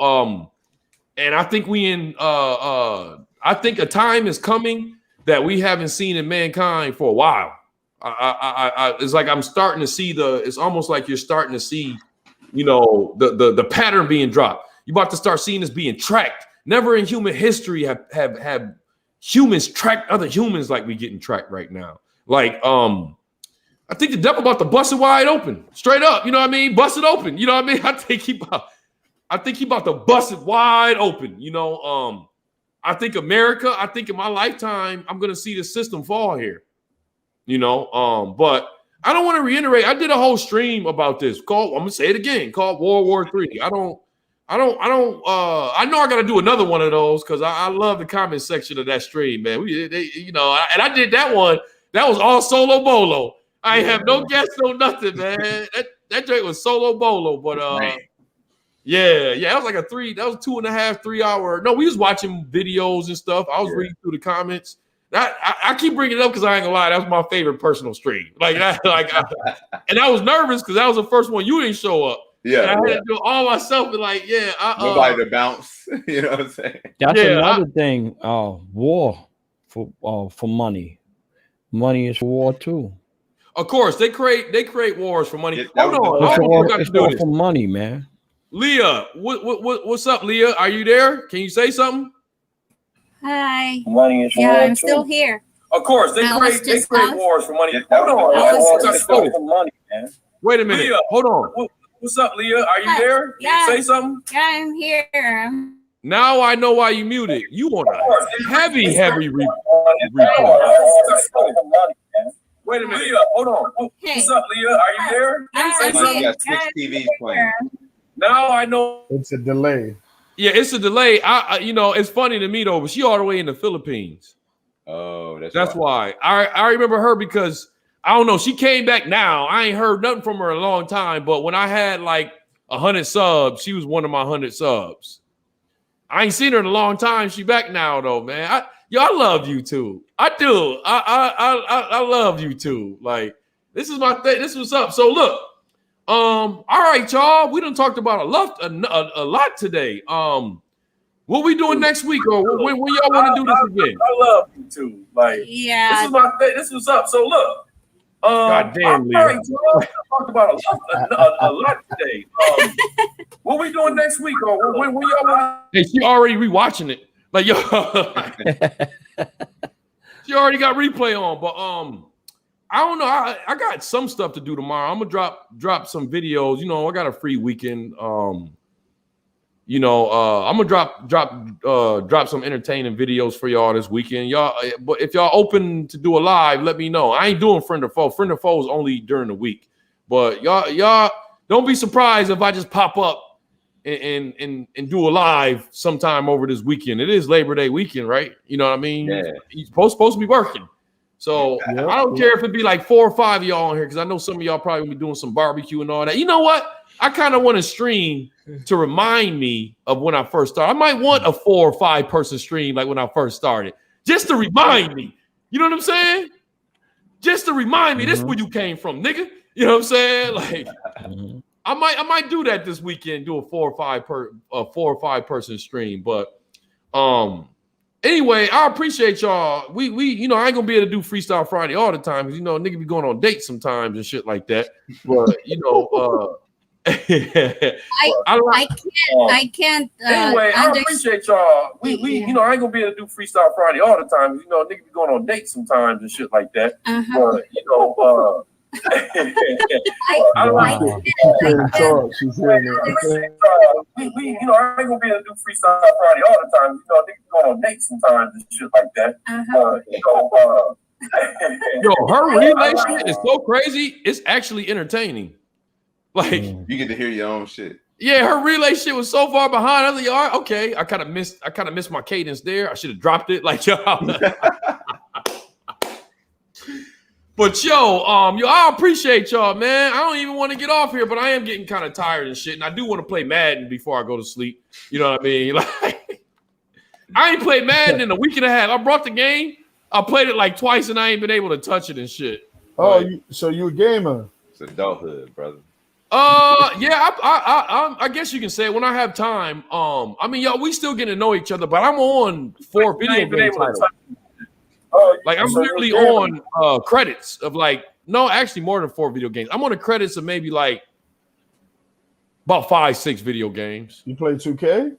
and I think I think a time is coming that we haven't seen in mankind for a while. It's like I'm starting to see it's almost like you're starting to see, the pattern being dropped. You're about to start seeing this being tracked. Never in human history have humans tracked other humans like we getting tracked right now. Like, I think the devil about to bust it wide open, straight up. You know what I mean? Bust it open. You know what I mean? I think he about to bust it wide open. I think America. I think in my lifetime, I'm gonna see the system fall here. But I don't want to reiterate. I did a whole stream about this. I'm gonna say it again. Called World War III. I know I got to do another one of those because I love the comment section of that stream, man. And I did that one. That was all solo bolo. I have no guests, no nothing, man. That joint was solo bolo, but yeah, that was like that was 2.5, 3 hour. No, we was watching videos and stuff. I was reading through the comments. I keep bringing it up because I ain't gonna lie, that was my favorite personal stream. And I was nervous because that was the first one you didn't show up. Yeah, and I had to do all myself and nobody to bounce. You know what I'm saying? That's another thing. War for money. Money is for war too. Of course, they create wars for money. Hold on, it's war for money, man. Leah, what's up, Leah? Are you there? Can you say something? Hi. Money is for war war I'm too. still here. Of course, they create wars for money. Hold on, it's for money, man. Wait a minute. Leah, hold on. What's up, Leah? Are you there? Can you say something? Yeah, I'm here. Now I know why you muted. You want a heavy report. Wait a minute. Leah, hold on. What's up, Leah? Are you there? You got 6 TVs playing. Now I know. It's a delay. Yeah, it's a delay. It's funny to me though, but she all the way in the Philippines. Oh, that's why. I remember her because I don't know. She came back now. I ain't heard nothing from her in a long time. But when I had like 100 subs, she was one of my 100 subs. I ain't seen her in a long time. She back now though, man. I love YouTube. I do. I love YouTube. Like this is my thing. This is what's up. So look. All right, y'all. We done talked about a lot today. What we doing next week, or when y'all want to do this again? I love YouTube. Like yeah. This is my thing. This is what's up. So look. God damn, Leah. Right, talked about a lot today. What we doing next week, or when y'all want? Hey, she already rewatching it. Like yo, she already got replay on. But I don't know. I got some stuff to do tomorrow. I'm gonna drop some videos. I got a free weekend. I'm gonna drop some entertaining videos for y'all this weekend, y'all. But if y'all open to do a live, let me know. I ain't doing friend or foe. Friend or foe is only during the week. But y'all don't be surprised if I just pop up and do a live sometime over this weekend. It is Labor Day weekend, right? You know what I mean? Yeah. You're supposed to be working. So I don't care if it be like 4 or 5 of y'all on here, because I know some of y'all probably will be doing some barbecue and all that. You know what? I kind of want to stream to remind me of when I first started. I might want a 4 or 5 person stream like when I first started, just to remind me. You know what I'm saying? Just to remind me, this is where you came from, nigga. You know what I'm saying? Like, I might do that this weekend, do a 4 or 5 person stream. But Anyway, I appreciate y'all. We you know, I ain't gonna be able to do Freestyle Friday all the time because you know nigga be going on dates sometimes and shit like that. But you know, I can't. Anyway, I appreciate y'all. We you know, I ain't gonna be able to do Freestyle Friday all the time because you know nigga be going on dates sometimes and shit like that. But you know, we, you know, I ain't gonna be able to do Freestyle Friday all the time. You know, niggas go on dates sometimes and shit like that. You know, yo, her relay shit is so crazy. It's actually entertaining. Like you get to hear your own shit. Yeah, her relay shit was so far behind. I was like, all right, okay. I kind of missed my cadence there. I should have dropped it. Like, yo. But yo, I appreciate y'all, man. I don't even want to get off here, but I am getting kind of tired and shit. And I do want to play Madden before I go to sleep. You know what I mean? Like, I ain't played Madden in a week and a half. I brought the game. I played it like twice, and I ain't been able to touch it and shit. Oh, like, so you a gamer? It's adulthood, brother. Yeah, I guess you can say when I have time. I mean, y'all, we still getting to know each other, but I'm on 4 video game titles. Like I'm literally on credits of like actually more than 4 video games. I'm on the credits of maybe like about 5-6 video games. You play 2K?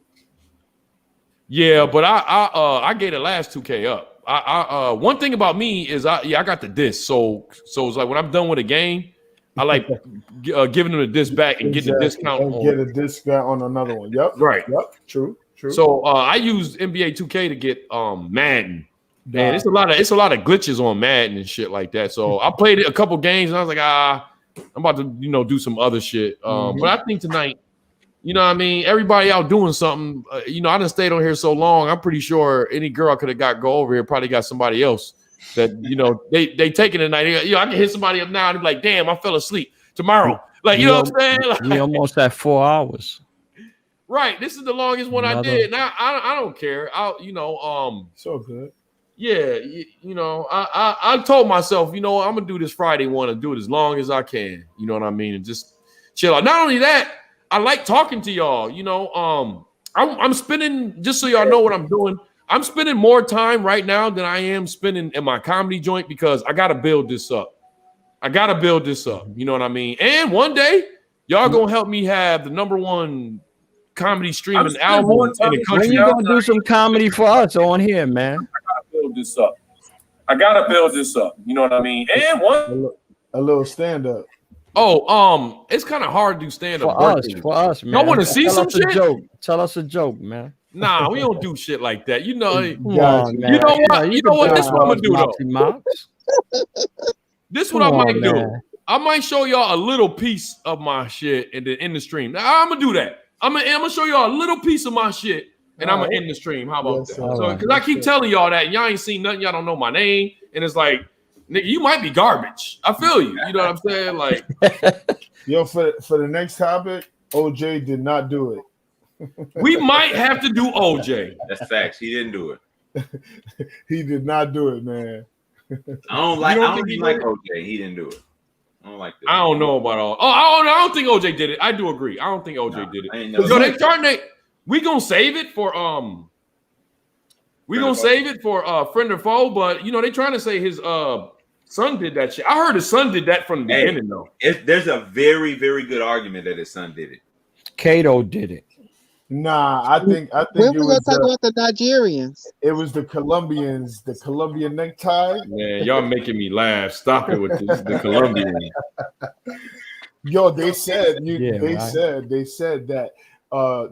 Yeah, but I gave the last 2K up. One thing about me is I got the disc, so it's like when I'm done with a game, I like giving them the disc back and getting the discount and get a discount on another one. Yep. Right. Yep. True. So I used NBA 2K to get Madden. Man, it's a lot of glitches on Madden and shit like that. So I played it a couple games and I was like, I'm about to do some other shit. But I think tonight, you know what I mean, everybody out doing something. I done stayed on here so long. I'm pretty sure any girl could have go over here probably got somebody else that they taking it tonight. I can hit somebody up now and be like, damn, I fell asleip tomorrow. Like, you know what I'm saying? Like, we almost at 4 hours. Right. This is the longest one I did. Now I don't care. So good. Yeah, I told myself, I'm gonna do this Friday one and do it as long as I can. You know what I mean? And just chill out. Not only that, I like talking to y'all. I'm spending, just so y'all know what I'm doing, I'm spending more time right now than I am spending in my comedy joint because I gotta build this up. You know what I mean? And one day, y'all gonna help me have the #1 comedy streaming album in the country. When you gonna do some comedy for us on here, man? I gotta build this up. You know what I mean? And a little stand up. Oh, it's kind of hard to do stand up for us, man. Y'all want to see some shit? Tell us a joke, man. Nah, we don't do shit like that. You know what? This is what I'm gonna do though. This is what I might do. I might show y'all a little piece of my shit in the stream. Now, I'm gonna do that. I'm gonna show y'all a little piece of my shit. And I'm gonna end the stream. How about that? So, because I keep telling y'all that y'all ain't seen nothing, y'all don't know my name, and it's like, nigga, you might be garbage. I feel you. You know what I'm saying? Like, yo, for the next topic, OJ did not do it. We might have to do OJ. That's facts. He didn't do it. He did not do it, man. I don't like OJ. He didn't do it. I don't like that. I don't know about all. I don't think OJ did it. I do agree. I don't think OJ did it. We gonna save it for friend or foe, but they trying to say his son did that shit. I heard his son did that from the beginning though. There's a very, very good argument that his son did it. Kato did it. Nah, I think when we gonna talk about the Nigerians? It was the Colombians, the Colombian necktie. Man, y'all making me laugh. Stop it with this, the Colombian. Yo, they said that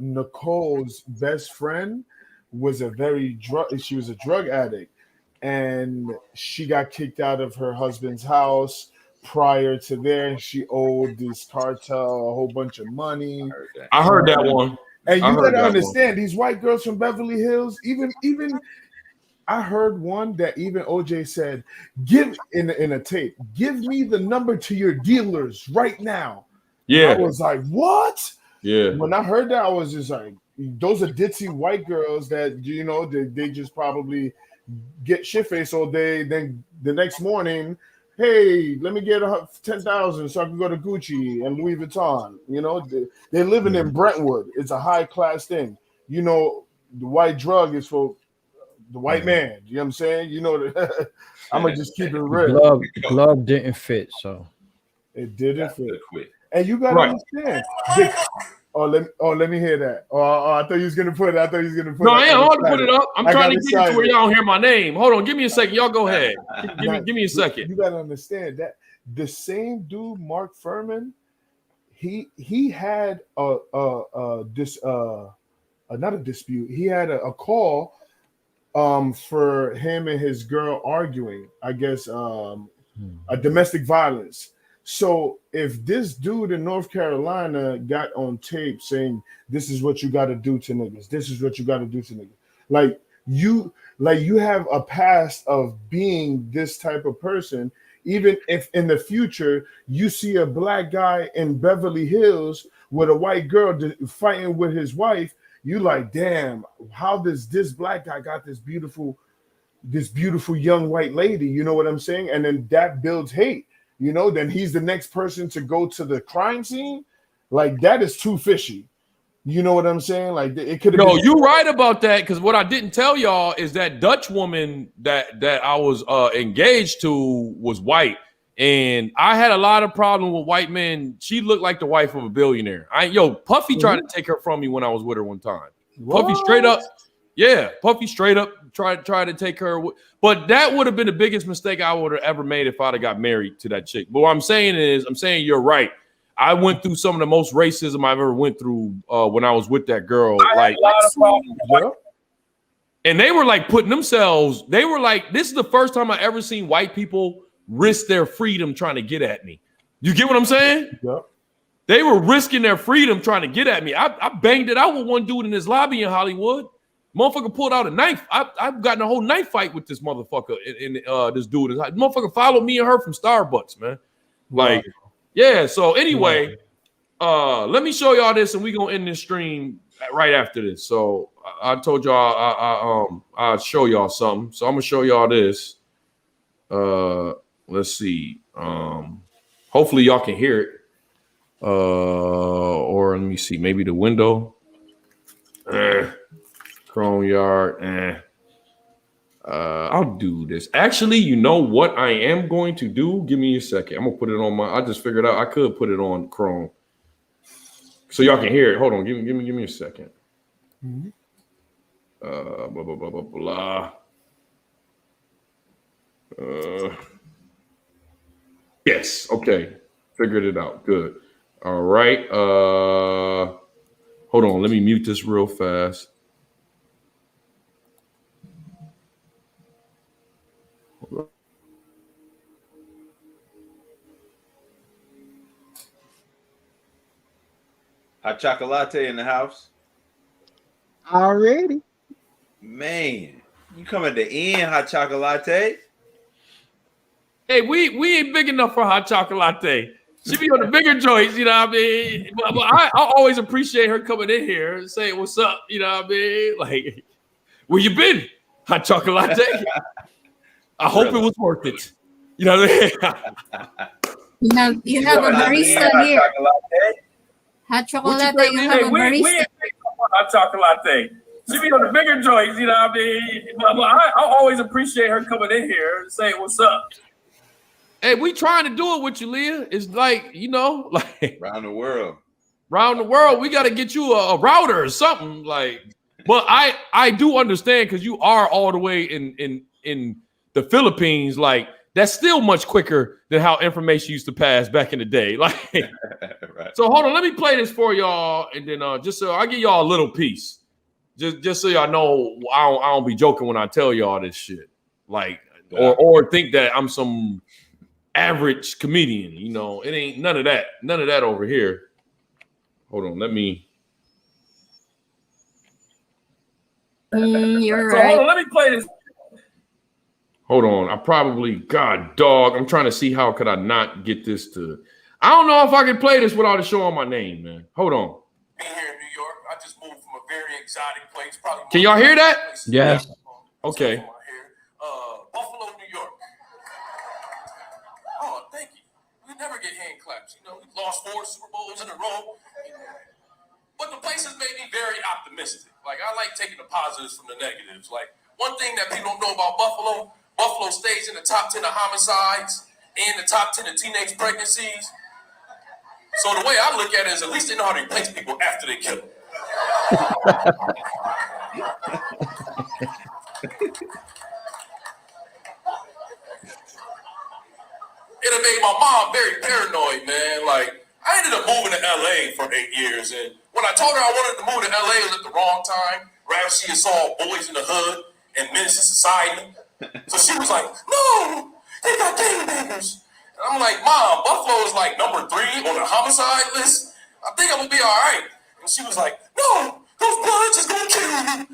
Nicole's best friend was a drug addict, and she got kicked out of her husband's house prior to there, and she owed this cartel a whole bunch of money. I heard that one. And you gotta understand, these white girls from Beverly Hills, even I heard one that even OJ said, give in a tape, give me the number to your dealers right now. Yeah. And I was like, what? Yeah. When I heard that, I was just like, those are ditzy white girls that they just probably get shit faced all day. Then the next morning, hey, let me get 10,000 so I can go to Gucci and Louis Vuitton. They're living in Brentwood. It's a high class thing. The white drug is for the white man. You know what I'm saying? You know, I'm gonna just keep it real. Glove didn't fit, so it didn't fit. And you gotta understand. Let me hear that. I thought you was gonna put it. I thought you was gonna put no, it. I want to put it up. I'm trying to get it to where y'all don't hear my name. Hold on, give me a second. Y'all go ahead. Give me a second. You gotta understand that the same dude, Mark Furman, he had not a dispute. He had a call for him and his girl arguing, I guess, a domestic violence. So if this dude in North Carolina got on tape saying, this is what you got to do to niggas, this is what you got to do to niggas, you have a past of being this type of person. Even if in the future you see a black guy in Beverly Hills with a white girl fighting with his wife, you like, damn, how does this black guy got this beautiful young white lady? You know what I'm saying? And then that builds hate. You know, then he's the next person to go to the crime scene. Like, that is too fishy. You know what I'm saying? Like, it could have been. No, you're right about that, because what I didn't tell y'all is that Dutch woman that I was engaged to was white. And I had a lot of problem with white men. She looked like the wife of a billionaire. Puffy tried to take her from me when I was with her one time. What? Puffy straight up tried to take her. But that would have been the biggest mistake I would have ever made if I'd have got married to that chick. But what I'm saying you're right. I went through some of the most racism I've ever went through when I was with that girl. And they were like putting themselves, they were like, this is the first time I ever seen white people risk their freedom trying to get at me. You get what I'm saying? Yep. They were risking their freedom trying to get at me. I banged it out with one dude in this lobby in Hollywood. Motherfucker pulled out a knife. I've gotten a whole knife fight with this motherfucker and this dude. Motherfucker followed me and her from Starbucks, man. Like, yeah. So anyway, let me show y'all this, and we gonna end this stream right after this. So I told y'all I'll show y'all something. So I'm gonna show y'all this. Let's see. Hopefully y'all can hear it. Or let me see. Maybe the window. Chrome Yard. I'll do this. Actually, you know what I am going to do? Give me a second. I'm gonna put it on my. I just figured out I could put it on Chrome, so y'all can hear it. Hold on. Give me a second. Mm-hmm. Blah blah blah blah blah. Yes. Okay. Figured it out. Good. All right. Hold on. Let me mute this real fast. Hot chocolate in the house. Already. Man, you come at the end, hot chocolate. Hey, we ain't big enough for hot chocolate. She be on the bigger joints, you know what I mean? But I always appreciate her coming in here and saying, what's up? You know what I mean? Like, where you been, hot chocolate? I hope it was worth it. You know what I mean? You have a barista here. Hot chocolate, you have a barista. We ain't big enough for hot chocolate. She be on the bigger joints, you know what I mean? But I always appreciate her coming in here and saying, what's up? Hey, we trying to do it with you, Leah. It's like, you know, like around the world. We got to get you a router or something. Like, but I do understand, because you are all the way in the Philippines. Like, that's still much quicker than how information used to pass back in the day. Like, right. So hold on, let me play this for y'all, and then just so I'll give y'all a little piece, just so y'all know I don't be joking when I tell y'all this shit. Like, or think that I'm some average comedian. You know, it ain't none of that over here. Hold on, let me. You're so right. Hold on, let me play this. Hold on, God dog, I'm trying to see how could I not get this to. I don't know if I can play this without it showing my name, man. Hold on. Being here in New York, I just moved from a very exotic place. Probably. Can y'all hear that? Yes. Okay. Buffalo, New York. Oh, thank you. We never get hand claps. You know, we lost 4 Super Bowls in a row. But the place has made me very optimistic. Like, I like taking the positives from the negatives. Like, one thing that people don't know about Buffalo, Buffalo stays in the top 10 of homicides and the top 10 of teenage pregnancies. So the way I look at it is at least they know how to replace people after they kill them. It made my mom very paranoid, man. Like, I ended up moving to LA for 8 years, and when I told her I wanted to move to LA, it was at the wrong time. Right, she saw boys in the hood and menace to society. So she was like, no, they got gangbangers. And I'm like, Mom, Buffalo is like number 3 on the homicide list. I think I'm gonna be all right. And she was like, no, those bloods is gonna kill you.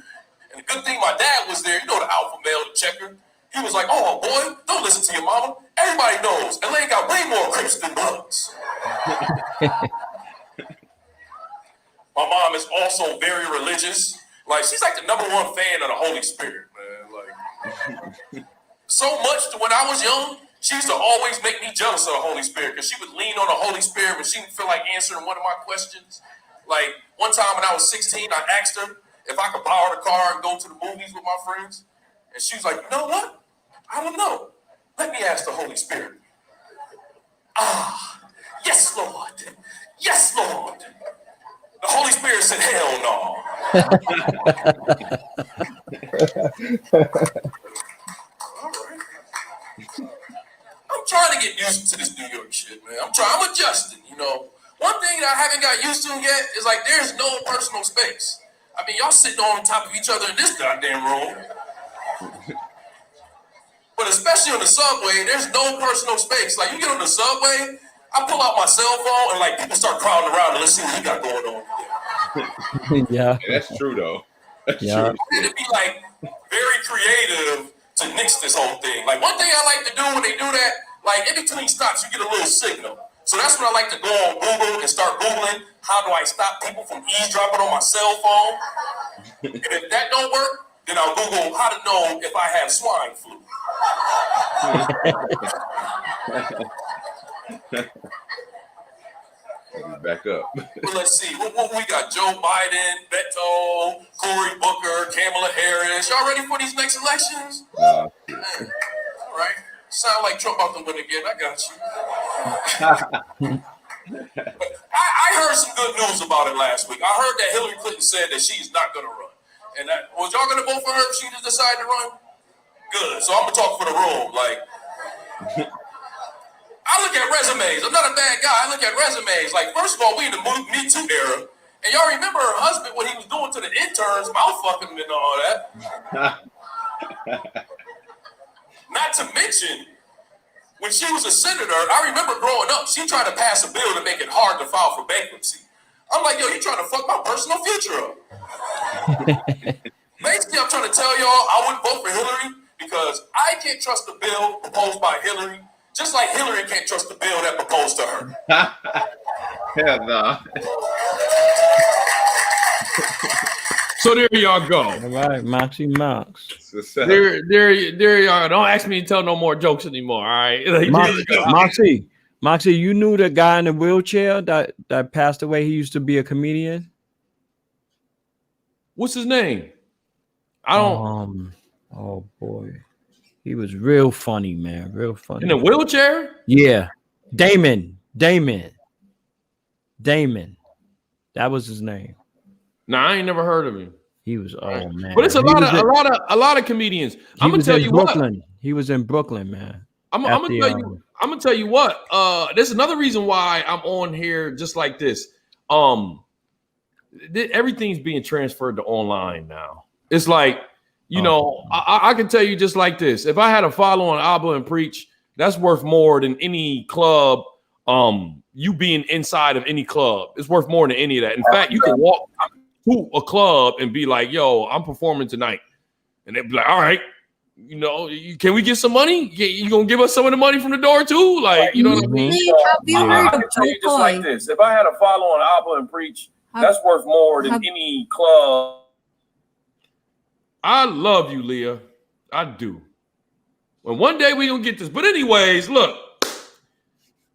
And the good thing my dad was there, you know, the alpha male, the checker. He was like, oh, boy, don't listen to your mama. Everybody knows LA got way more Crips than Bloods. My mom is also very religious. Like, she's like the #1 fan of the Holy Spirit, man. Like, so much that when I was young, she used to always make me jealous of the Holy Spirit because she would lean on the Holy Spirit when she didn't feel like answering one of my questions. Like, one time when I was 16, I asked her if I could borrow the car and go to the movies with my friends. And she was like, you know what? I don't know. Let me ask the Holy Spirit. Ah, yes, Lord. Yes, Lord. The Holy Spirit said, hell no. All right. I'm trying to get used to this New York shit, man. I'm adjusting, you know. One thing that I haven't got used to yet is like there's no personal space. I mean, y'all sitting on top of each other in this goddamn room. But especially on the subway, there's no personal space. Like, you get on the subway, I pull out my cell phone and like people start crowding around and let's see what you got going on. Yeah, that's true though. That's true. It'd be like very creative to nix this whole thing. Like, one thing I like to do when they do that, like in between stops, you get a little signal. So that's when I like to go on Google and start Googling how do I stop people from eavesdropping on my cell phone. And if that don't work, then I'll Google how to know if I have swine flu. Back up. Well, let's see. What we got? Joe Biden, Beto, Cory Booker, Kamala Harris. Y'all ready for these next elections? All right. Sound like Trump about to win again. I got you. I heard some good news about it last week. I heard that Hillary Clinton said that she's not going to run. And was y'all going to vote for her if she just decided to run? Good. So I'm going to talk for the room. Like, I look at resumes. I'm not a bad guy. I look at resumes. Like, first of all, we in the Me Too era. And y'all remember her husband, what he was doing to the interns, mouth fucking and all that. Not to mention, when she was a senator, I remember growing up, she tried to pass a bill to make it hard to file for bankruptcy. I'm like, yo, you trying to fuck my personal future up. Basically, I'm trying to tell y'all I wouldn't vote for Hillary because I can't trust the bill proposed by Hillary, just like Hillary can't trust the bill that proposed to her. Hell no. So there y'all go. All right, Moxy Mox. There y'all. Don't ask me to tell no more jokes anymore. All right, Moxy, you knew the guy in the wheelchair that passed away? He used to be a comedian. What's his name? I don't. Oh boy, he was real funny, man. Real funny. In a wheelchair? Yeah, Damon. That was his name. Nah, I ain't never heard of him. He was man. But it's a lot of comedians. I'm gonna tell you Brooklyn. what. He was in Brooklyn, man. I'm gonna tell you what. There's another reason why I'm on here just like this. Everything's being transferred to online now. It's like, you know, I can tell you just like this. If I had a follow on Abba and Preach, that's worth more than any club. You being inside of any club, it's worth more than any of that. In fact, you can walk to a club and be like, yo, I'm performing tonight. And they'd be like, all right, you know, can we get some money? You gonna give us some of the money from the door too? Like, you know what I mean? I can tell you just like this. If I had a follow on Abba and Preach, that's worth more than any club. I love you, Leah. I do. Well, one day we gonna get this. But anyways, look,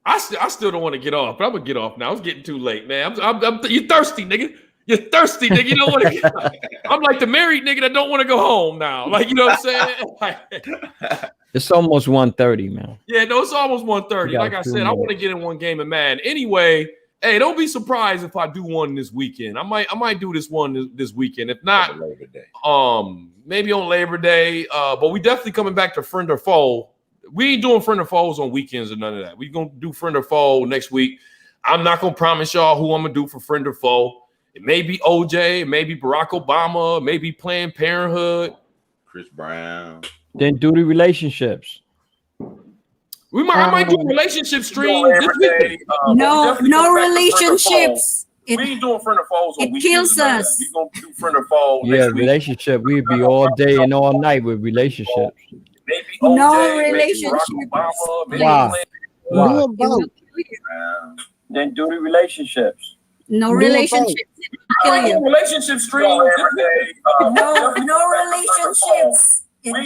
I still don't want to get off, but I'm gonna get off now. It's getting too late, man. You thirsty, nigga. You're thirsty, nigga. You don't want to. I'm like the married nigga that don't want to go home now. Like, you know what I'm saying? It's almost 1:30, man. Yeah, no, it's almost 1:30. Like I said, I want to get in one game of Madden. Anyway, hey, don't be surprised if I do one this weekend. I might do this one this weekend. If not, Labor Day. Maybe on Labor Day. But we definitely coming back to friend or foe. We ain't doing friend or foes on weekends or none of that. We gonna do friend or foe next week. I'm not gonna promise y'all who I'm gonna do for friend or foe. It may be OJ, it may be Barack Obama, maybe Planned Parenthood, Chris Brown. Then do the relationships. I might do a relationship stream this weekend. No relationships. We ain't doing friend or foes. It kills us. We gonna do friend or foe. Yeah, relationship. We'd be all day and all night with relationships. Maybe No relationships. Wow. Wow. Then do the relationships. No relationships. Kill you. Relationship stream. No relationships. I'm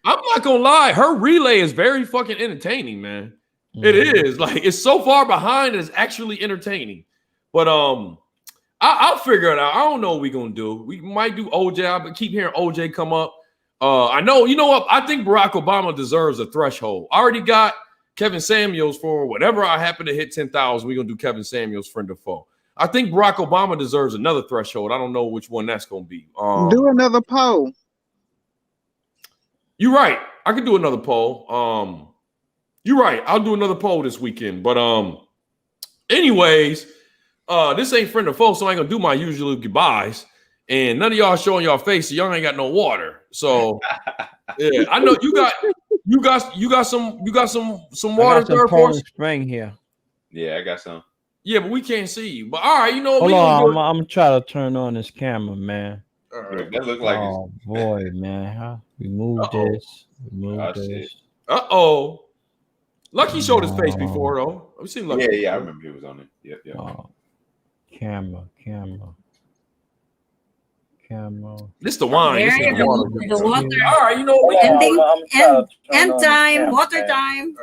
not gonna lie, her relay is very fucking entertaining, man. It is like it's so far behind, it's actually entertaining. But I'll figure it out. I don't know what we're gonna do. We might do OJ. I keep hearing OJ come up. I know, you know what? I think Barack Obama deserves a threshold. I already got Kevin Samuels for whatever I happen to hit 10,000. We're gonna do Kevin Samuels friend or foe. I think Barack Obama deserves another threshold. I don't know which one that's gonna be. Do another poll. You're right. I could do another poll. You're right. I'll do another poll this weekend. But anyways, this ain't friend or foe, so I ain't gonna do my usual goodbyes. And none of y'all showing y'all face, so y'all ain't got no water. So yeah, I know you got some water. Some Palm Spring here. Yeah, I got some. Yeah, but we can't see you. But all right, you know what? Hold on, I'm gonna try to turn on this camera, man. All right. That look like oh boy, man. How remove this. Remove this. Uh-oh. Lucky showed his face before, though. We seen Lucky. Yeah, I remember he was on it. Yep. Camera. This the wine. This is the water. All right, you know what? End time, water time.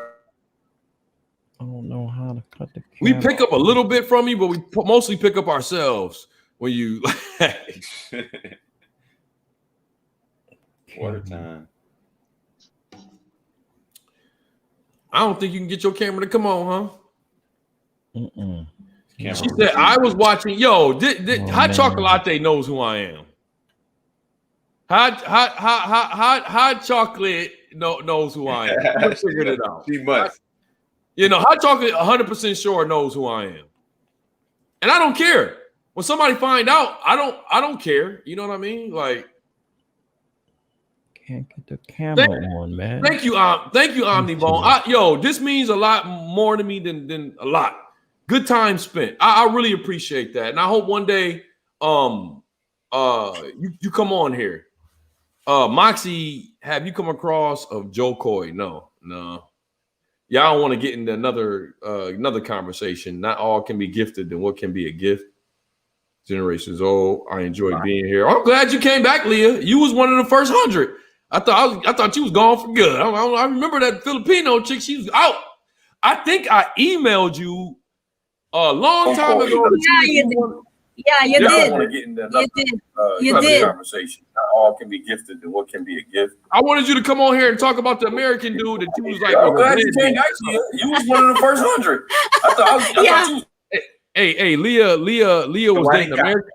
I don't know how to cut the camera. We pick up a little bit from you, but we mostly pick up ourselves when you. Water time. I don't think you can get your camera to come on, huh? She said, I was watching. Yo, Hot Chocolate Latte knows who I am. Hot Chocolate knows who I am. I figured it out. She must. Hot Chocolate 100% sure knows who I am. And I don't care. When somebody find out, I don't care. You know what I mean? Like, can't get the camera on, man. Thank you, Omnibone. This means a lot more to me than a lot. Good time spent. I really appreciate that, and I hope one day, you come on here. Moxy, have you come across of Joe Coy? No. Y'all don't want to get into another conversation. Not all can be gifted, and what can be a gift. Generations old. I enjoy being here. I'm glad you came back, Leah. You was one of the first 100. I thought you was gone for good. I remember that Filipino chick. She was out. I think I emailed you a long time ago. Yeah, you did. You did. Conversation. Not all can be gifted, and what can be a gift. I wanted you to come on here and talk about the American dude that you was like. I'm glad you came back. You was one of the first 100. I thought you. Hey, Leah was dating American.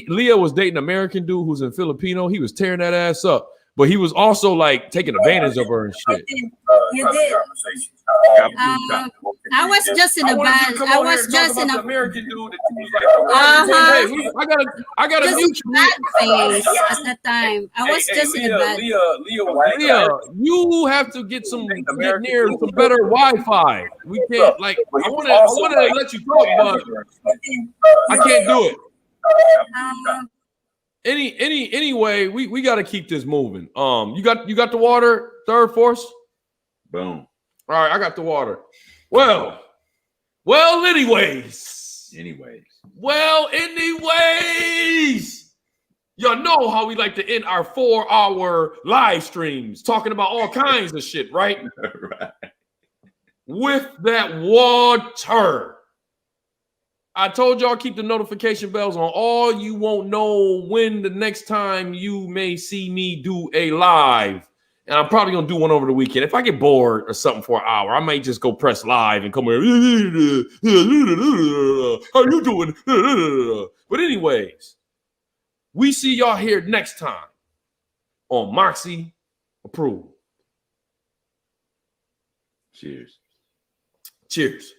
Leah was dating an American dude who's in Filipino. He was tearing that ass up, but he was also like taking advantage of her and shit. You did. I was just in a bad. I was just in a American dude that you was like. Hey, I got a mutual bad phase at that time. I was just in a bad. Leah, you have to get near some better Wi-Fi. We can't like. I want to let you talk, but I can't do it. Anyway, we got to keep this moving. You got the water, third force. Boom. All right, I got the water. Well, anyways. Y'all know how we like to end our 4-hour live streams talking about all kinds of shit, right? Right. With that water. I told y'all keep the notification bells on. All you won't know when the next time you may see me do a live. And I'm probably going to do one over the weekend. If I get bored or something for an hour, I might just go press live and come here. How you doing? But anyways, we see y'all here next time on Moxy Approved. Cheers. Cheers.